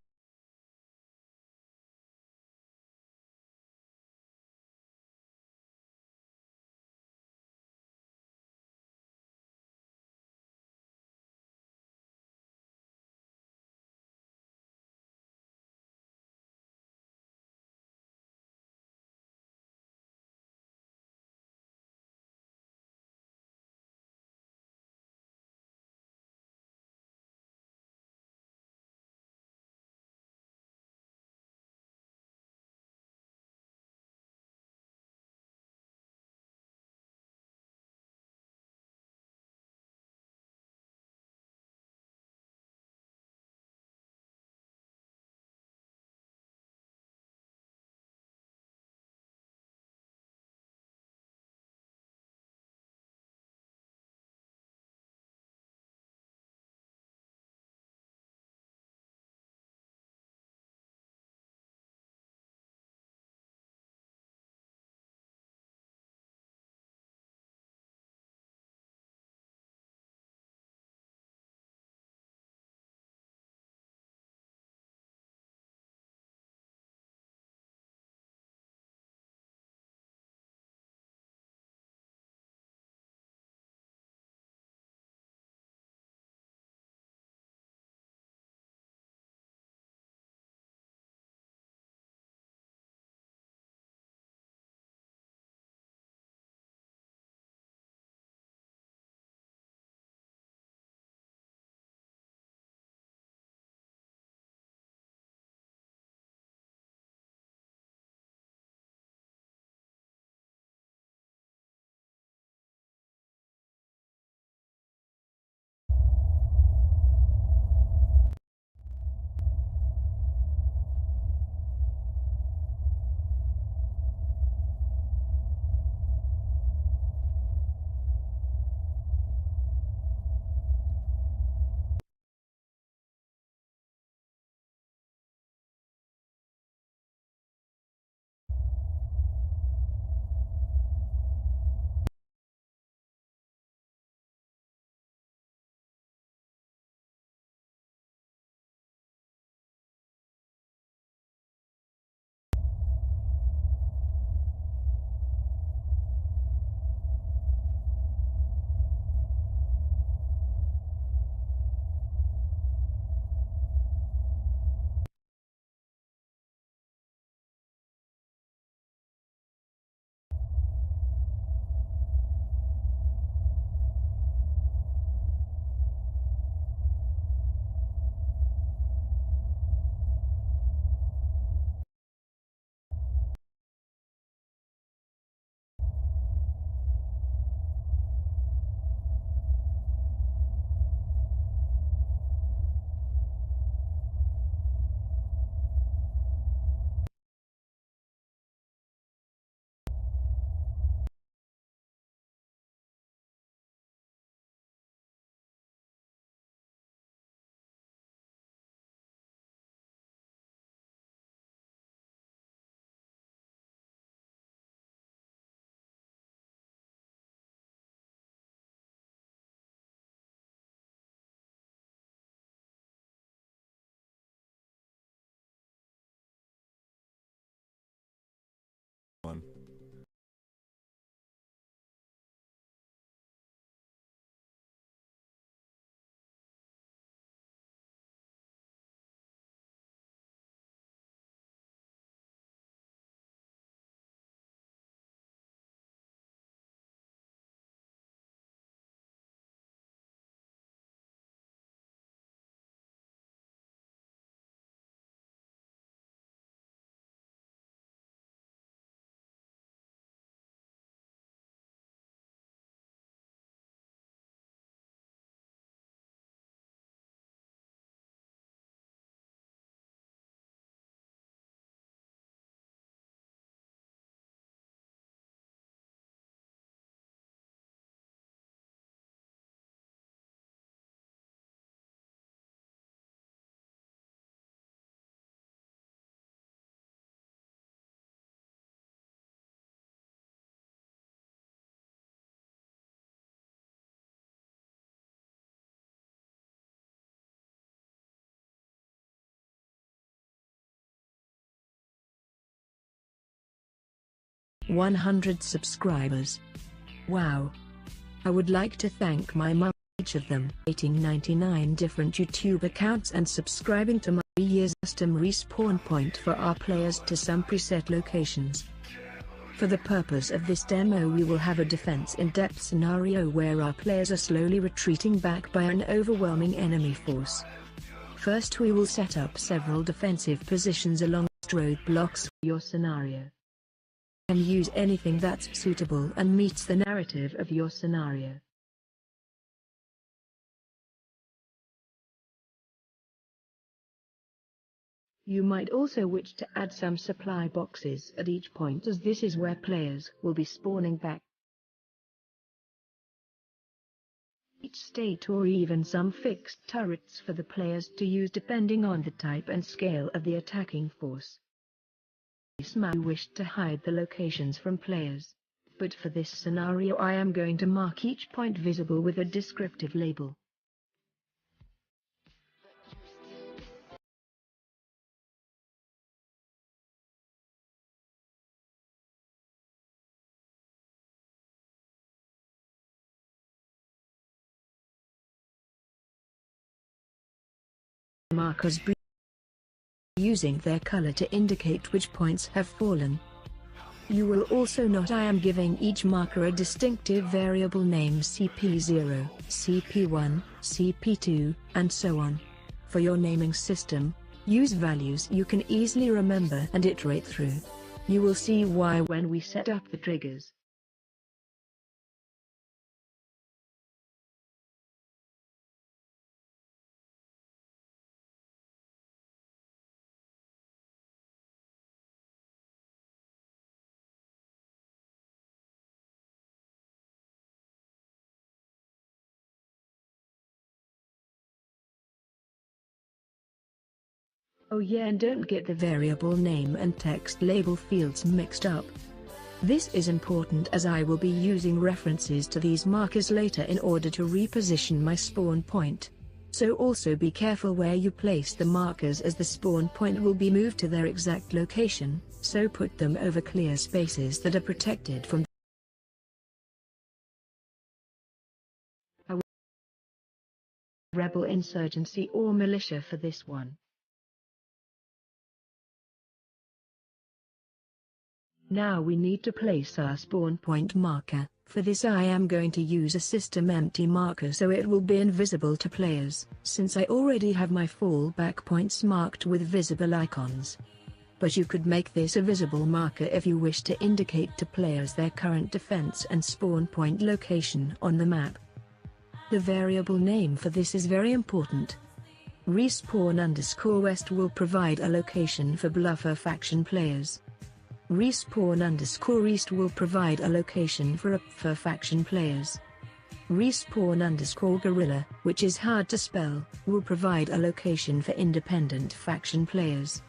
100 subscribers. Wow. I would like to thank my mum, each of them, creating 99 different YouTube accounts and subscribing to my 3 years custom respawn point for our players to some preset locations. For the purpose of this demo, we will have a defense in-depth scenario where our players are slowly retreating back by an overwhelming enemy force. First, we will set up several defensive positions along roadblocks for your scenario. And use anything that's suitable and meets the narrative of your scenario. You might also wish to add some supply boxes at each point, as this is where players will be spawning back. Each state, or even some fixed turrets for the players to use depending on the type and scale of the attacking force. You wish to hide the locations from players, but for this scenario I am going to mark each point visible with a descriptive label. Markers using their color to indicate which points have fallen. You will also note I am giving each marker a distinctive variable name: CP0, CP1, CP2, and so on. For your naming system, use values you can easily remember and iterate through. You will see why when we set up the triggers. Oh yeah, and don't get the variable name and text label fields mixed up. This is important as I will be using references to these markers later in order to reposition my spawn point. So also be careful where you place the markers, as the spawn point will be moved to their exact location, so put them over clear spaces that are protected from rebel insurgency or militia for this one. Now we need to place our spawn point marker. For this I am going to use a system empty marker so it will be invisible to players, since I already have my fallback points marked with visible icons. But you could make this a visible marker if you wish to indicate to players their current defense and spawn point location on the map. The variable name for this is very important. Respawn_West will provide a location for bluffer faction players. Respawn_East will provide a location for UPFR faction players. Respawn_Guerrilla, which is hard to spell, will provide a location for independent faction players.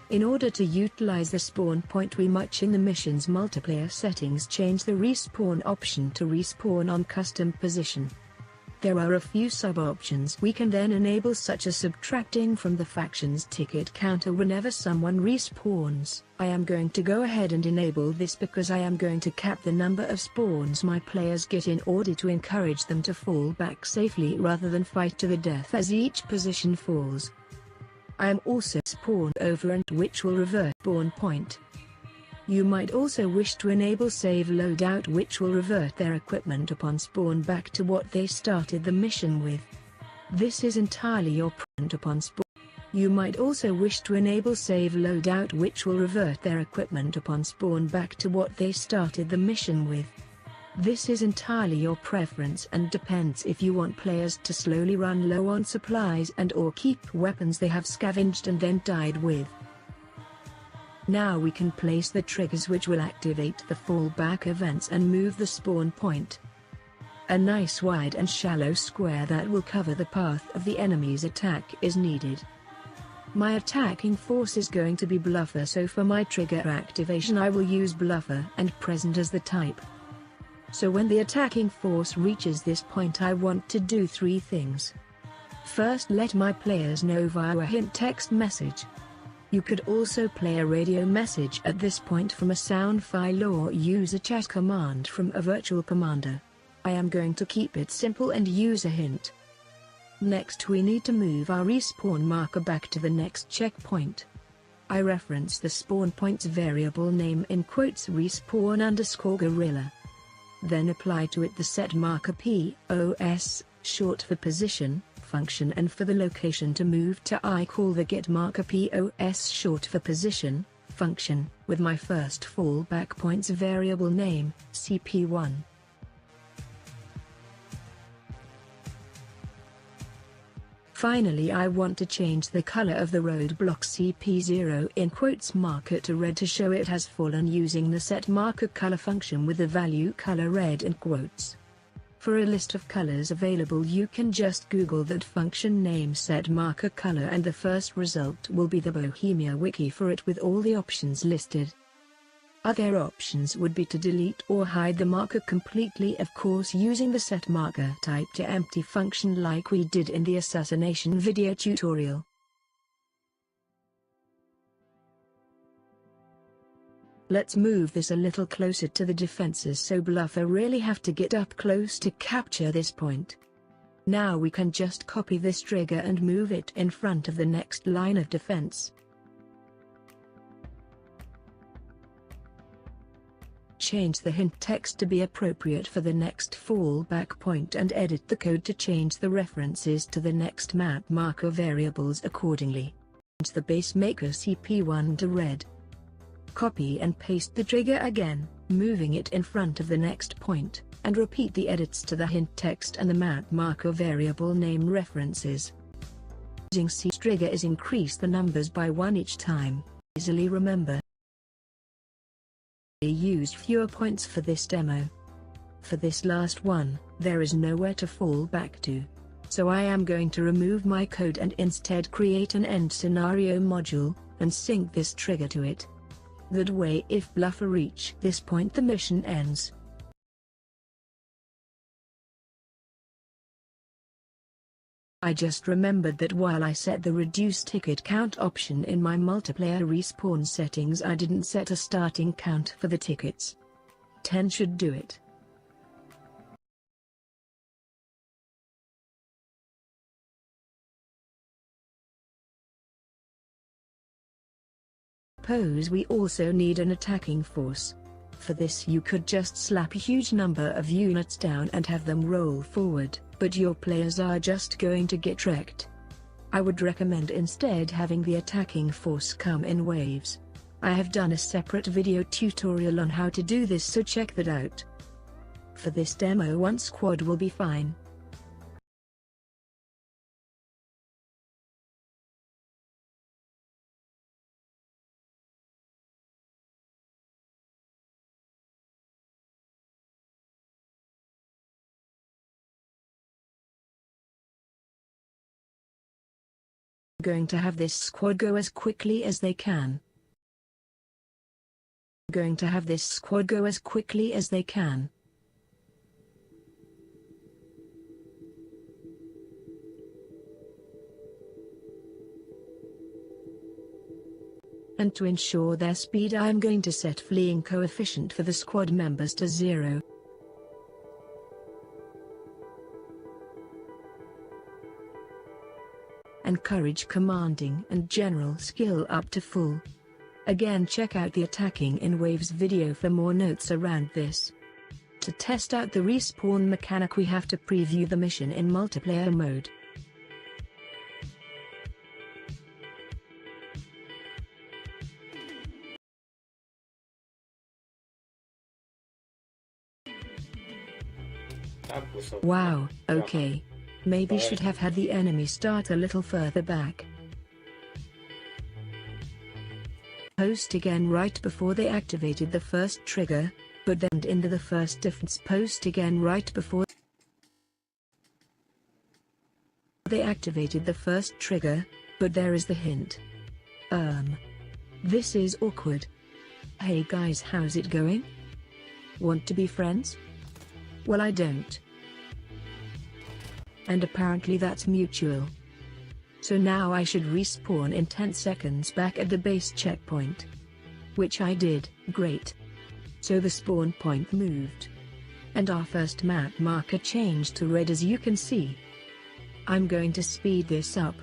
In order to utilize the spawn point, we must in the mission's multiplayer settings change the respawn option to respawn on custom position. There are a few sub-options we can then enable, such as subtracting from the faction's ticket counter whenever someone respawns. I am going to go ahead and enable this because I am going to cap the number of spawns my players get in order to encourage them to fall back safely rather than fight to the death as each position falls. I am also spawn over and which will revert spawn point. You might also wish to enable save loadout, which will revert their equipment upon spawn back to what they started the mission with. This is entirely your preference upon spawn. You might also wish to enable save loadout, which will revert their equipment upon spawn back to what they started the mission with. This is entirely your preference and depends if you want players to slowly run low on supplies and or keep weapons they have scavenged and then died with. Now we can place the triggers which will activate the fallback events and move the spawn point. A nice wide and shallow square that will cover the path of the enemy's attack is needed. My attacking force is going to be Bluffer, so for my trigger activation I will use Bluffer and present as the type. So when the attacking force reaches this point I want to do 3 things. First, let my players know via a hint text message. You could also play a radio message at this point from a sound file or use a chat command from a virtual commander. I am going to keep it simple and use a hint. Next we need to move our respawn marker back to the next checkpoint. I reference the spawn point's variable name in quotes respawn_gorilla. Then apply to it the set marker POS, short for position, function, and for the location to move to I call the get marker POS short for position, function, with my first fallback point's variable name, CP1. Finally I want to change the color of the roadblock CP0 in quotes marker to red to show it has fallen using the set marker color function with the value color red in quotes. For a list of colors available you can just Google that function name set marker color and the first result will be the Bohemia wiki for it with all the options listed. Other options would be to delete or hide the marker completely, of course using the set marker type to empty function like we did in the assassination video tutorial. Let's move this a little closer to the defenses so Bluffer really have to get up close to capture this point. Now we can just copy this trigger and move it in front of the next line of defense. Change the hint text to be appropriate for the next fallback point and edit the code to change the references to the next map marker variables accordingly. Change the base maker CP1 to red. Copy and paste the trigger again, moving it in front of the next point, and repeat the edits to the hint text and the map marker variable name references. Using C trigger is increase the numbers by 1 each time. Easily remember. I used fewer points for this demo. For this last one, there is nowhere to fall back to. So I am going to remove my code and instead create an end scenario module, and sync this trigger to it. That way if Bluffer reach this point the mission ends. I just remembered that while I set the reduce ticket count option in my multiplayer respawn settings I didn't set a starting count for the tickets. 10 should do it. Suppose we also need an attacking force. For this you could just slap a huge number of units down and have them roll forward, but your players are just going to get wrecked. I would recommend instead having the attacking force come in waves. I have done a separate video tutorial on how to do this, so check that out. For this demo 1 squad will be fine. Going to have this squad go as quickly as they can. Going to have this squad go as quickly as they can. And to ensure their speed I am going to set fleeing coefficient for the squad members to 0. Encourage commanding and general skill up to full. Again check out the attacking in waves video for more notes around this. To test out the respawn mechanic we have to preview the mission in multiplayer mode. Wow, okay. Maybe should have had the enemy start a little further back. Post again right before they activated the first trigger, but then into the first defense post again right before they activated the first trigger, But there is the hint. This is awkward. Hey guys, how's it going? Want to be friends? Well, I don't. And apparently that's mutual. So now I should respawn in 10 seconds back at the base checkpoint. Which I did, great. So the spawn point moved. And our first map marker changed to red, as you can see. I'm going to speed this up.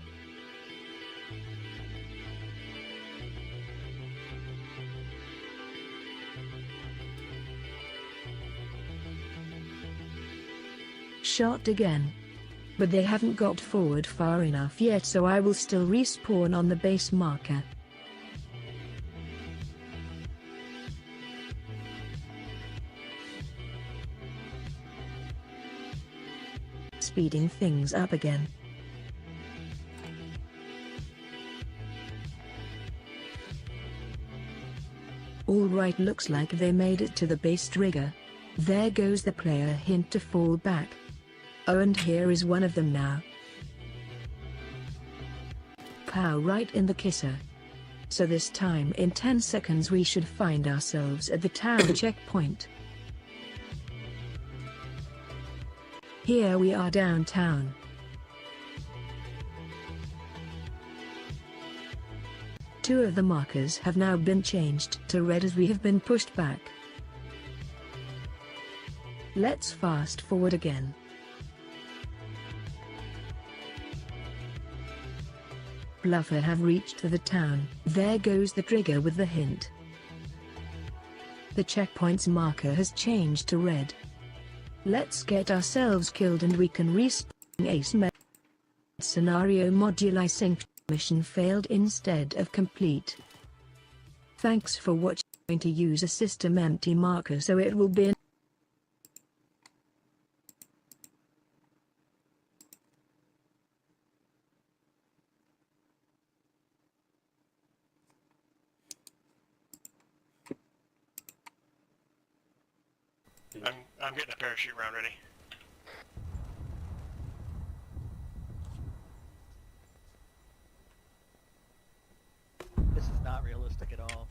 Shot again. But they haven't got forward far enough yet, so I will still respawn on the base marker. Speeding things up again. Alright, looks like they made it to the base trigger. There goes the player hint to fall back. Oh, and here is one of them now. Pow, right in the kisser. So this time in 10 seconds we should find ourselves at the town checkpoint. Here we are downtown. Two of the markers have now been changed to red as we have been pushed back. Let's fast forward again. Bluffer have reached the town. There goes the trigger with the hint. The checkpoint's marker has changed to red. Let's get ourselves killed and we can respawn. Ace scenario moduli sync mission failed instead of complete. Thanks for watching. I'm going to use a system empty marker so it will be I'm getting a parachute round ready. This is not realistic at all.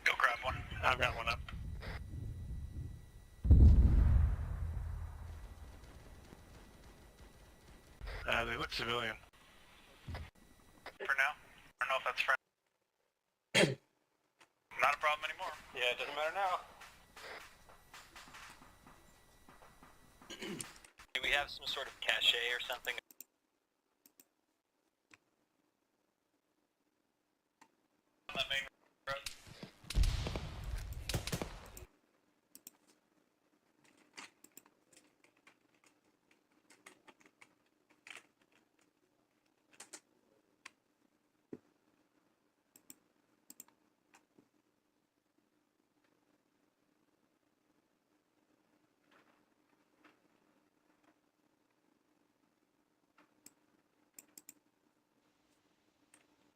Go grab one. I've got one up. They look civilian. For now. I don't know if that's friend. Not a problem anymore. Yeah, it doesn't matter now. Do we have some sort of cache or something? On that main road.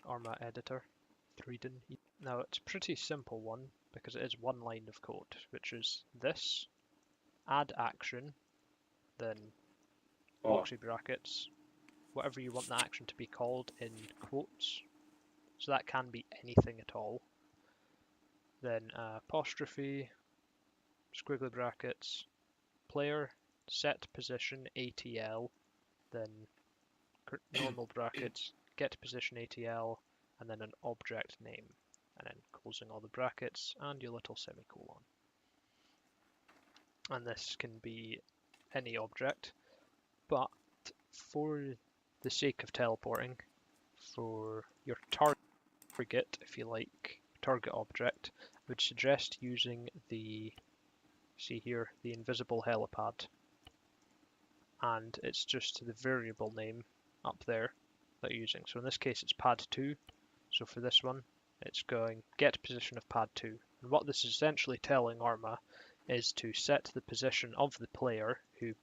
Arma editor, 3D. Now it's a pretty simple one because it is one line of code, which is this, add action, then proxy brackets, whatever you want the action to be called in quotes. So that can be anything at all. Then apostrophe, squiggly brackets, player, set position ATL, then normal brackets, get position ATL, and then an object name, and then closing all the brackets and your little semicolon. And this can be any object, but for the sake of teleporting, for your target, if you like, target object, I would suggest using the, see here, the invisible helipad. And it's just the variable name up there that you're using. So in this case it's pad 2. So for this one it's going get position of pad 2. And what this is essentially telling Arma is to set the position of the player who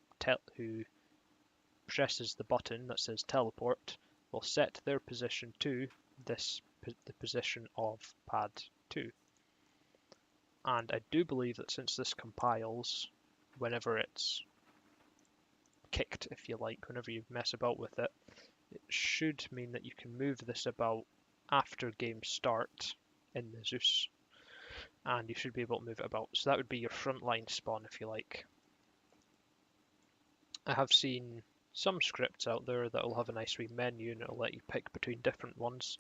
presses the button that says teleport, will set their position to the position of pad 2. And I do believe that since this compiles, whenever it's kicked, if you like, whenever you mess about with it, it should mean that you can move this about after game start in the Zeus, and you should be able to move it about. So that would be your frontline spawn, if you like. I have seen some scripts out there that will have a nice wee menu and it'll let you pick between different ones,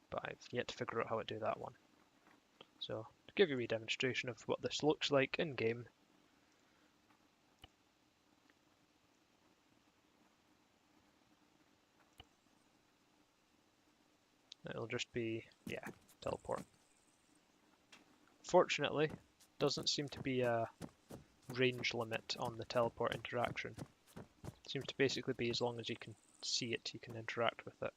but I've yet to figure out how to do that one. So, to give you a wee demonstration of what this looks like in game, it'll just be, yeah, teleport. Fortunately, doesn't seem to be a range limit on the teleport interaction. It seems to basically be as long as you can see it, you can interact with it.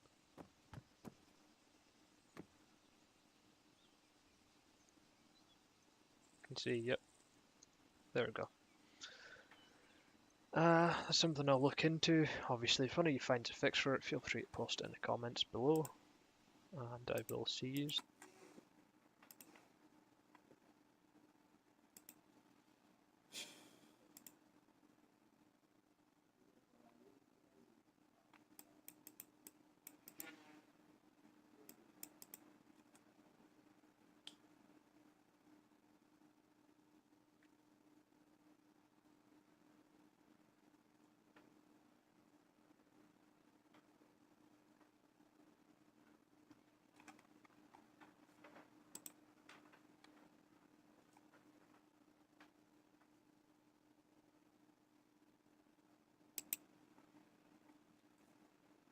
You can see, yep, there we go. That's something I'll look into. Obviously, if one of you finds a fix for it, feel free to post it in the comments below, and I will see you.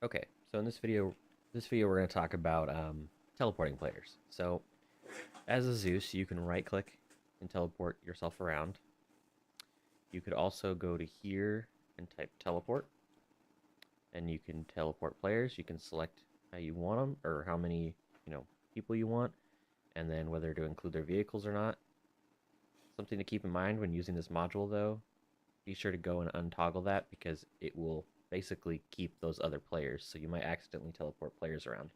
Okay, so in this video we're going to talk about teleporting players. So, as a Zeus, you can right-click and teleport yourself around. You could also go to here and type teleport, and you can teleport players. You can select how you want them, or how many people you want, and then whether to include their vehicles or not. Something to keep in mind when using this module, though, be sure to go and untoggle that because it will basically keep those other players, so you might accidentally teleport players around.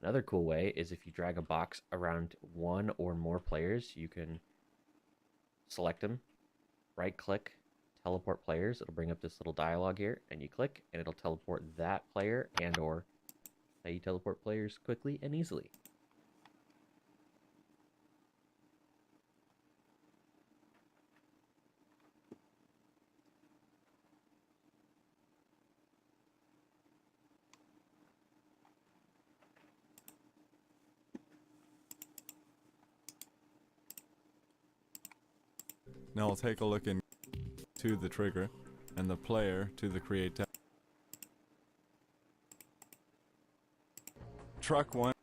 Another cool way is if you drag a box around one or more players, you can select them, right click, teleport players. It'll bring up this little dialog here, and you click and it'll teleport that player and or how you teleport players quickly and easily. Now I'll take a look into the trigger and the player to the create tab. Truck 1.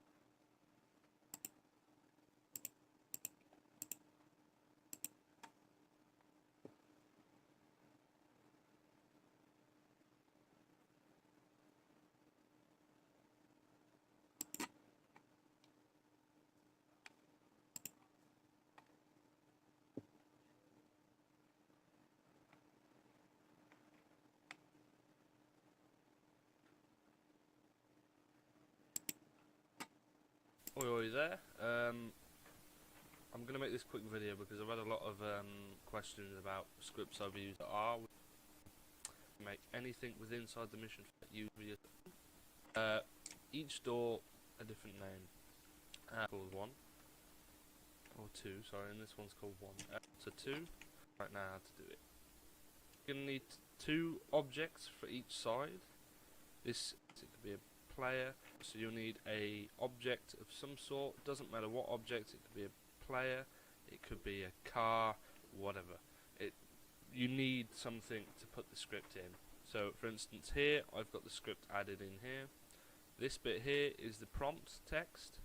Oi there. I'm going to make this quick video because I've had a lot of questions about scripts I've used that are make anything with inside the mission use each door a different name. Called 1 or 2, sorry, and this one's called 1. So 2. Right now how to do it. You're going to need 2 objects for each side. This it could be a player, so you'll need a object of some sort. Doesn't matter what object, it could be a player, it could be a car, whatever. You need something to put the script in. So for instance here I've got the script added in here. This bit here is the prompt text,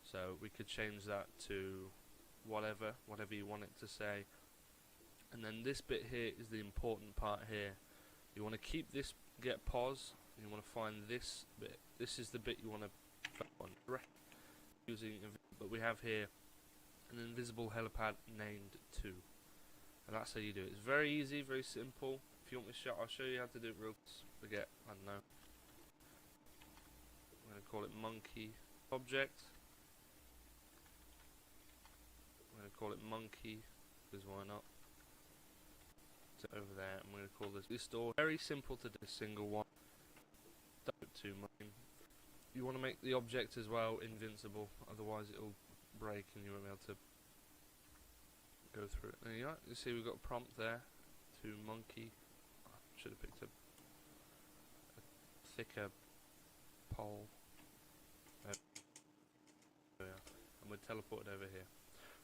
so we could change that to whatever you want it to say. And then this bit here is the important part here. You want to keep this, get pause, and you want to find this bit. This is the bit you want to on using, but we have here an invisible helipad named 2, and that's how you do it. It's very easy, very simple. If you want me to show, I'll show you how to do it real quick. Forget, I don't know. I'm going to call it monkey object. I'm going to call it monkey, because why not? So over there, I'm going to call this door. Very simple to do, a single one. Don't too much. You want to make the object as well invincible, otherwise it'll break and you won't be able to go through it. There you are. You see we've got a prompt there to monkey. I should have picked a thicker pole. There we are. And we're teleported over here.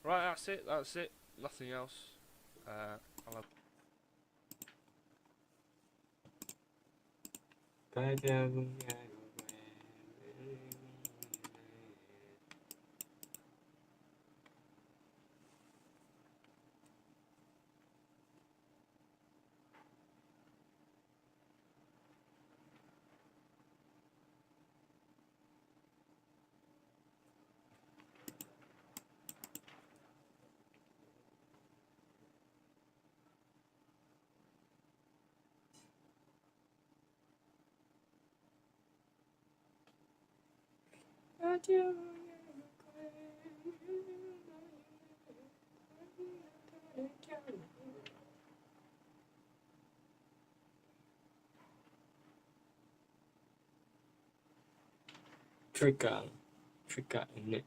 Right, that's it. That's it. Nothing else. I'll have trigger in it.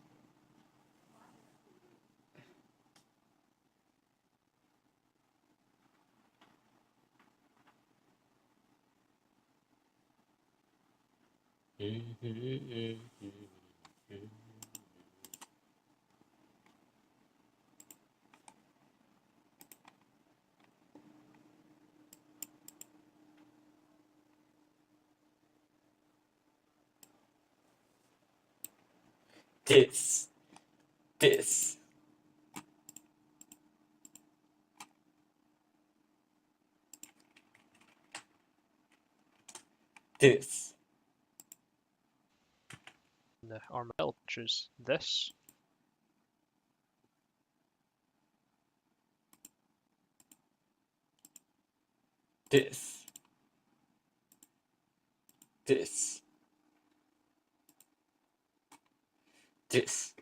This. This. The Arma build, which is this. This. This. This.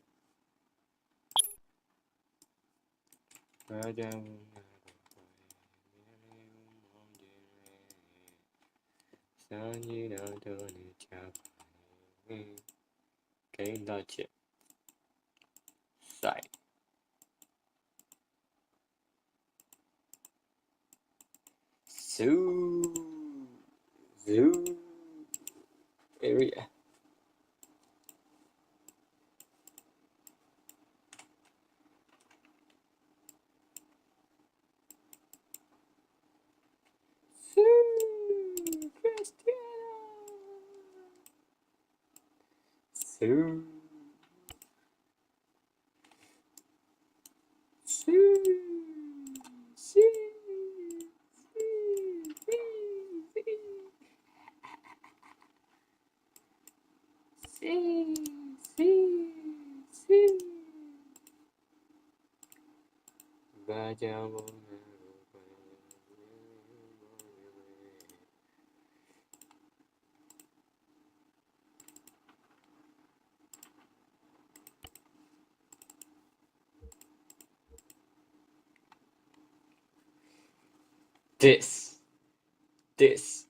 Cái đó chuyện sai zoo area. Zoo. This. This.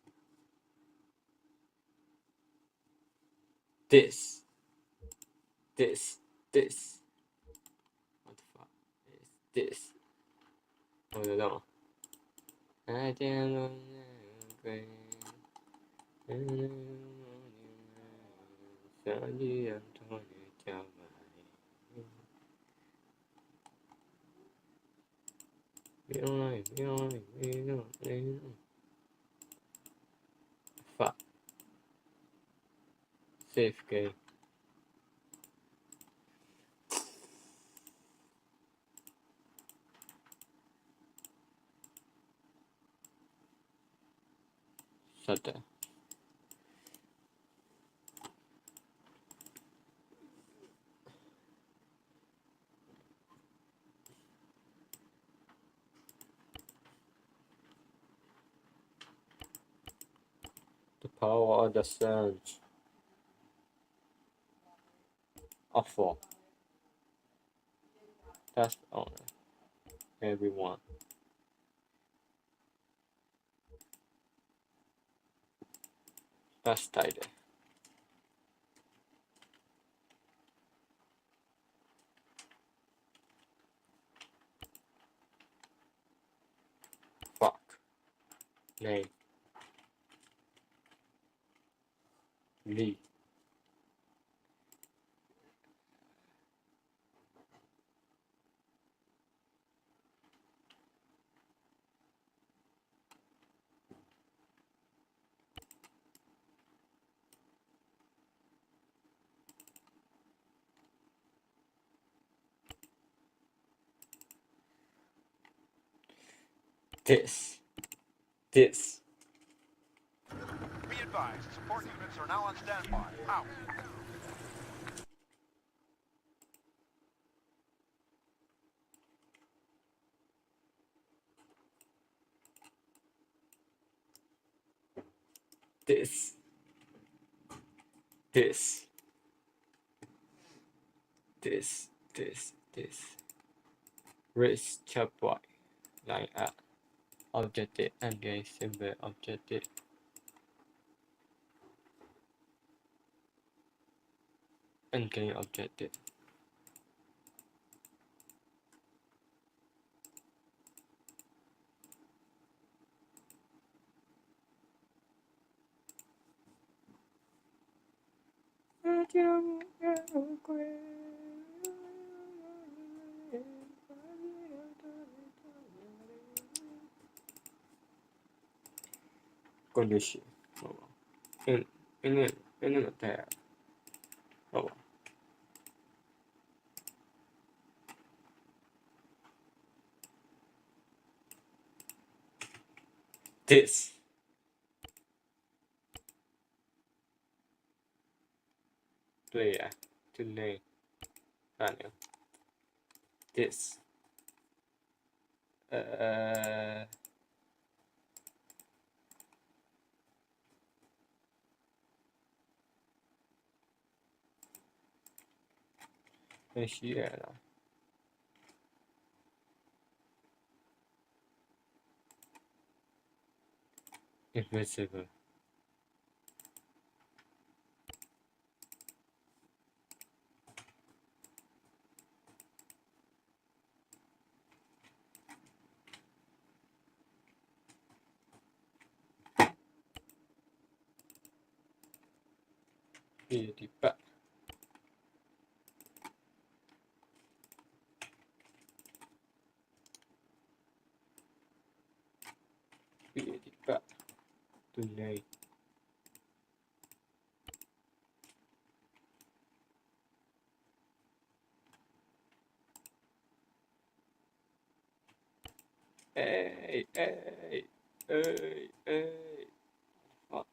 This. This. This. What the fuck is this? Oh no. I don't fuck. Safe game. Shut down. The power of the sun. Awful. First owner. Everyone. First title. Fuck. Name. Lee. This. This. Be advised, support units are now on standby. Out. This. This. This. This. Race chap Y. Line up. Objective engage symbol objective. Engage objective. Condition. In the tab. Oh. This. Player. To name. Panel. This. Here. Invisible. Here the back. Here the back. To name. Hey. Fuck.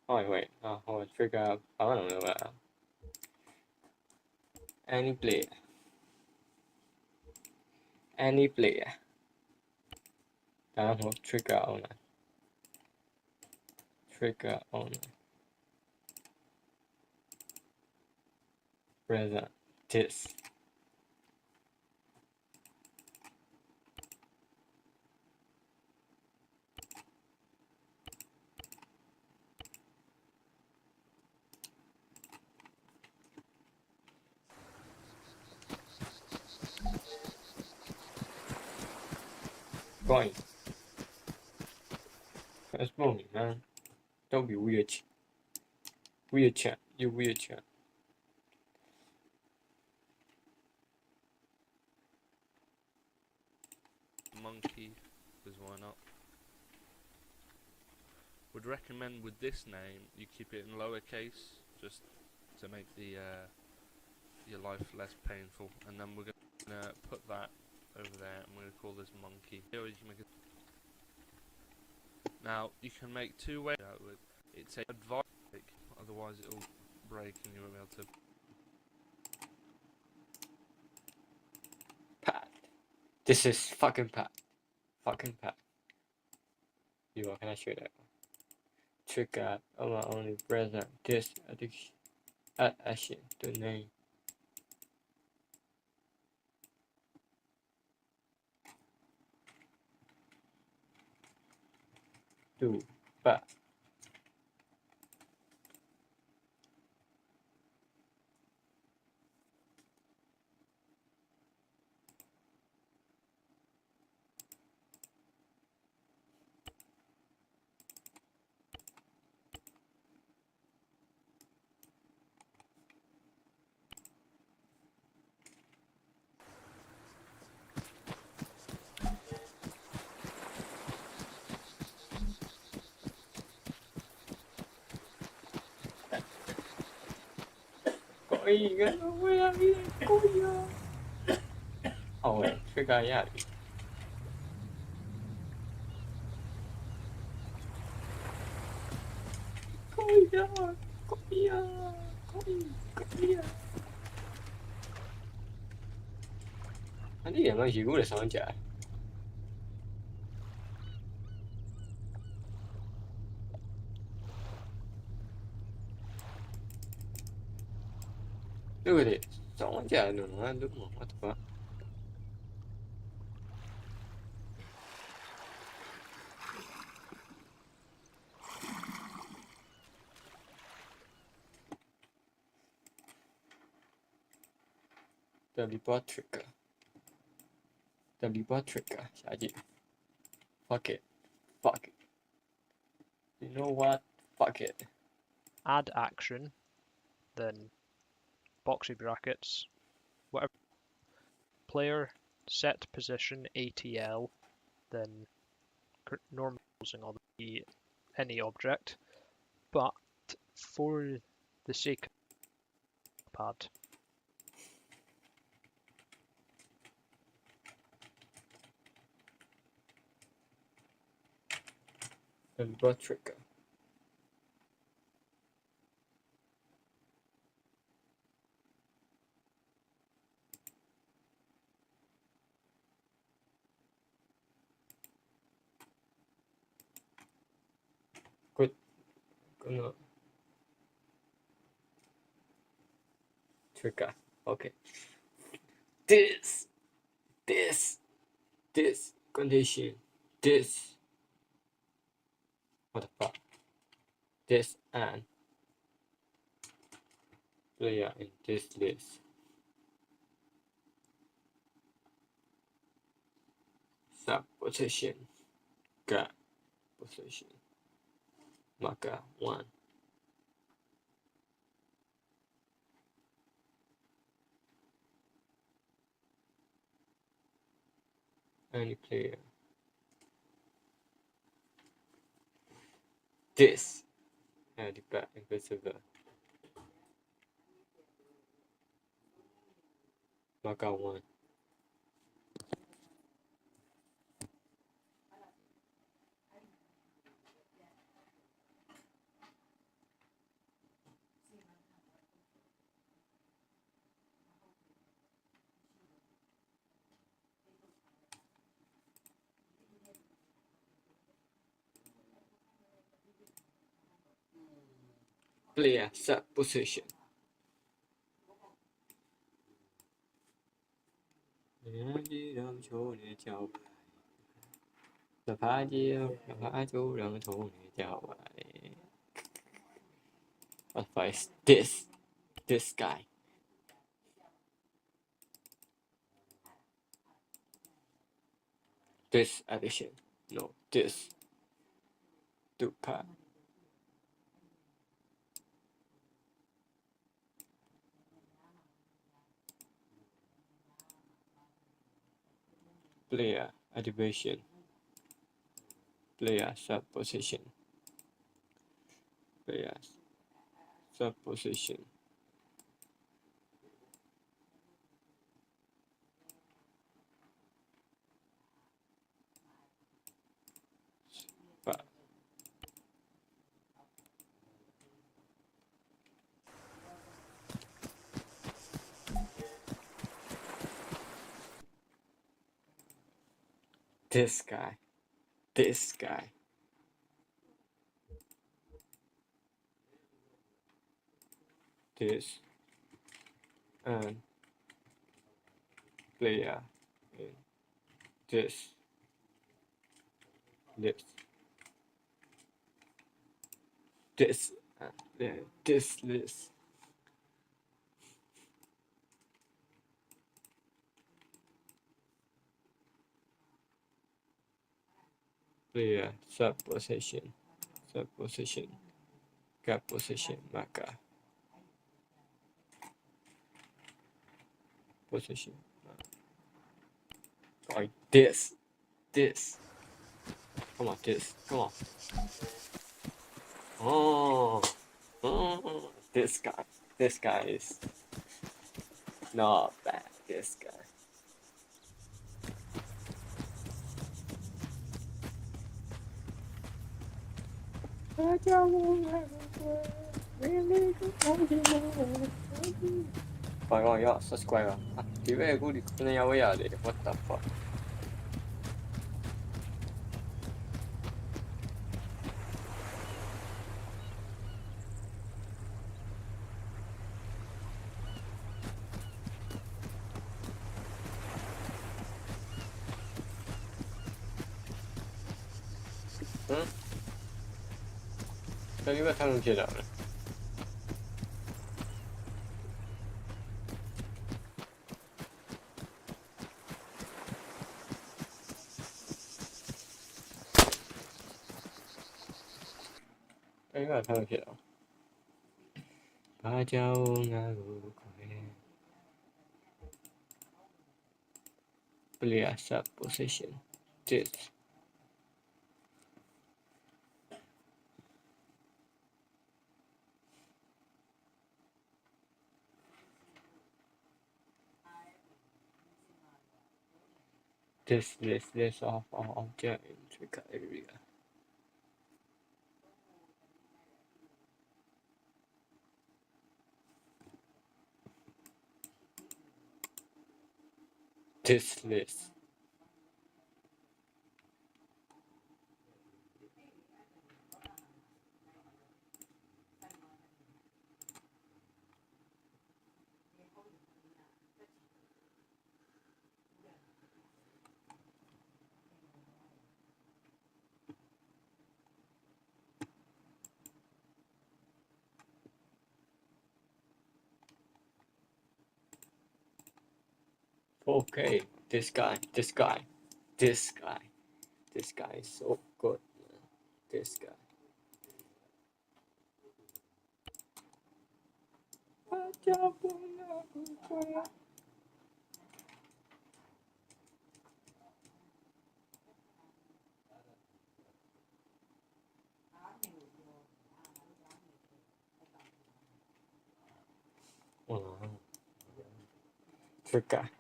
Oh wait, hold on, trigger. I don't know that. Any player. Download trigger owner. Present. This. Going. That's moving, man. Don't be weird. Weird chat. You weird chat. Monkey, because why not? Would recommend with this name you keep it in lowercase, just to make the your life less painful. And then we're gonna put that over there, and we're gonna call this monkey. Here you can make it. Now you can make two ways out of it. It's a advice, otherwise it'll break and you won't be able to. Pat. This is fucking Pat. You can I show that? Trigger Arma only present this addiction add action to name. Do but Coiga, no voy a ir, coiga. Oh wait, trigger yeah. Coiga, coiga, coiga. Ini yang masih gue udah saja. Look at it, saja no, look what the fuck. Teleport trigger. Teleport trigger. Saja. Fuck it. Fuck it. You know what? Fuck it. Add action, then boxy brackets, whatever player set position ATL, then normal using on the any object, but for the sake of pad. Teleport trigger. Good. Gonna trigger. Okay. This condition. This. What the fuck? This and player in this list. Sub position. Got position. Marker 1. Any player. This. And the back invisible. Marker 1. Player sub position. Advice this guy. This addition. No, this. Dupa. Player activation. Player sub position. Player sub position. This guy. this and player in this and then this list. Player subposition gap position marker position like this come on come on oh this guy is not bad, this guy. Vai, ja, subscribe. Attivare quelli che ne avevo what the fuck. 여기가 타는 길이라네. 여기가 타는 길이라. 바자오나고 거에 player sub position this. This of all object in trigger area. This list. Okay, this guy is so good, man. This guy. Trigger.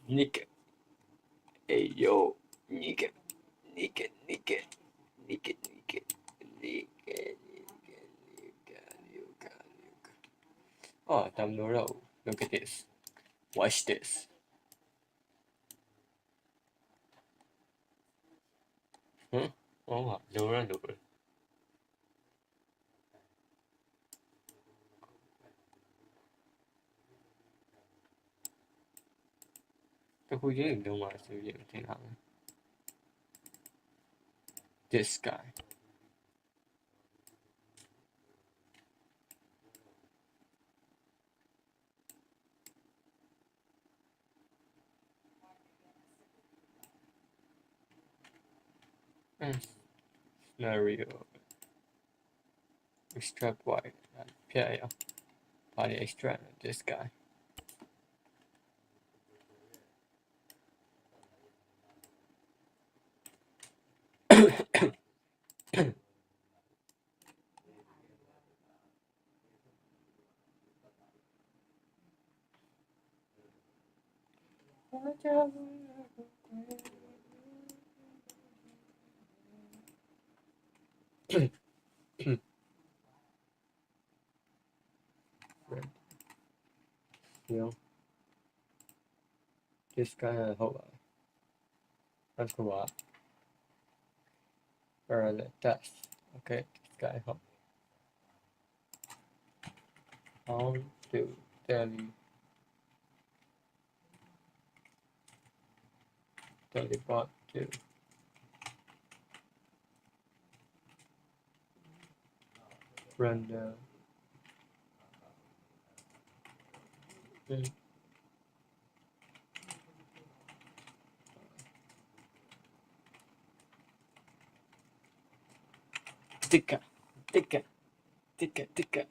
Nick. Hey yo, Nick. Oh, down the road. Look at this. Watch this. Oh, Laura. Tôi không nhớ được mà sử dụng thế nào. This guy. Scenario. Extract white. Yeah. Body extract this guy. Yeah. This guy hold on. That's cool. Or the test. Okay, this guy hold. On to teleport to render. Tika, tika, tika, tika, tika, tika.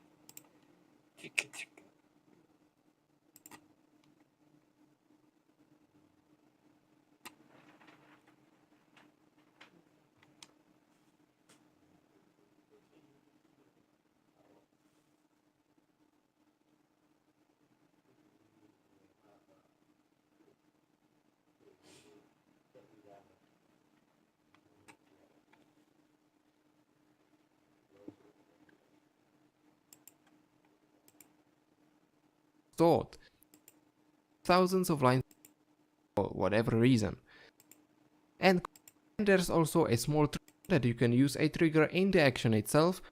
Stored thousands of lines for whatever reason. And there's also a small trick that you can use a trigger in the action itself,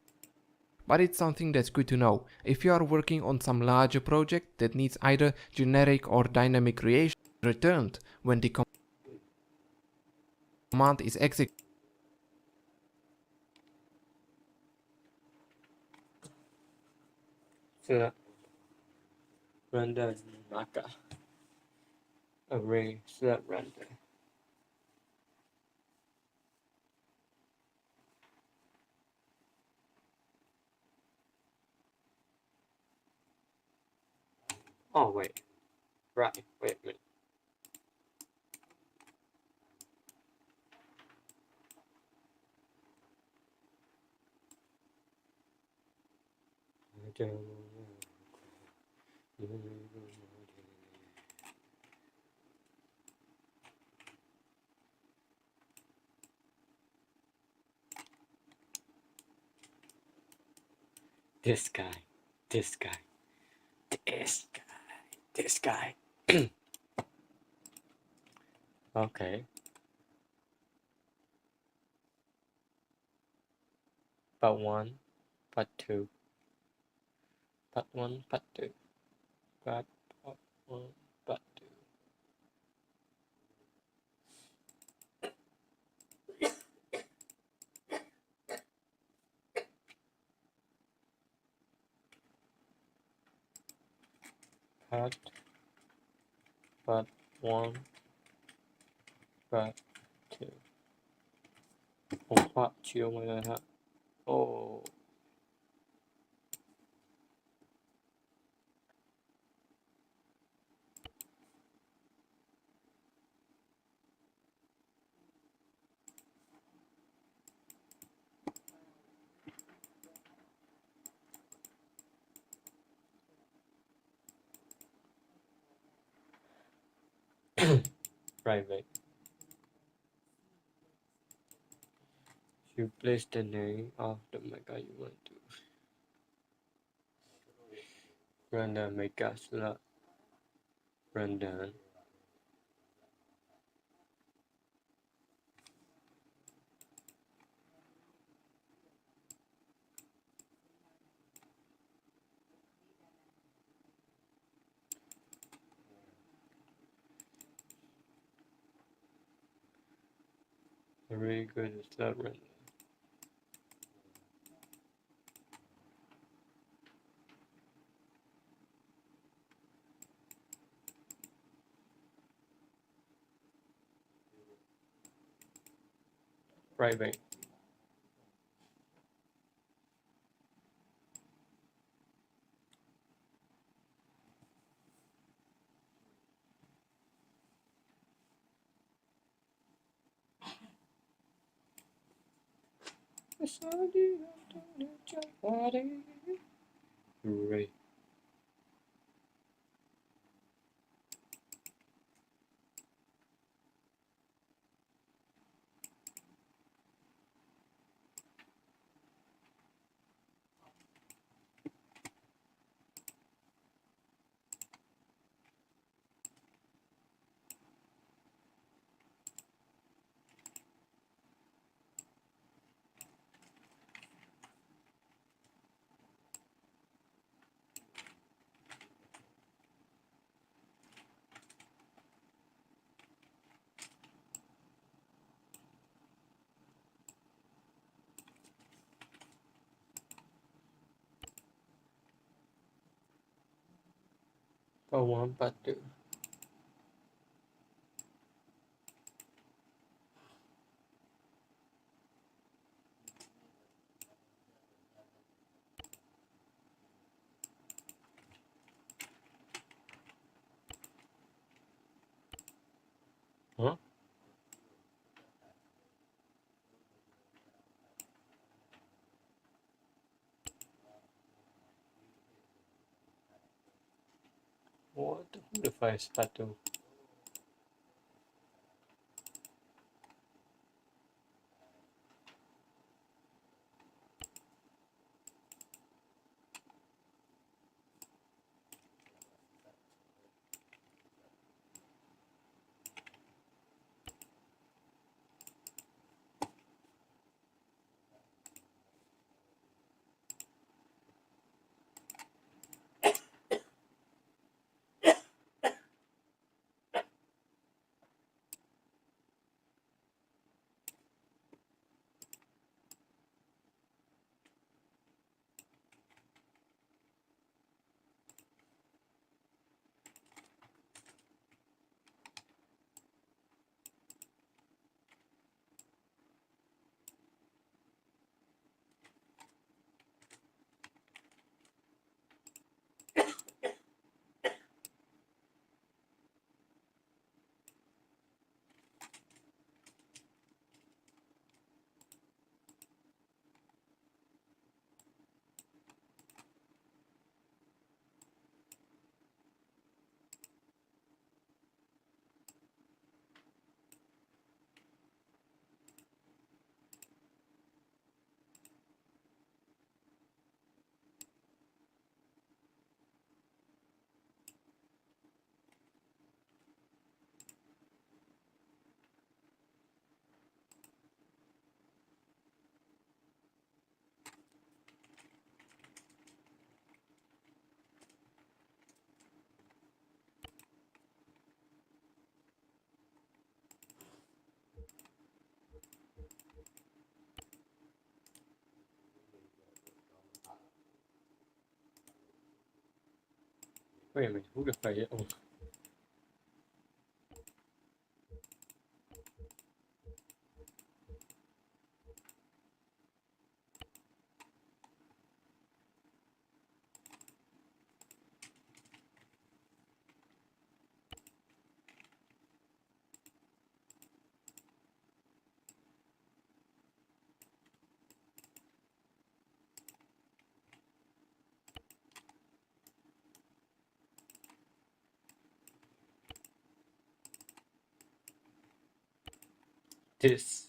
but it's something that's good to know. If you are working on some larger project that needs either generic or dynamic creation returned when the command is executed. Select render marker. Array select render. Oh wait. Right, wait a minute. This guy, this guy, this guy, this guy. Okay. Part 1, part 2. Part 1, part 2. Part 1, part 2. Part 1, part 2. ผมวาดเชียวมาเลยฮะโอ้ private. You place the name of the mega you want to render mega slot render. Very good slot render. Private. Right. Go one, but two. Huh? What the face tattoo? Wait a minute, who the fuck is? Oh. This.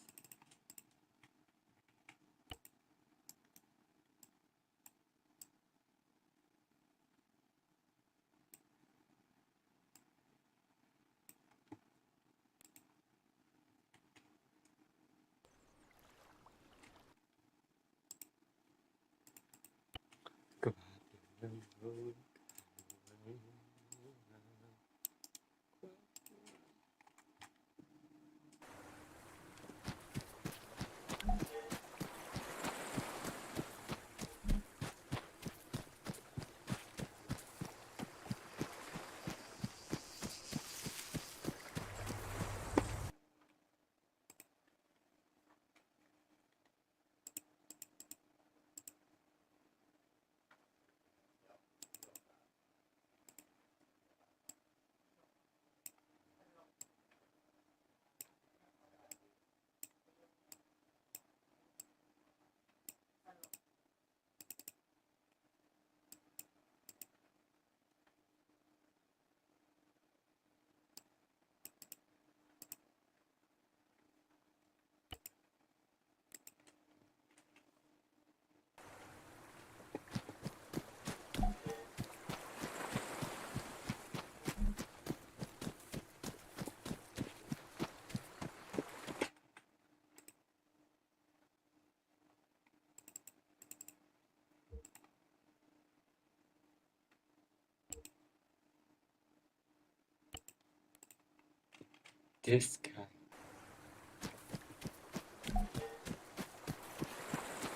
This guy.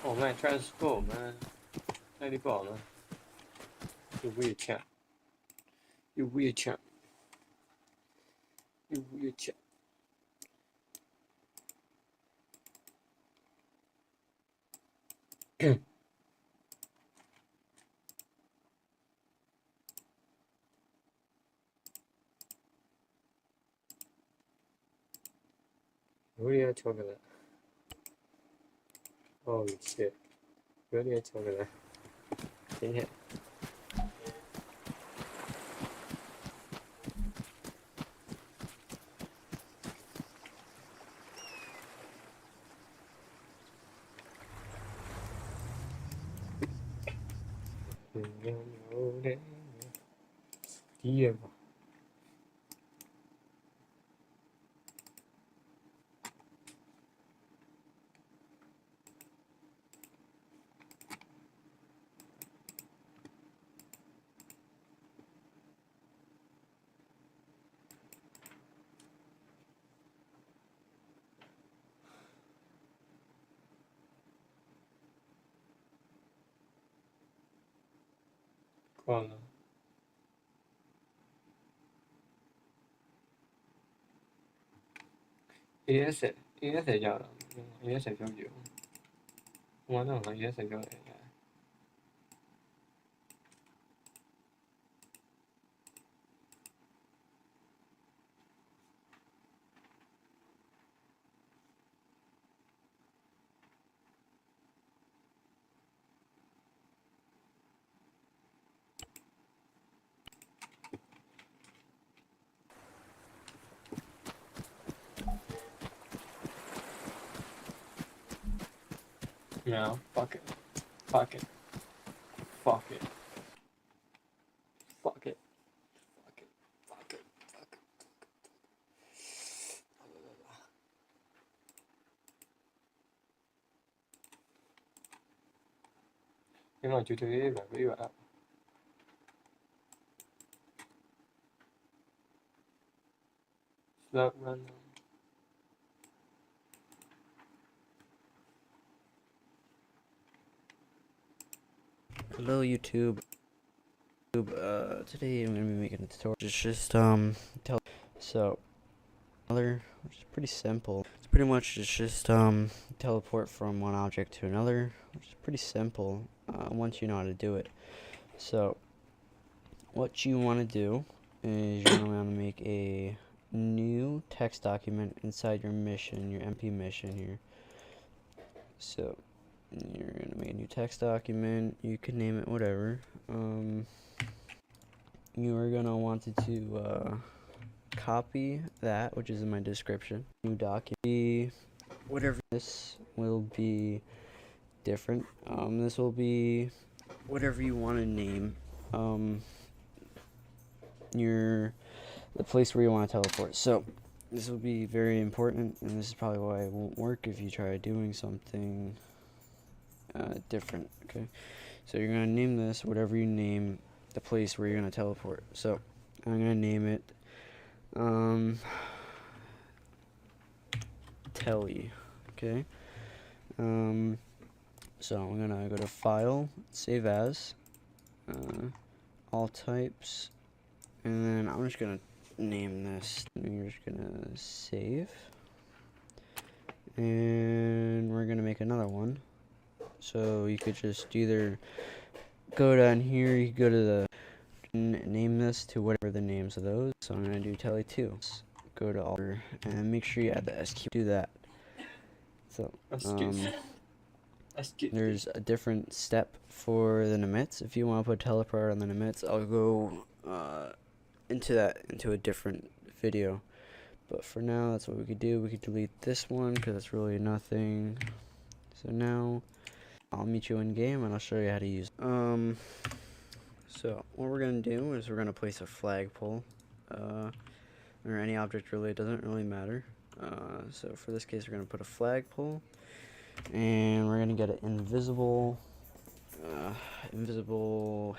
Oh man, try to score, man. Let it go, man. It's a weird cat. You weird chap. You weird chap. Really chocolate. Holy shit. Really chocolate. Dang it. Yeah. 挂了。AS ကြတာ AS ပြောကြည့်ဟိုကတော့ AS ပြောတယ် Yeah, fuck it. Fuck it. Fuck it. Fuck it. Fuck it. Fuck it. Fuck it. Nhưng mà chú thấy là ví dụ ạ. Slow run. Hello YouTube. Today I'm gonna be making a tutorial. It's just so which is pretty simple. It's pretty much just teleport from one object to another, which is pretty simple once you know how to do it. So what you want to do is you're gonna want to make a new text document inside your mission, your MP mission here. So you're gonna make a new text document. You can name it whatever. You are gonna want to copy that, which is in my description. New document. Whatever. This will be different. This will be whatever you want to name. The place where you want to teleport. So this will be very important, and this is probably why it won't work if you try doing something different. Okay, so you're gonna name this whatever you name the place where you're gonna teleport. So I'm gonna name it Telly. Okay, so I'm gonna go to File, Save As, All Types, and then I'm just gonna name this. You're just gonna save, and we're gonna make another one. So you could just either go down here, you could go to the name this to whatever the names of those. So I'm gonna do Telly 2. Go to Alter and make sure you add the SQ. Do that. So there's a different step for the Nimitz. If you want to put teleport on the Nimitz, I'll go into a different video. But for now, that's what we could do. We could delete this one because it's really nothing. So now I'll meet you in game and I'll show you how to use it. So what we're gonna do is we're gonna place a flagpole, or any object really. It doesn't really matter. So for this case, we're gonna put a flagpole, and we're gonna get an invisible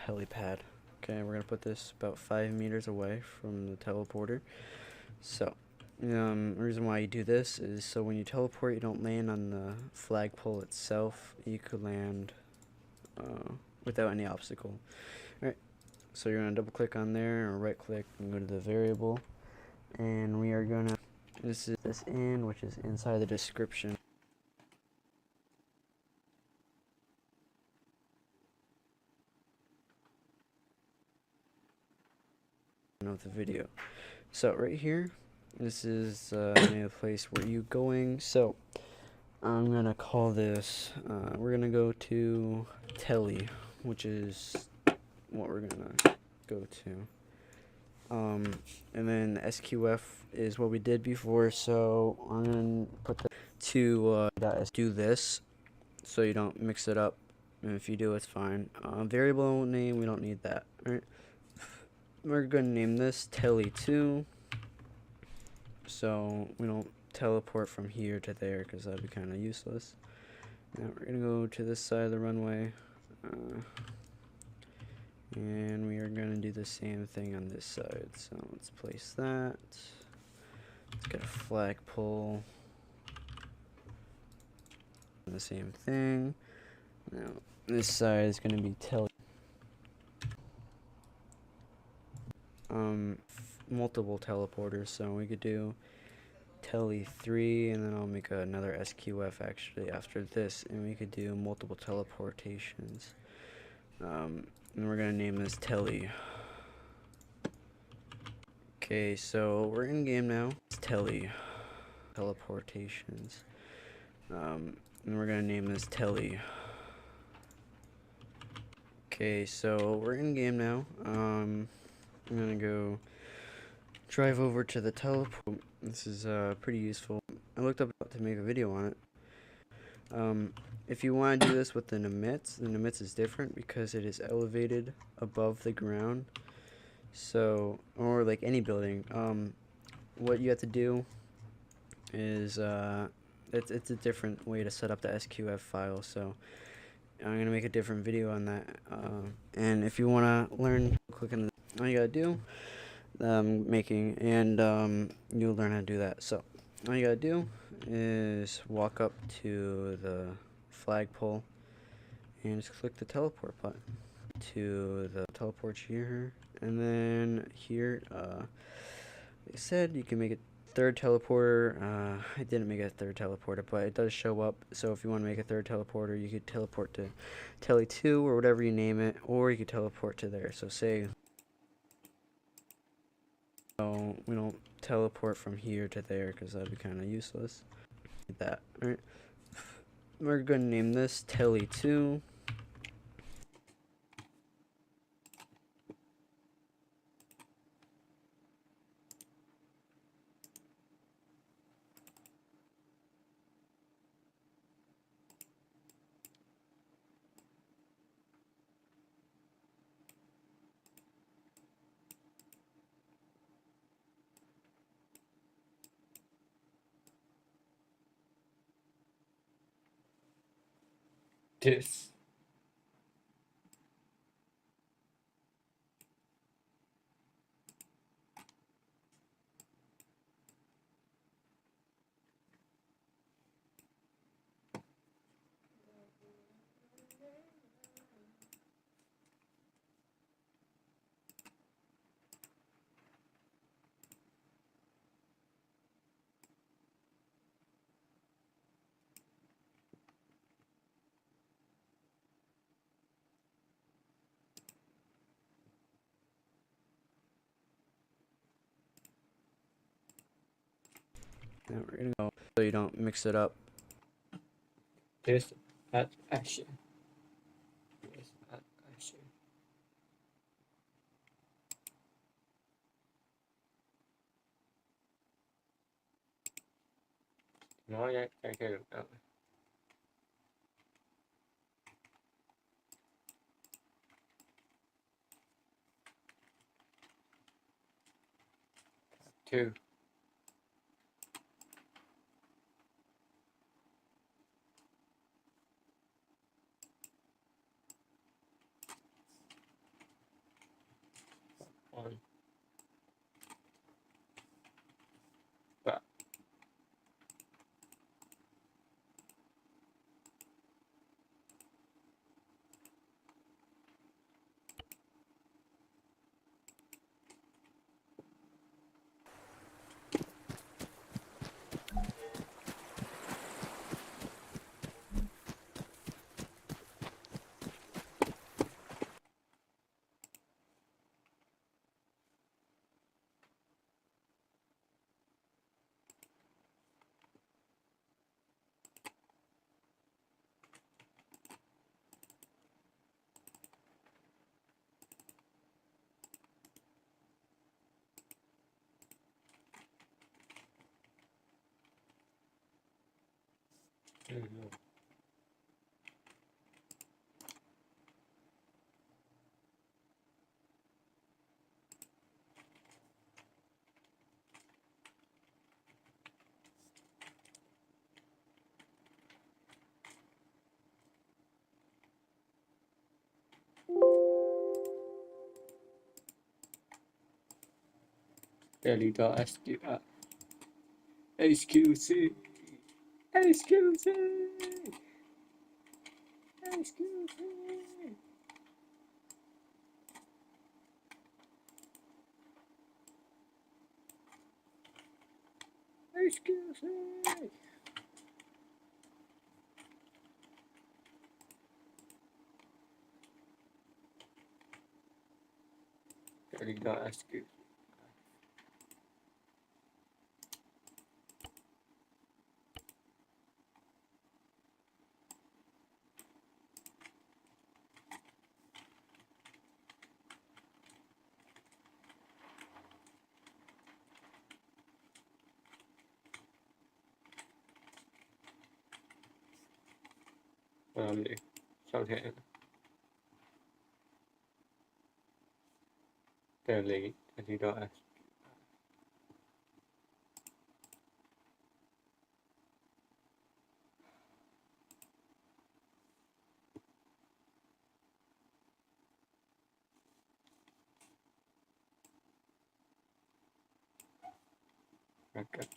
helipad. Okay, we're gonna put this about 5 meters away from the teleporter. So the reason why you do this is so when you teleport, you don't land on the flagpole itself. You could land without any obstacle. Alright, So you're going to double click on there or right click and go to the variable. And we are going to, this is this in, which is inside the description of the video. So right here, this is the place where you going. So I'm going to call this, we're going to go to Telly, which is what we're going to go to. And then SQF is what we did before, so I'm going to put the do this so you don't mix it up, and if you do, it's fine. Variable name, we don't need that. Alright, we're going to name this Telly2, so we don't teleport from here to there because that'd be kind of useless. Now we're going to go to this side of the runway. And we are going to do the same thing on this side. So let's place that. Let's get a flagpole. The same thing. Now this side is going to be multiple teleporters. So we could do Telly 3, and then I'll make another SQF actually after this, and we could do multiple teleportations. And we're gonna name this Telly. Okay, so we're in game now. It's Telly. Teleportations. And we're gonna name this Telly. Okay, so we're in game now. I'm gonna go drive over to the teleport. This is pretty useful. I looked up to make a video on it. If you want to do this with the Nimitz is different because it is elevated above the ground. So, or like any building, what you have to do is, it's a different way to set up the SQF file. So, I'm going to make a different video on that. And if you want to learn, click on all you got to do, you'll learn how to do that. So, all you got to do is walk up to the flagpole and just click the teleport button to the teleport here, and then here they said you can make a third teleporter. I didn't make a third teleporter, but it does show up, so if you want to make a third teleporter, you could teleport to Telly 2 or whatever you name it, or you could teleport to there. So say we don't teleport from here to there because that'd be kind of useless. That, alright. We're going to name this Telly2. This. Now we're going to go so you don't mix it up. This at action. This at action. Nói cái được đâu. Two. One. Back. Daily.sq. XQC. XQC. XQC. XQC. Daily.sq. Đi sao thế daily.sq. Okay.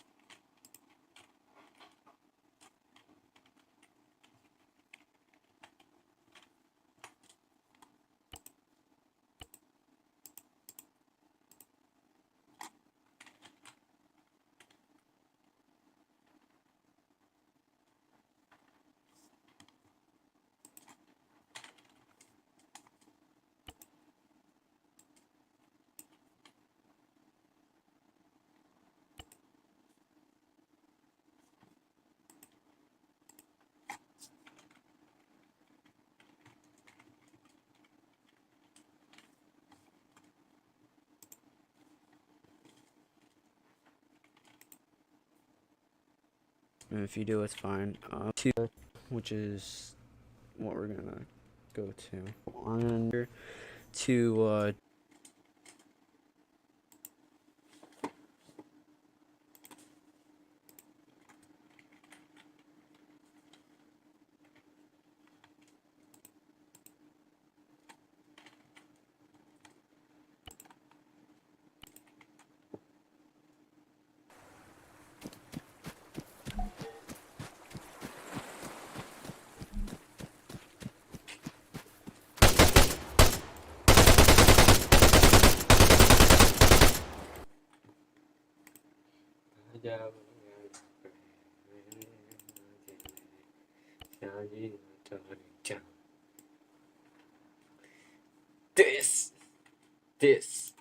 And if you do, it's fine. Two, which is what we're gonna go to. On to This,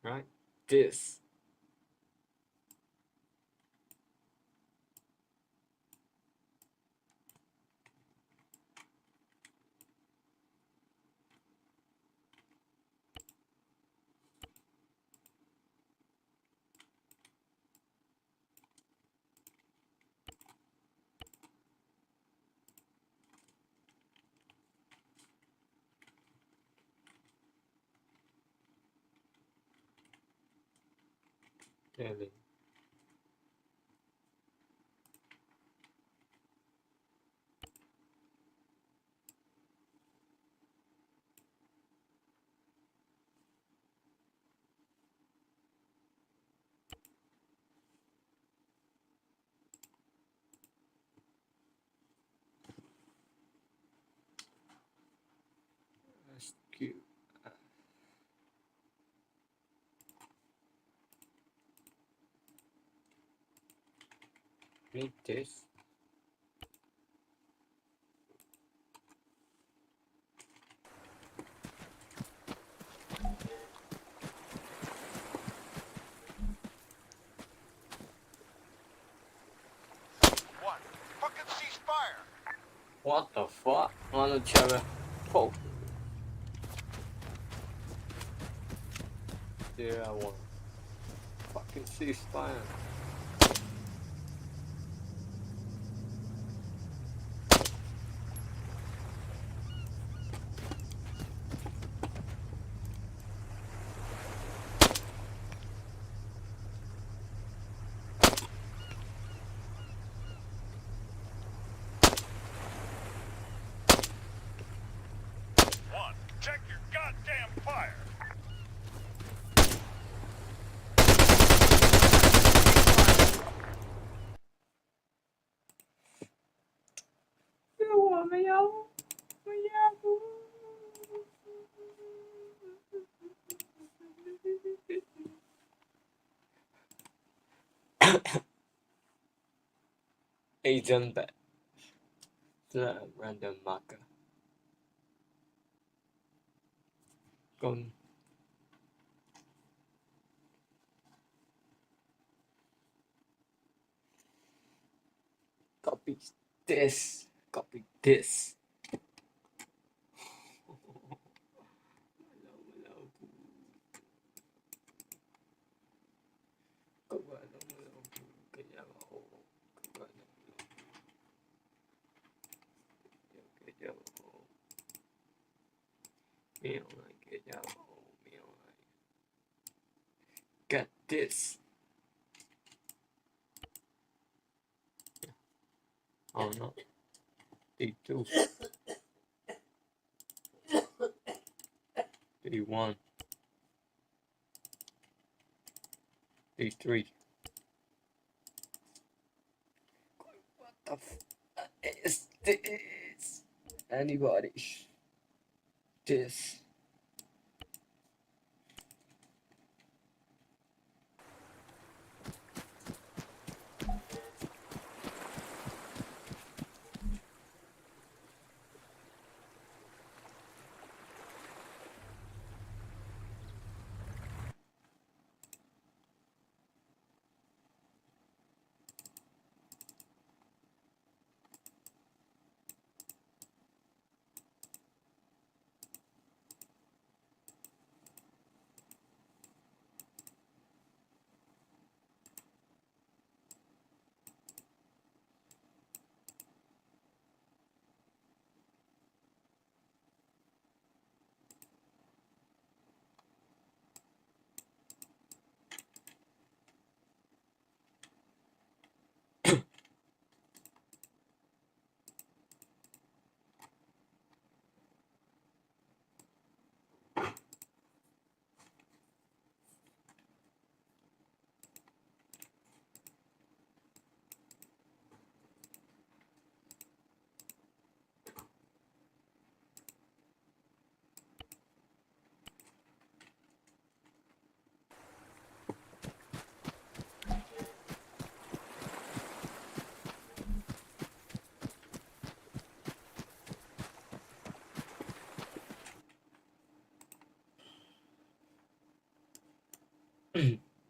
right? This. Daily. SQ. Need this. One. Fucking cease fire. What the fuck? On the cherry. Oh. There I want. Fucking ceasefire. Agent bad. Random marker. Con copy this. Copy this. Get this. Oh no. D2. D1. D3. What the f is this? Anybody? This.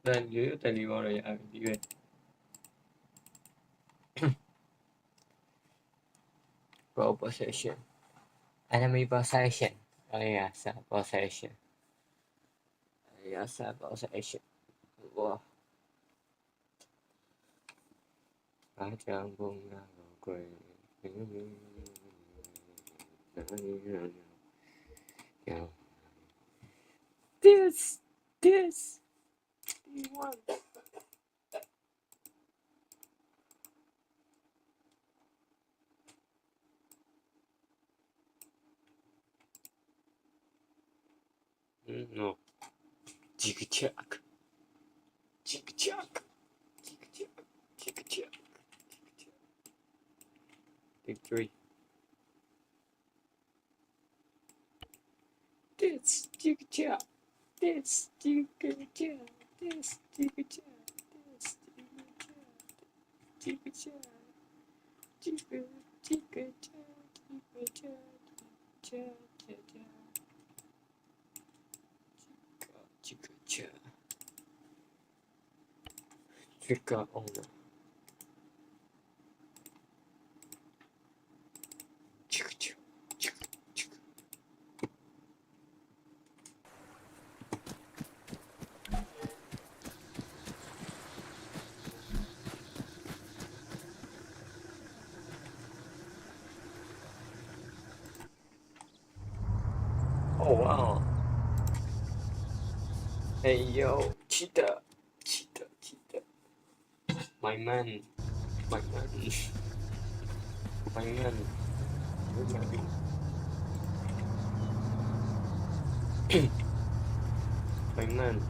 Then you deliver it. Go possession. Enemy possession. Oh yes, possession. Yes, possession. Wow. I chẳng buông ra quên. This. You want. No. Jig-jack. Jig-jack. Jig-jack. Jig-jack. Big 3. This jig-jack. This jig-jack. This jig-jack. This jig-jack. Jig-jack. Jig-jack. Jig-jack. Jig-jack. Jig-jack. Trigger owner. Oh wow. Hey yo, cheetah. My man. My man. My man.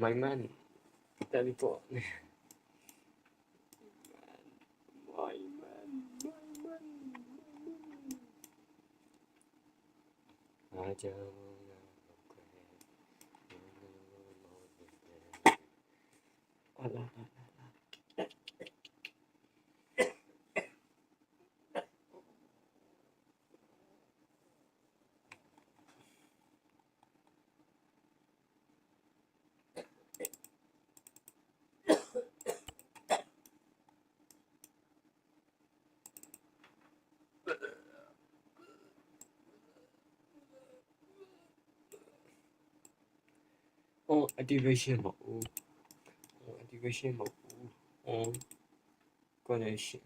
My man. Teleport. My man. Aja. Alah. Oh, activation mode. Oh, activation mode. Oh, connection.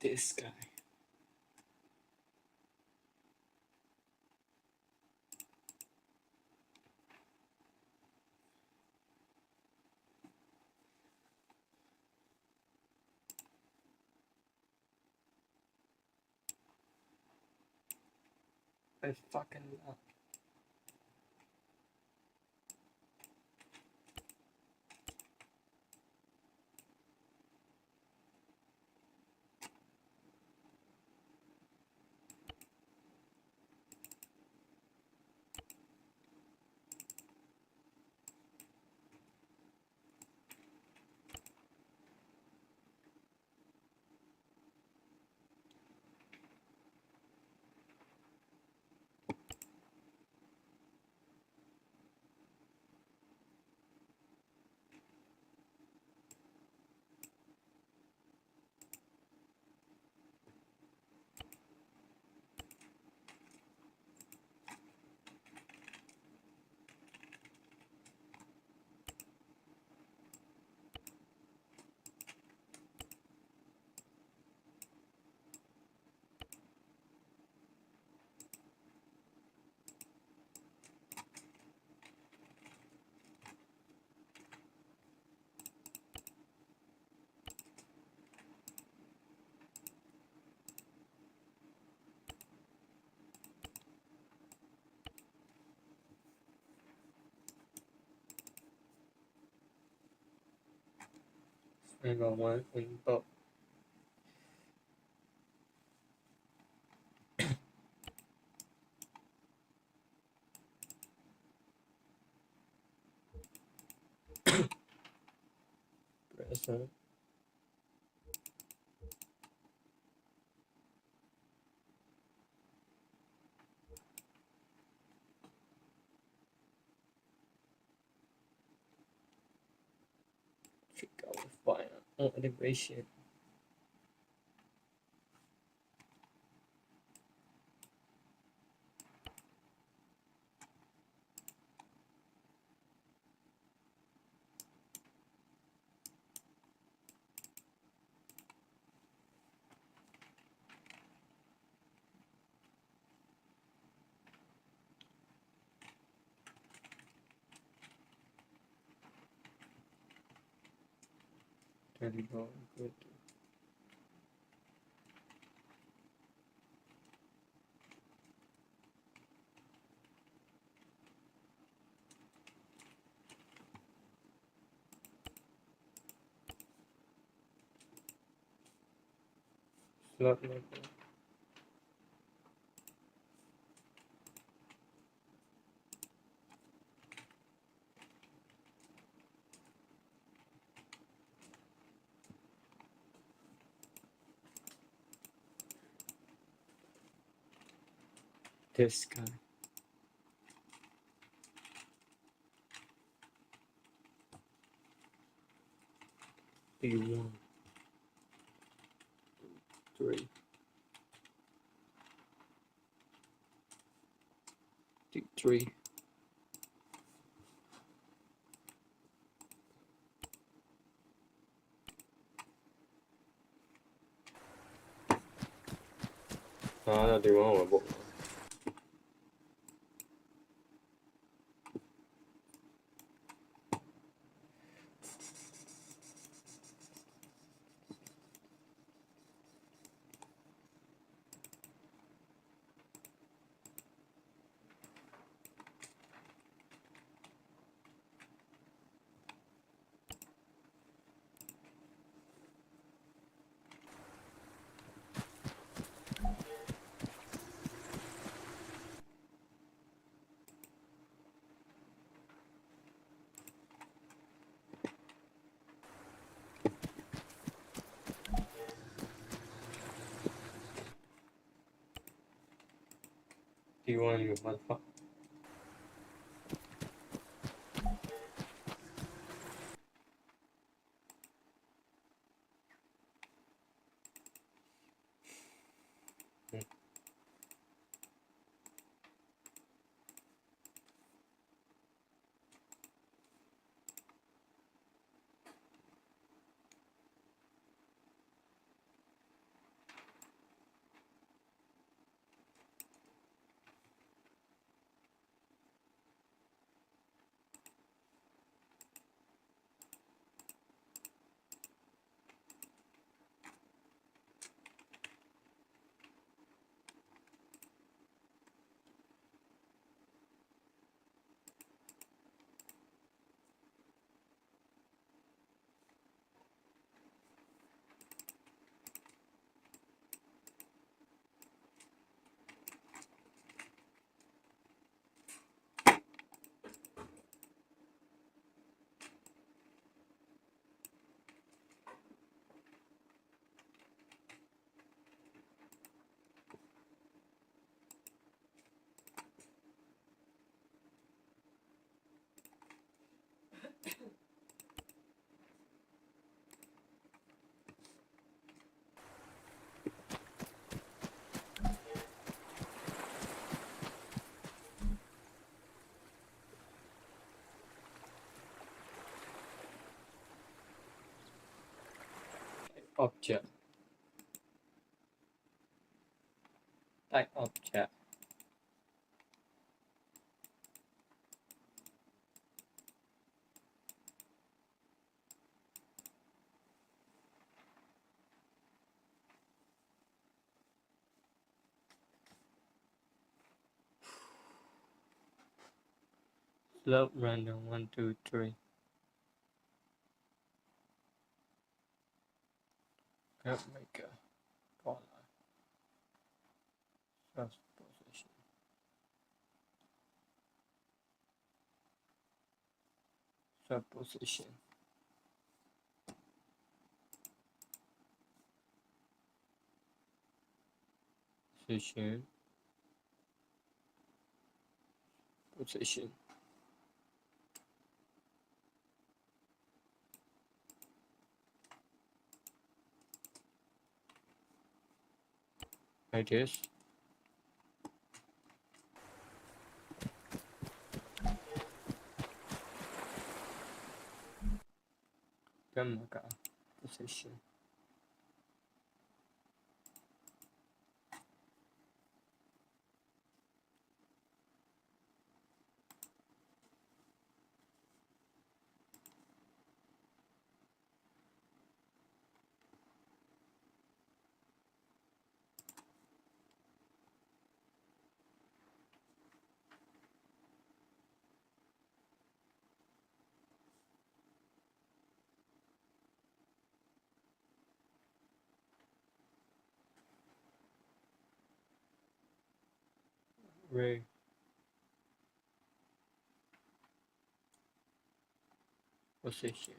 This guy. I fucking love. Hang on one thing, but present. Check out the file on activation. Telephone, good. Slot level. This guy. B1, 3, D3. 那对方我不。D1 you motherfucker. Object. Type object. Slope random 1, 2, 3. Curve maker. Color. First position. Subposition. Position. Position. Radius. Gamma position. Ray. Position.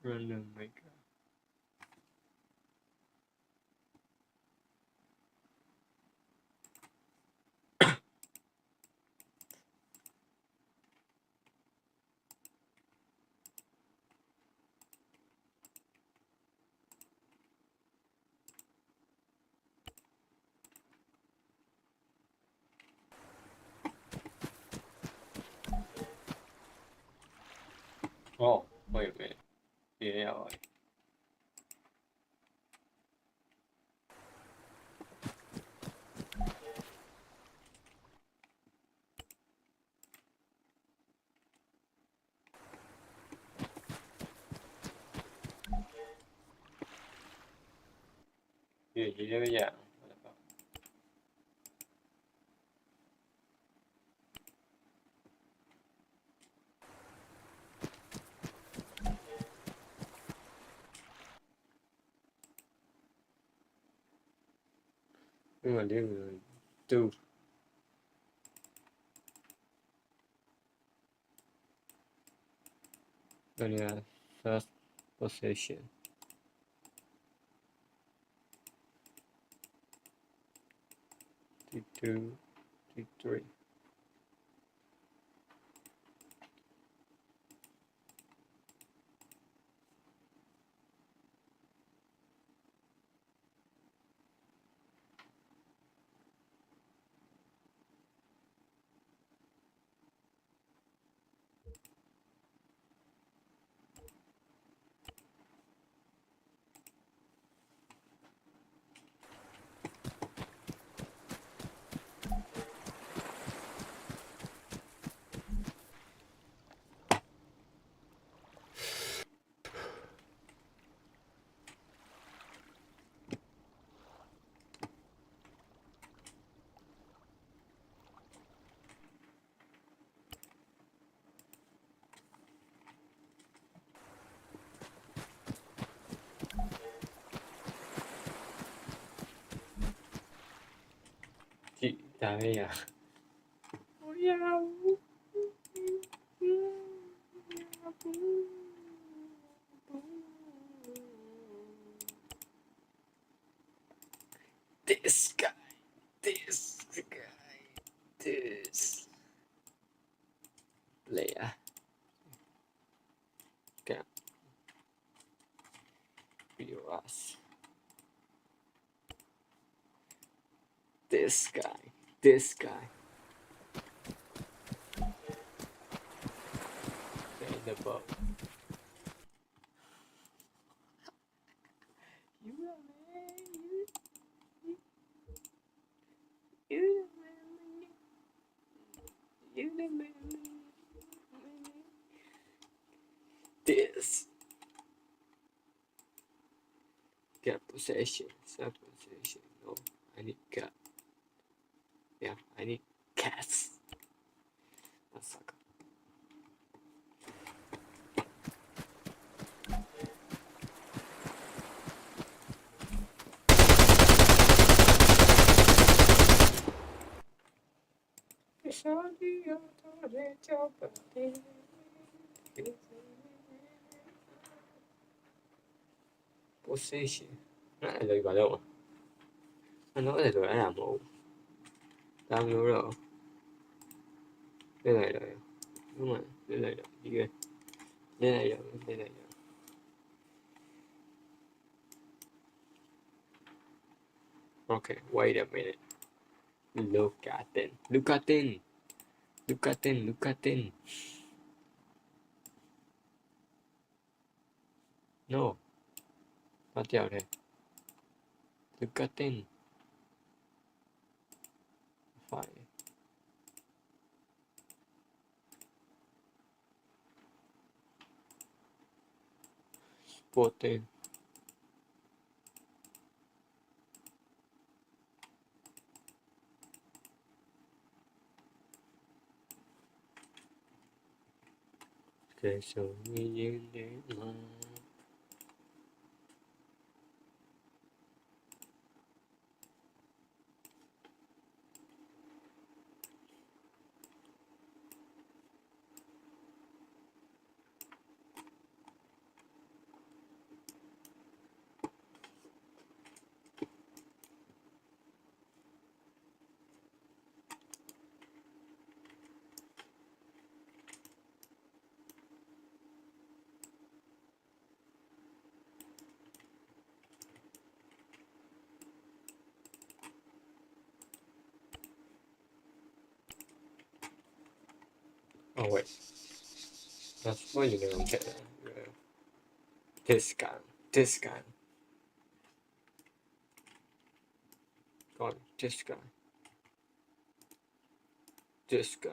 Random maker. Oh, wait a minute. Yeah, like. Yeah. Nhưng mà nếu two. Then yeah, first position. T2, T3. Chị đây à? This guy, this player. Can be us. This guy. Stay in the boat. You the man. This. Get possession. Self-possession. No, I need cat. Yeah, I need cats. That sucker. Possession. Cái này lùi vào đâu à? Anh nói là lùi đã làm một. Tao nhớ rồi. Cái này rồi. Đúng rồi, cái này rồi. Đi ghê. Cái này rồi. Okay, wait a minute. Look at it. No. Nó chèo này. Look at it. Phải. Poten. Kể sự như duyên đến mà. Oh wait. That's what you don't care. This guy. This guy. God, this guy. This guy.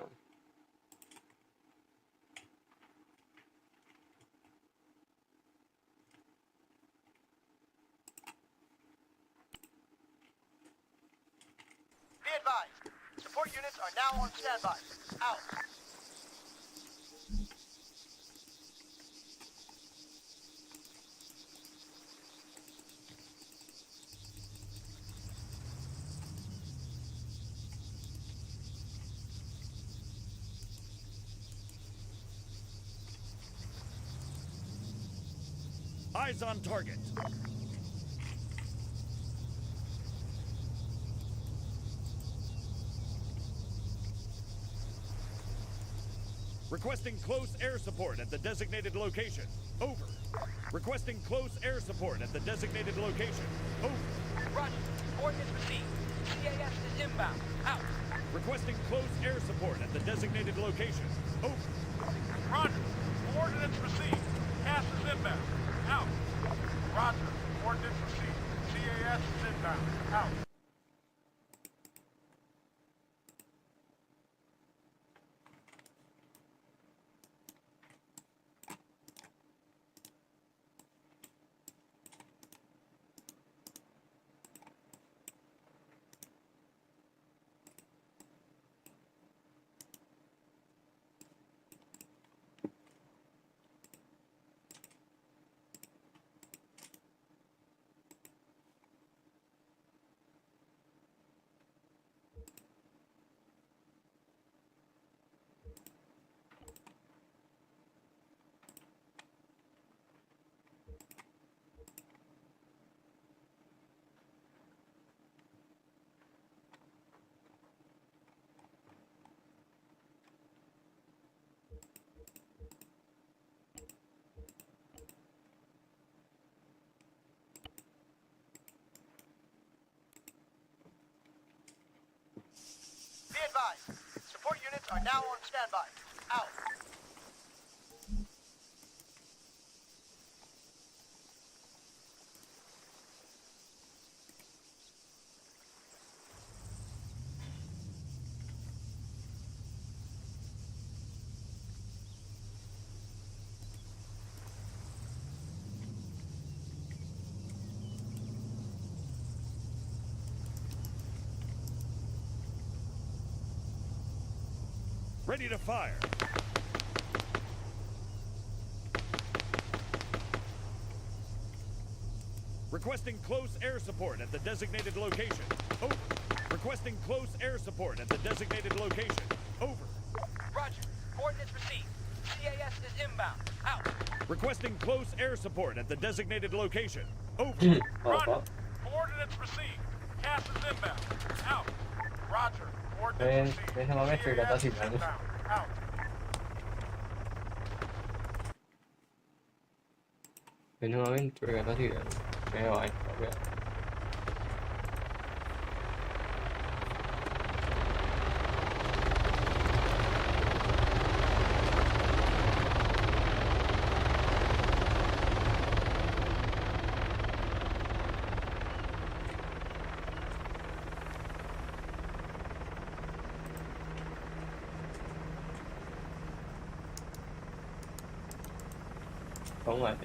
Be advised. Support units are now on standby. Out. Eyes on target. Requesting close air support at the designated location. Over. Requesting close air support at the designated location. Over. Roger. Coordinates received. CAS is inbound. Out. Requesting close air support at the designated location. Over. Roger. Coordinates received. CAS is inbound. Out. Roger. Coordinates received. CAS is inbound. Out. Be advised. Support units are now on standby. Out. Ready to fire. Requesting close air support at the designated location. Over. Requesting close air support at the designated location. Over. Roger. Coordinates received. CAS is inbound. Out. Requesting close air support at the designated location. Over. Roger. Coordinates received. CAS is inbound. Out. Roger. Coordinates received. CAS is inbound. Out. Nuevamente regata si che vai, vabbè. Không phải.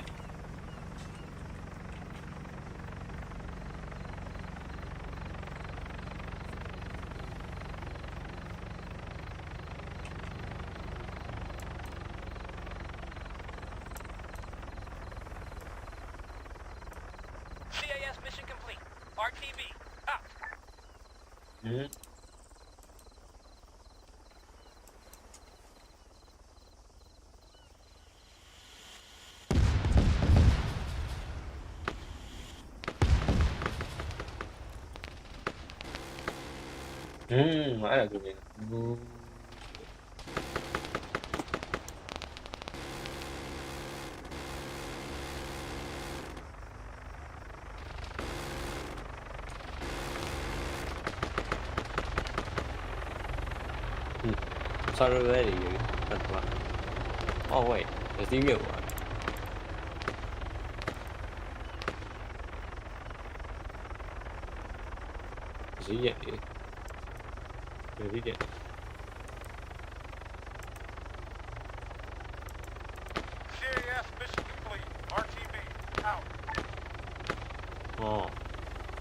CAS mission complete. RTV. Out. Mãi là cái gì? Sao rồi đấy thì thật quá. Oh wait, there's the new one. Is he yet? Is he yet? CAS mission complete. RTB, out.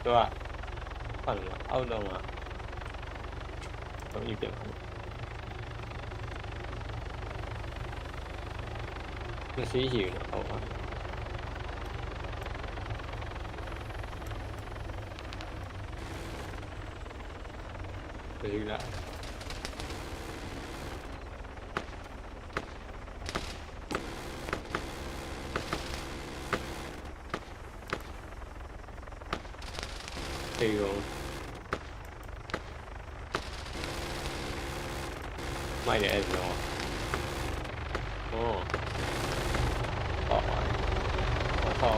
좋아. 빨라. 아우동아. 이게 nó xí nhiều nữa không ạ. Đi lại. Đi rồi. Mày để em rồi. Ồ. Thôi. Thôi.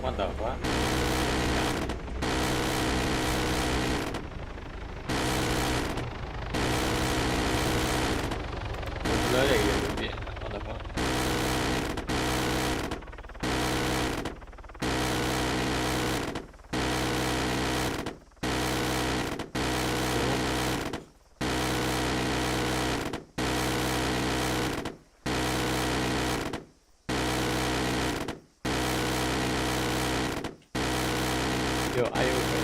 What the fuck? Lấy đây cái điện, what the fuck? Yo, are you okay?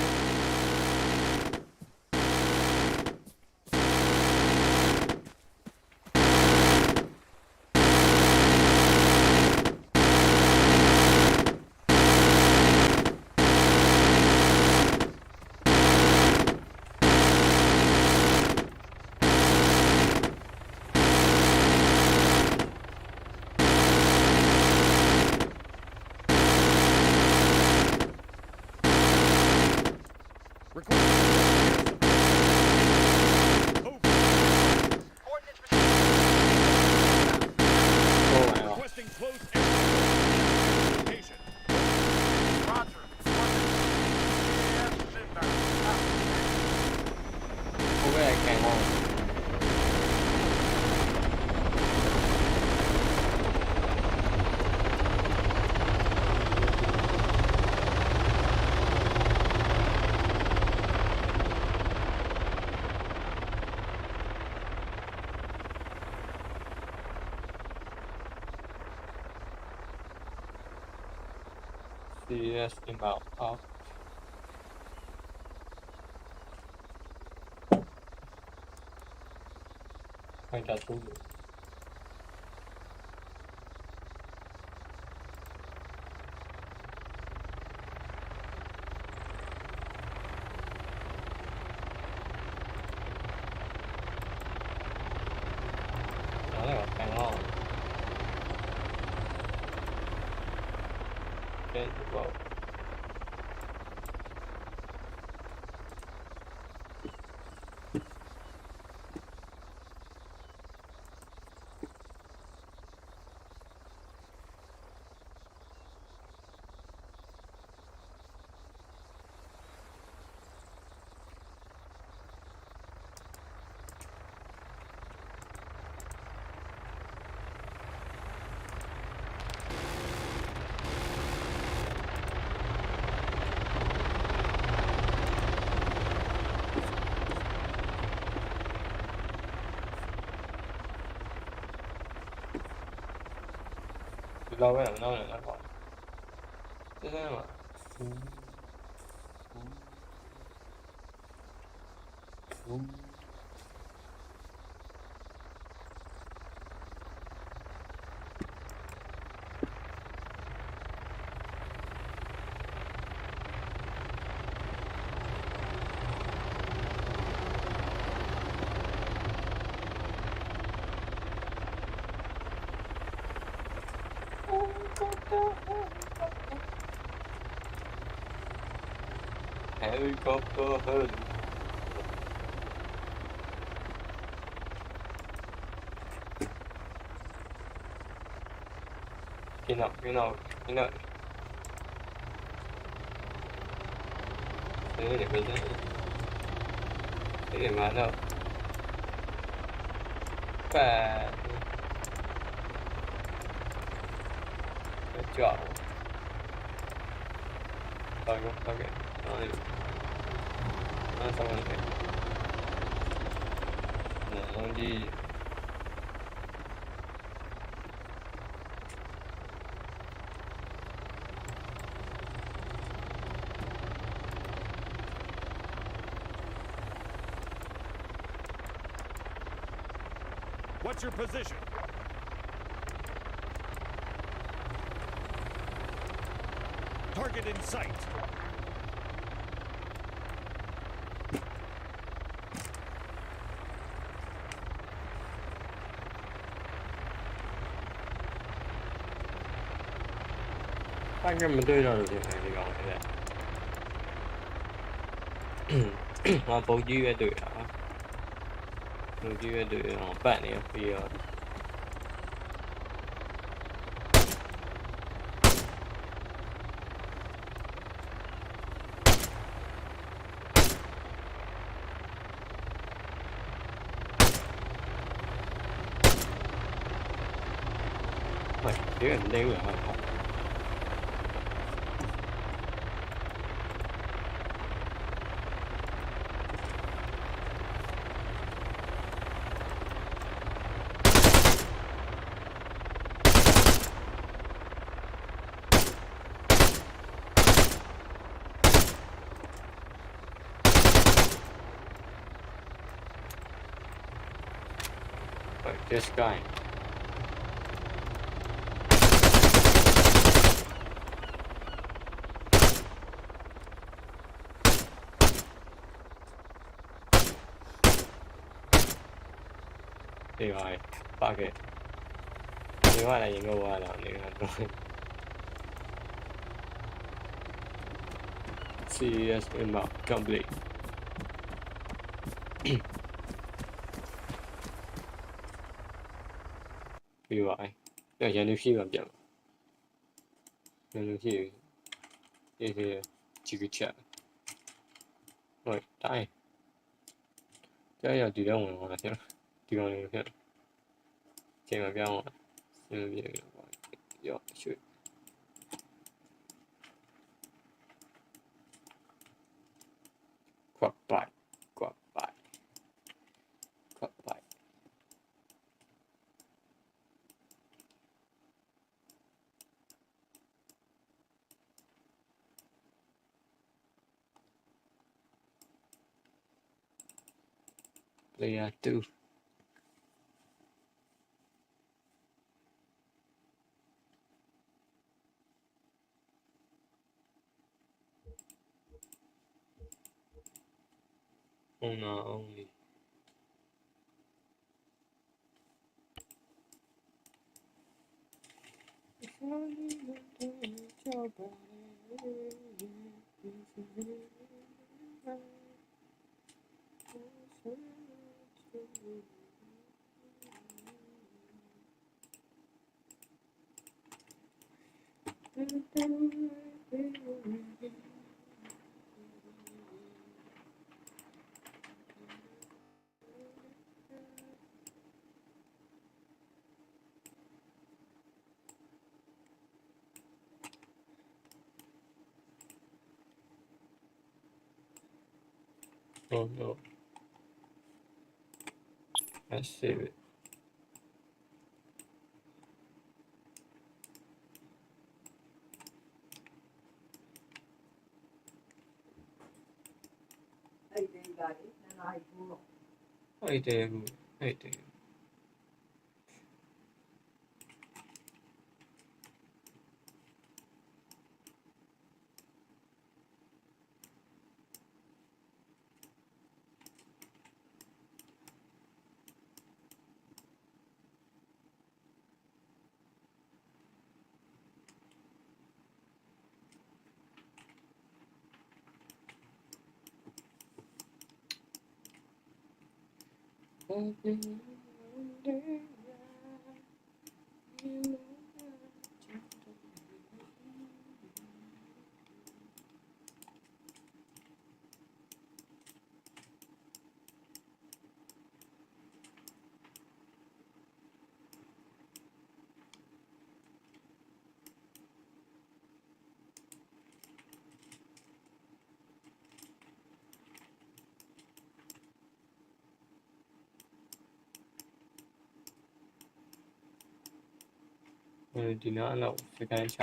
Requesting close air support location. Roger. CAS is inbound. Out. Không biết ai càng ngon. CS inbound out. Anh ta xuống được. Đó là càng ngon. Okay, well. Lâu rồi nó gọi. Thế mà. Helicopter, helicopter. Get up, get up, get up. Thế để mình thấy. Thế để mà đâu. Và chọn. Rồi không, ok. Rồi. Nó xong rồi. Nó đi. What's your position? Target in sight. 방금 들어도 되나 이거 그래. Mà bố duy về tuổi hả? Bố duy về tuổi bạn này thì mày chứ anh đeo là không. This guy. Đi rồi, ba kìa. Đi qua là những người qua là những người. CS inbound complete. Vì vậy, bây giờ nếu khi làm chậm, nếu khi thì chỉ cứ chậm. Rồi, đây. Cái giờ tùy đâu mà thế, tùy đâu mà thế. Cái mà cái mà, xem video rồi, shoot. Quack bite, quack bite, quack bite. Player 2. Only. Oh no. Let's save it. I do. ဒီနားတော့စကန်ချ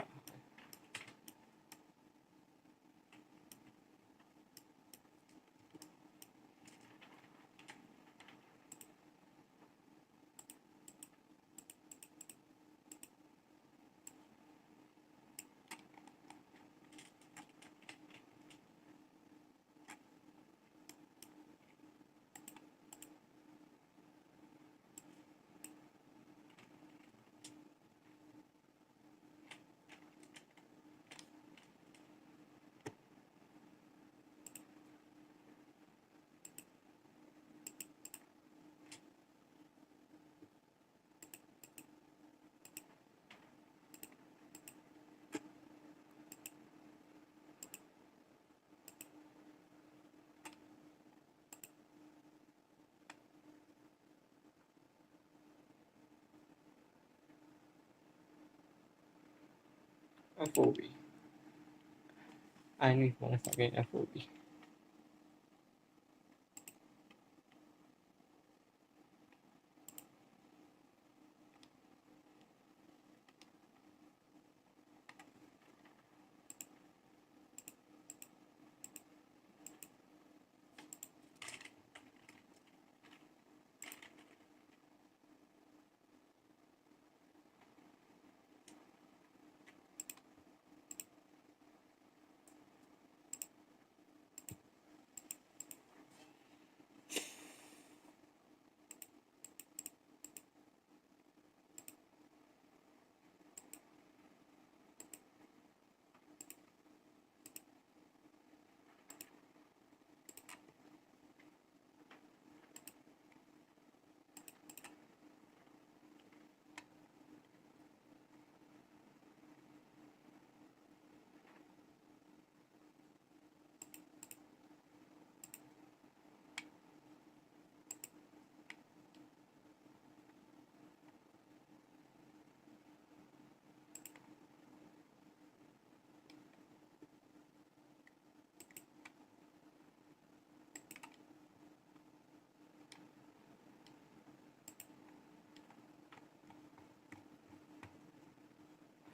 FOB I need one second FOB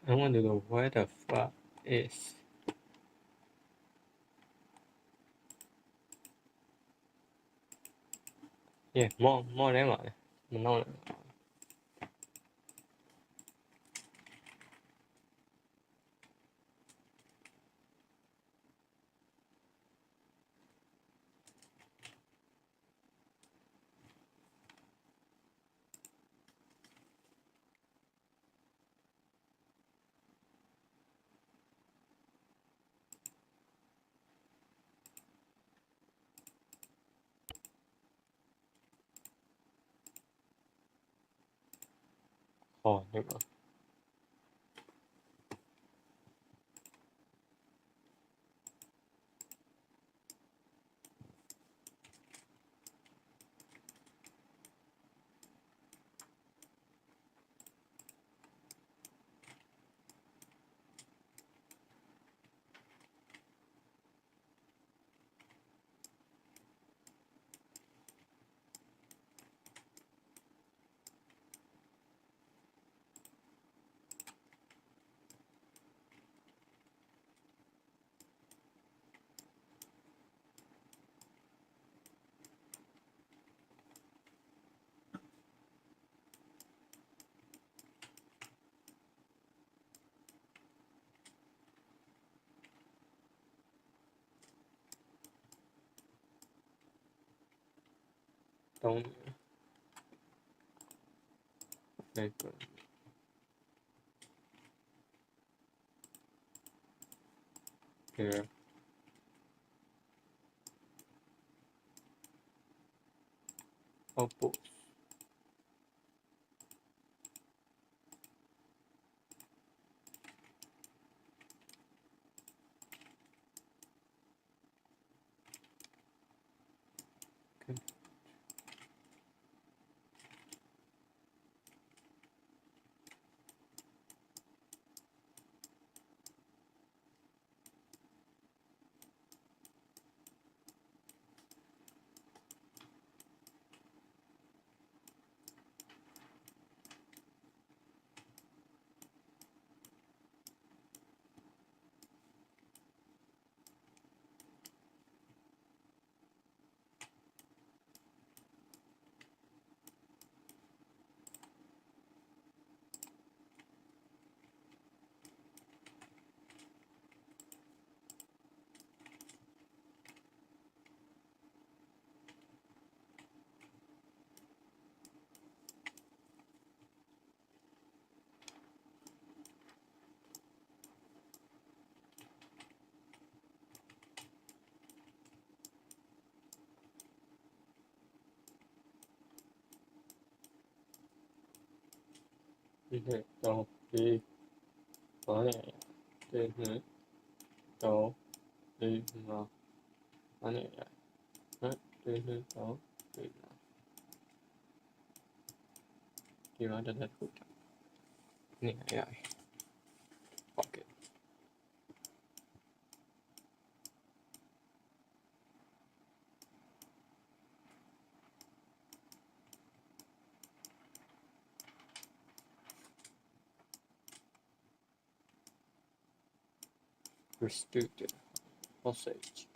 I want to know where the fuck is yeah more than one no nhưng mà don't like here output 이제 이 안에 되는 또 이나 안에 되는 또 이나 이마다 됐다. 네, 야. 오케이. Restricted passage.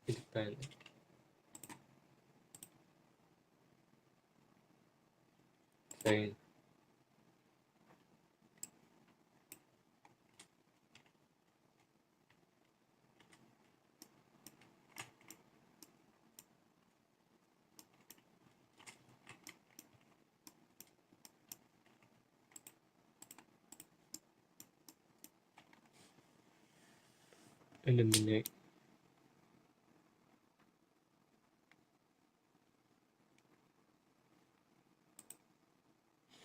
It depends. Saying eliminate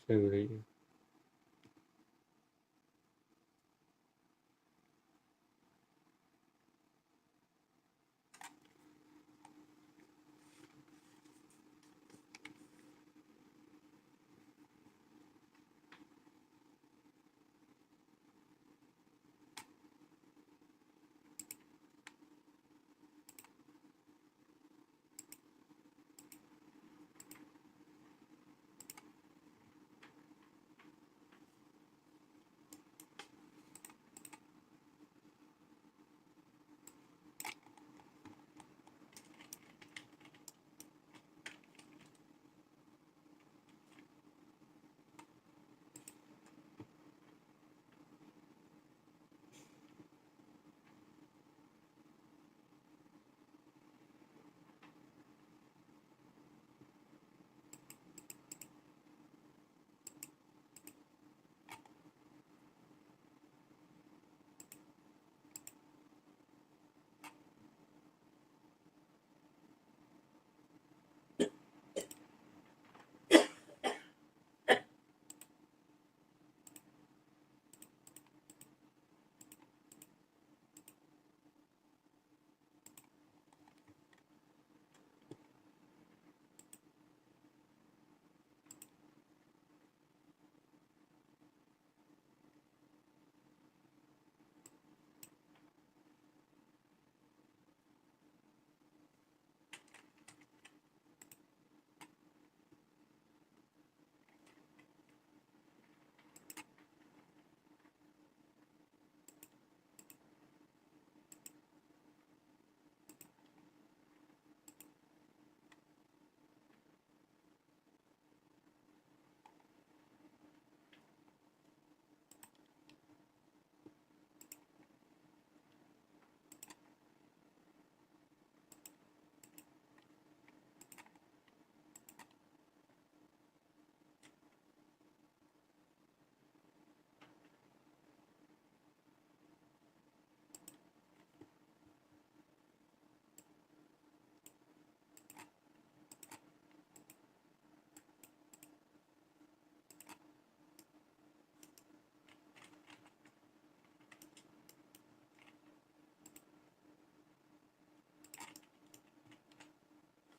every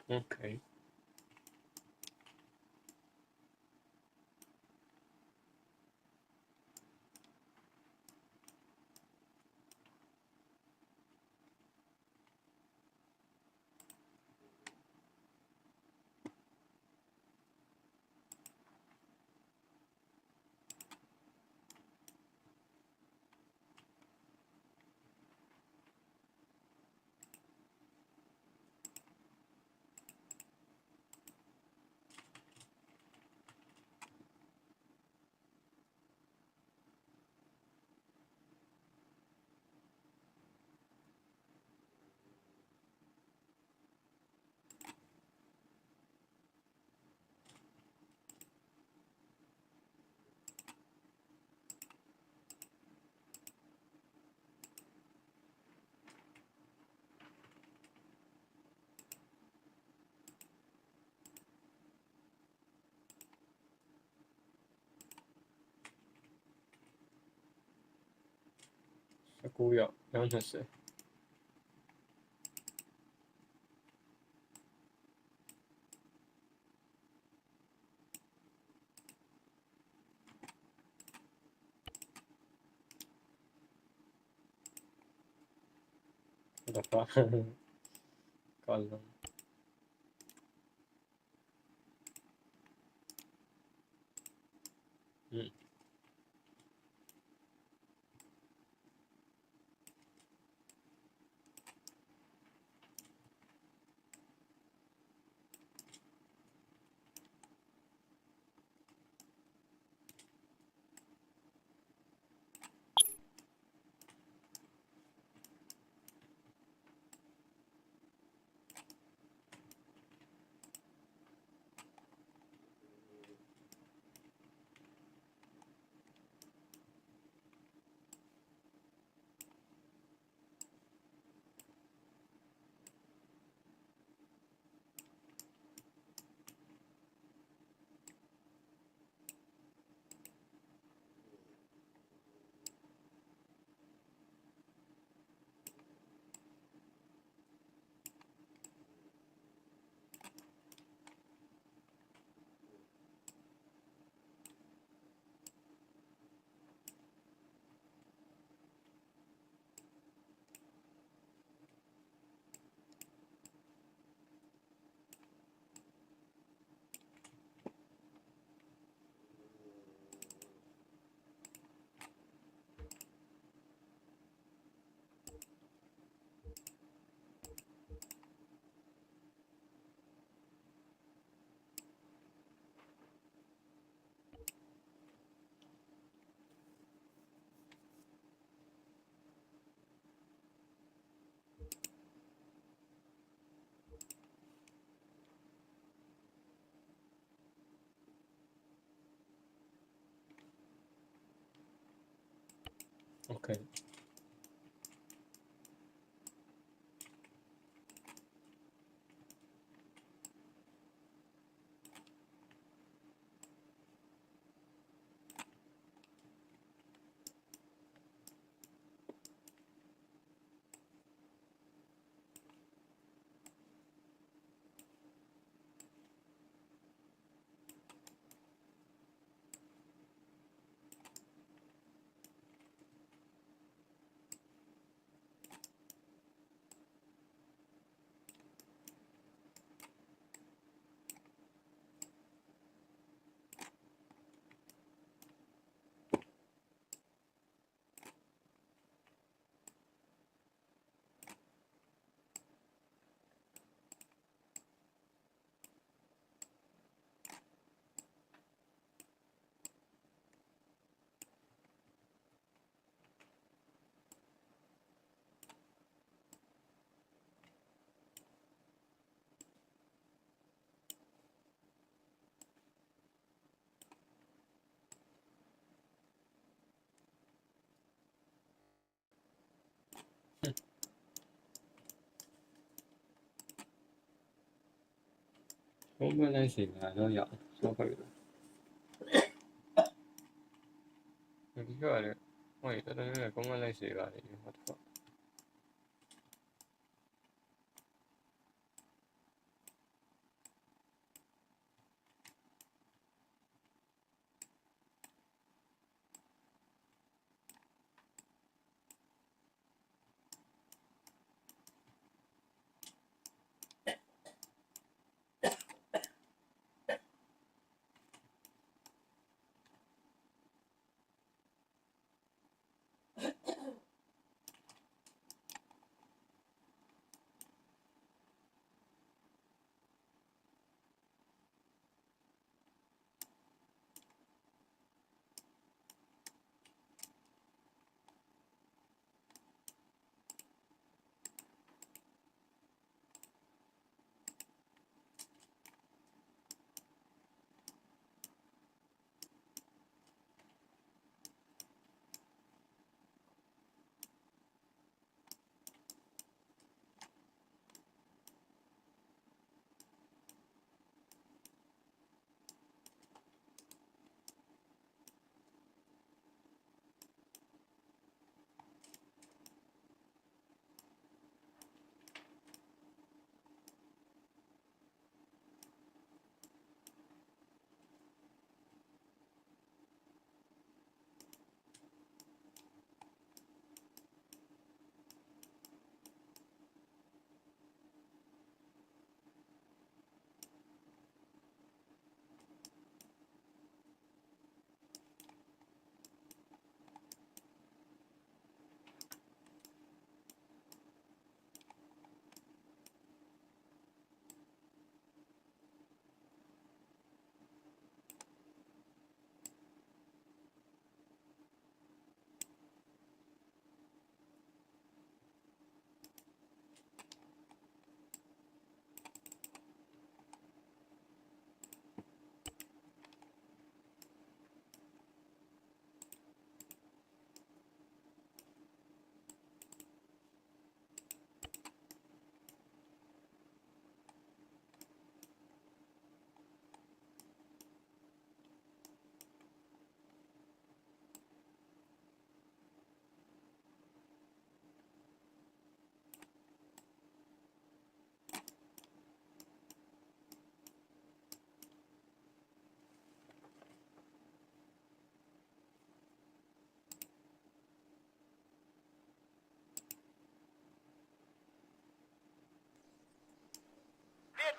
OK。Sicuro, non so se. Cosa fa? Cosa? OK。咁乜嘢時間都有收佢啦。Perché vale? Poi vedere come lei si va io.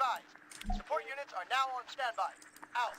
advised. Support units are now on standby. Out.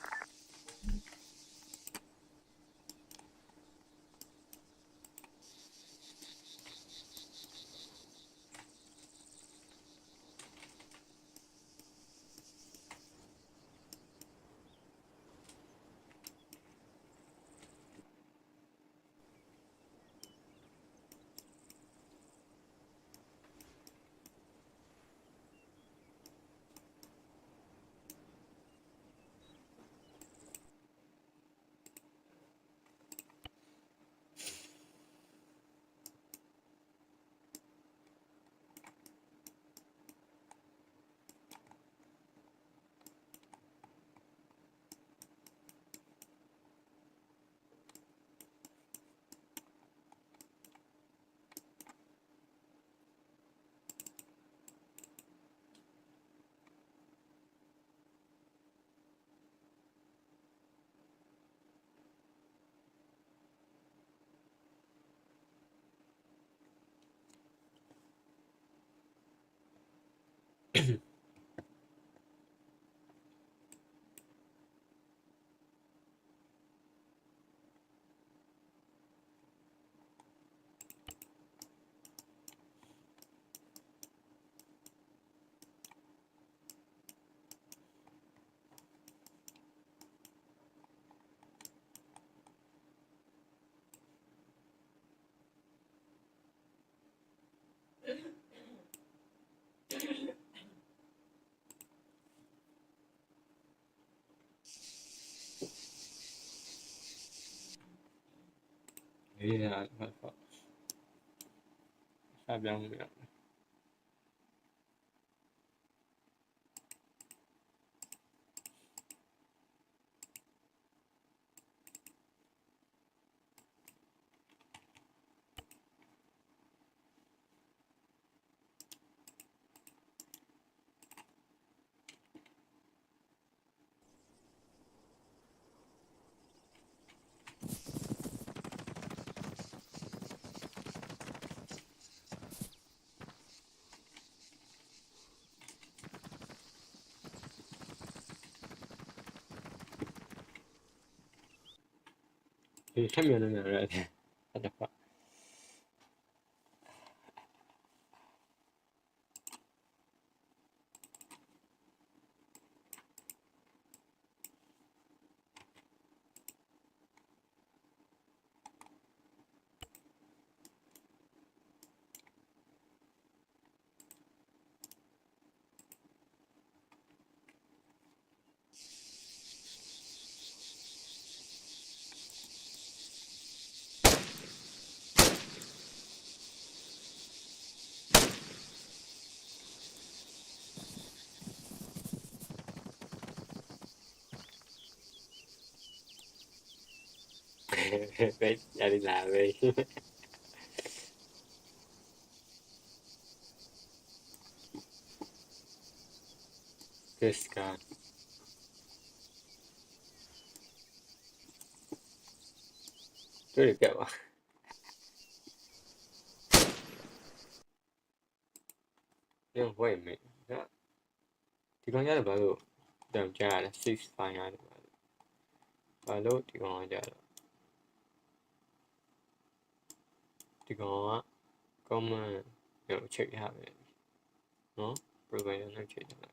Yeah, that's what. Sabi lang nila. Cambiano in realtà. Guarda qua. Vedi, la nave. Pesca. Tu li chiama? Io non puoi me. Ti consiglio baru. Dalam jalan 6 fine baru ti consiglio. Ti consiglio come no check hạ về. Nó provide nó check lại.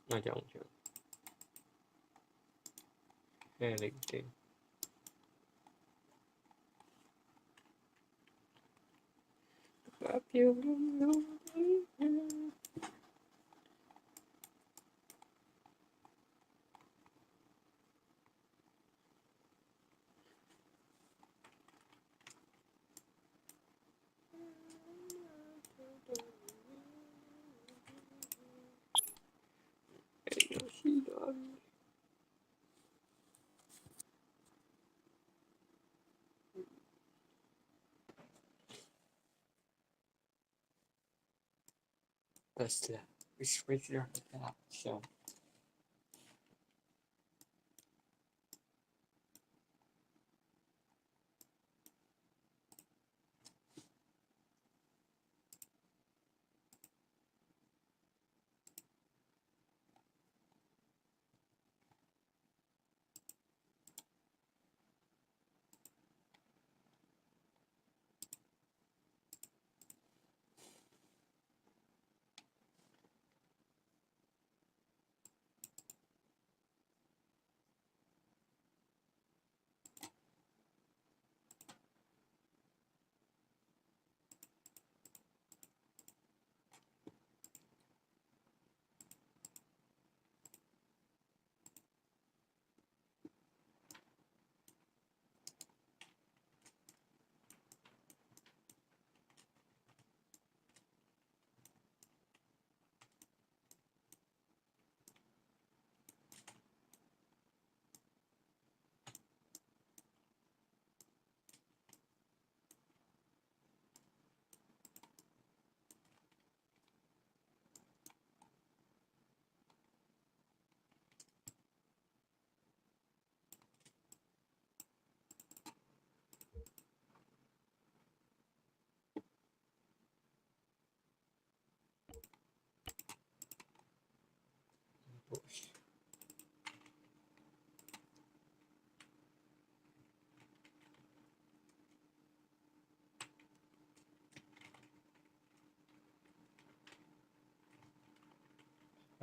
Nó chọn chưa. Đây là tiền. Basta, which so.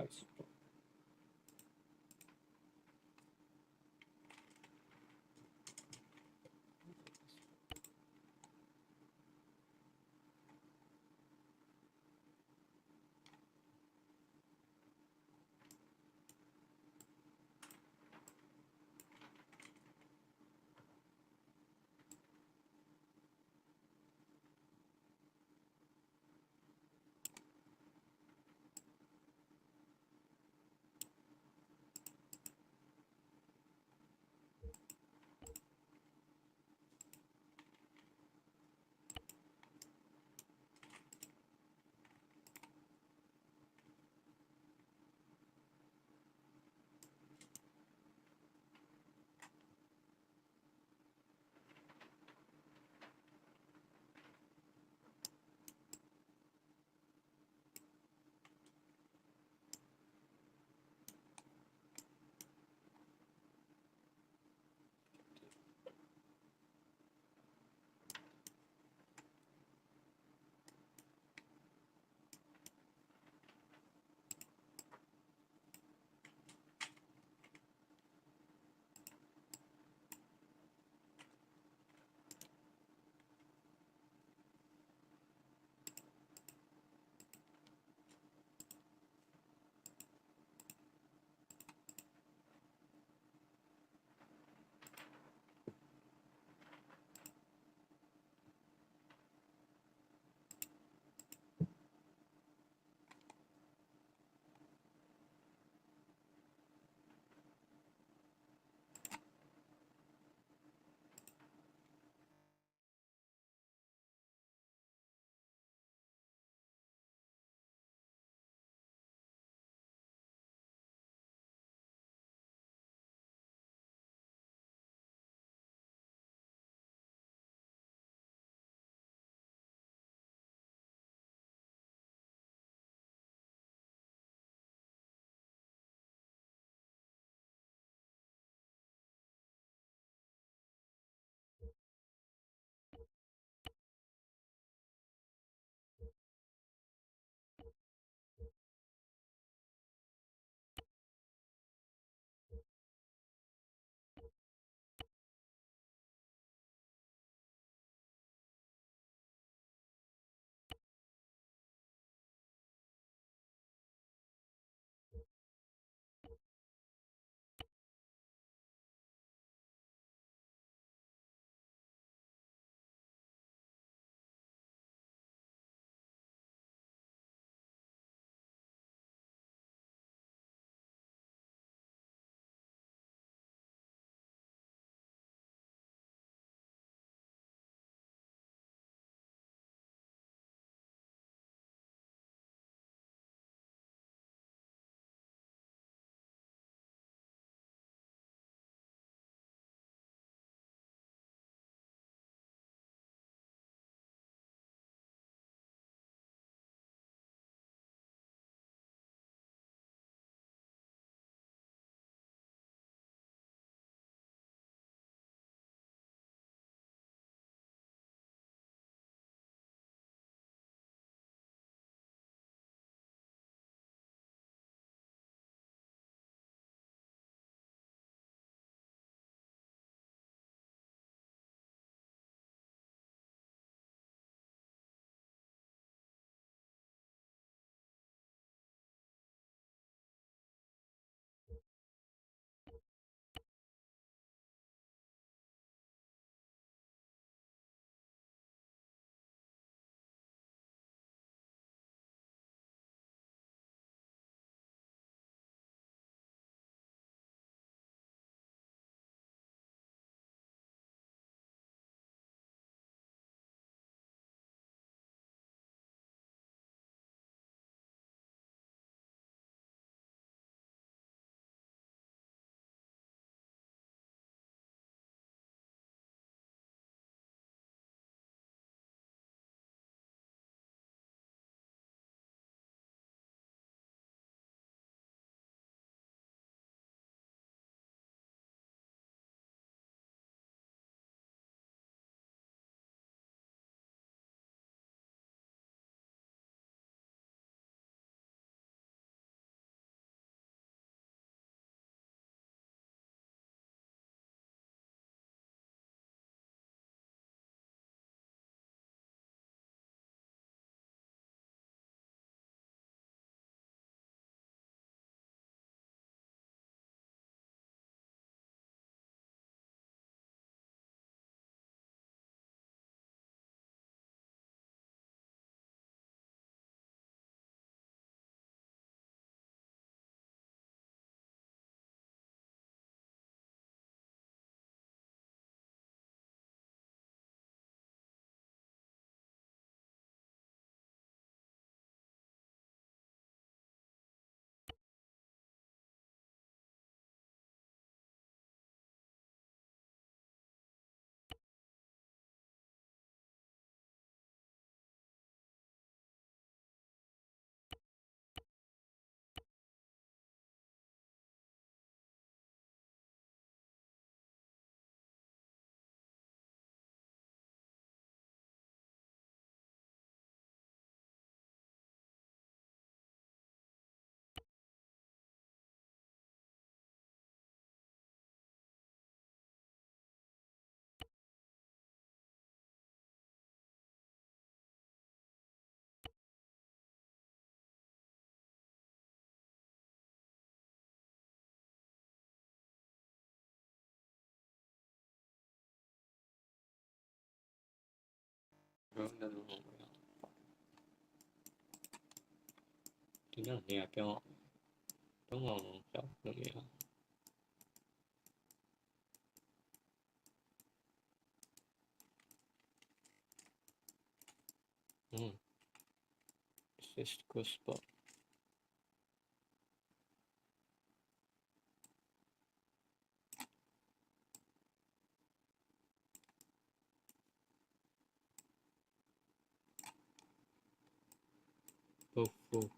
Let's 那种ဒီနောက်နေရာပြောင်းတော့အောင်ကြောက်လို့မရAssist go spot Oh.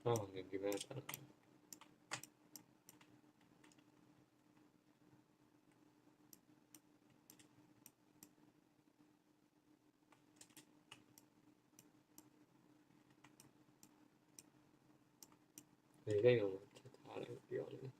Oh, maybe that's not. They don't want to talk to be honest.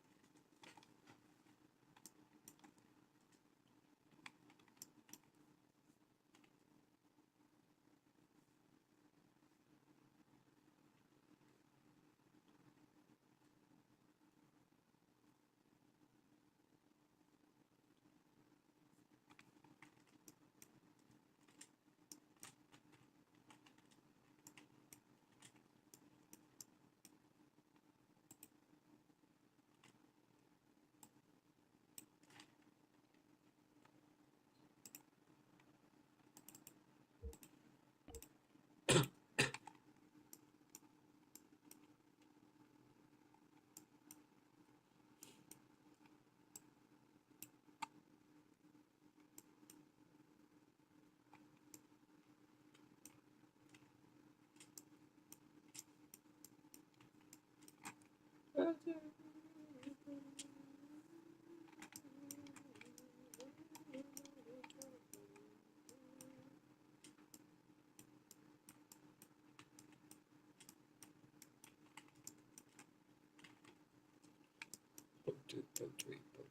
Book 2, book 3, book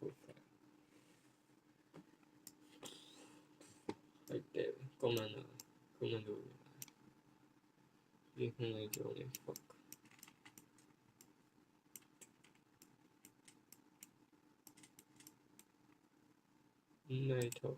4, book 5. Right there. Commander. You can like only fuck. NATO.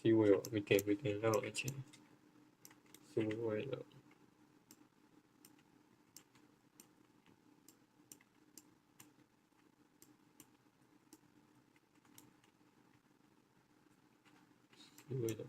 She will. We can know it. She will. She will.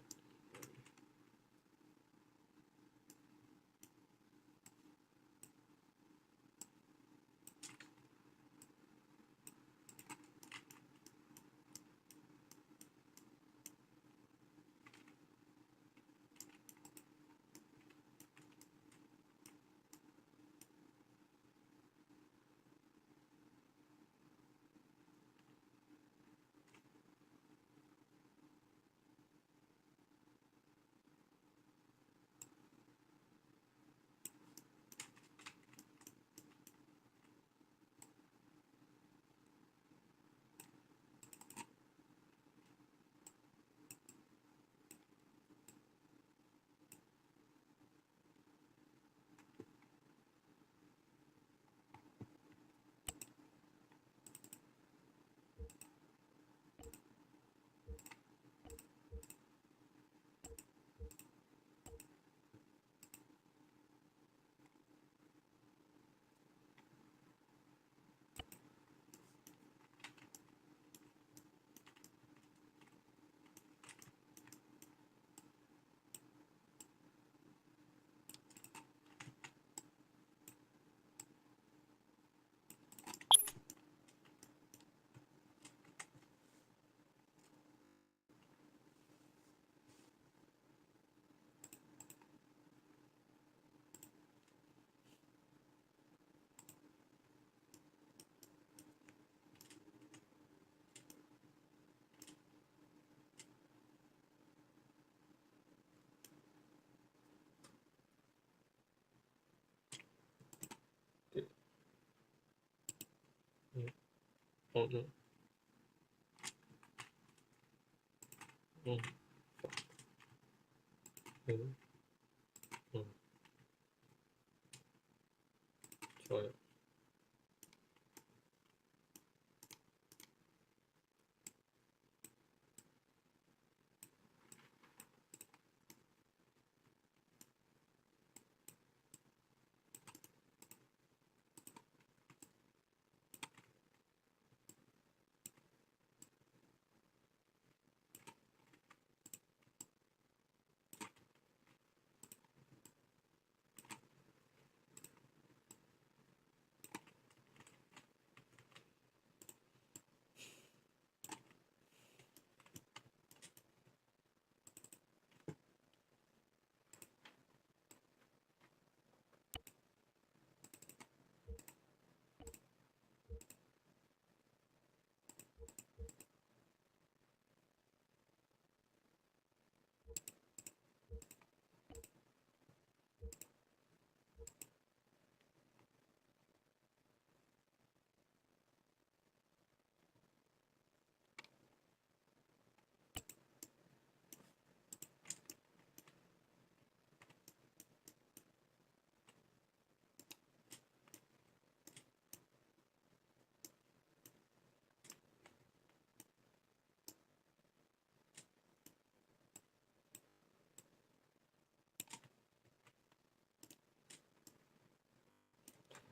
Oh no. Mm. Mm. Mm. 좋아요.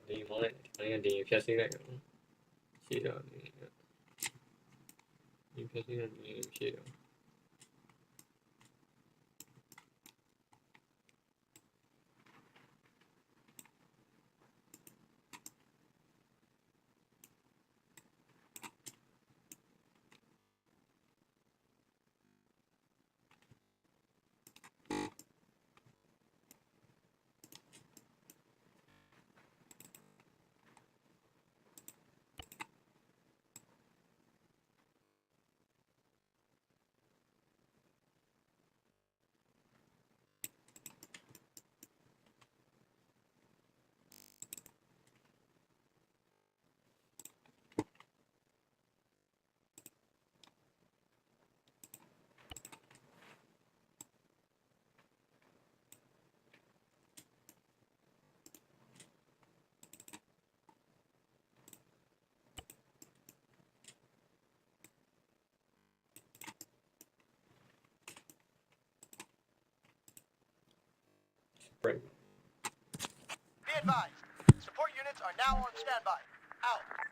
Đi món này, 아니 네 피하시가 싫어. 네 피하시가 싫어. Spring. Be advised. Support units are now on standby. Out.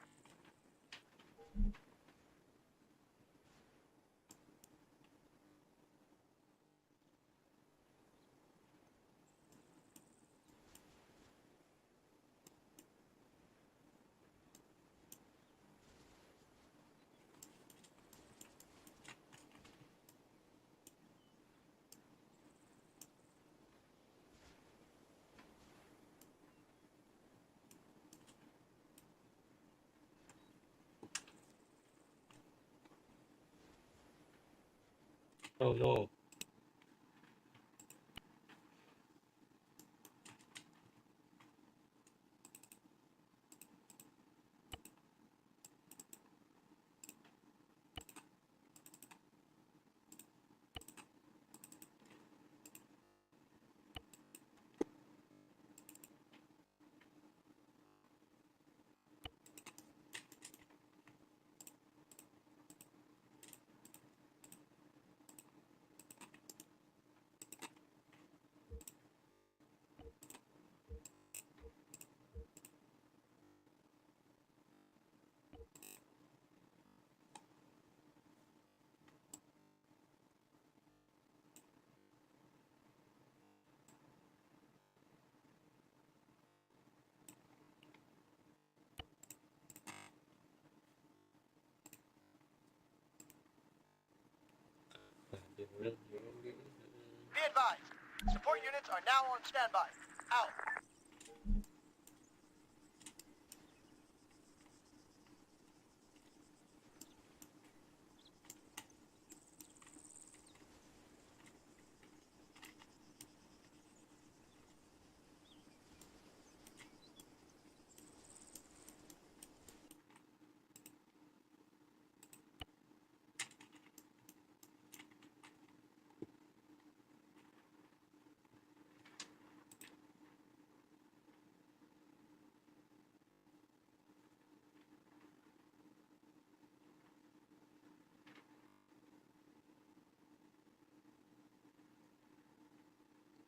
Oh no. Be advised. Support units are now on standby. Out.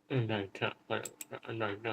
Này chả phải này nè.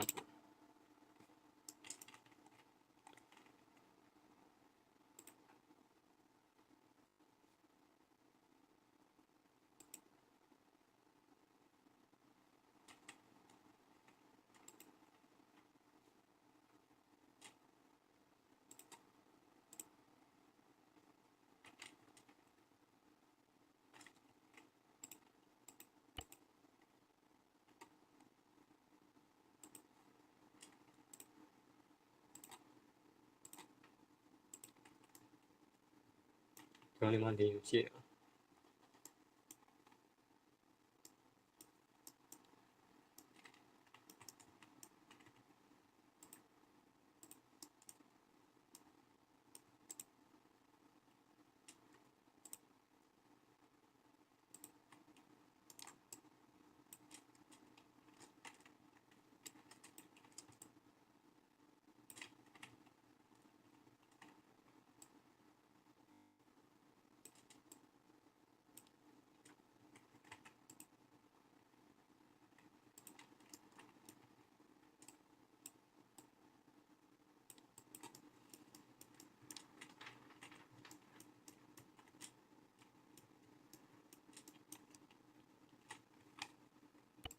Charlie Man đi chị.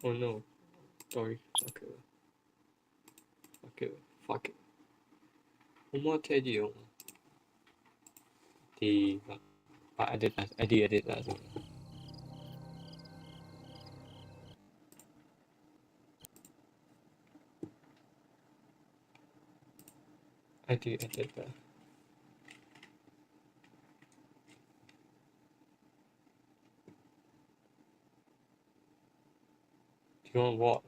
Oh no. Sorry. Fuck it. Không có thể gì không? Thì bạn edit là rồi. Edit là. Do you want what?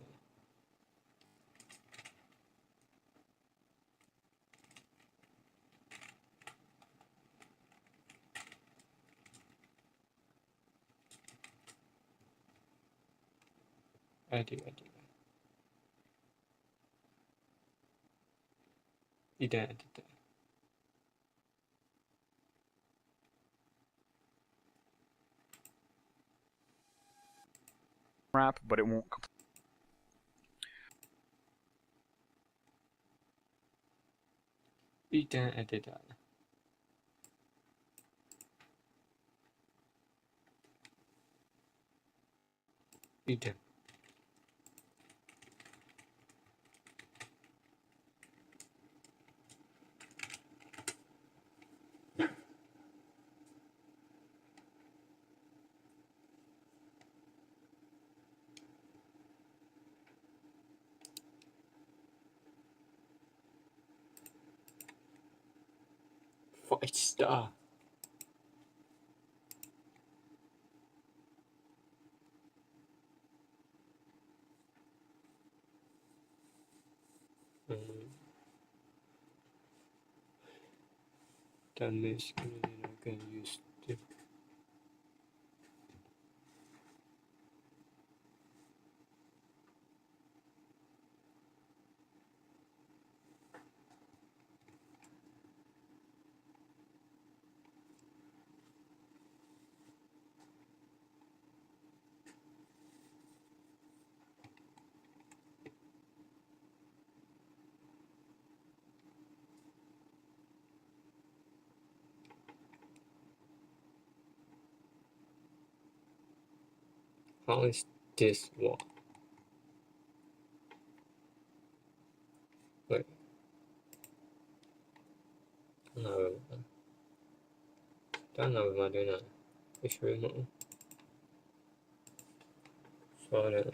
Edit. İden edit. Wrap, but it won't. İden edit. İden. Fight star. Damage I can use it. How is this one? Wait. No. Don't know what I'm doing now. It's remote. Sorry.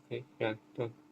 Okay, yeah, done.